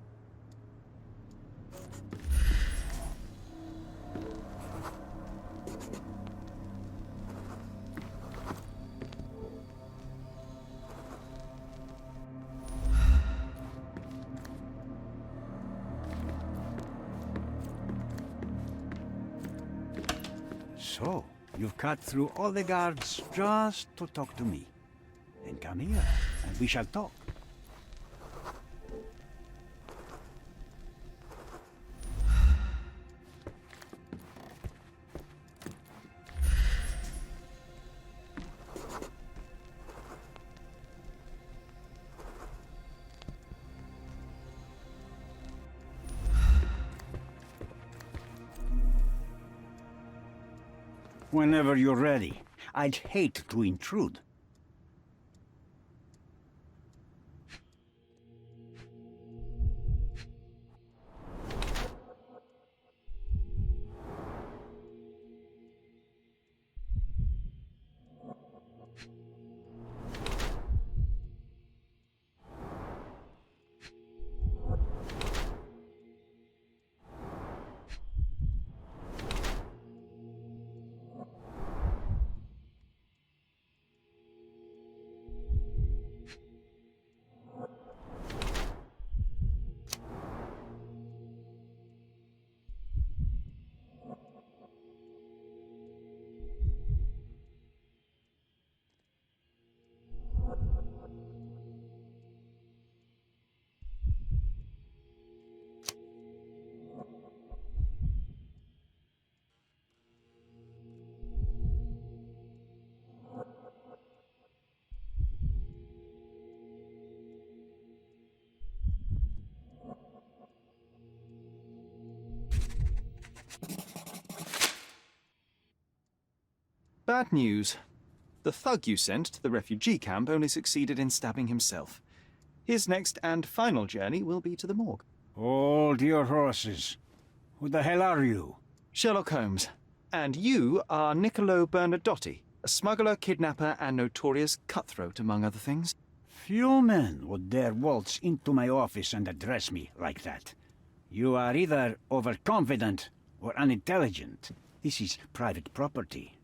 So, you've cut through all the guards just to talk to me. Then come here, and we shall talk. Whenever you're ready. I'd hate to intrude. Bad news. The thug you sent to the refugee camp only succeeded in stabbing himself. His next and final journey will be to the morgue. Hold your horses. Who the hell are you? Sherlock Holmes. And you are Niccolo Bernadotti, a smuggler, kidnapper, and notorious cutthroat, among other things. Few men would dare waltz into my office and address me like that. You are either overconfident or unintelligent. This is private property.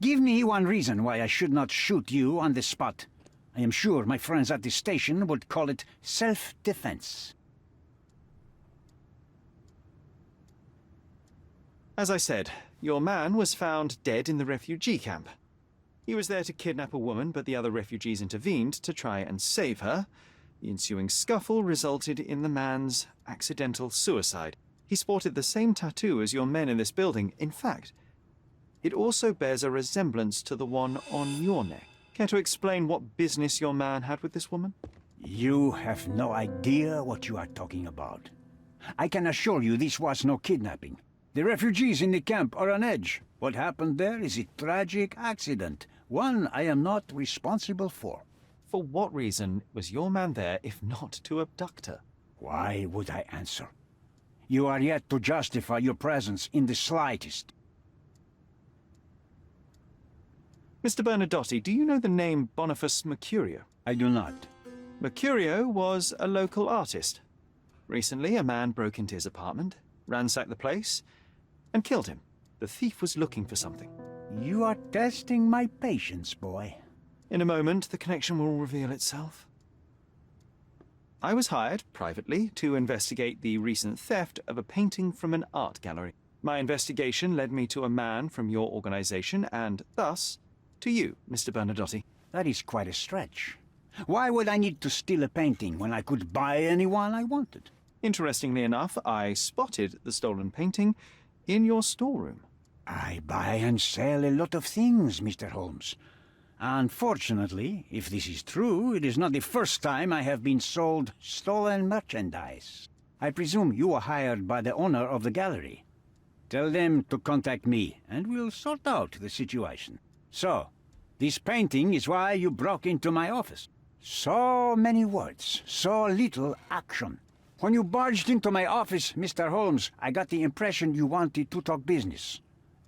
Give me one reason why I should not shoot you on the spot. I am sure my friends at the station would call it self-defense. As I said, your man was found dead in the refugee camp. He was there to kidnap a woman, but the other refugees intervened to try and save her. The ensuing scuffle resulted in the man's accidental suicide. He sported the same tattoo as your men in this building. In fact, it also bears a resemblance to the one on your neck. Care to explain what business your man had with this woman? You have no idea what you are talking about. I can assure you this was no kidnapping. The refugees in the camp are on edge. What happened there is a tragic accident, one I am not responsible for. For what reason was your man there if not to abduct her? Why would I answer? You are yet to justify your presence in the slightest. Mr. Bernadotti, do you know the name Boniface Mercurio? I do not. Mercurio was a local artist. Recently, a man broke into his apartment, ransacked the place, and killed him. The thief was looking for something. You are testing my patience, boy. In a moment, the connection will reveal itself. I was hired, privately, to investigate the recent theft of a painting from an art gallery. My investigation led me to a man from your organization, and thus, to you, Mr. Bernadotti. That is quite a stretch. Why would I need to steal a painting when I could buy anyone I wanted? Interestingly enough, I spotted the stolen painting in your storeroom. I buy and sell a lot of things, Mr. Holmes. Unfortunately, if this is true, it is not the first time I have been sold stolen merchandise. I presume you were hired by the owner of the gallery. Tell them to contact me, and we'll sort out the situation. So, this painting is why you broke into my office. So many words, so little action. When you barged into my office, Mr. Holmes, I got the impression you wanted to talk business.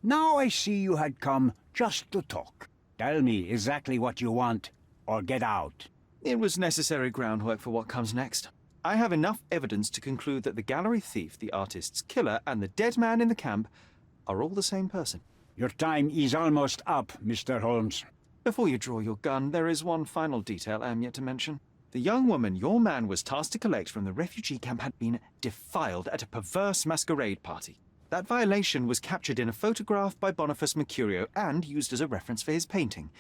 Now I see you had come just to talk. Tell me exactly what you want, or get out. It was necessary groundwork for what comes next. I have enough evidence to conclude that the gallery thief, the artist's killer, and the dead man in the camp are all the same person. Your time is almost up, Mr. Holmes. Before you draw your gun, there is one final detail I am yet to mention. The young woman your man was tasked to collect from the refugee camp had been defiled at a perverse masquerade party. That violation was captured in a photograph by Boniface Mercurio and used as a reference for his painting.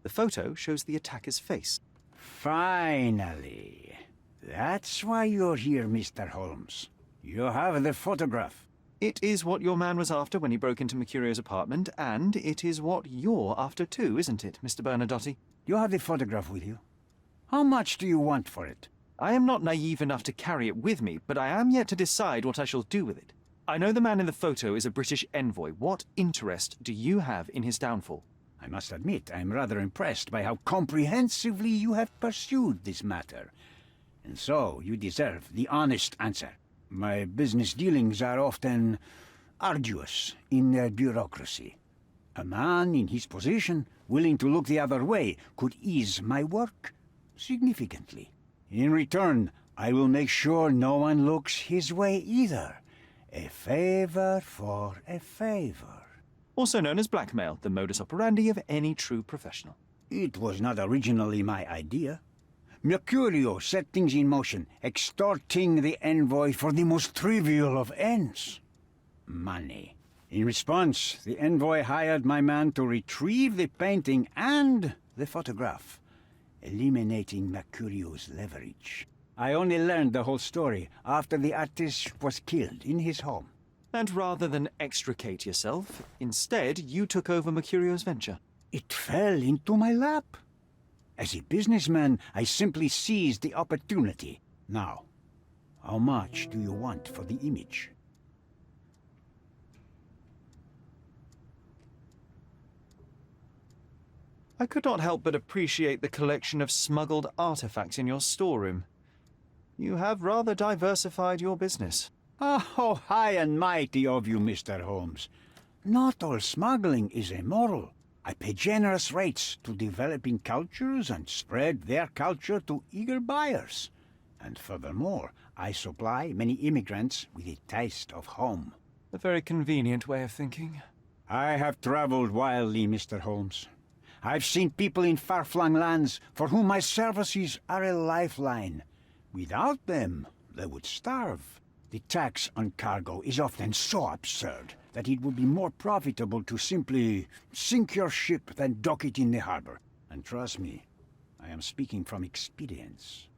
The photo shows the attacker's face. Finally. That's why you're here, Mr. Holmes. You have the photograph. It is what your man was after when he broke into Mercurio's apartment, and it is what you're after too, isn't it, Mr. Bernadotti? You have the photograph with you. How much do you want for it? I am not naive enough to carry it with me, but I am yet to decide what I shall do with it. I know the man in the photo is a British envoy. What interest do you have in his downfall? I must admit, I am rather impressed by how comprehensively you have pursued this matter. And so, you deserve the honest answer. My business dealings are often arduous in their bureaucracy. A man in his position, willing to look the other way, could ease my work significantly. In return, I will make sure no one looks his way either. A favor for a favor. Also known as blackmail, the modus operandi of any true professional. It was not originally my idea. Mercurio set things in motion, extorting the envoy for the most trivial of ends. Money. In response, the envoy hired my man to retrieve the painting and the photograph, eliminating Mercurio's leverage. I only learned the whole story after the artist was killed in his home. And rather than extricate yourself, instead you took over Mercurio's venture. It fell into my lap. As a businessman, I simply seized the opportunity. Now, how much do you want for the image? I could not help but appreciate the collection of smuggled artifacts in your storeroom. You have rather diversified your business. Oh, high and mighty of you, Mr. Holmes. Not all smuggling is immoral. I pay generous rates to developing cultures and spread their culture to eager buyers. And furthermore, I supply many immigrants with a taste of home. A very convenient way of thinking. I have traveled wildly, Mr. Holmes. I've seen people in far-flung lands for whom my services are a lifeline. Without them, they would starve. The tax on cargo is often so absurd that it would be more profitable to simply sink your ship than dock it in the harbor. And trust me, I am speaking from experience.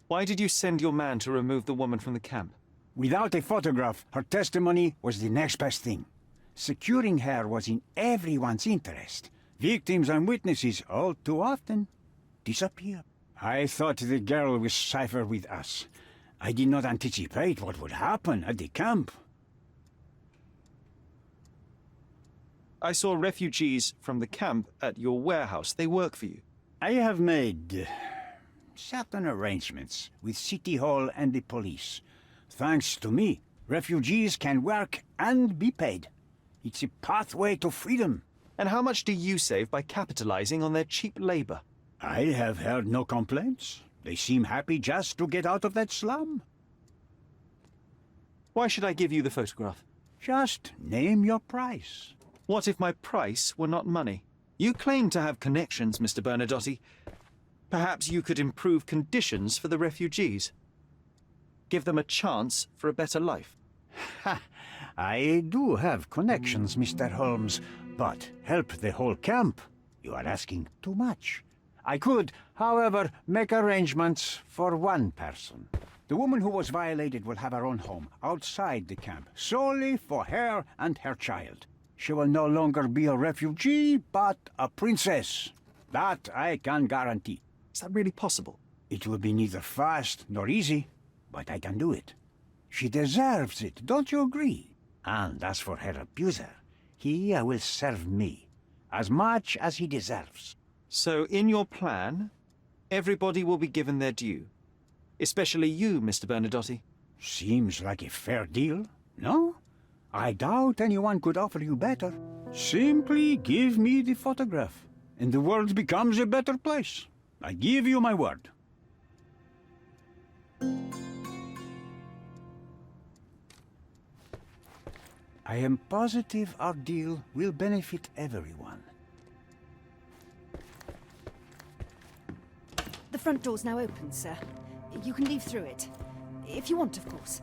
Why did you send your man to remove the woman from the camp? Without a photograph, her testimony was the next best thing. Securing her was in everyone's interest. Victims and witnesses all too often disappear. I thought the girl was safer with us. I did not anticipate what would happen at the camp. I saw refugees from the camp at your warehouse. They work for you. I have made certain arrangements with City Hall and the police. Thanks to me, refugees can work and be paid. It's a pathway to freedom. And how much do you save by capitalizing on their cheap labor? I have heard no complaints. They seem happy just to get out of that slum. Why should I give you the photograph? Just name your price. What if my price were not money? You claim to have connections, Mr. Bernadotte. Perhaps you could improve conditions for the refugees. Give them a chance for a better life. Ha! I do have connections, Mr. Holmes, but help the whole camp? You are asking too much. I could, however, make arrangements for one person. The woman who was violated will have her own home outside the camp, solely for her and her child. She will no longer be a refugee, but a princess. That I can guarantee. Is that really possible? It will be neither fast nor easy, but I can do it. She deserves it, don't you agree? And as for her abuser, he will serve me, as much as he deserves. So, in your plan, everybody will be given their due. Especially you, Mr. Bernadotte. Seems like a fair deal, no? I doubt anyone could offer you better. Simply give me the photograph, and the world becomes a better place. I give you my word. I am positive our deal will benefit everyone. The front door's now open, sir. You can leave through it. If you want, of course.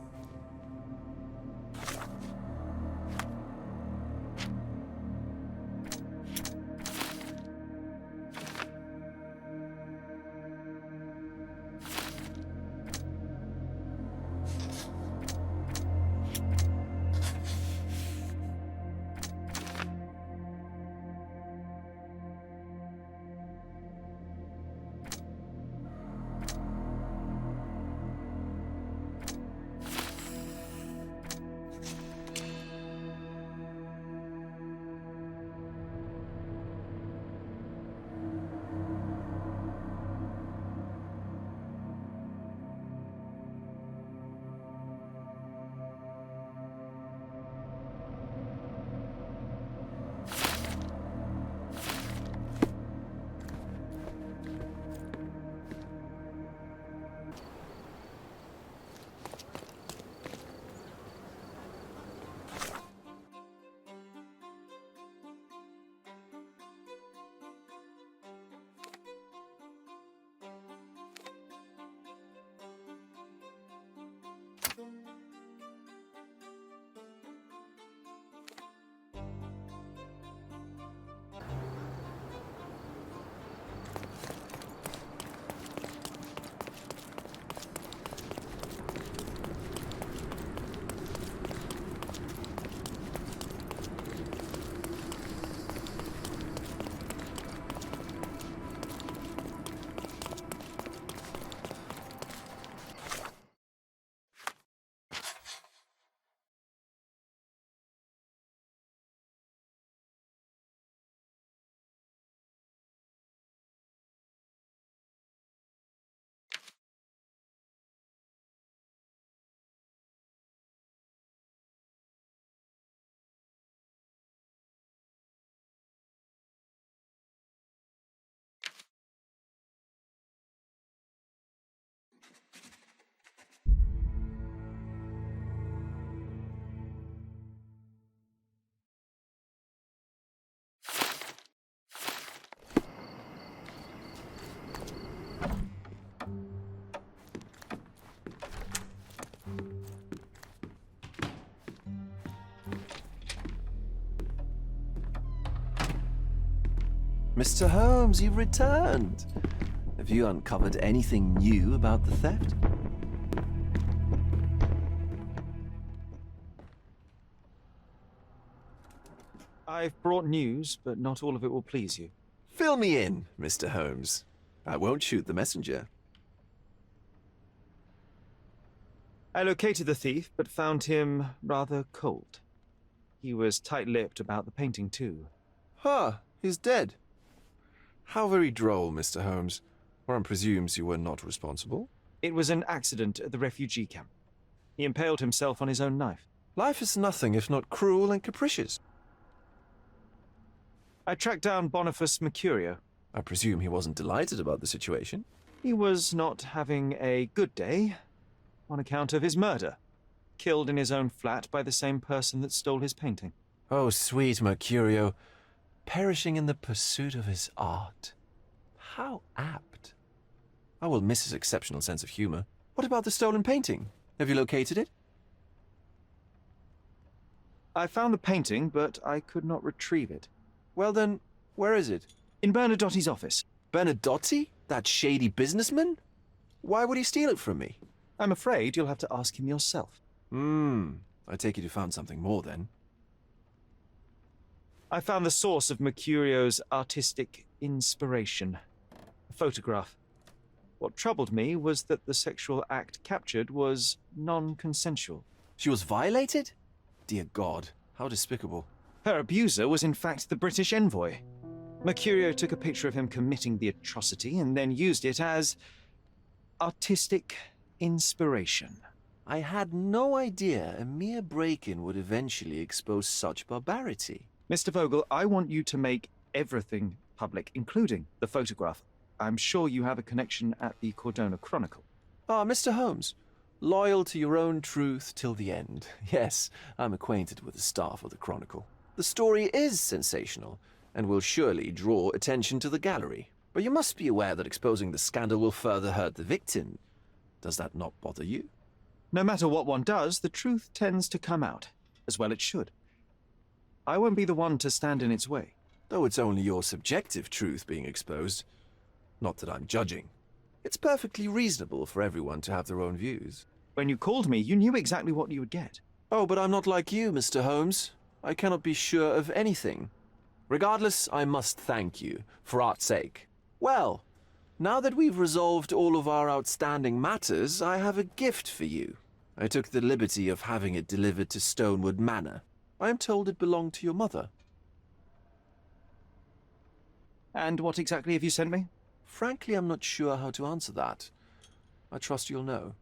Mr. Holmes, you've returned. Have you uncovered anything new about the theft? I've brought news, but not all of it will please you. Fill me in, Mr. Holmes. I won't shoot the messenger. I located the thief, but found him rather cold. He was tight-lipped about the painting, too. Huh, he's dead. How very droll, Mr. Holmes. One presumes you were not responsible. It was an accident at the refugee camp. He impaled himself on his own knife. Life is nothing if not cruel and capricious. I tracked down Boniface Mercurio. I presume he wasn't delighted about the situation. He was not having a good day on account of his murder. Killed in his own flat by the same person that stole his painting. Oh, sweet Mercurio. Perishing in the pursuit of his art. How apt. I will miss his exceptional sense of humor. What about the stolen painting? Have you located it? I found the painting, but I could not retrieve it. Well then, where is it? In Bernadotti's office. Bernadotti? That shady businessman? Why would he steal it from me? I'm afraid you'll have to ask him yourself. I take it you found something more then. I found the source of Mercurio's artistic inspiration. A photograph. What troubled me was that the sexual act captured was non-consensual. She was violated? Dear God, how despicable. Her abuser was in fact the British envoy. Mercurio took a picture of him committing the atrocity and then used it as artistic inspiration. I had no idea a mere break-in would eventually expose such barbarity. Mr. Vogel, I want you to make everything public, including the photograph. I'm sure you have a connection at the Cordona Chronicle. Ah, Mr. Holmes. Loyal to your own truth till the end. Yes, I'm acquainted with the staff of the Chronicle. The story is sensational, and will surely draw attention to the gallery. But you must be aware that exposing the scandal will further hurt the victim. Does that not bother you? No matter what one does, the truth tends to come out, as well it should. I won't be the one to stand in its way. Though it's only your subjective truth being exposed. Not that I'm judging. It's perfectly reasonable for everyone to have their own views. When you called me, you knew exactly what you would get. Oh, but I'm not like you, Mr. Holmes. I cannot be sure of anything. Regardless, I must thank you, for art's sake. Well, now that we've resolved all of our outstanding matters, I have a gift for you. I took the liberty of having it delivered to Stonewood Manor. I am told it belonged to your mother. And what exactly have you sent me? Frankly, I'm not sure how to answer that. I trust you'll know.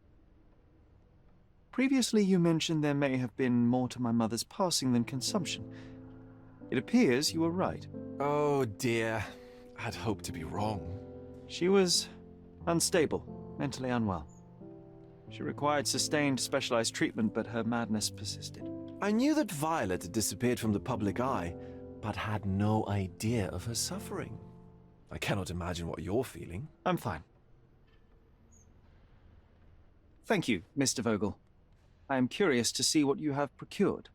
Previously, you mentioned there may have been more to my mother's passing than consumption. It appears you were right. Oh dear. I'd hoped to be wrong. She was unstable, mentally unwell. She required sustained, specialized treatment, but her madness persisted. I knew that Violet had disappeared from the public eye, but had no idea of her suffering. I cannot imagine what you're feeling. I'm fine. Thank you, Mr. Vogel. I am curious to see what you have procured.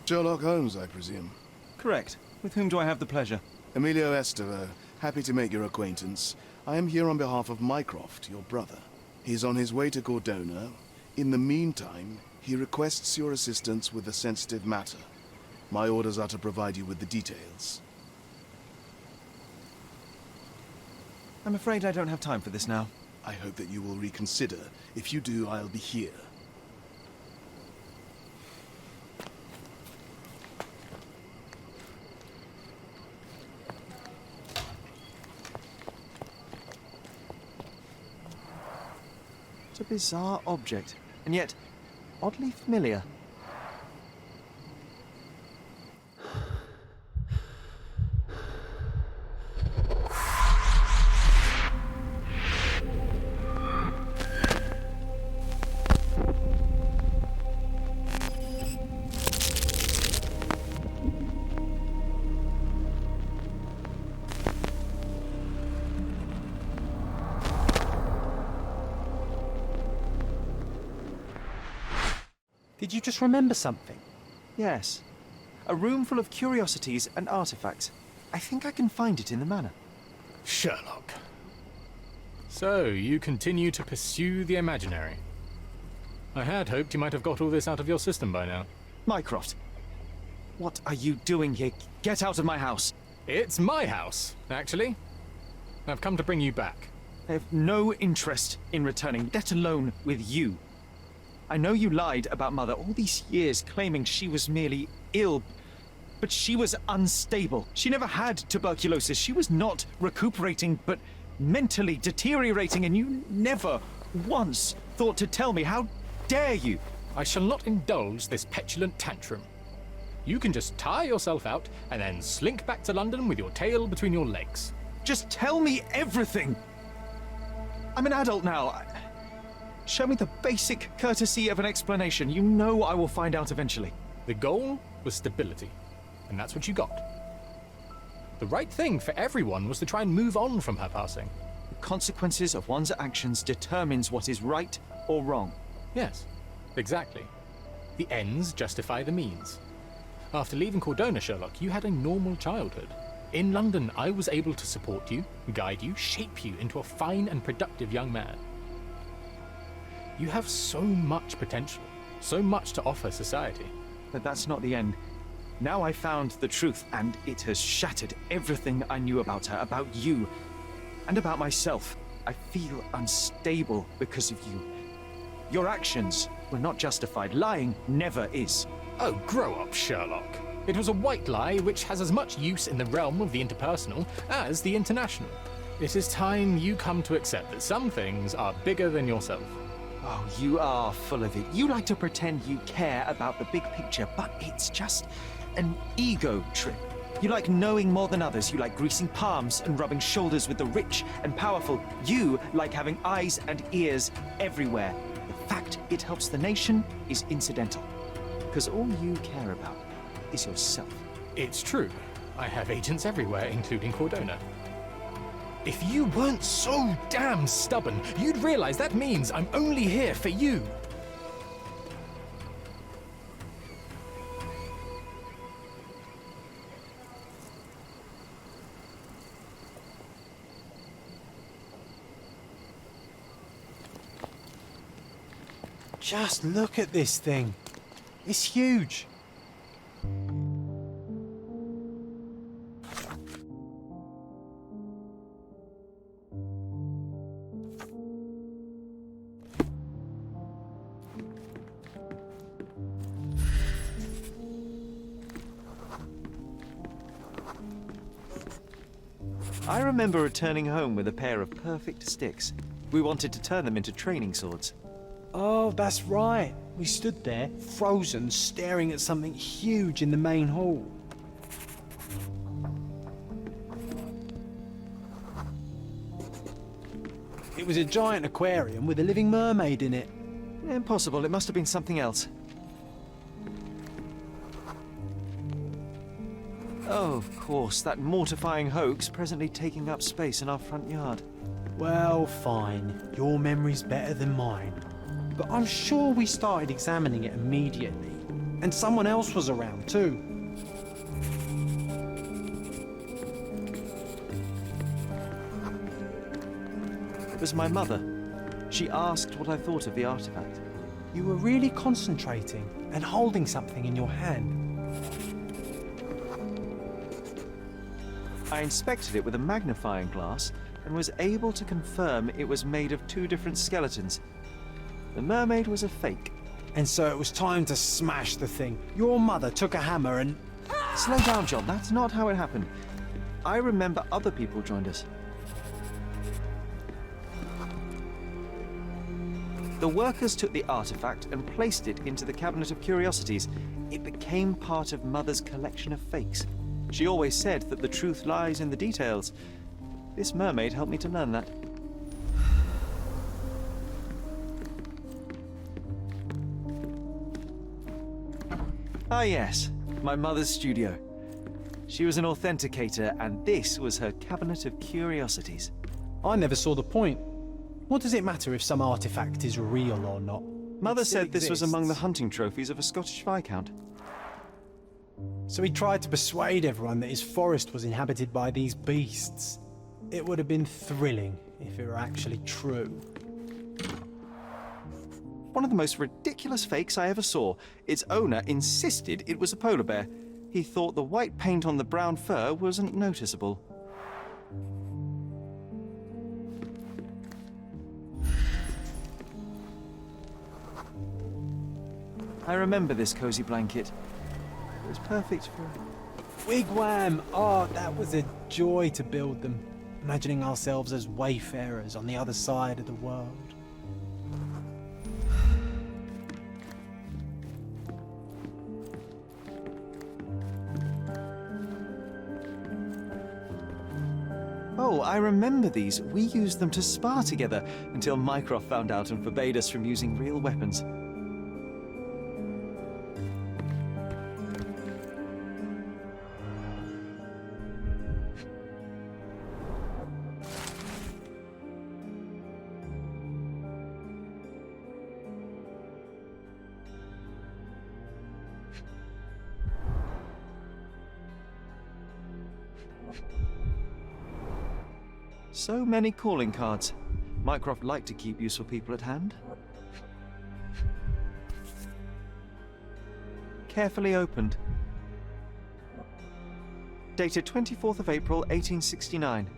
Sherlock Holmes, I presume? Correct. With whom do I have the pleasure? Emilio Estevaux. Happy to make your acquaintance. I am here on behalf of Mycroft, your brother. He's on his way to Cordona. In the meantime, he requests your assistance with a sensitive matter. My orders are to provide you with the details. I'm afraid I don't have time for this now. I hope that you will reconsider. If you do, I'll be here. It's a bizarre object, and yet oddly familiar. Did you just remember something? Yes. A room full of curiosities and artifacts. I think I can find it in the manor. Sherlock. So, you continue to pursue the imaginary. I had hoped you might have got all this out of your system by now. Mycroft, what are you doing here? Get out of my house! It's my house, actually. I've come to bring you back. I have no interest in returning, let alone with you. I know you lied about Mother all these years, claiming she was merely ill, but she was unstable. She never had tuberculosis. She was not recuperating, but mentally deteriorating, and you never once thought to tell me. How dare you? I shall not indulge this petulant tantrum. You can just tire yourself out and then slink back to London with your tail between your legs. Just tell me everything! I'm an adult now. Show me the basic courtesy of an explanation. You know I will find out eventually. The goal was stability, and that's what you got. The right thing for everyone was to try and move on from her passing. The consequences of one's actions determines what is right or wrong. Yes, exactly. The ends justify the means. After leaving Cordona, Sherlock, you had a normal childhood. In London, I was able to support you, guide you, shape you into a fine and productive young man. You have so much potential, so much to offer society. But that's not the end. Now I found the truth, and it has shattered everything I knew about her, about you, and about myself. I feel unstable because of you. Your actions were not justified. Lying never is. Oh, grow up, Sherlock. It was a white lie which has as much use in the realm of the interpersonal as the international. It is time you come to accept that some things are bigger than yourself. Oh, you are full of it. You like to pretend you care about the big picture, but it's just an ego trip. You like knowing more than others. You like greasing palms and rubbing shoulders with the rich and powerful. You like having eyes and ears everywhere. The fact it helps the nation is incidental, because all you care about is yourself. It's true. I have agents everywhere, including Cordona. If you weren't so damn stubborn, you'd realize that means I'm only here for you. Just look at this thing. It's huge. I remember returning home with a pair of perfect sticks. We wanted to turn them into training swords. Oh, that's right. We stood there, frozen, staring at something huge in the main hall. It was a giant aquarium with a living mermaid in it. Impossible. It must have been something else. Oh, of course, that mortifying hoax presently taking up space in our front yard. Well, fine. Your memory's better than mine. But I'm sure we started examining it immediately. And someone else was around too. It was my mother. She asked what I thought of the artifact. You were really concentrating and holding something in your hand. I inspected it with a magnifying glass and was able to confirm it was made of two different skeletons. The mermaid was a fake. And so it was time to smash the thing. Your mother took a hammer and... Slow down, John. That's not how it happened. I remember other people joined us. The workers took the artifact and placed it into the cabinet of curiosities. It became part of Mother's collection of fakes. She always said that the truth lies in the details. This mermaid helped me to learn that. Ah yes, my mother's studio. She was an authenticator, and this was her cabinet of curiosities. I never saw the point. What does it matter if some artifact is real or not? Mother It still said this was among the exists. hunting trophies of a Scottish Viscount. So he tried to persuade everyone that his forest was inhabited by these beasts. It would have been thrilling if it were actually true. One of the most ridiculous fakes I ever saw. Its owner insisted it was a polar bear. He thought the white paint on the brown fur wasn't noticeable. I remember this cozy blanket. It was perfect for... Wigwam! Oh, that was a joy to build them. Imagining ourselves as wayfarers on the other side of the world. Oh, I remember these. We used them to spar together until Mycroft found out and forbade us from using real weapons. So many calling cards. Mycroft liked to keep useful people at hand. Carefully opened. Dated 24th of April, 1869.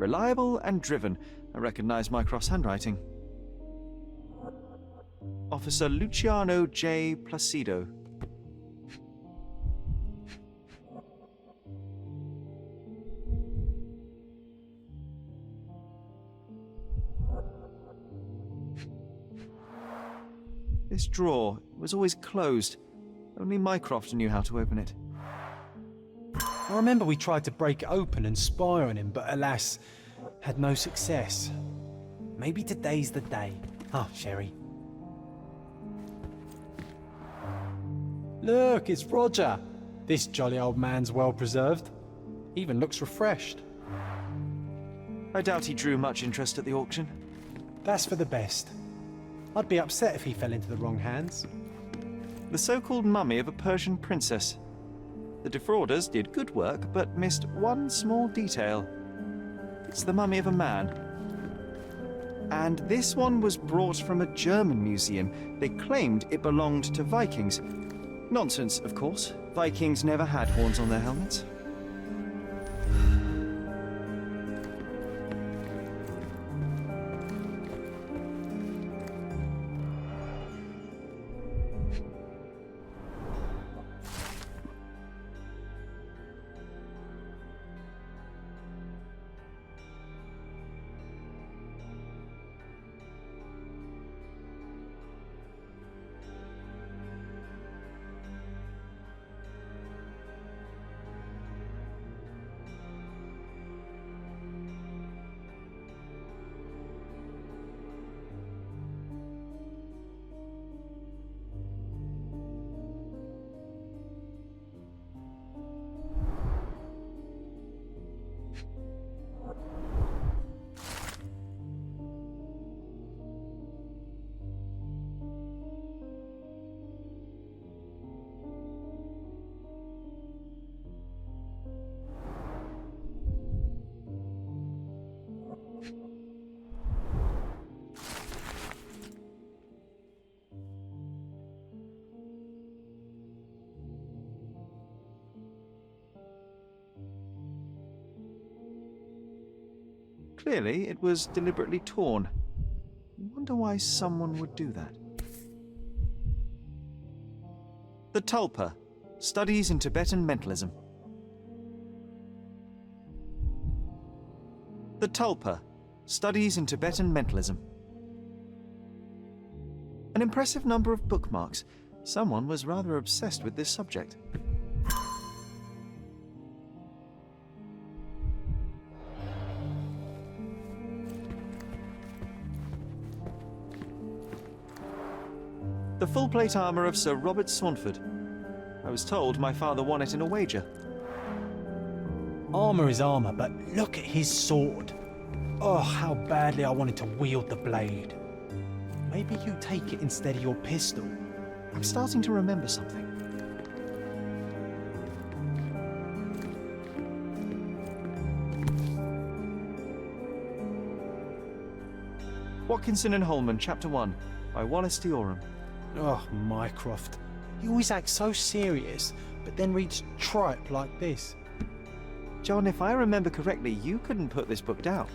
Reliable and driven. I recognize Mycroft's handwriting. Officer Luciano J. Placido. This drawer was always closed. Only Mycroft knew how to open it. I remember we tried to break it open and spy on him, but alas, had no success. Maybe today's the day. Ah, Sherry. Look, it's Roger. This jolly old man's well preserved. Even looks refreshed. I doubt he drew much interest at the auction. That's for the best. I'd be upset if he fell into the wrong hands. The so-called mummy of a Persian princess. The defrauders did good work, but missed one small detail. It's the mummy of a man. And this one was brought from a German museum. They claimed it belonged to Vikings. Nonsense, of course. Vikings never had horns on their helmets. Clearly, it was deliberately torn. I wonder why someone would do that. The Tulpa, Studies in Tibetan Mentalism. The Tulpa, Studies in Tibetan Mentalism. An impressive number of bookmarks. Someone was rather obsessed with this subject. The full plate armour of Sir Robert Saunford. I was told my father won it in a wager. Armour is armour, but look at his sword. Oh, how badly I wanted to wield the blade. Maybe you take it instead of your pistol. I'm starting to remember something. Watkinson and Holman, Chapter 1, by Wallace Dioram. Oh, Mycroft. He always acts so serious, but then reads tripe like this. John, if I remember correctly, you couldn't put this book down.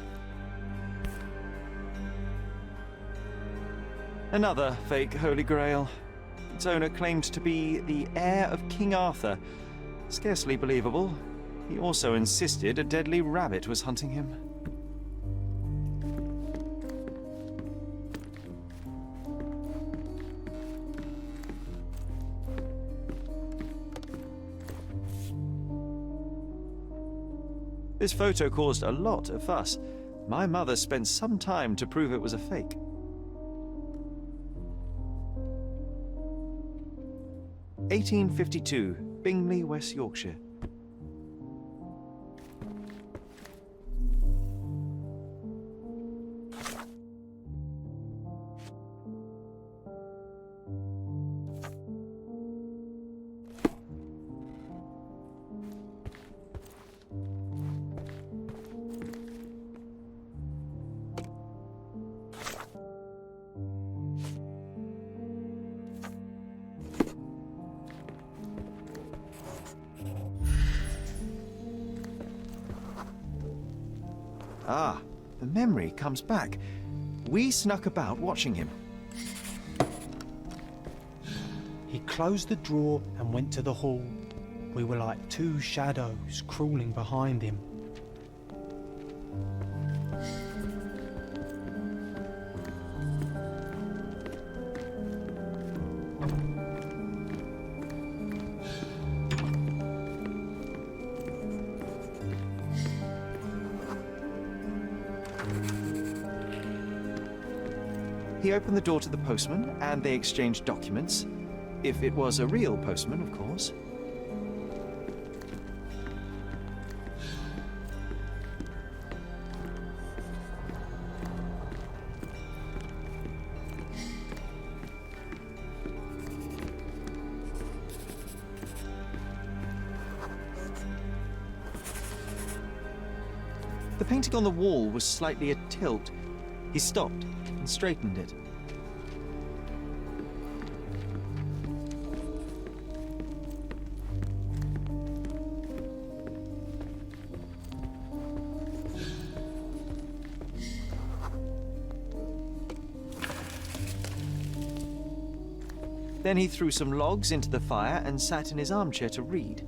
Another fake Holy Grail. Its owner claimed to be the heir of King Arthur. Scarcely believable. He also insisted a deadly rabbit was hunting him. This photo caused a lot of fuss. My mother spent some time to prove it was a fake. (1852), Bingley, West Yorkshire. Ah, the memory comes back. We snuck about watching him. He closed the drawer and went to the hall. We were like two shadows crawling behind him. He opened the door to the postman, and they exchanged documents. If it was a real postman, of course. The painting on the wall was slightly atilt. He stopped and straightened it. Then he threw some logs into the fire and sat in his armchair to read.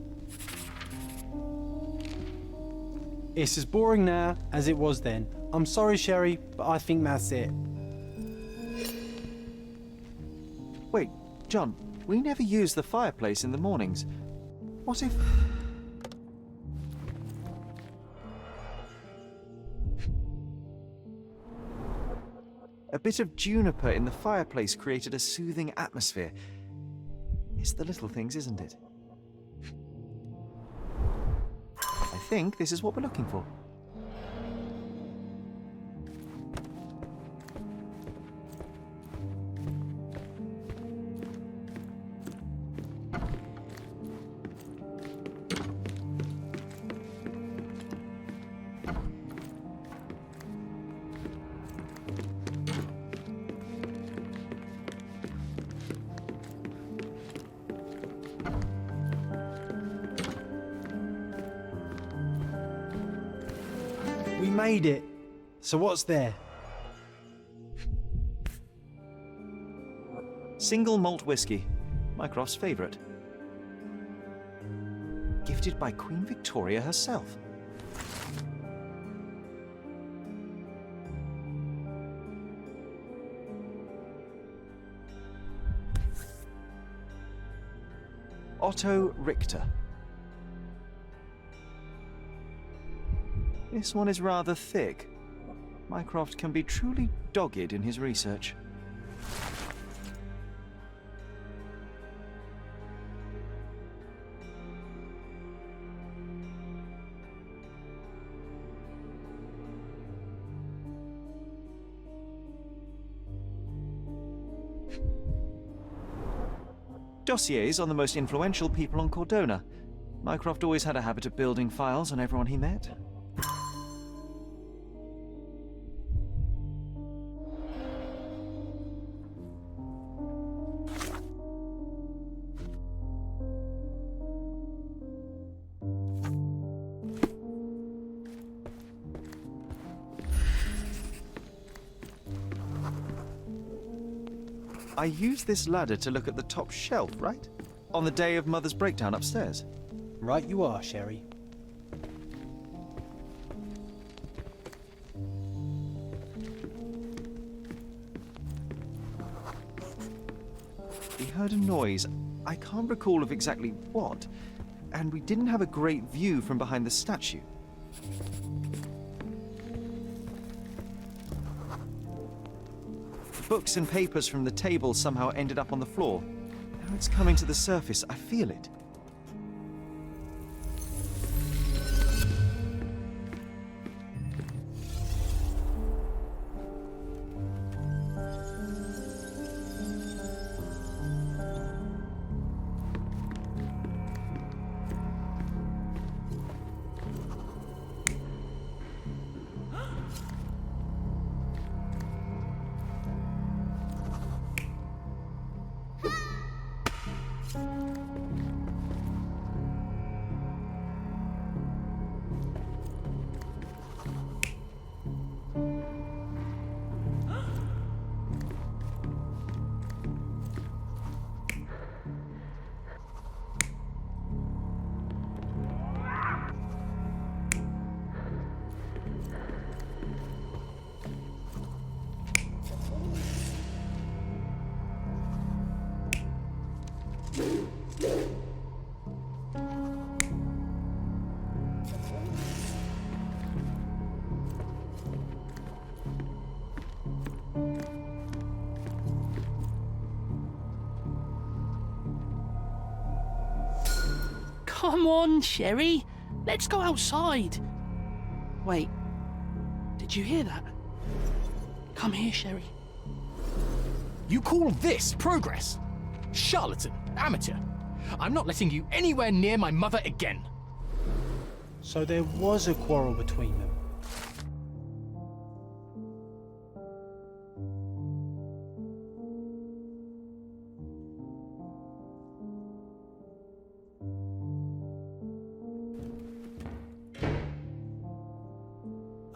It's as boring now as it was then. I'm sorry, Sherry, but I think that's it. Wait, John, we never use the fireplace in the mornings. What if... A bit of juniper in the fireplace created a soothing atmosphere. It's the little things, isn't it? I think this is what we're looking for. We made it. So what's there? Single malt whiskey, Mycroft's favourite. Gifted by Queen Victoria herself. Otto Richter. This one is rather thick. Mycroft can be truly dogged in his research. Dossiers on the most influential people on Cordona. Mycroft always had a habit of building files on everyone he met. I used this ladder to look at the top shelf, right? On the day of Mother's breakdown upstairs. Right you are, Sherry. We heard a noise. I can't recall of exactly what, and we didn't have a great view from behind the statue. Books and papers from the table somehow ended up on the floor. Now it's coming to the surface. I feel it. Come on, Sherry. Let's go outside. Wait. Did you hear that? Come here, Sherry. You call this progress? Charlatan, amateur. I'm not letting you anywhere near my mother again. So there was a quarrel between them.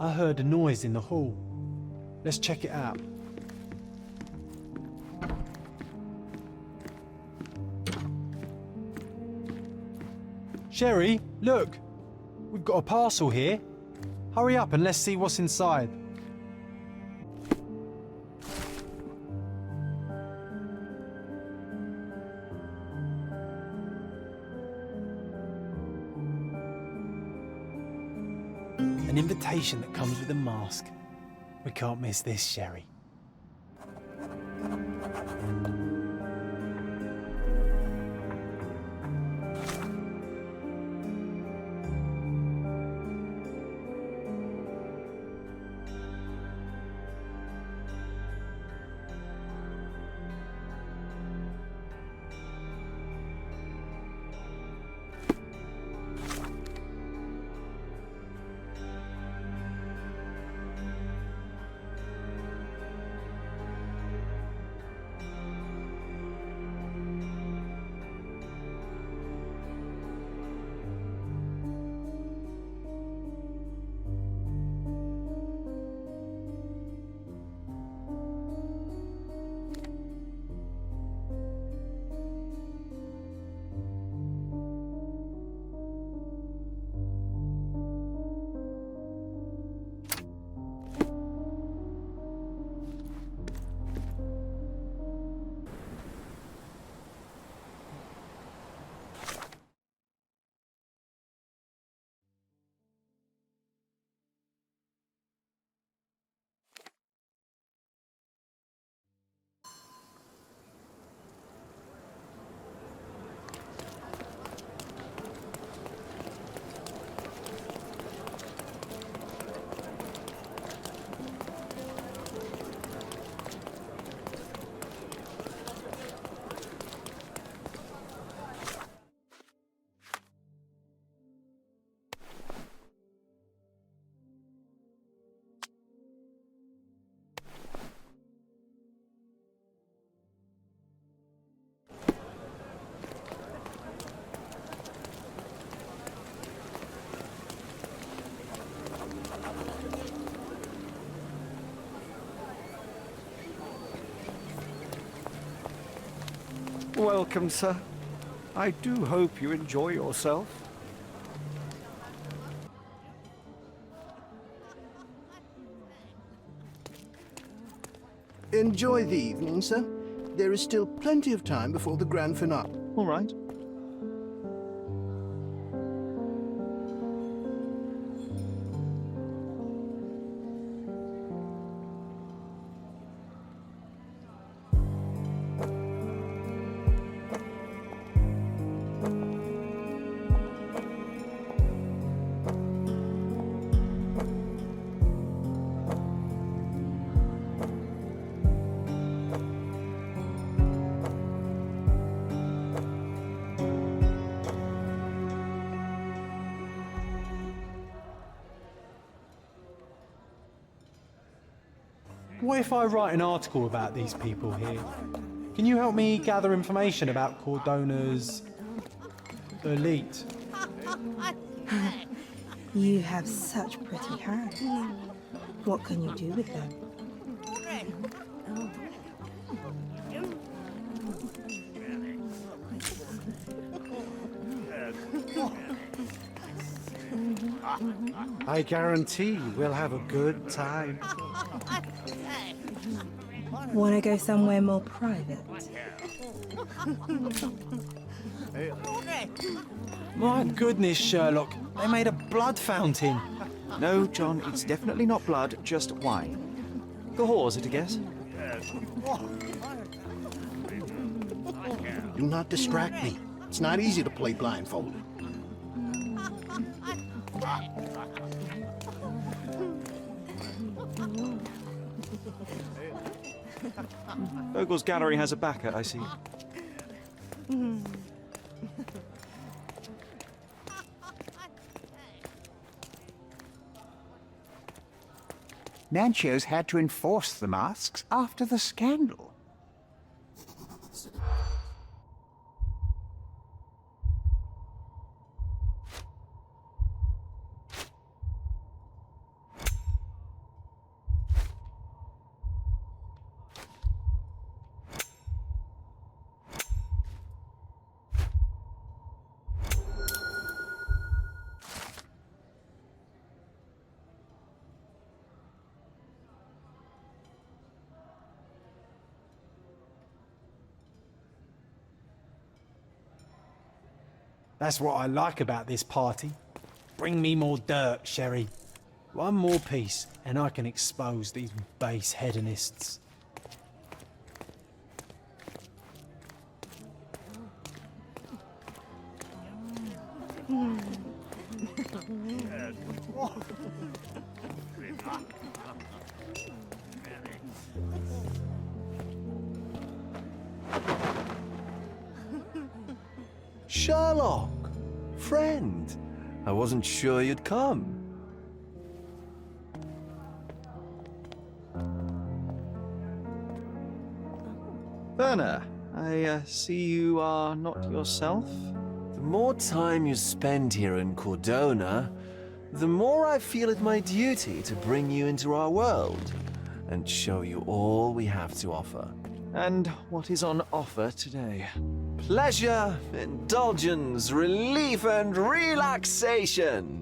I heard a noise in the hall. Let's check it out. Sherry, look! We've got a parcel here. Hurry up and let's see what's inside. An invitation that comes with a mask. We can't miss this, Sherry. welcome, sir. I do hope you enjoy yourself. Enjoy the evening, sir. There is still plenty of time before the grand finale. All right. What if I write an article about these people here? Can you help me gather information about Cordona's elite? You have such pretty hands. What can you do with them? I guarantee we'll have a good time. Want to go somewhere more private? My goodness, Sherlock. They made a blood fountain. No, John, it's definitely not blood, just wine. Cahors, at a guess? Do not distract me. It's not easy to play blindfolded. Vogel's gallery has a backer, I see. Nancho's had to enforce the masks after the scandal. That's what I like about this party. Bring me more dirt, Sherry. One more piece, and I can expose these base hedonists. Sherlock! Friend! I wasn't sure you'd come. Werner, I see you are not yourself? The more time you spend here in Cordona, the more I feel it my duty to bring you into our world and show you all we have to offer. And what is on offer today? Pleasure, indulgence, relief, and relaxation.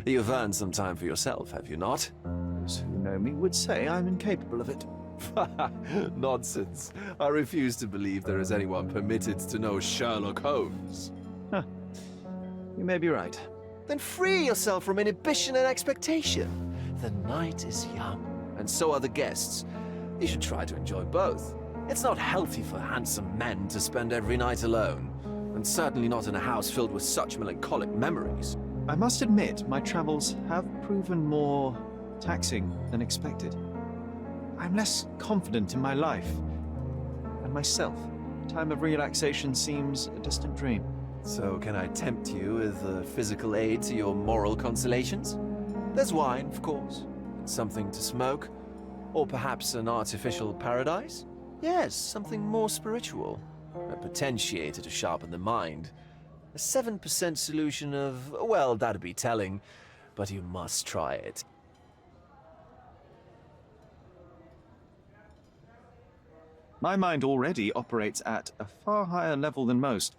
You've earned some time for yourself, have you not? Those who know me would say I'm incapable of it. Nonsense. I refuse to believe there is anyone permitted to know Sherlock Holmes. Huh. You may be right. Then free yourself from inhibition and expectation. The night is young, and so are the guests. You should try to enjoy both. It's not healthy for handsome men to spend every night alone, and certainly not in a house filled with such melancholic memories. I must admit, my travels have proven more taxing than expected. I'm less confident in my life and myself. Time of relaxation seems a distant dream. So can I tempt you with a physical aid to your moral consolations? There's wine, of course, and something to smoke, or perhaps an artificial paradise? Yes, something more spiritual, a potentiator to sharpen the mind. A 7% solution of, well, that'd be telling, but you must try it. My mind already operates at a far higher level than most.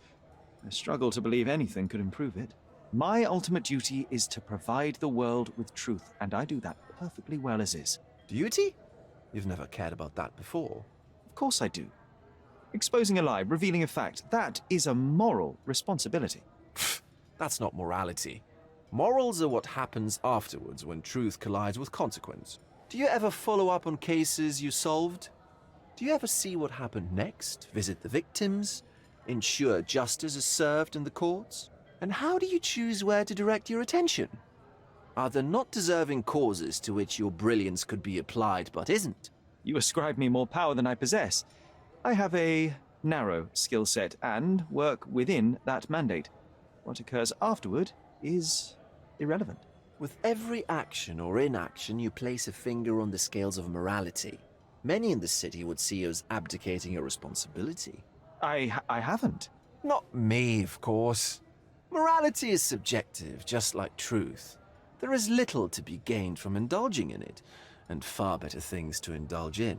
I struggle to believe anything could improve it. My ultimate duty is to provide the world with truth, and I do that perfectly well as is. Duty? You've never cared about that before. Of course I do. Exposing a lie, revealing a fact, that is a moral responsibility. That's not morality. Morals are what happens afterwards when truth collides with consequence. Do you ever follow up on cases you solved? Do you ever see what happened next, visit the victims, ensure justice is served in the courts? And how do you choose where to direct your attention? Are there not deserving causes to which your brilliance could be applied but isn't? You ascribe me more power than I possess. I have a narrow skill set and work within that mandate. What occurs afterward is irrelevant. With every action or inaction, you place a finger on the scales of morality. Many in the city would see you as abdicating your responsibility. I haven't. Not me, of course. Morality is subjective, just like truth. There is little to be gained from indulging in it, and far better things to indulge in.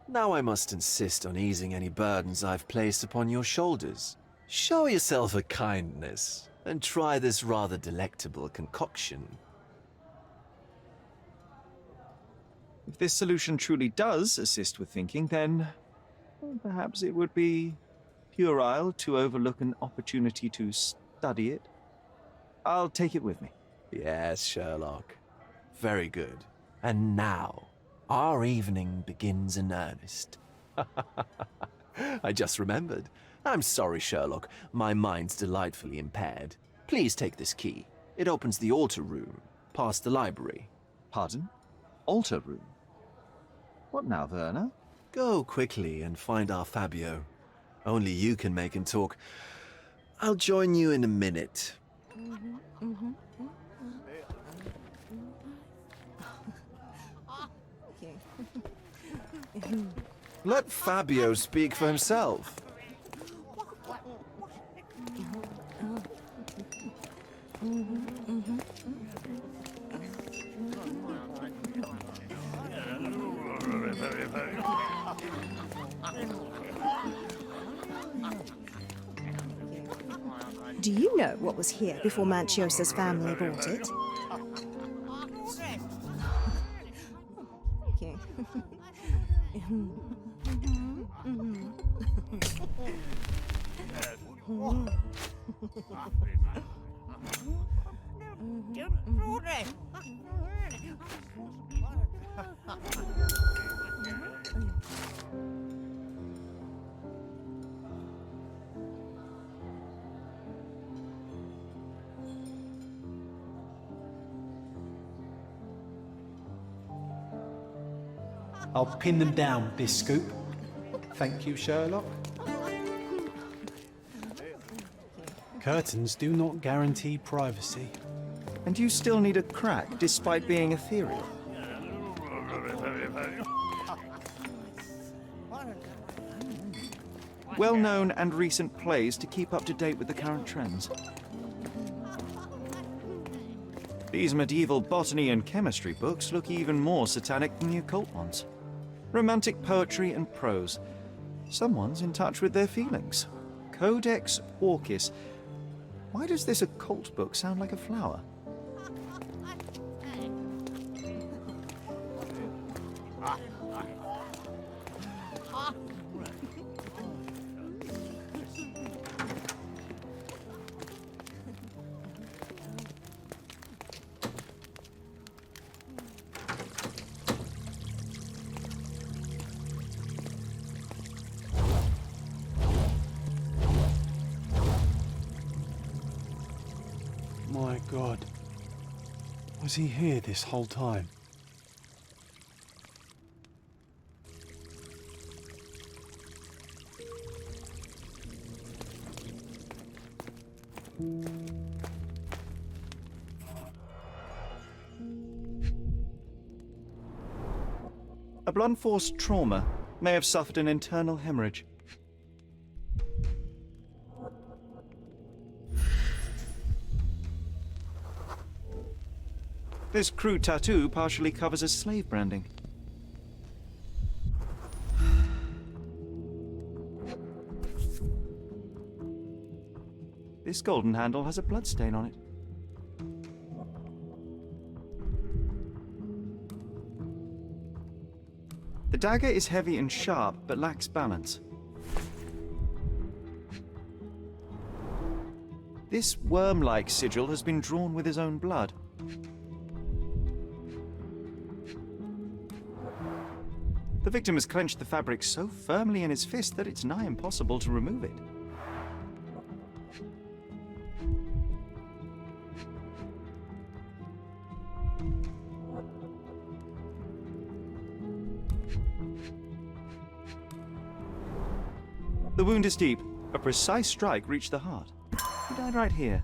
Now I must insist on easing any burdens I've placed upon your shoulders. Show yourself a kindness, and try this rather delectable concoction. If this solution truly does assist with thinking, then perhaps it would be puerile to overlook an opportunity to study it. I'll take it with me. Yes, Sherlock. Very good. And now, our evening begins in earnest. I just remembered. I'm sorry, Sherlock. My mind's delightfully impaired. Please take this key. It opens the altar room, past the library. Pardon? Altar room? What now, Werner? Go quickly and find our Fabio. Only you can make him talk. I'll join you in a minute. Let Fabio speak for himself. Do you know what was here before Manchiosa's family bought it? I'll pin them down with this scoop. Thank you, Sherlock. Curtains do not guarantee privacy. And you still need a crack, despite being ethereal. Well-known and recent plays to keep up to date with the current trends. These medieval botany and chemistry books look even more satanic than the occult ones. Romantic poetry and prose. Someone's in touch with their feelings. Codex Orchis. Why does this occult book sound like a flower? My God. Was he here this whole time? A blunt force trauma may have suffered an internal hemorrhage. This crude tattoo partially covers as slave branding. This golden handle has a bloodstain on it. The dagger is heavy and sharp, but lacks balance. This worm-like sigil has been drawn with his own blood. The victim has clenched the fabric so firmly in his fist that it's nigh impossible to remove it. The wound is deep. A precise strike reached the heart. He died right here.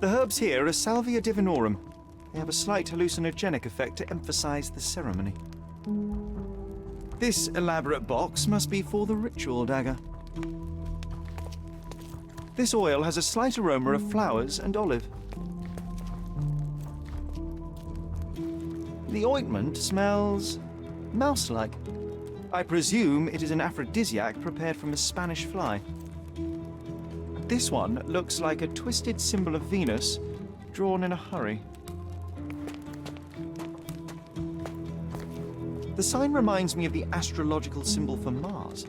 The herbs here are Salvia divinorum. They have a slight hallucinogenic effect to emphasize the ceremony. This elaborate box must be for the ritual dagger. This oil has a slight aroma of flowers and olive. The ointment smells mouse-like. I presume it is an aphrodisiac prepared from a Spanish fly. This one looks like a twisted symbol of Venus, drawn in a hurry. The sign reminds me of the astrological symbol for Mars.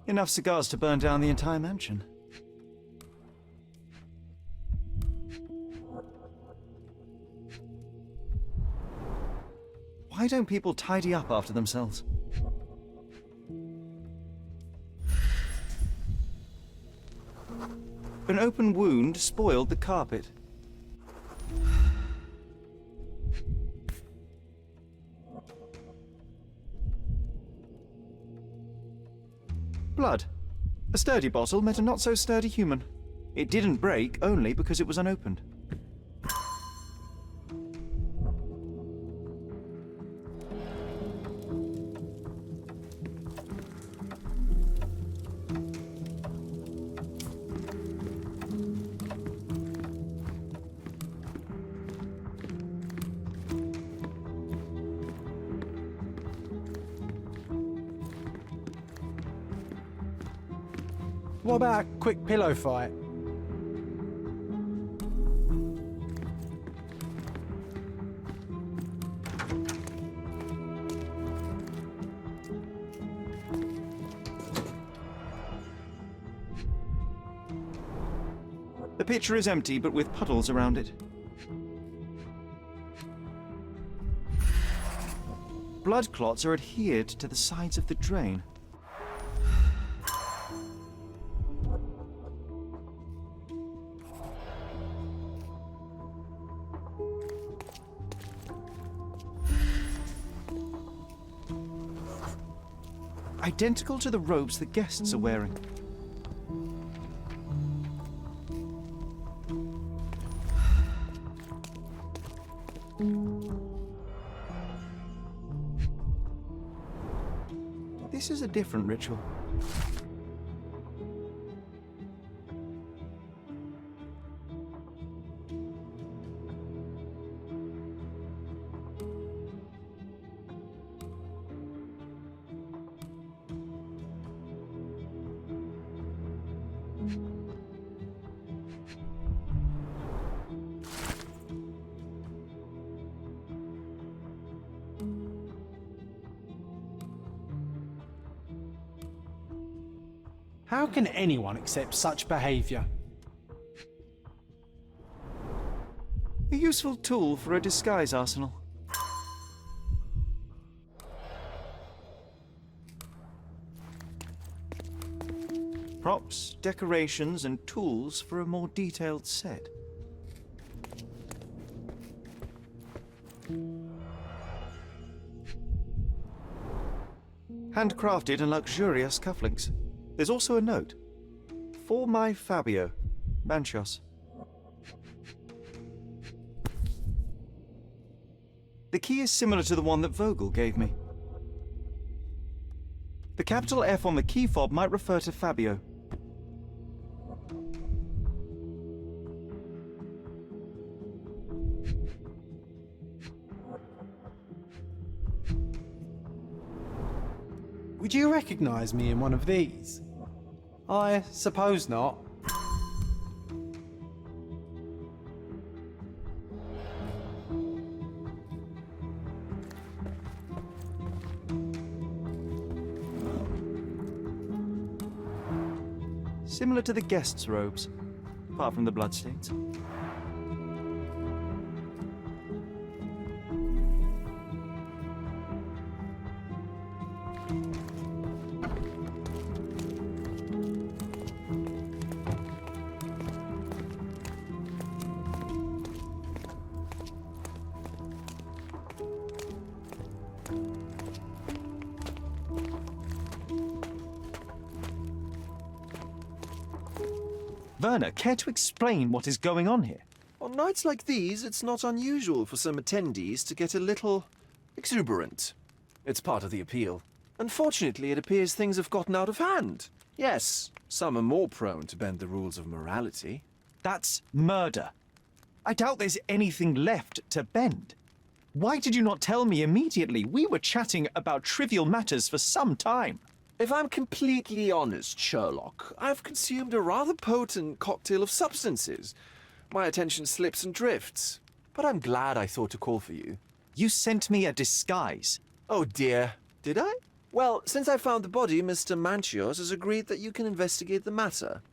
Enough cigars to burn down the entire mansion. Why don't people tidy up after themselves? An open wound spoiled the carpet. Blood. A sturdy bottle met a not-so-sturdy human. It didn't break only because it was unopened. What about a quick pillow fight? The pitcher is empty, but with puddles around it. Blood clots are adhered to the sides of the drain. Identical to the robes the guests are wearing. This is a different ritual. How can anyone accept such behaviour? A useful tool for a disguise arsenal. Props, decorations, and tools for a more detailed set. Handcrafted and luxurious cufflinks. There's also a note. For my Fabio, Manchos. The key is similar to the one that Vogel gave me. The capital F on the key fob might refer to Fabio. Would you recognize me in one of these? I suppose not. Similar to the guests' robes, apart from the bloodstains. Werner, care to explain what is going on here? On nights like these, it's not unusual for some attendees to get a little exuberant. It's part of the appeal. Unfortunately, it appears things have gotten out of hand. Yes, some are more prone to bend the rules of morality. That's murder. I doubt there's anything left to bend. Why did you not tell me immediately? We were chatting about trivial matters for some time. If I'm completely honest, Sherlock, I've consumed a rather potent cocktail of substances. My attention slips and drifts. But I'm glad I thought to call for you. You sent me a disguise. Oh dear, did I? Well, since I found the body, Mr. Manchios has agreed that you can investigate the matter.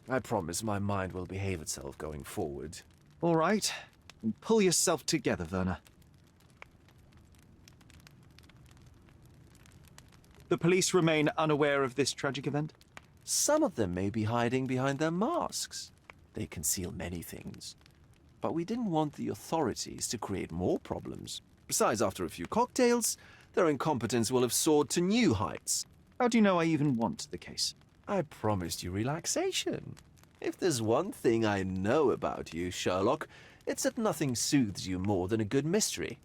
I promise my mind will behave itself going forward. All right. Pull yourself together, Werner. The police remain unaware of this tragic event? Some of them may be hiding behind their masks. They conceal many things. But we didn't want the authorities to create more problems. Besides, after a few cocktails, their incompetence will have soared to new heights. How do you know I even want the case? I promised you relaxation. If there's one thing I know about you, Sherlock, it's that nothing soothes you more than a good mystery.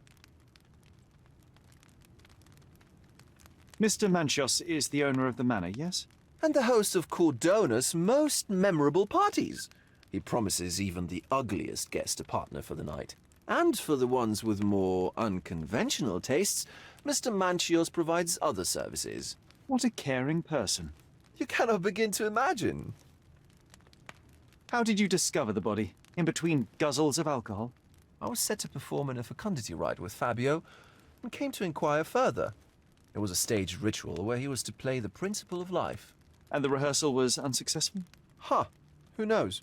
Mr. Manchos is the owner of the manor, yes? And the host of Cordona's most memorable parties. He promises even the ugliest guest a partner for the night. And for the ones with more unconventional tastes, Mr. Manchios provides other services. What a caring person. You cannot begin to imagine. How did you discover the body? In between guzzles of alcohol? I was set to perform in a fecundity rite with Fabio, and came to inquire further. It was a staged ritual where he was to play the principle of life. And the rehearsal was unsuccessful? Who knows?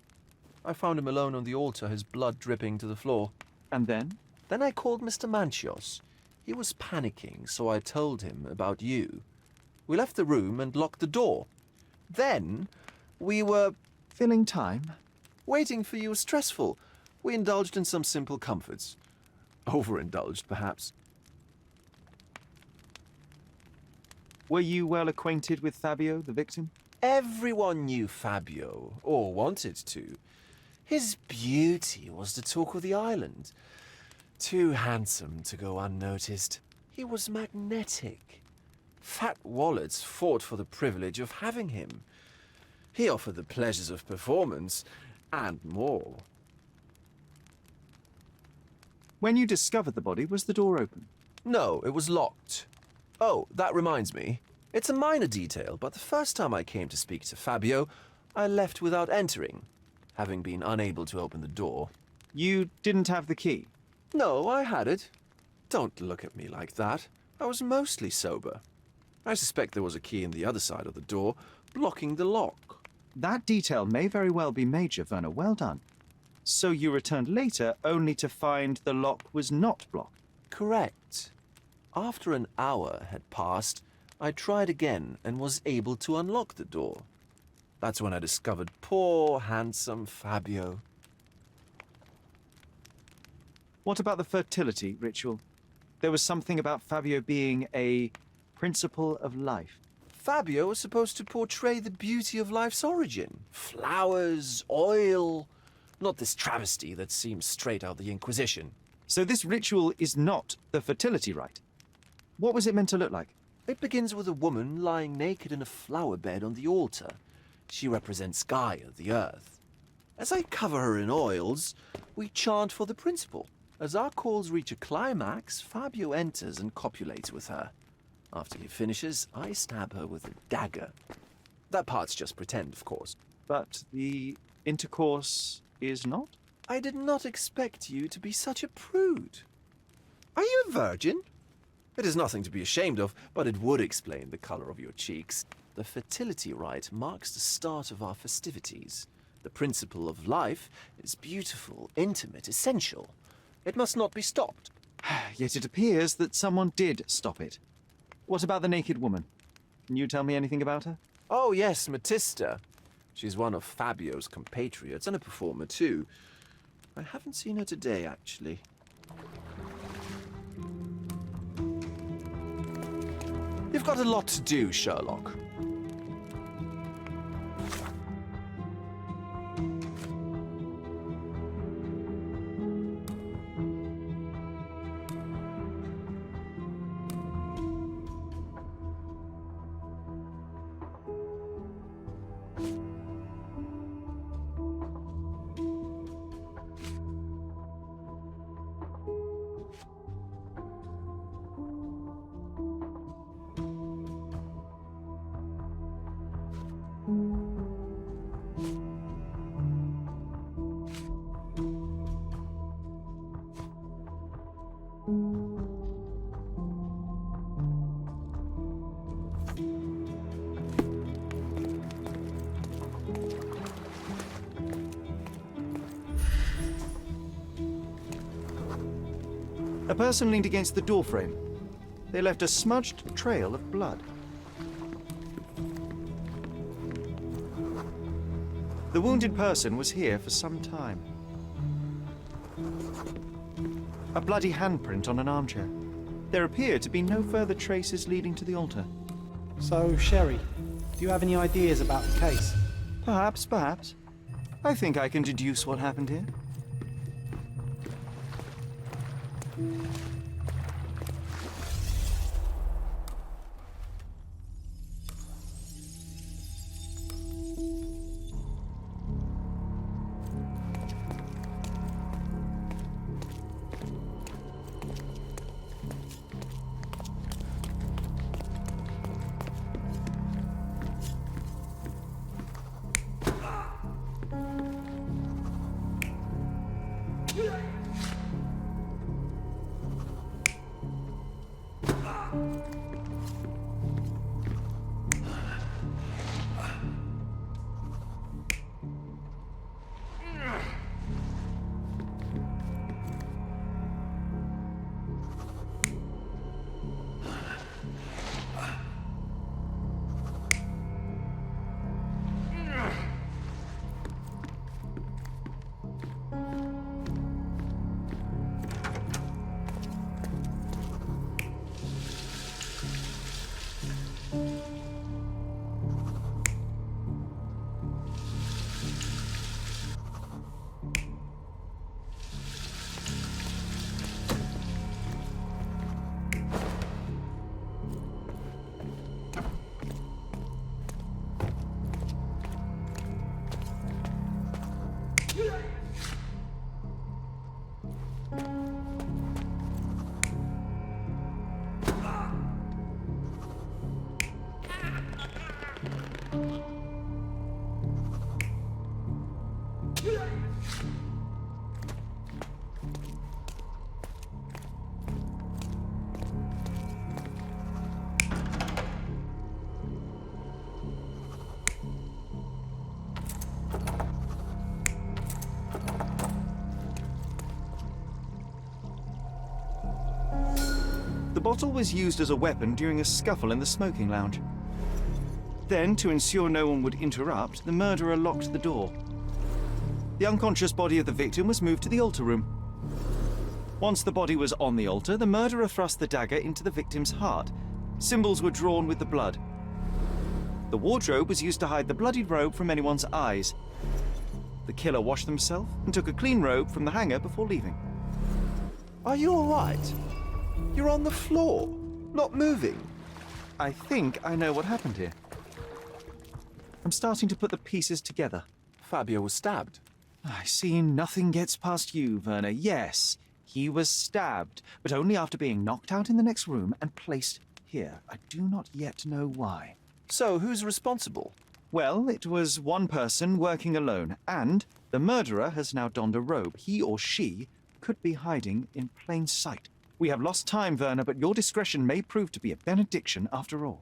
I found him alone on the altar, his blood dripping to the floor. And then? Then I called Mr. Manchios. He was panicking, so I told him about you. We left the room and locked the door. Then we were... filling time? Waiting for you was stressful. We indulged in some simple comforts. Overindulged, perhaps. Were you well acquainted with Fabio, the victim? Everyone knew Fabio, or wanted to. His beauty was the talk of the island. Too handsome to go unnoticed. He was magnetic. Fat wallets fought for the privilege of having him. He offered the pleasures of performance, and more. When you discovered the body, was the door open? No, it was locked. Oh, that reminds me. It's a minor detail, but the first time I came to speak to Fabio, I left without entering, having been unable to open the door. You didn't have the key? No, I had it. Don't look at me like that. I was mostly sober. I suspect there was a key in the other side of the door, blocking the lock. That detail may very well be major, Werner. Well done. So you returned later, only to find the lock was not blocked? Correct. After an hour had passed, I tried again and was able to unlock the door. That's when I discovered poor, handsome Fabio. What about the fertility ritual? There was something about Fabio being a principle of life. Fabio was supposed to portray the beauty of life's origin. Flowers, oil... Not this travesty that seems straight out of the Inquisition. So this ritual is not the fertility rite. What was it meant to look like? It begins with a woman lying naked in a flower bed on the altar. She represents Gaia, the earth. As I cover her in oils, we chant for the principle. As our calls reach a climax, Fabio enters and copulates with her. After he finishes, I stab her with a dagger. That part's just pretend, of course. But the intercourse is not? I did not expect you to be such a prude. Are you a virgin? It is nothing to be ashamed of, but it would explain the color of your cheeks. The fertility rite marks the start of our festivities. The principle of life is beautiful, intimate, essential. It must not be stopped. Yet it appears that someone did stop it. What about the naked woman? Can you tell me anything about her? Oh yes, Matista. She's one of Fabio's compatriots and a performer too. I haven't seen her today, actually. You've got a lot to do, Sherlock. A person leaned against the doorframe. They left a smudged trail of blood. The wounded person was here for some time. A bloody handprint on an armchair. There appear to be no further traces leading to the altar. So, Sherry, do you have any ideas about the case? Perhaps, perhaps. I think I can deduce what happened here. The bottle was used as a weapon during a scuffle in the smoking lounge. Then, to ensure no one would interrupt, the murderer locked the door. The unconscious body of the victim was moved to the altar room. Once the body was on the altar, the murderer thrust the dagger into the victim's heart. Symbols were drawn with the blood. The wardrobe was used to hide the bloodied robe from anyone's eyes. The killer washed himself and took a clean robe from the hanger before leaving. Are you all right? You're on the floor, not moving. I think I know what happened here. I'm starting to put the pieces together. Fabio was stabbed. I see nothing gets past you, Werner. Yes, he was stabbed, but only after being knocked out in the next room and placed here. I do not yet know why. So, who's responsible? Well, it was one person working alone, and the murderer has now donned a robe. He or she could be hiding in plain sight. We have lost time, Werner, but your discretion may prove to be a benediction after all.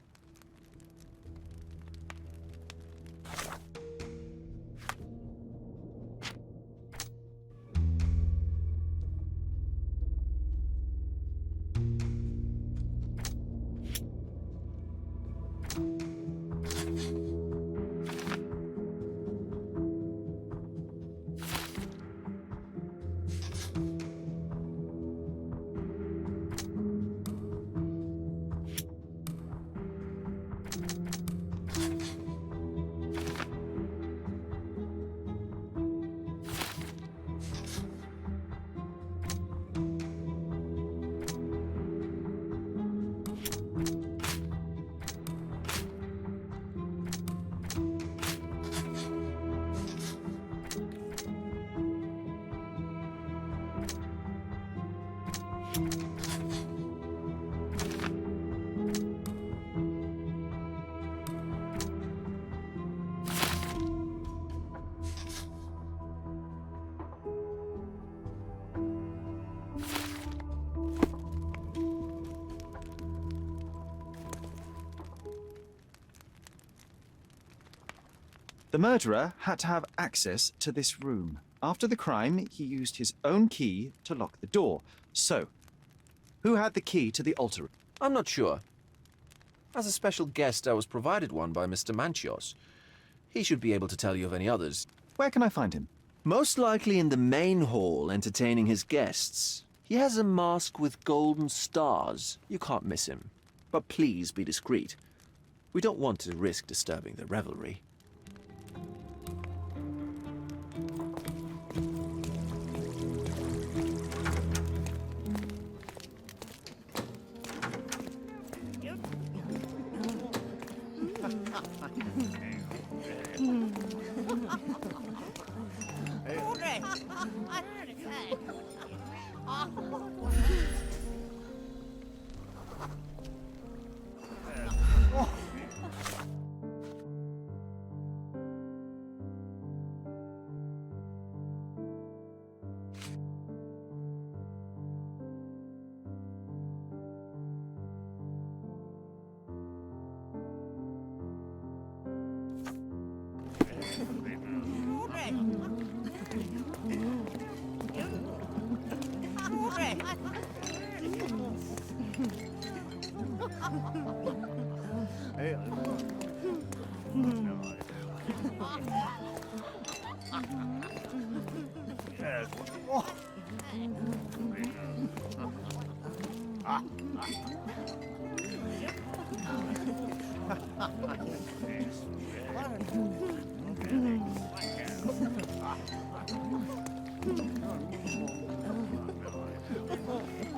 The murderer had to have access to this room. After the crime, he used his own key to lock the door. So, who had the key to the altar? I'm not sure. As a special guest, I was provided one by Mr. Manchios. He should be able to tell you of any others. Where can I find him? Most likely in the main hall, entertaining his guests. He has a mask with golden stars. You can't miss him. But please be discreet. We don't want to risk disturbing the revelry.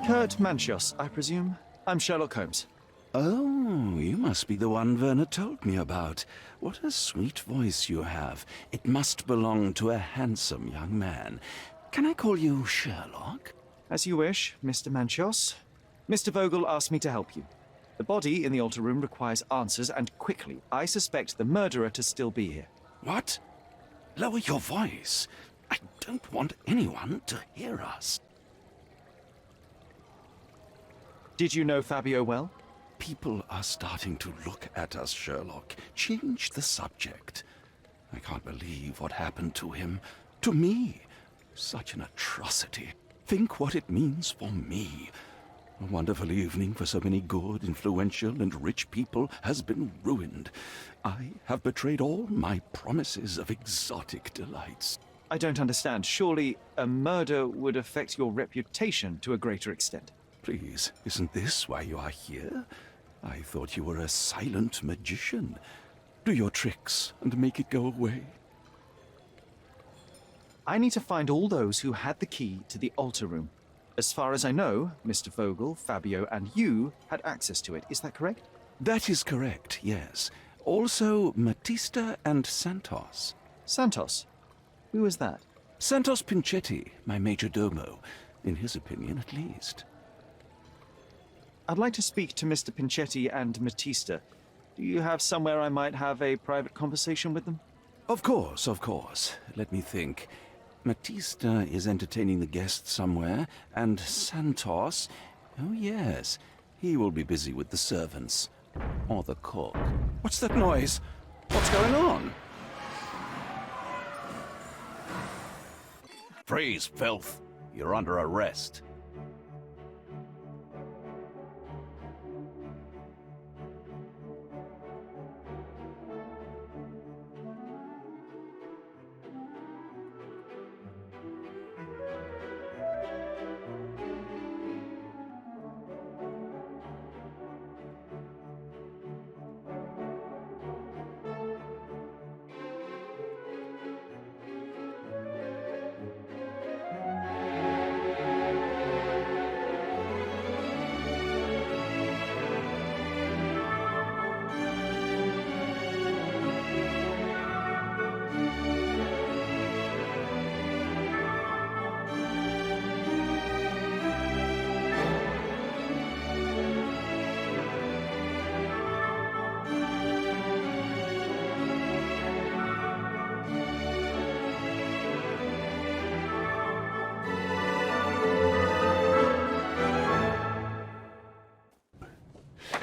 Kurt Manchios, I presume. I'm Sherlock Holmes. Oh, you must be the one Werner told me about. What a sweet voice you have. It must belong to a handsome young man. Can I call you Sherlock? As you wish, Mr. Manchios. Mr. Vogel asked me to help you. The body in the altar room requires answers, and quickly. I suspect the murderer to still be here. What? Lower your voice. I don't want anyone to hear us. Did you know Fabio well? People are starting to look at us, Sherlock. Change the subject. I can't believe what happened to him. To me. Such an atrocity. Think what it means for me. A wonderful evening for so many good, influential, and rich people has been ruined. I have betrayed all my promises of exotic delights. I don't understand. Surely a murder would affect your reputation to a greater extent. Please, isn't this why you are here? I thought you were a silent magician. Do your tricks and make it go away. I need to find all those who had the key to the altar room. As far as I know, Mr. Vogel, Fabio, and you had access to it. Is that correct? That is correct, yes. Also, Matista and Santos. Santos? Who is that? Santos Pinchetti, my major domo. In his opinion, at least. I'd like to speak to Mr. Pinchetti and Matista. Do you have somewhere I might have a private conversation with them? Of course, of course. Let me think. Matista is entertaining the guests somewhere, and Santos... Oh, yes. He will be busy with the servants. Or the cook. What's that noise? What's going on? Freeze, filth. You're under arrest.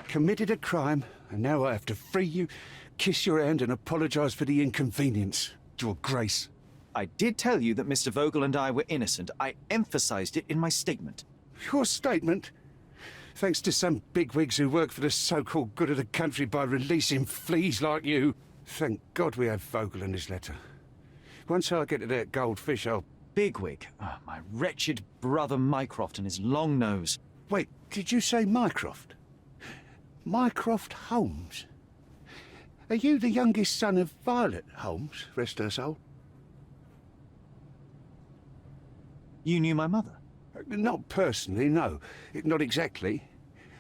Committed a crime, and now I have to free you, kiss your hand, and apologize for the inconvenience. Your Grace. I did tell you that Mr. Vogel and I were innocent. I emphasized it in my statement. Your statement? Thanks to some bigwigs who work for the so-called good of the country by releasing fleas like you. Thank God we have Vogel in his letter. Once I get to that goldfish, I'll... Bigwig? Oh, my wretched brother Mycroft and his long nose. Wait, did you say Mycroft? Mycroft Holmes? Are you the youngest son of Violet Holmes, rest her soul? You knew my mother? Not personally, no. Not exactly.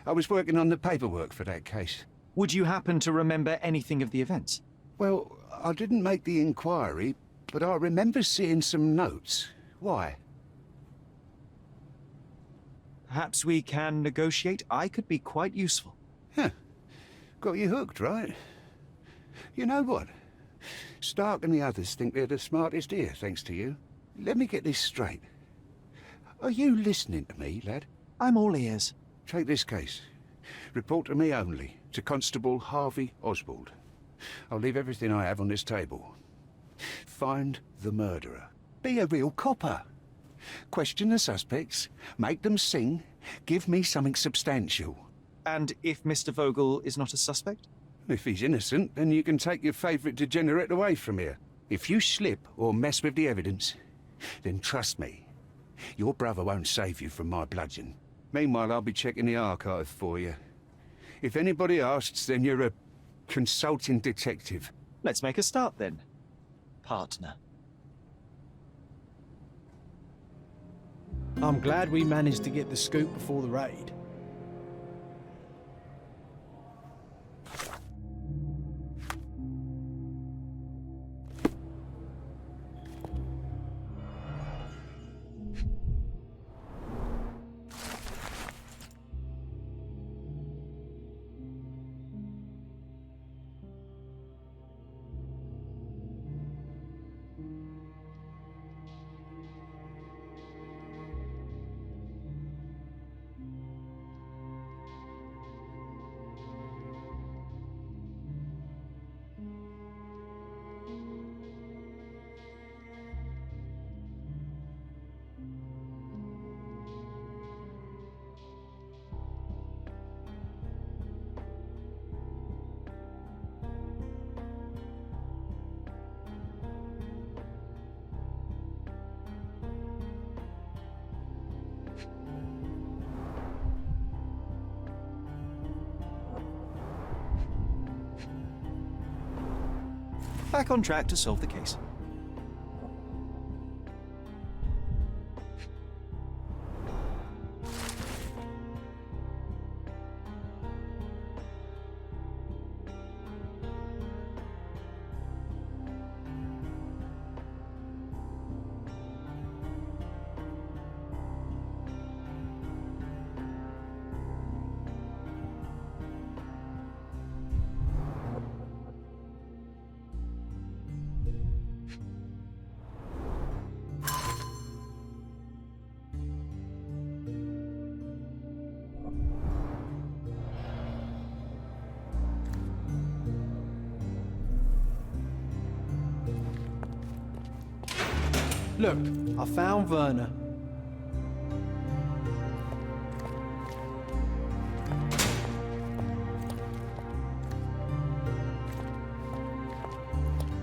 I was working on the paperwork for that case. Would you happen to remember anything of the events? Well, I didn't make the inquiry, but I remember seeing some notes. Why? Perhaps we can negotiate. I could be quite useful. Huh. Got you hooked, right? You know what? Stark and the others think they're the smartest here, thanks to you. Let me get this straight. Are you listening to me, lad? I'm all ears. Take this case. Report to me only, to Constable Harvey Oswald. I'll leave everything I have on this table. Find the murderer. Be a real copper. Question the suspects, make them sing, give me something substantial. And if Mr. Vogel is not a suspect? If he's innocent, then you can take your favourite degenerate away from here. If you slip or mess with the evidence, then trust me, your brother won't save you from my bludgeon. Meanwhile, I'll be checking the archive for you. If anybody asks, then you're a consulting detective. Let's make a start then, partner. I'm glad we managed to get the scoop before the raid. Back on track to solve the case. Look, I found Werner.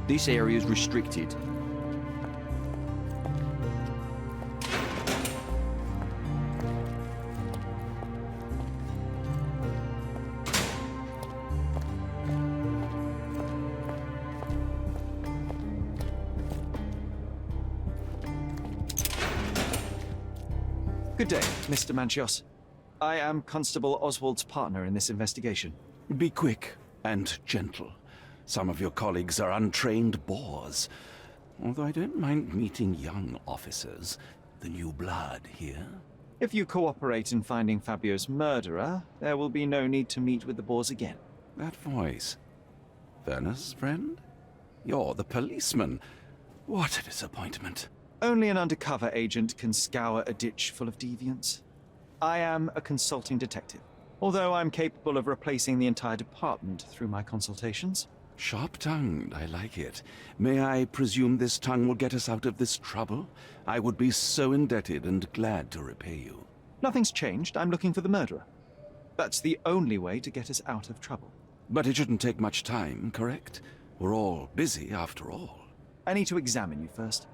This area is restricted. Good day, Mr. Manchios. I am Constable Oswald's partner in this investigation. Be quick and gentle. Some of your colleagues are untrained boors. Although I don't mind meeting young officers. The new blood here. If you cooperate in finding Fabio's murderer, there will be no need to meet with the boars again. That voice. Werner's friend? You're the policeman. What a disappointment. Only an undercover agent can scour a ditch full of deviants. I am a consulting detective, although I'm capable of replacing the entire department through my consultations. Sharp-tongued, I like it. May I presume this tongue will get us out of this trouble? I would be so indebted and glad to repay you. Nothing's changed. I'm looking for the murderer. That's the only way to get us out of trouble. But it shouldn't take much time, correct? We're all busy, after all. I need to examine you first.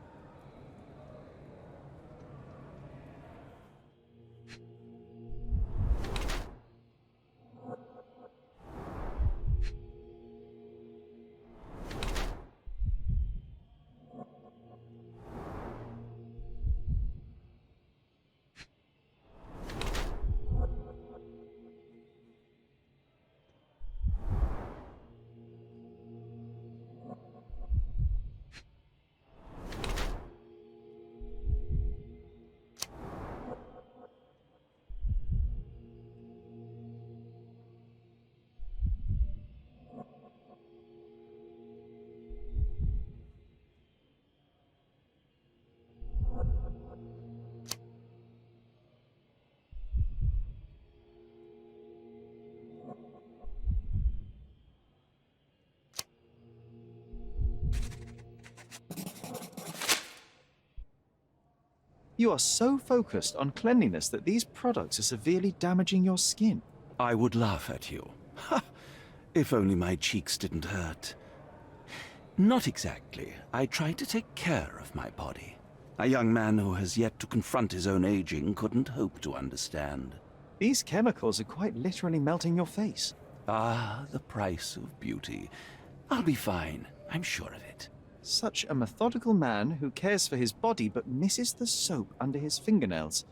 You are so focused on cleanliness that these products are severely damaging your skin. I would laugh at you. Ha! If only my cheeks didn't hurt. Not exactly. I try to take care of my body. A young man who has yet to confront his own aging couldn't hope to understand. These chemicals are quite literally melting your face. Ah, the price of beauty. I'll be fine. I'm sure of it. Such a methodical man who cares for his body but misses the soap under his fingernails.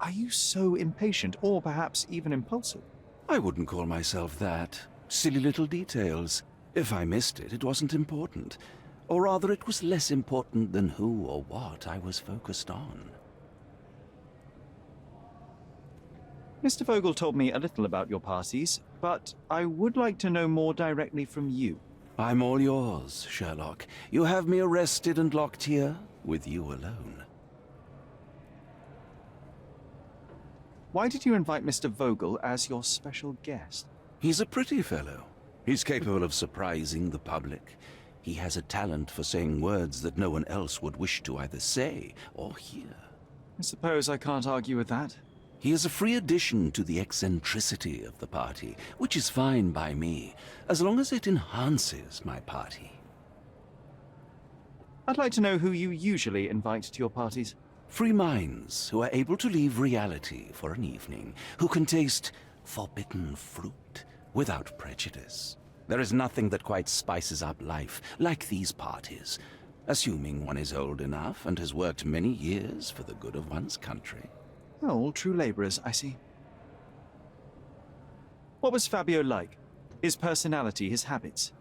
Are you so impatient, or perhaps even impulsive? I wouldn't call myself that. Silly little details. If I missed it, it wasn't important. Or rather, it was less important than who or what I was focused on. Mr. Vogel told me a little about your parties, but I would like to know more directly from you. I'm all yours, Sherlock. You have me arrested and locked here, with you alone. Why did you invite Mr. Vogel as your special guest? He's a pretty fellow. He's capable of surprising the public. He has a talent for saying words that no one else would wish to either say or hear. I suppose I can't argue with that. He is a free addition to the eccentricity of the party, which is fine by me, as long as it enhances my party. I'd like to know who you usually invite to your parties. Free minds who are able to leave reality for an evening, who can taste forbidden fruit without prejudice. There is nothing that quite spices up life like these parties, assuming one is old enough and has worked many years for the good of one's country. Oh, all true labourers, I see. What was Fabio like? His personality, his habits?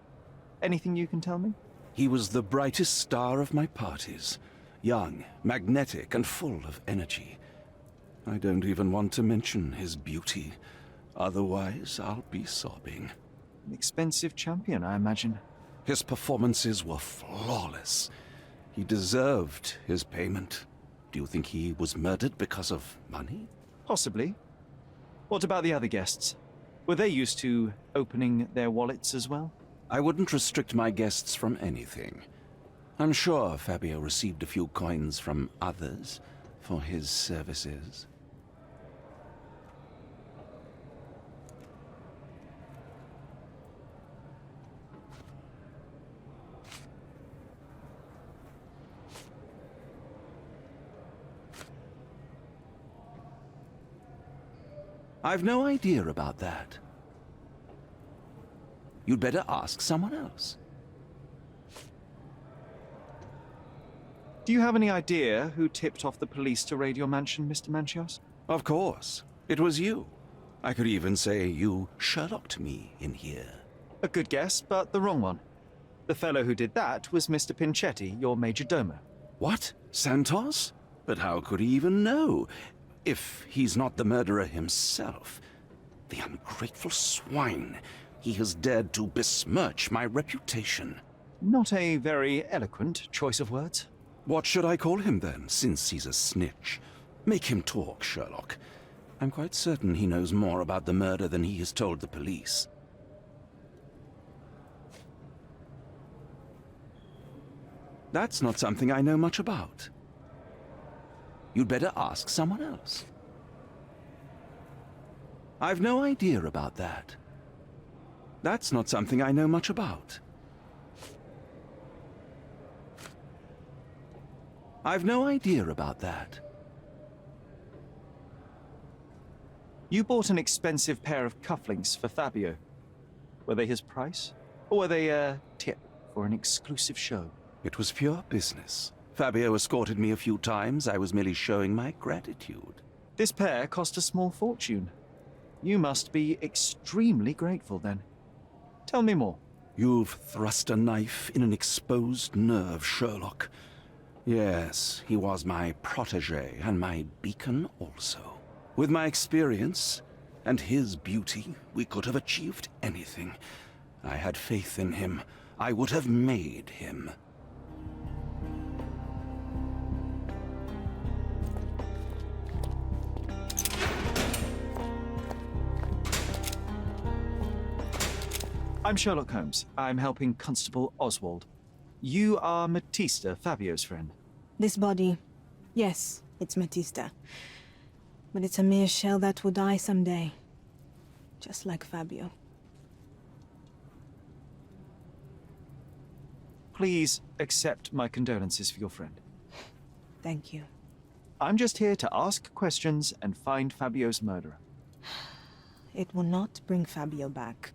Anything you can tell me? He was the brightest star of my parties. Young, magnetic, and full of energy. I don't even want to mention his beauty. Otherwise, I'll be sobbing. An expensive champion, I imagine. His performances were flawless. He deserved his payment. Do you think he was murdered because of money? Possibly. What about the other guests? Were they used to opening their wallets as well? I wouldn't restrict my guests from anything. I'm sure Fabio received a few coins from others for his services. I've no idea about that. You'd better ask someone else. Do you have any idea who tipped off the police to raid your mansion, Mr. Manchios? Of course. It was you. I could even say you Sherlocked me in here. A good guess, but the wrong one. The fellow who did that was Mr. Pinchetti, your major domo. What? Santos? But how could he even know? If he's not the murderer himself. The ungrateful swine. He has dared to besmirch my reputation. Not a very eloquent choice of words. What should I call him then, since he's a snitch? Make him talk, Sherlock. I'm quite certain he knows more about the murder than he has told the police. That's not something I know much about. You'd better ask someone else. I've no idea about that. That's not something I know much about. I've no idea about that. You bought an expensive pair of cufflinks for Fabio. Were they his price? Or were they a tip for an exclusive show? It was pure business. Fabio escorted me a few times. I was merely showing my gratitude. This pair cost a small fortune. You must be extremely grateful then. Tell me more. You've thrust a knife in an exposed nerve, Sherlock. Yes, he was my protege and my beacon also. With my experience and his beauty, we could have achieved anything. I had faith in him. I would have made him. I'm Sherlock Holmes. I'm helping Constable Oswald. You are Matista, Fabio's friend. This body, yes, it's Matista. But it's a mere shell that will die someday. Just like Fabio. Please accept my condolences for your friend. Thank you. I'm just here to ask questions and find Fabio's murderer. It will not bring Fabio back.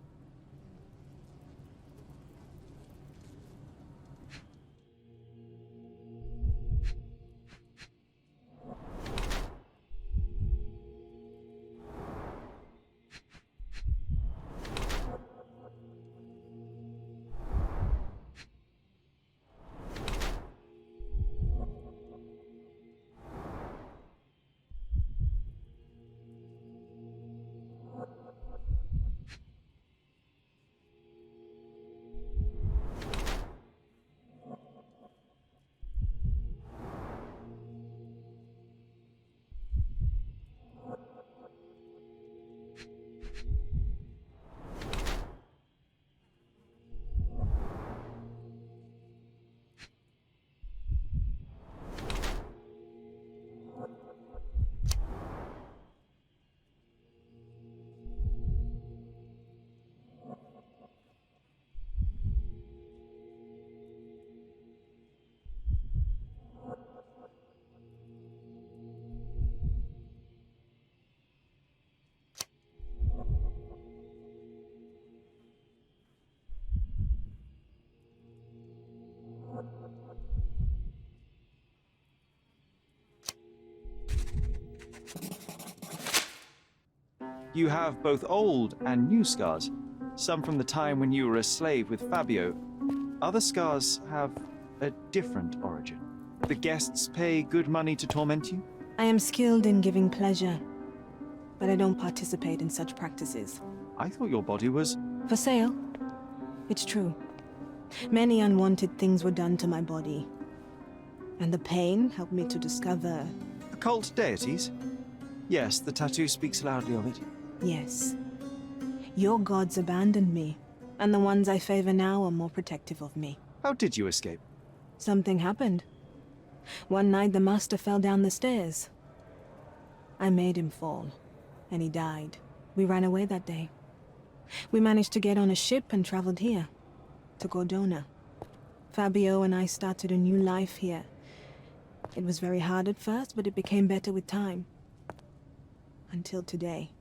You have both old and new scars, some from the time when you were a slave with Fabio. Other scars have a different origin. The guests pay good money to torment you? I am skilled in giving pleasure, but I don't participate in such practices. I thought your body was... For sale? It's true. Many unwanted things were done to my body. And the pain helped me to discover... Occult deities? Yes, the tattoo speaks loudly of it. Yes. Your gods abandoned me, and the ones I favor now are more protective of me. How did you escape? Something happened. One night the master fell down the stairs. I made him fall, and he died. We ran away that day. We managed to get on a ship and traveled here, to Cordona. Fabio and I started a new life here. It was very hard at first, but it became better with time. Until today.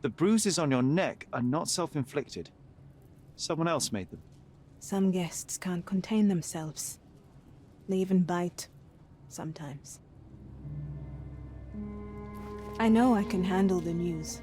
The bruises on your neck are not self-inflicted. Someone else made them. Some guests can't contain themselves. They even bite, sometimes. I know I can handle the news.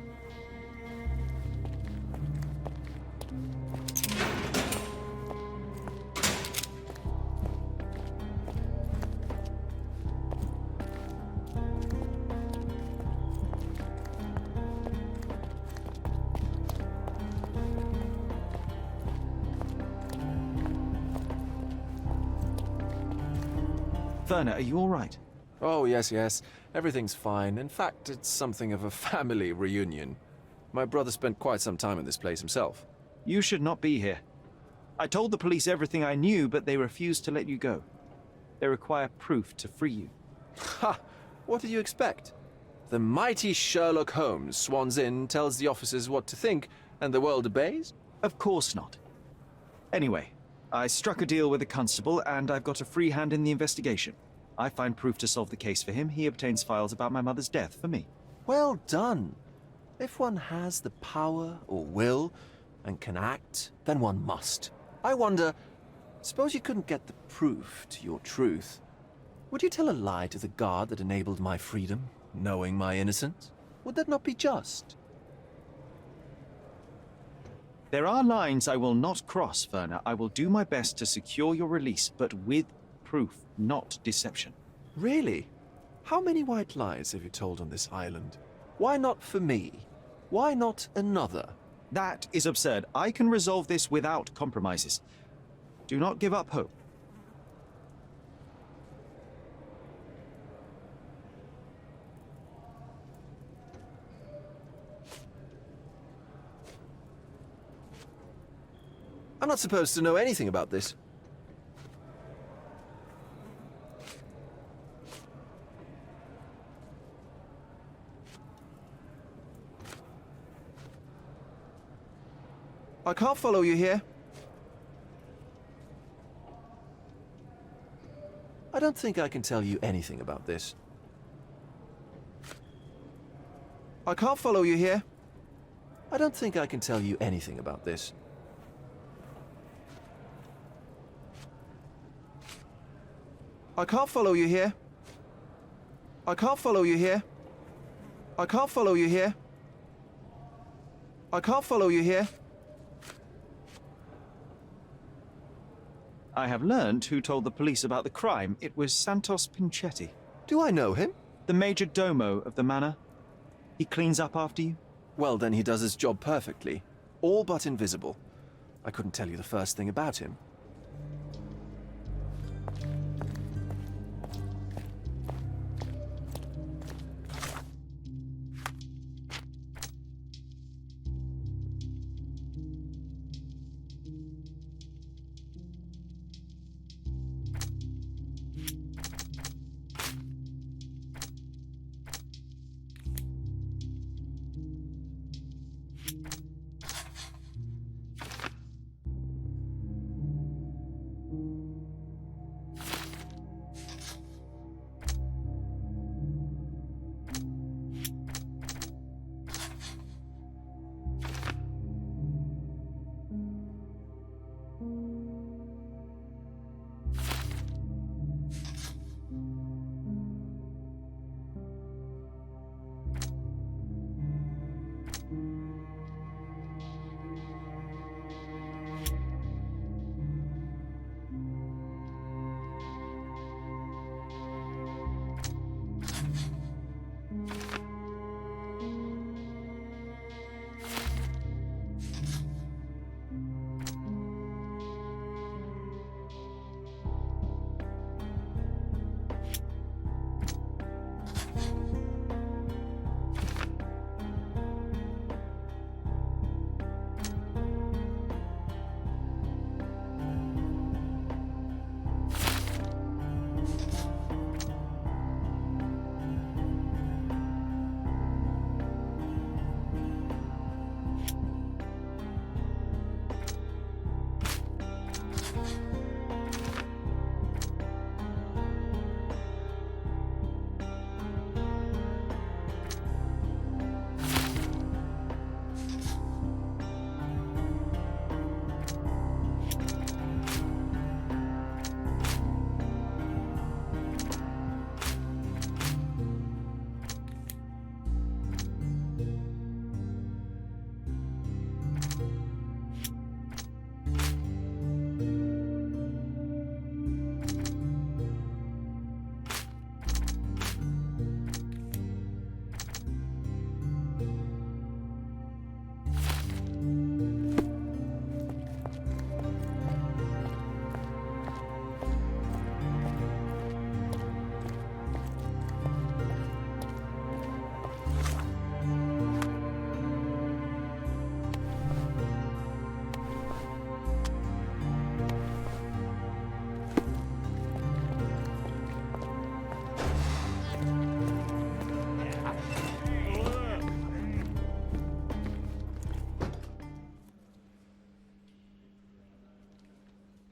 Werner, are you all right? Oh, yes. Everything's fine. In fact, it's something of a family reunion. My brother spent quite some time in this place himself. You should not be here. I told the police everything I knew, but they refused to let you go. They require proof to free you. Ha! What did you expect? The mighty Sherlock Holmes swans in, tells the officers what to think, and the world obeys? Of course not. Anyway, I struck a deal with the constable, and I've got a free hand in the investigation. I find proof to solve the case for him. He obtains files about my mother's death for me. Well done. If one has the power or will and can act, then one must. I wonder, suppose you couldn't get the proof to your truth. Would you tell a lie to the guard that enabled my freedom, knowing my innocence? Would that not be just? There are lines I will not cross, Werner. I will do my best to secure your release, but with proof, not deception. Really? How many white lies have you told on this island? Why not for me? Why not another? That is absurd. I can resolve this without compromises. Do not give up hope. I'm not supposed to know anything about this. I can't follow you here. I don't think I can tell you anything about this. I can't follow you here. I don't think I can tell you anything about this. I can't follow you here. I can't follow you here. I can't follow you here. I can't follow you here. I have learned who told the police about the crime. It was Santos Pinchetti. Do I know him? The major domo of the manor. He cleans up after you? Well, then he does his job perfectly. All but invisible. I couldn't tell you the first thing about him.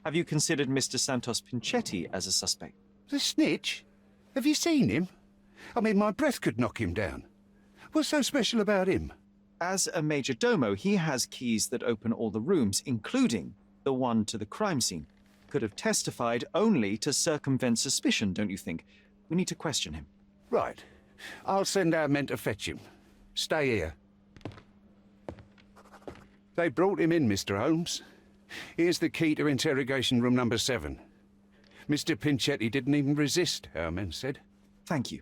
Have you considered Mr. Santos Pinchetti as a suspect? The snitch? Have you seen him? I mean, my breath could knock him down. What's so special about him? As a major domo, he has keys that open all the rooms, including the one to the crime scene. Could have testified only to circumvent suspicion, don't you think? We need to question him. Right. I'll send our men to fetch him. Stay here. They brought him in, Mr. Holmes. Here's the key to interrogation room number 7. Mr. Pinchetti didn't even resist, our men said. Thank you.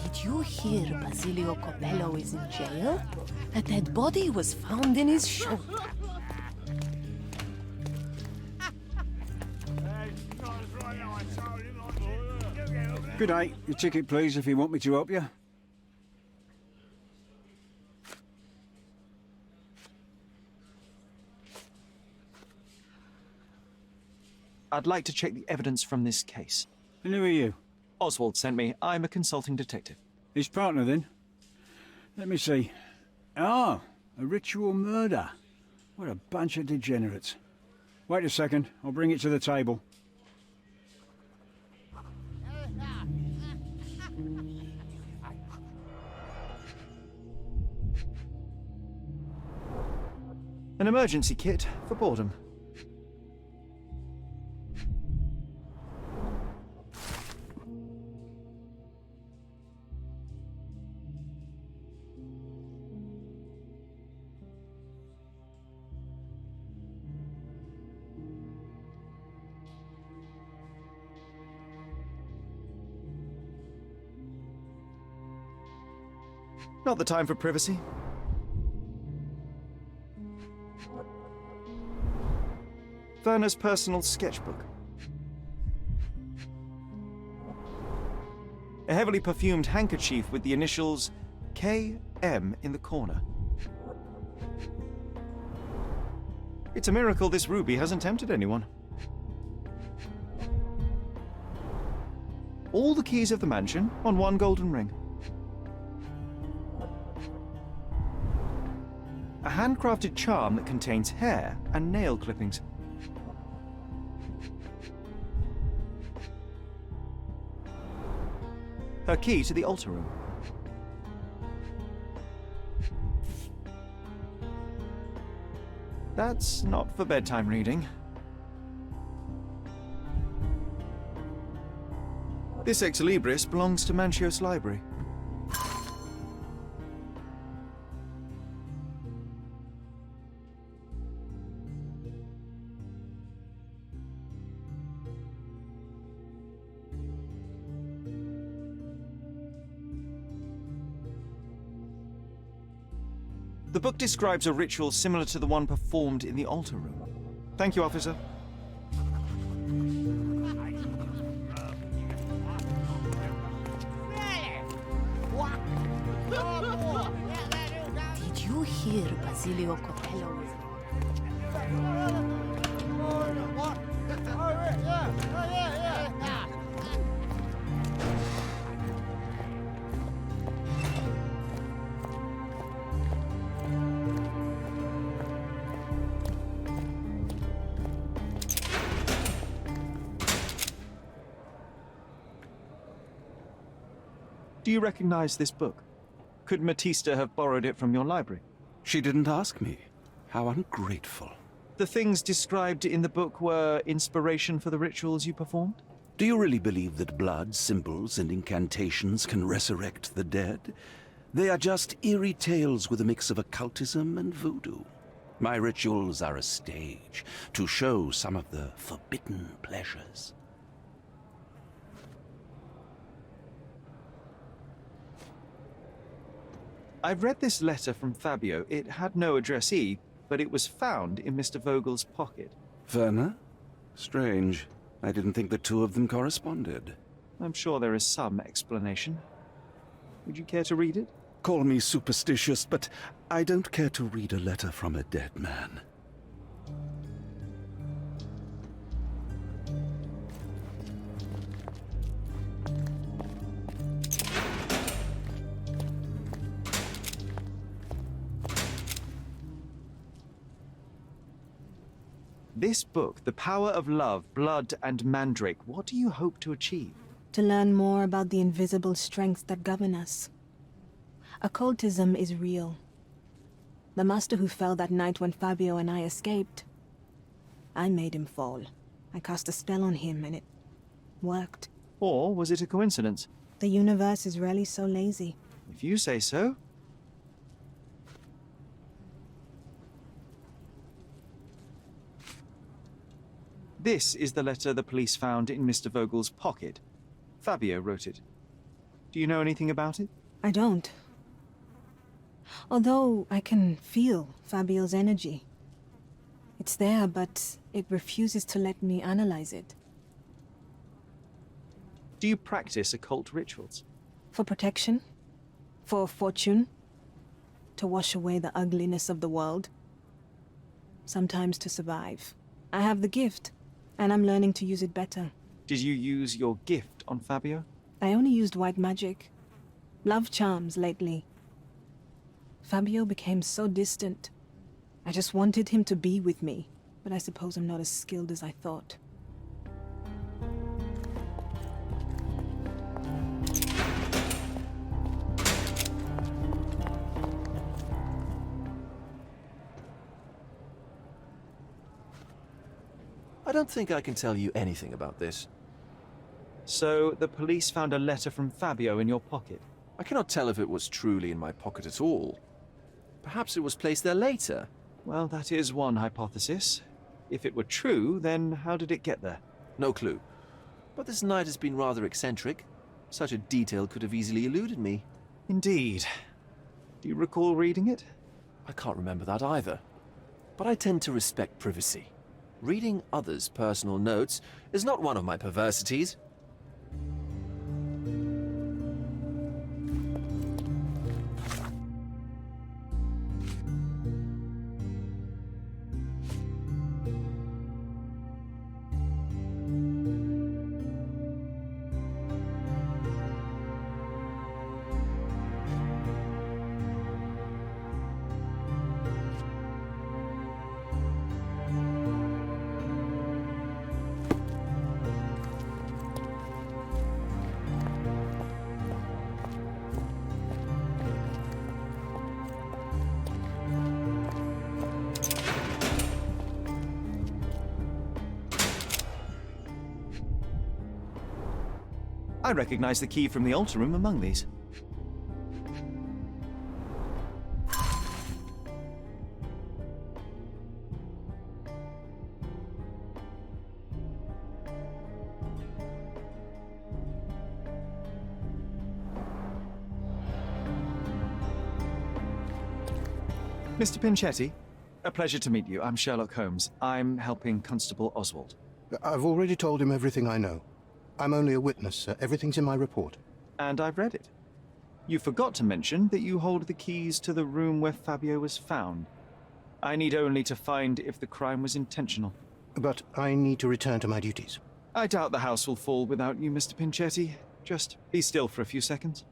Did you hear Basilio Copello is in jail? A dead body was found in his shoulder. Good day. Your ticket, please, if you want me to help you. I'd like to check the evidence from this case. And who are you? Oswald sent me. I'm a consulting detective. His partner, then? Let me see. Ah, a ritual murder. What a bunch of degenerates. Wait a second. I'll bring it to the table. An emergency kit for boredom. Not the time for privacy. Werner's personal sketchbook. A heavily perfumed handkerchief with the initials KM in the corner. It's a miracle this ruby hasn't tempted anyone. All the keys of the mansion on one golden ring. A handcrafted charm that contains hair and nail clippings. Her key to the altar room. That's not for bedtime reading. This ex libris belongs to Manchios Library. The book describes a ritual similar to the one performed in the altar room. Thank you, officer. Did you hear Basilio Copello is... Do you recognize this book? Could Matista have borrowed it from your library? She didn't ask me. How ungrateful. The things described in the book were inspiration for the rituals you performed? Do you really believe that blood, symbols, and incantations can resurrect the dead? They are just eerie tales with a mix of occultism and voodoo. My rituals are a stage to show some of the forbidden pleasures. I've read this letter from Fabio. It had no addressee, but it was found in Mr. Vogel's pocket. Werner? Strange. I didn't think the two of them corresponded. I'm sure there is some explanation. Would you care to read it? Call me superstitious, but I don't care to read a letter from a dead man. This book, The Power of Love, Blood, and Mandrake, what do you hope to achieve? To learn more about the invisible strengths that govern us. Occultism is real. The master who fell that night when Fabio and I escaped, I made him fall. I cast a spell on him and it worked. Or was it a coincidence? The universe is rarely so lazy. If you say so. This is the letter the police found in Mr. Vogel's pocket. Fabio wrote it. Do you know anything about it? I don't. Although I can feel Fabio's energy. It's there, but it refuses to let me analyze it. Do you practice occult rituals? For protection? For fortune? To wash away the ugliness of the world? Sometimes to survive. I have the gift, and I'm learning to use it better. Did you use your gift on Fabio? I only used white magic. Love charms lately. Fabio became so distant. I just wanted him to be with me, but I suppose I'm not as skilled as I thought. I don't think I can tell you anything about this. So, the police found a letter from Fabio in your pocket? I cannot tell if it was truly in my pocket at all. Perhaps it was placed there later. Well, that is one hypothesis. If it were true, then how did it get there? No clue. But this night has been rather eccentric. Such a detail could have easily eluded me. Indeed. Do you recall reading it? I can't remember that either. But I tend to respect privacy. Reading others' personal notes is not one of my perversities. I recognize the key from the altar room among these. Mr. Pinchetti, a pleasure to meet you. I'm Sherlock Holmes. I'm helping Constable Oswald. I've already told him everything I know. I'm only a witness, sir. Everything's in my report. And I've read it. You forgot to mention that you hold the keys to the room where Fabio was found. I need only to find if the crime was intentional. But I need to return to my duties. I doubt the house will fall without you, Mr. Pinchetti. Just be still for a few seconds.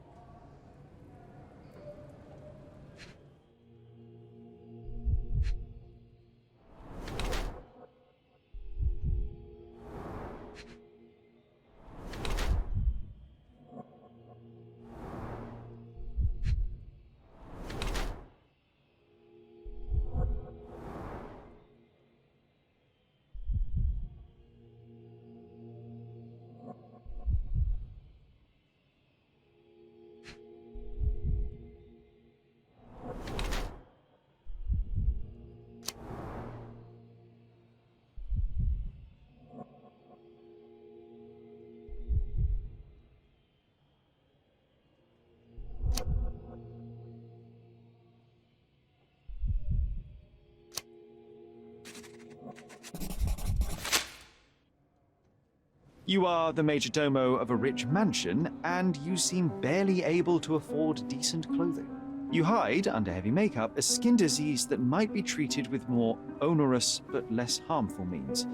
You are the major domo of a rich mansion, and you seem barely able to afford decent clothing. You hide, under heavy makeup, a skin disease that might be treated with more onerous but less harmful means.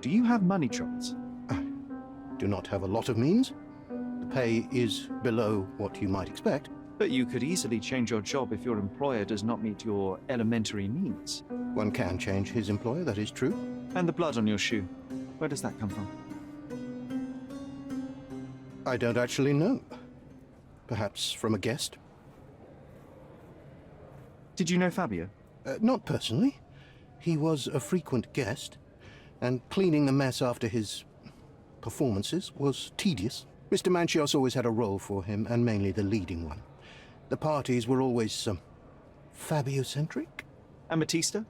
Do you have money troubles? I do not have a lot of means. The pay is below what you might expect. But you could easily change your job if your employer does not meet your elementary needs. One can change his employer, that is true. And the blood on your shoe. Where does that come from? I don't actually know. Perhaps from a guest? Did you know Fabio? Not personally. He was a frequent guest, and cleaning the mess after his performances was tedious. Mr. Manchios always had a role for him, and mainly the leading one. The parties were always, Fabio-centric? And Matista?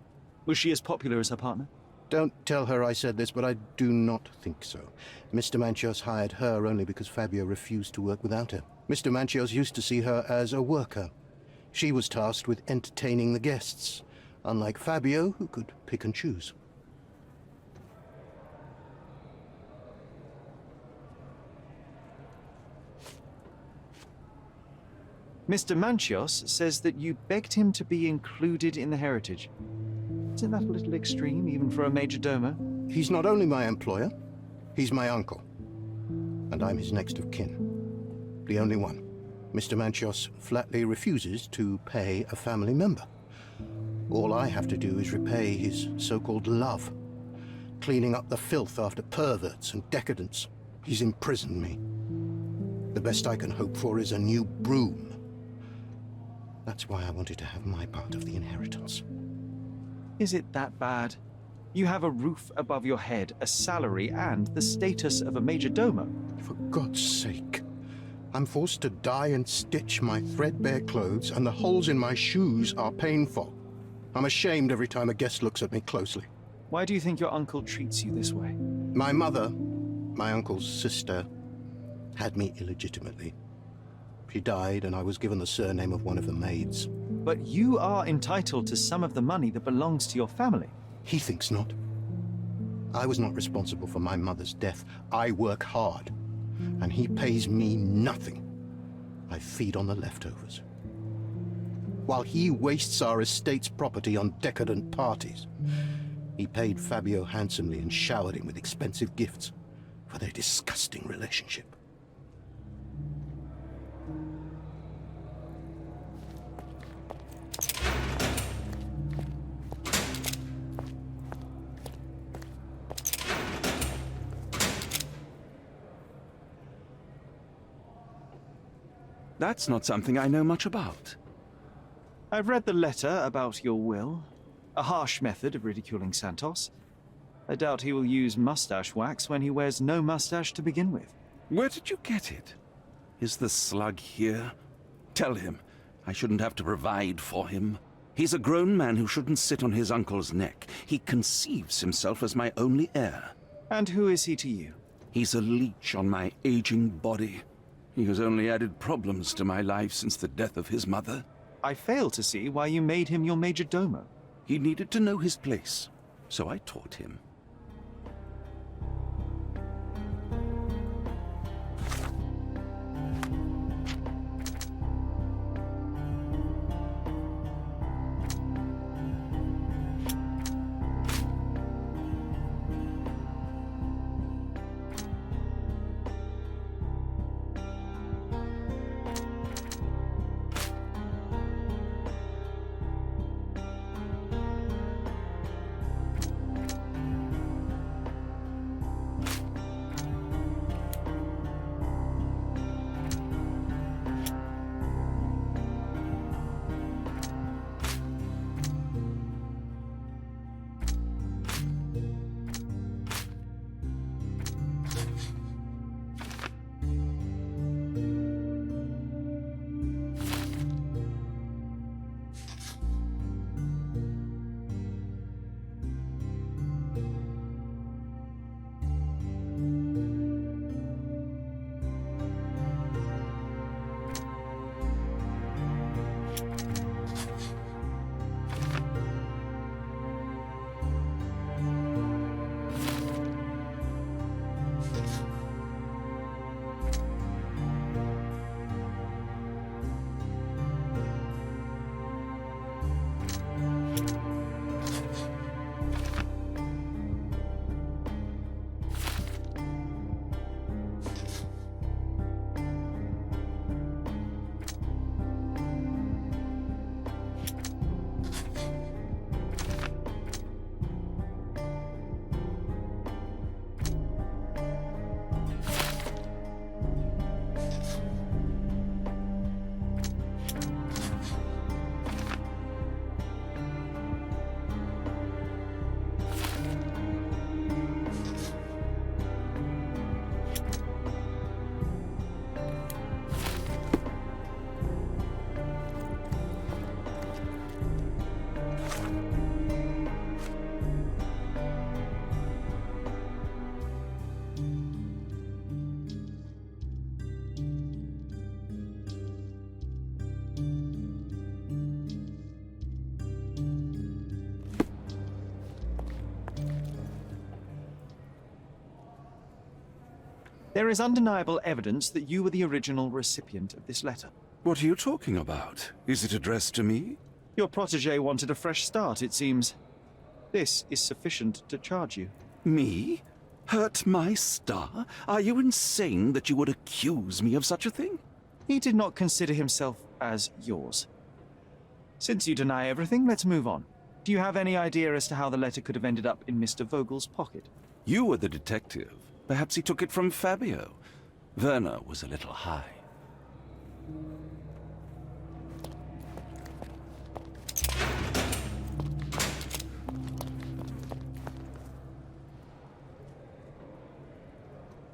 Was she as popular as her partner? Don't tell her I said this, but I do not think so. Mr. Manchios hired her only because Fabio refused to work without her. Mr. Manchios used to see her as a worker. She was tasked with entertaining the guests, unlike Fabio, who could pick and choose. Mr. Manchios says that you begged him to be included in the heritage. Isn't that a little extreme, even for a major domo? He's not only my employer, he's my uncle. And I'm his next of kin. The only one. Mr. Manchios flatly refuses to pay a family member. All I have to do is repay his so-called love, cleaning up the filth after perverts and decadents. He's imprisoned me. The best I can hope for is a new broom. That's why I wanted to have my part of the inheritance. Is it that bad? You have a roof above your head, a salary, and the status of a major domo. For God's sake. I'm forced to dye and stitch my threadbare clothes, and the holes in my shoes are painful. I'm ashamed every time a guest looks at me closely. Why do you think your uncle treats you this way? My mother, my uncle's sister, had me illegitimately. She died, and I was given the surname of one of the maids. But you are entitled to some of the money that belongs to your family. He thinks not. I was not responsible for my mother's death. I work hard, and he pays me nothing. I feed on the leftovers. While he wastes our estate's property on decadent parties, he paid Fabio handsomely and showered him with expensive gifts for their disgusting relationship. That's not something I know much about. I've read the letter about your will. A harsh method of ridiculing Santos. I doubt he will use mustache wax when he wears no mustache to begin with. Where did you get it? Is the slug here? Tell him I shouldn't have to provide for him. He's a grown man who shouldn't sit on his uncle's neck. He conceives himself as my only heir. And who is he to you? He's a leech on my aging body. He has only added problems to my life since the death of his mother. I fail to see why you made him your major domo. He needed to know his place, so I taught him. There is undeniable evidence that you were the original recipient of this letter. What are you talking about? Is it addressed to me? Your protege wanted a fresh start, it seems. This is sufficient to charge you. Me? Hurt my star? Are you insane that you would accuse me of such a thing? He did not consider himself as yours. Since you deny everything, let's move on. Do you have any idea as to how the letter could have ended up in Mr. Vogel's pocket? You were the detective. Perhaps he took it from Fabio. Werner was a little high.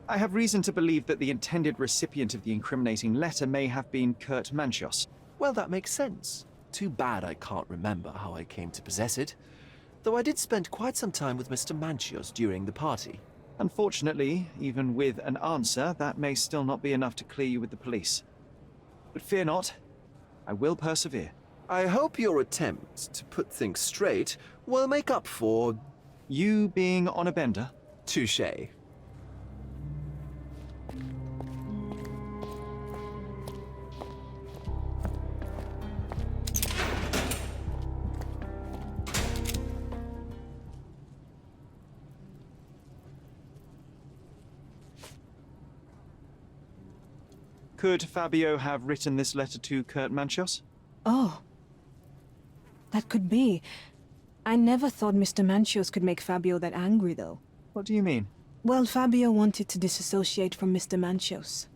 I have reason to believe that the intended recipient of the incriminating letter may have been Kurt Manchos. Well, that makes sense. Too bad I can't remember how I came to possess it. Though I did spend quite some time with Mr. Manchios during the party. Unfortunately, even with an answer, that may still not be enough to clear you with the police. But fear not, I will persevere. I hope your attempt to put things straight will make up for... You being on a bender? Touché. Could Fabio have written this letter to Kurt Manchos? Oh. That could be. I never thought Mr. Manchios could make Fabio that angry, though. What do you mean? Well, Fabio wanted to disassociate from Mr. Manchios.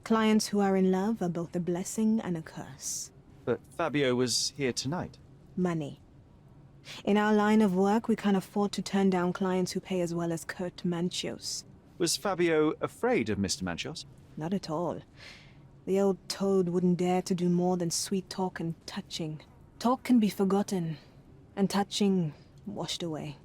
Clients who are in love are both a blessing and a curse. But Fabio was here tonight. Money. In our line of work, we can't afford to turn down clients who pay as well as Kurt Manchios. Was Fabio afraid of Mr. Manchos? Not at all. The old toad wouldn't dare to do more than sweet talk and touching. Talk can be forgotten, and touching washed away.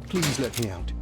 Please let me out.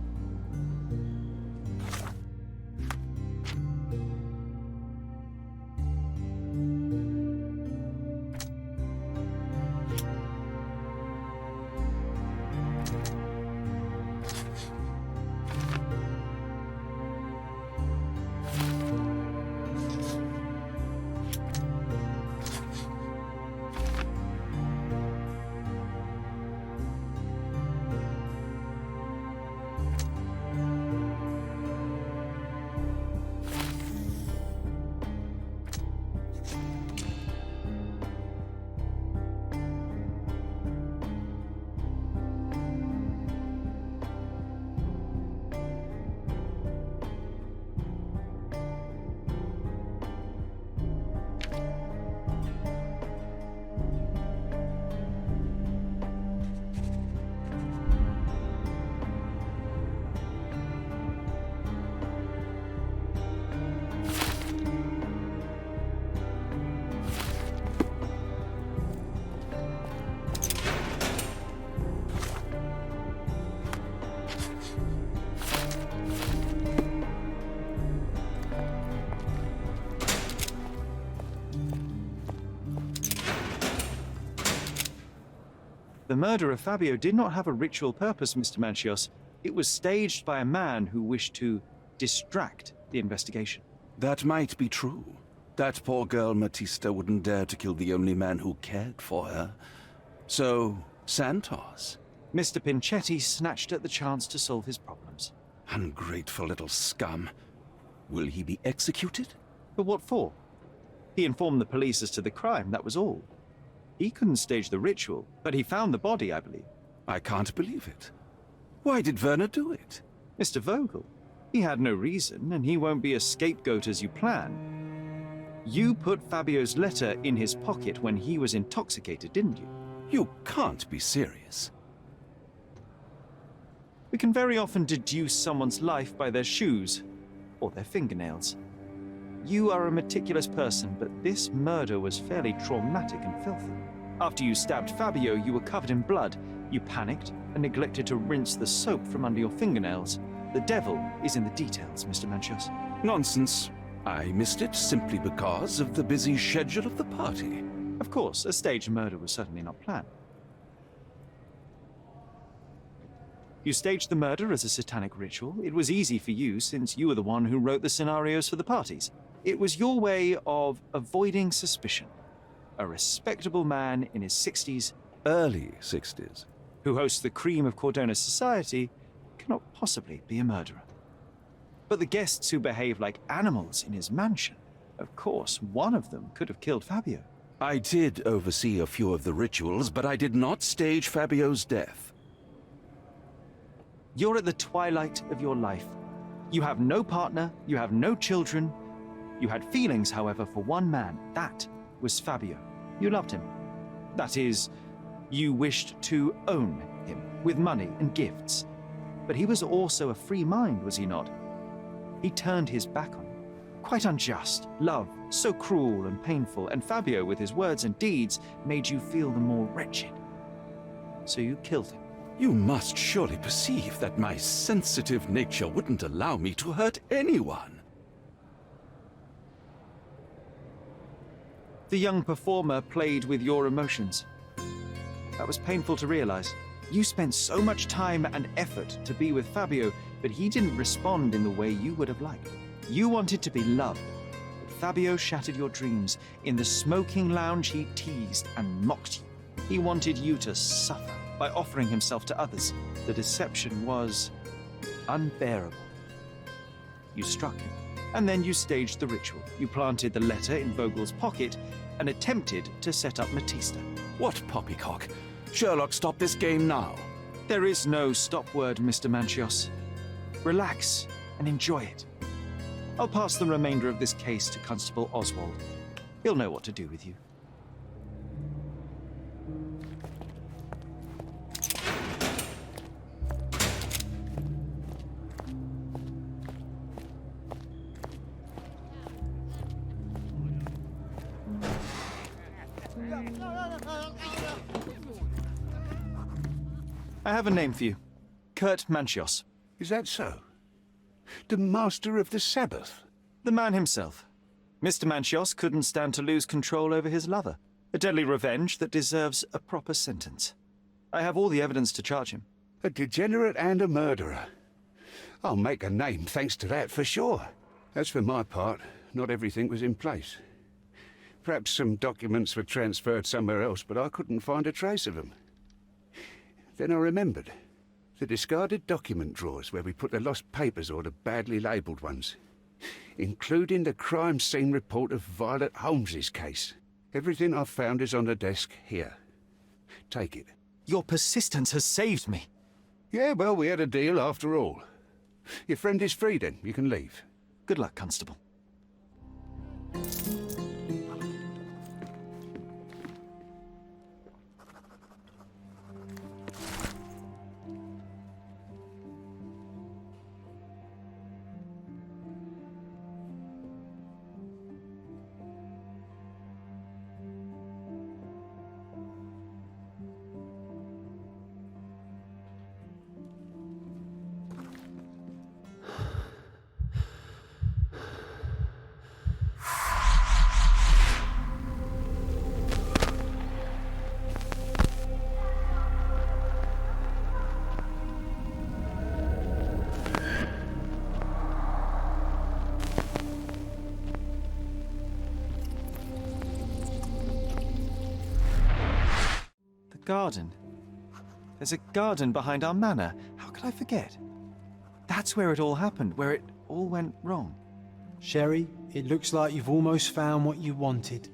The murder of Fabio did not have a ritual purpose, Mr. Manchios. It was staged by a man who wished to distract the investigation. That might be true. That poor girl Matista wouldn't dare to kill the only man who cared for her. So, Santos. Mr. Pinchetti snatched at the chance to solve his problems. Ungrateful little scum. Will he be executed? But what for? He informed the police as to the crime, that was all. He couldn't stage the ritual, but he found the body, I believe. I can't believe it. Why did Werner do it? Mr. Vogel. He had no reason, and he won't be a scapegoat as you plan. You put Fabio's letter in his pocket when he was intoxicated, didn't you? You can't be serious. We can very often deduce someone's life by their shoes or their fingernails. You are a meticulous person, but this murder was fairly traumatic and filthy. After you stabbed Fabio, you were covered in blood. You panicked and neglected to rinse the soap from under your fingernails. The devil is in the details, Mr. Manchos. Nonsense. I missed it simply because of the busy schedule of the party. Of course, a staged murder was certainly not planned. You staged the murder as a satanic ritual. It was easy for you since you were the one who wrote the scenarios for the parties. It was your way of avoiding suspicion. A respectable man in his 60s, early 60s, who hosts the cream of Cordona society cannot possibly be a murderer. But the guests who behave like animals in his mansion, of course, one of them could have killed Fabio. I did oversee a few of the rituals, but I did not stage Fabio's death. You're at the twilight of your life. You have no partner, you have no children. You had feelings, however, for one man. That was Fabio. You loved him. That is, you wished to own him with money and gifts. But he was also a free mind, was he not? He turned his back on you. Quite unjust. Love, so cruel and painful, and Fabio, with his words and deeds, made you feel the more wretched. So you killed him. You must surely perceive that my sensitive nature wouldn't allow me to hurt anyone. The young performer played with your emotions. That was painful to realize. You spent so much time and effort to be with Fabio, but he didn't respond in the way you would have liked. You wanted to be loved, but Fabio shattered your dreams. In the smoking lounge, he teased and mocked you. He wanted you to suffer by offering himself to others. The deception was unbearable. You struck him, and then you staged the ritual. You planted the letter in Vogel's pocket and attempted to set up Matista. What poppycock? Sherlock, stop this game now. There is no stop word, Mr. Manchios. Relax and enjoy it. I'll pass the remainder of this case to Constable Oswald. He'll know what to do with you. I have a name for you. Kurt Manchios. Is that so? The Master of the Sabbath? The man himself. Mr. Manchios couldn't stand to lose control over his lover. A deadly revenge that deserves a proper sentence. I have all the evidence to charge him. A degenerate and a murderer. I'll make a name thanks to that for sure. As for my part, not everything was in place. Perhaps some documents were transferred somewhere else, but I couldn't find a trace of them. Then I remembered. The discarded document drawers where we put the lost papers or the badly labelled ones. Including the crime scene report of Violet Holmes's case. Everything I've found is on the desk here. Take it. Your persistence has saved me. Yeah, well, we had a deal after all. Your friend is free then. You can leave. Good luck, Constable. Garden. There's a garden behind our manor. How could I forget? That's where it all happened, where it all went wrong. Sherry, it looks like you've almost found what you wanted.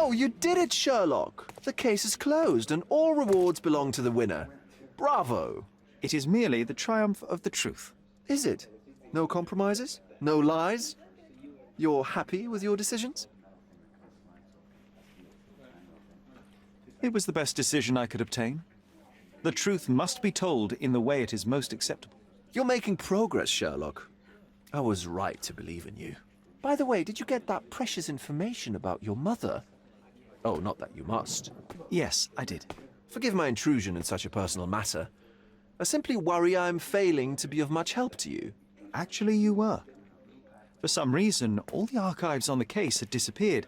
Oh, you did it, Sherlock! The case is closed, and all rewards belong to the winner. Bravo! It is merely the triumph of the truth. Is it? No compromises? No lies? You're happy with your decisions? It was the best decision I could obtain. The truth must be told in the way it is most acceptable. You're making progress, Sherlock. I was right to believe in you. By the way, did you get that precious information about your mother? Oh, not that you must. Yes, I did. Forgive my intrusion in such a personal matter. I simply worry I'm failing to be of much help to you. Actually, you were. For some reason, all the archives on the case had disappeared.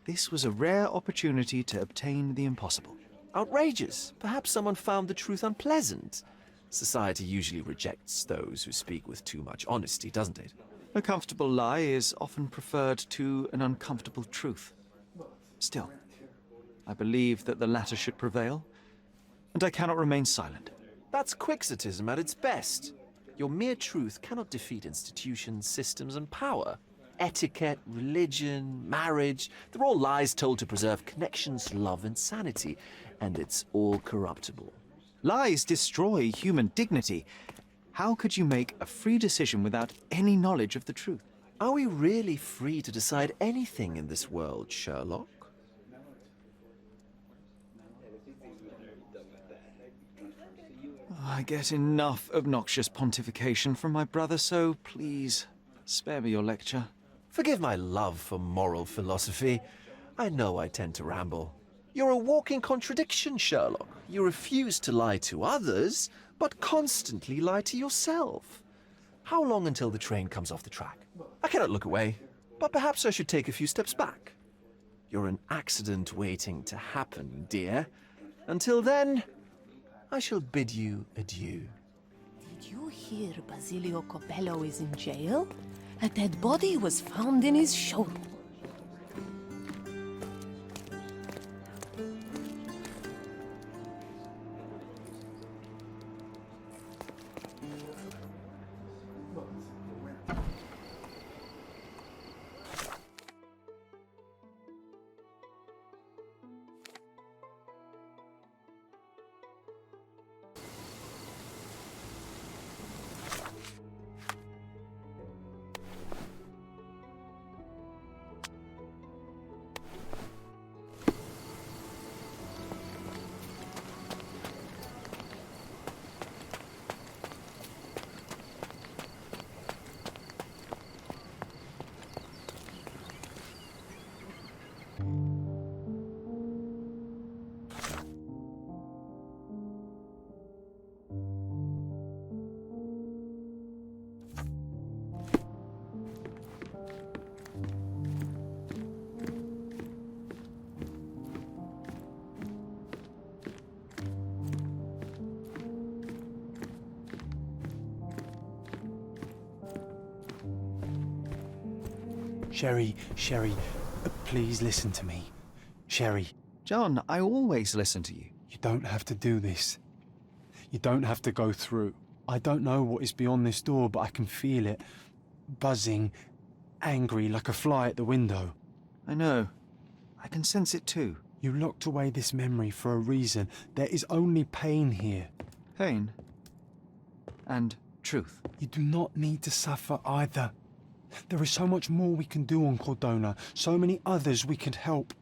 This was a rare opportunity to obtain the impossible. Outrageous. Perhaps someone found the truth unpleasant. Society usually rejects those who speak with too much honesty, doesn't it? A comfortable lie is often preferred to an uncomfortable truth. Still, I believe that the latter should prevail, and I cannot remain silent. That's quixotism at its best. Your mere truth cannot defeat institutions, systems, and power. Etiquette, religion, marriage, they're all lies told to preserve connections, love, and sanity, and it's all corruptible. Lies destroy human dignity. How could you make a free decision without any knowledge of the truth? Are we really free to decide anything in this world, Sherlock? I get enough obnoxious pontification from my brother, so please, spare me your lecture. Forgive my love for moral philosophy. I know I tend to ramble. You're a walking contradiction, Sherlock. You refuse to lie to others, but constantly lie to yourself. How long until the train comes off the track? I cannot look away, but perhaps I should take a few steps back. You're an accident waiting to happen, dear. Until then, I shall bid you adieu. Did you hear Basilio Copello is in jail? A dead body was found in his showroom. Sherry, please listen to me. Sherry. John, I always listen to you. You don't have to do this. You don't have to go through. I don't know what is beyond this door, but I can feel it. Buzzing, angry, like a fly at the window. I know. I can sense it too. You locked away this memory for a reason. There is only pain here. Pain? And truth? You do not need to suffer either. There is so much more we can do on Cordona, so many others we could help.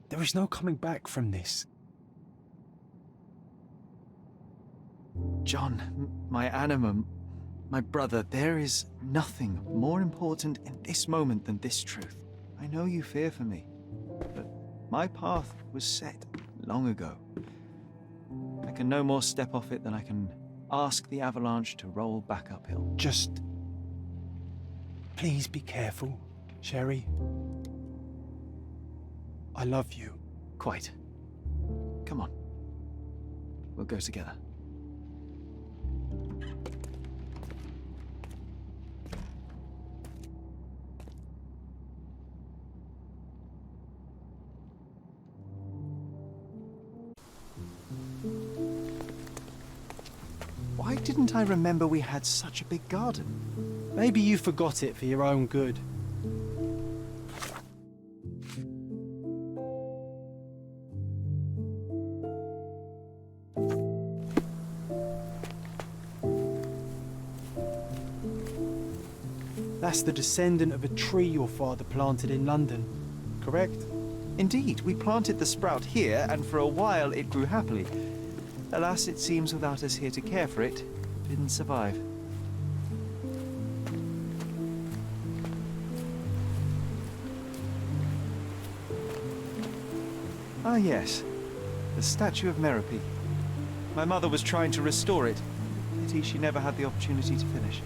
There is no coming back from this. John, my animum, my brother, there is nothing more important in this moment than this truth. I know you fear for me, but my path was set long ago. I can no more step off it than I can ask the avalanche to roll back uphill. Just please be careful, Sherry. I love you. Quite. Come on. We'll go together. Why didn't I remember we had such a big garden? Maybe you forgot it for your own good. That's the descendant of a tree your father planted in London, correct? Indeed, we planted the sprout here, and for a while it grew happily. Alas, it seems without us here to care for it, it didn't survive. Ah yes, the statue of Merope. My mother was trying to restore it. Pity she never had the opportunity to finish.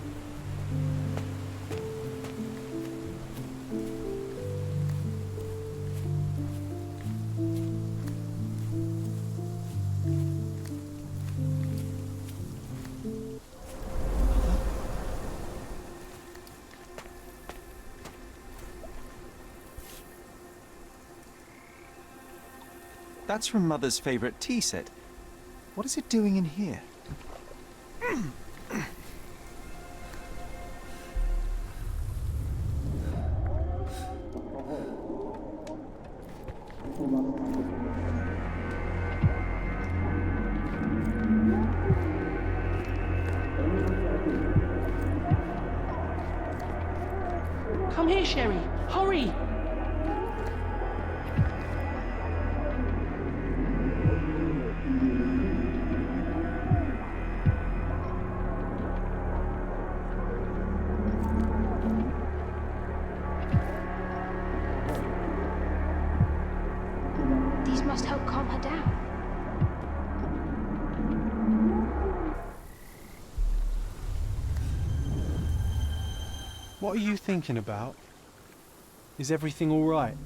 That's from Mother's favorite tea set. What is it doing in here? Come here, Sherry. Hurry! These must help calm her down. What are you thinking about? Is everything all right?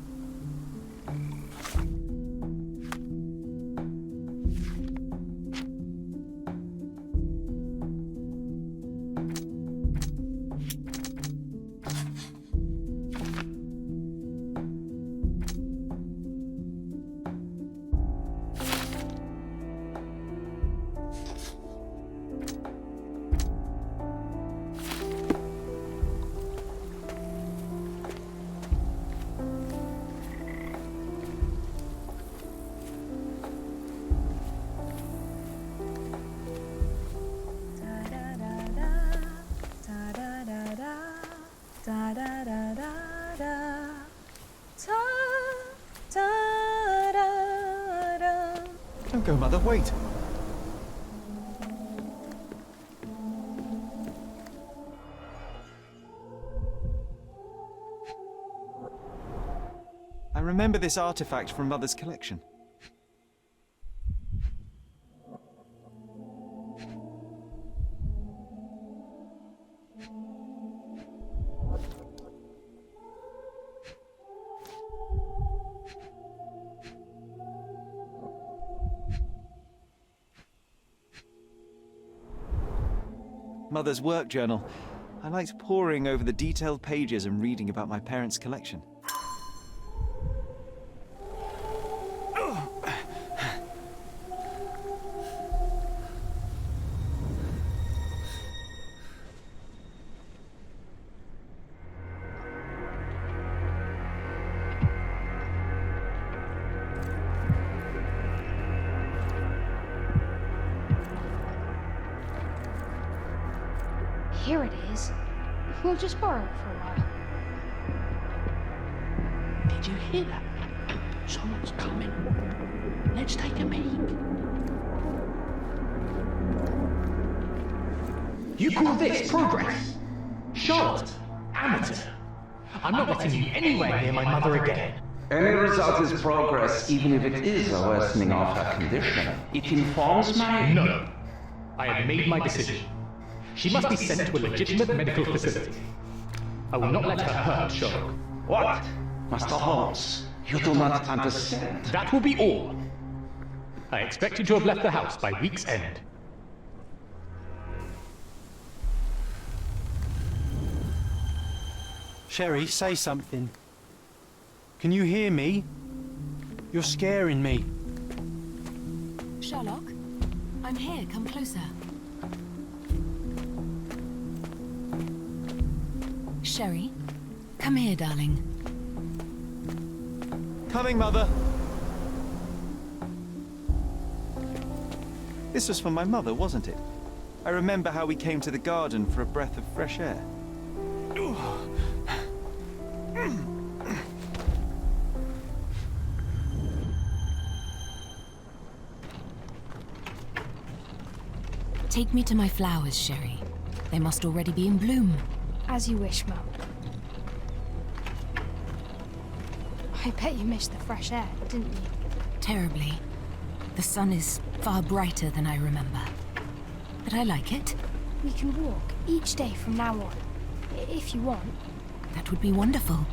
Don't go, Mother, wait! I remember this artifact from Mother's collection. Mother's work journal. I liked poring over the detailed pages and reading about my parents' collection. Here it is. We'll just borrow it for a while. Did you hear that? Someone's coming. Let's take a peek. You call this progress? Charlotte, amateur. I'm not letting you anywhere near my mother again. Any result is progress, even if it is a worsening of her condition. It informs my... No. I have made my decision. She must be sent to a legitimate medical facility. I will not let her hurt Sherlock. What? Master Holmes, you do not understand. That will be all. I expect you to have left the house by week's end. Sherry, say something. Can you hear me? You're scaring me. Sherlock, I'm here. Come closer. Sherry, come here, darling. Coming, Mother! This was for my mother, wasn't it? I remember how we came to the garden for a breath of fresh air. Take me to my flowers, Sherry. They must already be in bloom. As you wish, Mum. I bet you missed the fresh air, didn't you? Terribly. The sun is far brighter than I remember. But I like it. We can walk each day from now on, if you want. That would be wonderful.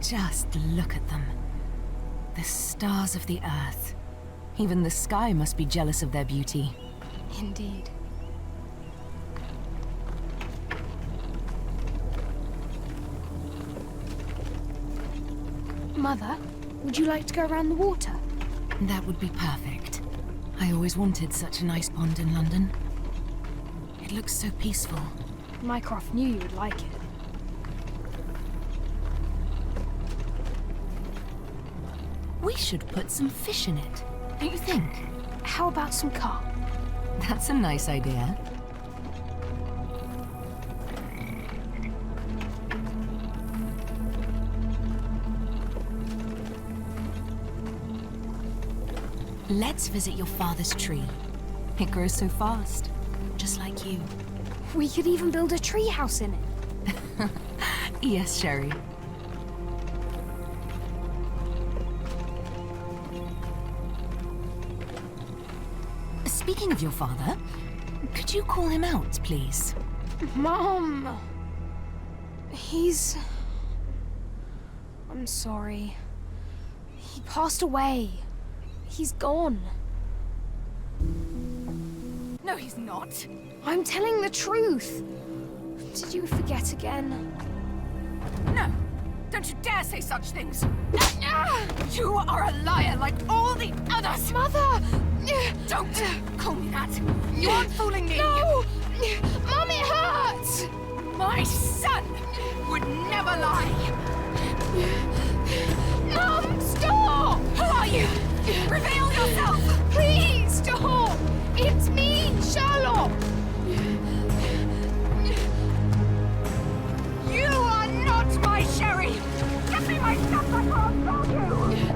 Just look at them. The stars of the earth. Even the sky must be jealous of their beauty. Indeed. Mother, would you like to go around the water? That would be perfect. I always wanted such a nice pond in London. It looks so peaceful. Mycroft knew you would like it. We should put some fish in it, don't you think? How about some carp? That's a nice idea. Let's visit your father's tree. It grows so fast, just like you. We could even build a tree house in it. Yes, Sherry. Speaking of your father, could you call him out, please? Mom! I'm sorry. He passed away. He's gone. No, he's not. I'm telling the truth. Did you forget again? No. Don't you dare say such things. You are a liar like all the others. Mother! Don't call me that. You aren't fooling me. No! Mom, it hurts! My son would never lie. Mom, stop! Who are you? Reveal yourself! Please, stop! It's me, Sherlock! You are not my Sherry! Give me my stuff back or I'll kill you!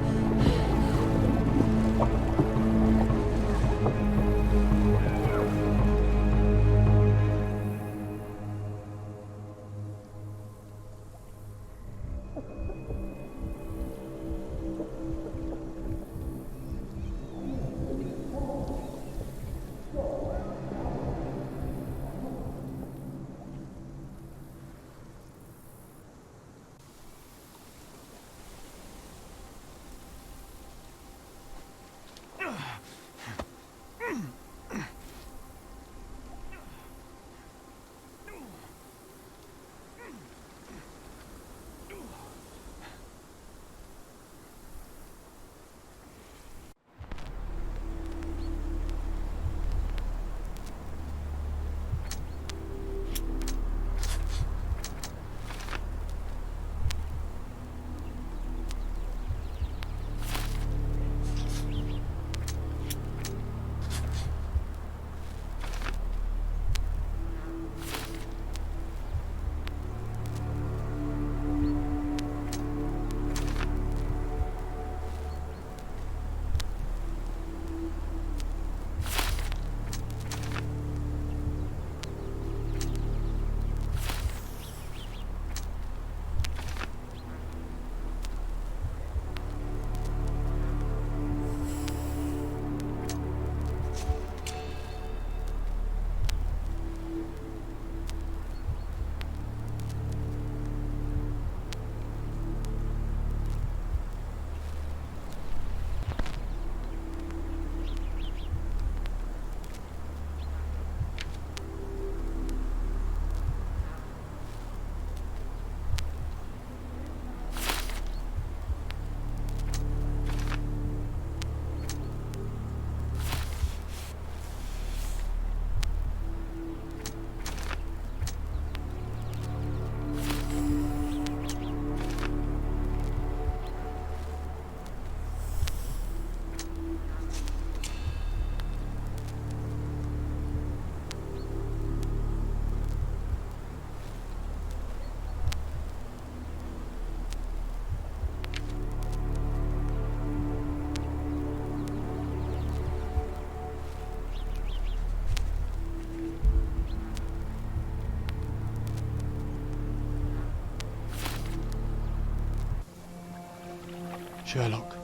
Sherlock.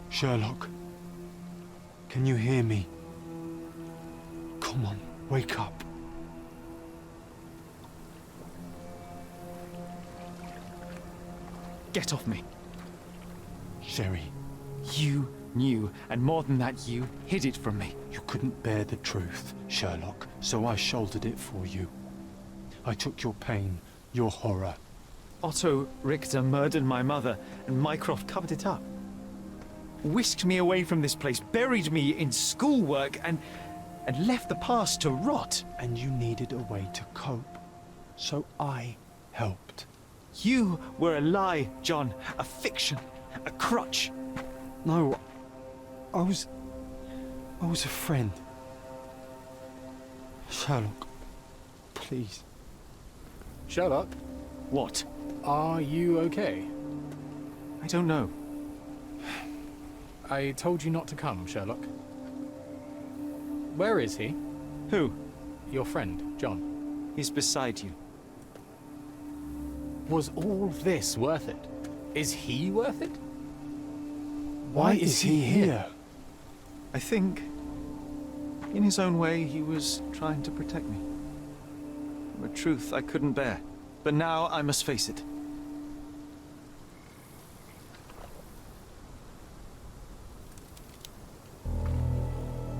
Sherlock. Can you hear me? Come on, wake up. Get off me. Sherry. You knew, and more than that, you hid it from me. You couldn't bear the truth, Sherlock, so I shouldered it for you. I took your pain, your horror. Otto Richter murdered my mother, and Mycroft covered it up. Whisked me away from this place, buried me in schoolwork, and left the past to rot. And you needed a way to cope, so I helped. You were a lie, John, a fiction, a crutch. No, I was a friend. Sherlock, please. Sherlock? What? Are you okay? I don't know. I told you not to come, Sherlock. Where is he? Who? Your friend, John. He's beside you. Was all this worth it? Is he worth it? Why is he here? I think, in his own way, he was trying to protect me. From a truth I couldn't bear. But now I must face it.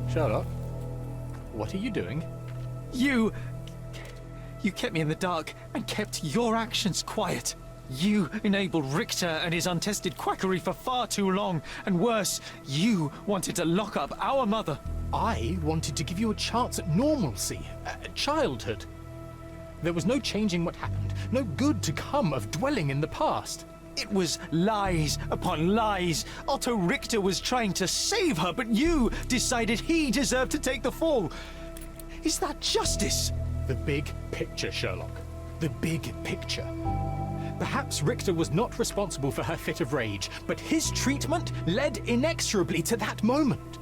Sherlock, what are you doing? You kept me in the dark and kept your actions quiet. You enabled Richter and his untested quackery for far too long. And worse, you wanted to lock up our mother. I wanted to give you a chance at normalcy, childhood. There was no changing what happened, no good to come of dwelling in the past. It was lies upon lies. Otto Richter was trying to save her, but you decided he deserved to take the fall. Is that justice? The big picture, Sherlock. The big picture. Perhaps Richter was not responsible for her fit of rage, but his treatment led inexorably to that moment.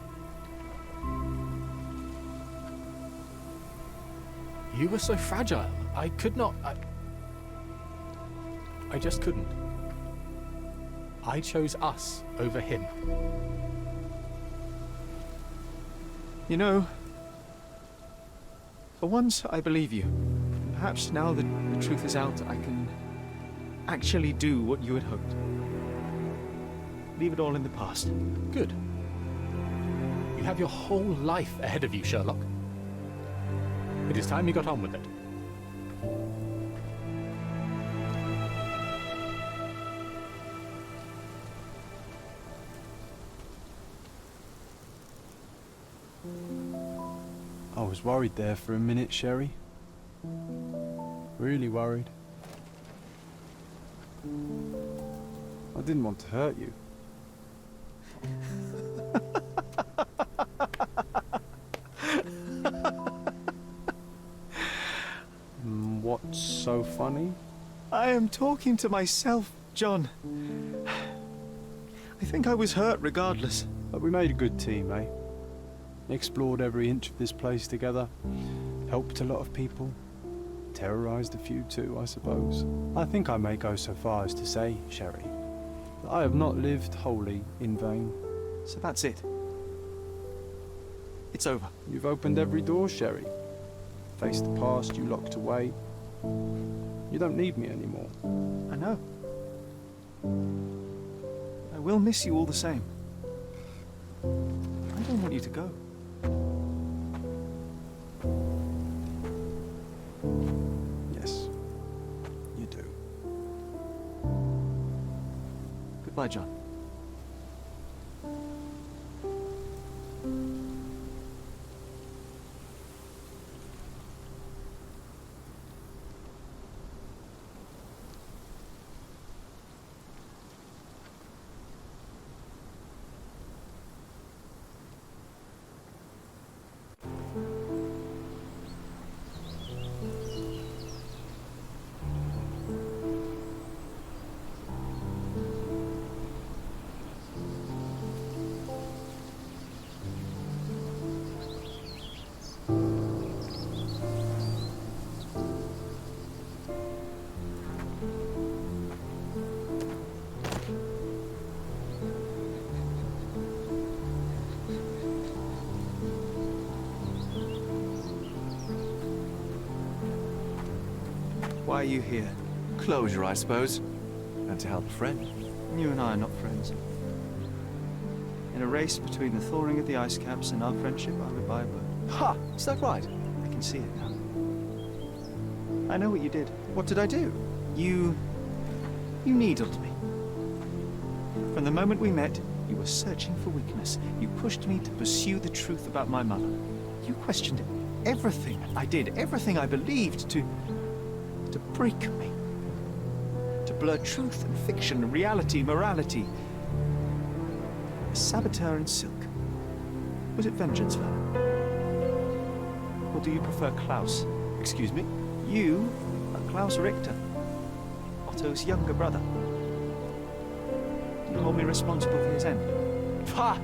You were so fragile. I could not... I just couldn't. I chose us over him. You know, for once I believe you. Perhaps now that the truth is out, I can actually do what you had hoped. Leave it all in the past. Good. You have your whole life ahead of you, Sherlock. It is time you got on with it. I was worried there for a minute, Sherry. Really worried. I didn't want to hurt you. What's so funny? I am talking to myself, John. I think I was hurt regardless. But we made a good team, eh? Explored every inch of this place together. Helped a lot of people. Terrorized a few too, I suppose. I think I may go so far as to say, Sherry, that I have not lived wholly in vain. So that's it. It's over. You've opened every door, Sherry. Faced the past you locked away. You don't need me anymore. I know. I will miss you all the same. I don't want you to go. Yes, you do. Goodbye, John. you here? Closure, I suppose. And to help a friend. You and I are not friends. In a race between the thawing of the ice caps and our friendship, I would buy a boat. Ha! Is that right? I can see it now. I know what you did. What did I do? You needled me. From the moment we met, you were searching for weakness. You pushed me to pursue the truth about my mother. You questioned everything I did, everything I believed, to break me. To blur truth and fiction, reality, morality. A saboteur in silk. Was it vengeance, Werner? Or do you prefer Klaus? Excuse me? You are Klaus Richter, Otto's younger brother. Do you hold me responsible for his end? Ha!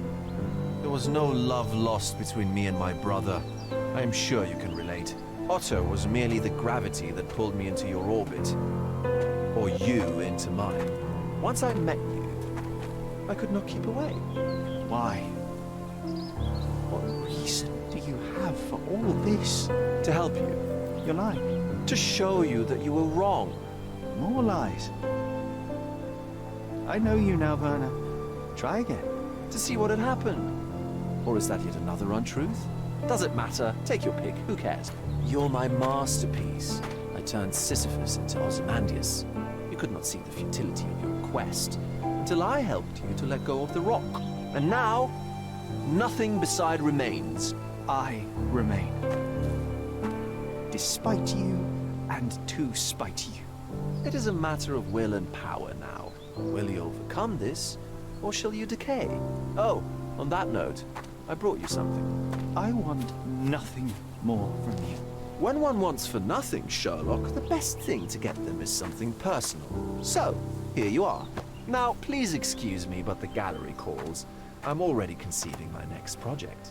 There was no love lost between me and my brother. I am sure you can relate. Otto was merely the gravity that pulled me into your orbit. Or you into mine. Once I met you, I could not keep away. Why? What reason do you have for all this? To help you. You're lying. To show you that you were wrong. More lies. I know you now, Werner. Try again. To see what had happened. Or is that yet another untruth? Does it matter? Take your pick. Who cares? You're my masterpiece. I turned Sisyphus into Ozymandias. You could not see the futility of your quest until I helped you to let go of the rock. And now, nothing beside remains. I remain. Despite you, and to spite you. It is a matter of will and power now. Will you overcome this, or shall you decay? Oh, on that note, I brought you something. I want nothing more from you. When one wants for nothing, Sherlock, the best thing to get them is something personal. So, here you are. Now, please excuse me, but the gallery calls. I'm already conceiving my next project.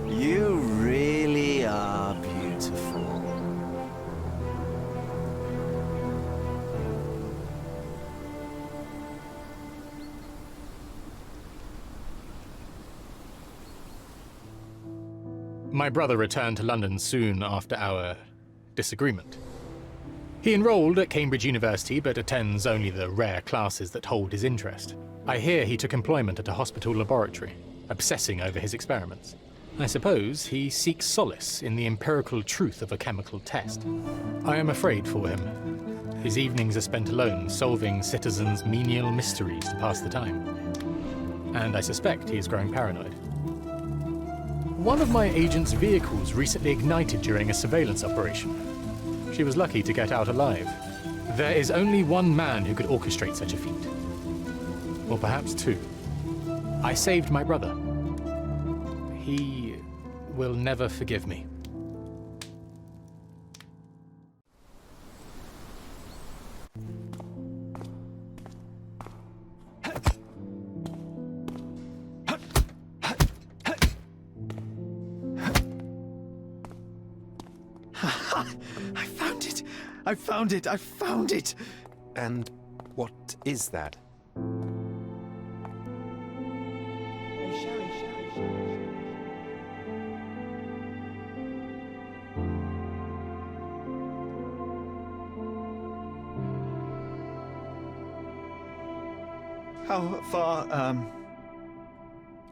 You really are beautiful. My brother returned to London soon after our disagreement. He enrolled at Cambridge University, but attends only the rare classes that hold his interest. I hear he took employment at a hospital laboratory, obsessing over his experiments. I suppose he seeks solace in the empirical truth of a chemical test. I am afraid for him. His evenings are spent alone, solving citizens' menial mysteries to pass the time. And I suspect he is growing paranoid. One of my agent's vehicles recently ignited during a surveillance operation. She was lucky to get out alive. There is only one man who could orchestrate such a feat. Or perhaps two. I saved my brother. He will never forgive me. I found it! I found it! And what is that? How far,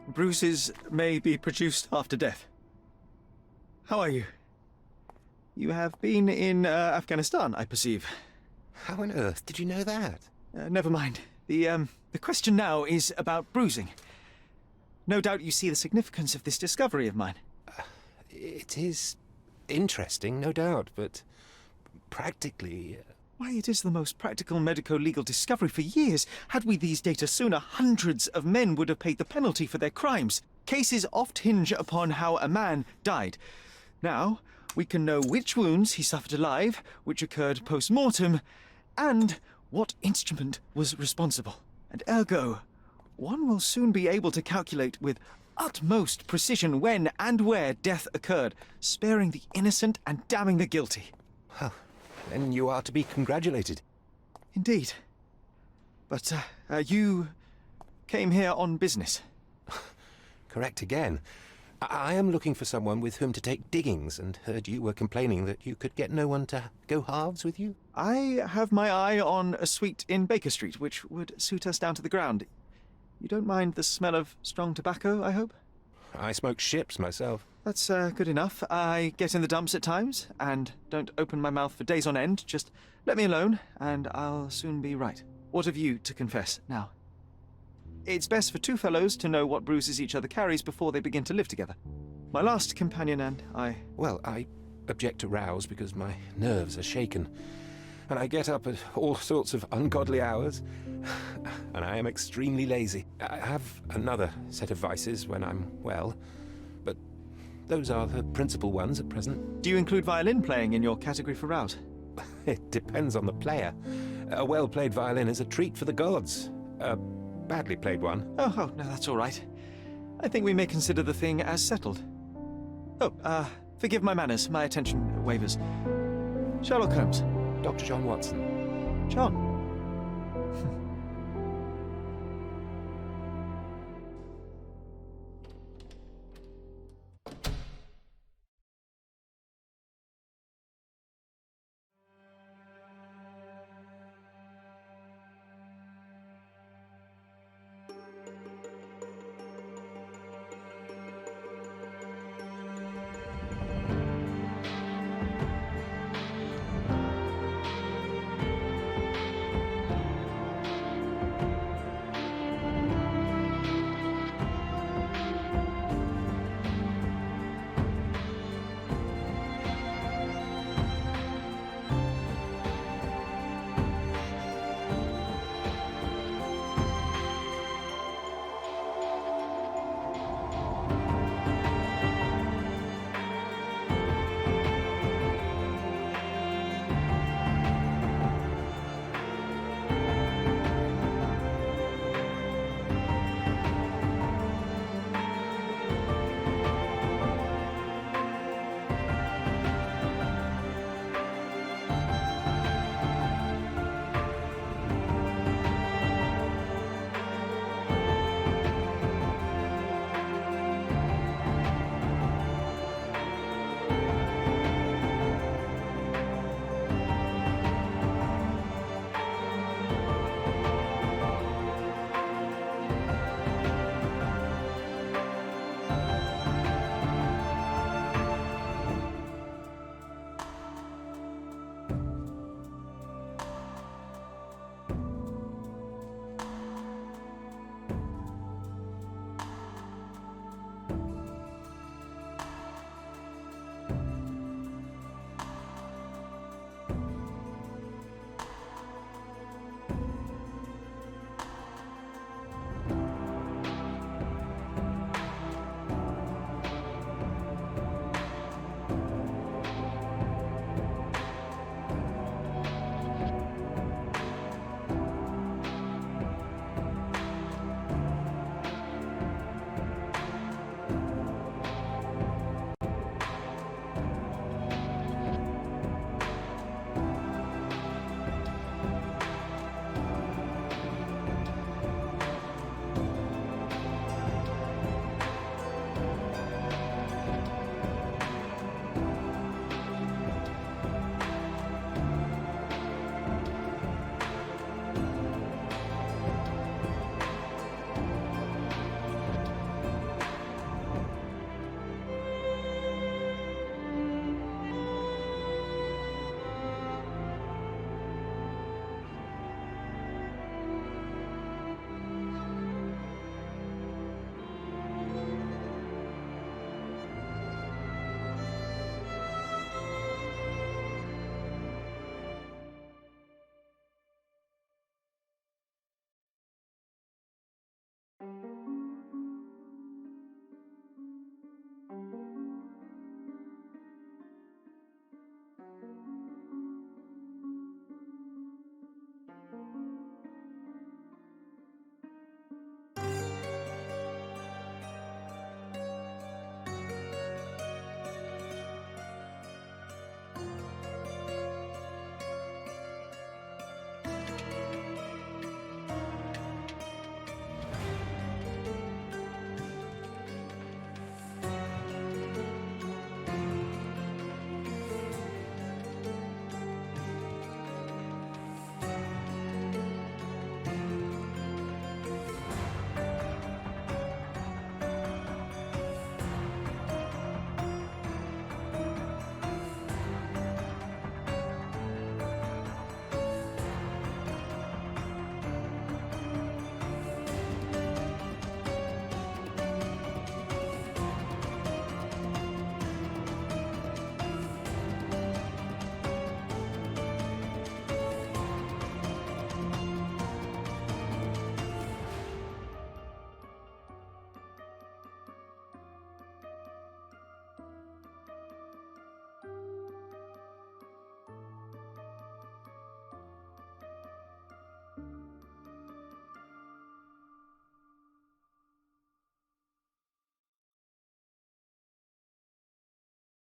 bruises may be produced after death. How are you? You have been in Afghanistan, I perceive. How on earth did you know that? Never mind. The question now is about bruising. No doubt you see the significance of this discovery of mine. It is interesting, no doubt, but practically... Why, it is the most practical medico-legal discovery for years. Had we these data sooner, hundreds of men would have paid the penalty for their crimes. Cases oft hinge upon how a man died. Now, we can know which wounds he suffered alive, which occurred post-mortem, and what instrument was responsible. And ergo, one will soon be able to calculate with utmost precision when and where death occurred, sparing the innocent and damning the guilty. Well, then you are to be congratulated. Indeed. But, you came here on business. Correct again. I am looking for someone with whom to take diggings, and heard you were complaining that you could get no one to go halves with you. I have my eye on a suite in Baker Street, which would suit us down to the ground. You don't mind the smell of strong tobacco, I hope? I smoke ships myself. That's good enough. I get in the dumps at times, and don't open my mouth for days on end. Just let me alone, and I'll soon be right. What have you to confess now? It's best for two fellows to know what bruises each other carries before they begin to live together. My last companion and I... Well, I object to rows because my nerves are shaken, and I get up at all sorts of ungodly hours, and I am extremely lazy. I have another set of vices when I'm well, but those are the principal ones at present. Do you include violin playing in your category for rouse? It depends on the player. A well-played violin is a treat for the gods. A badly played one. Oh, no, that's all right. I think we may consider the thing as settled. Oh, forgive my manners. My attention wavers. Sherlock Holmes. Dr. John Watson. John.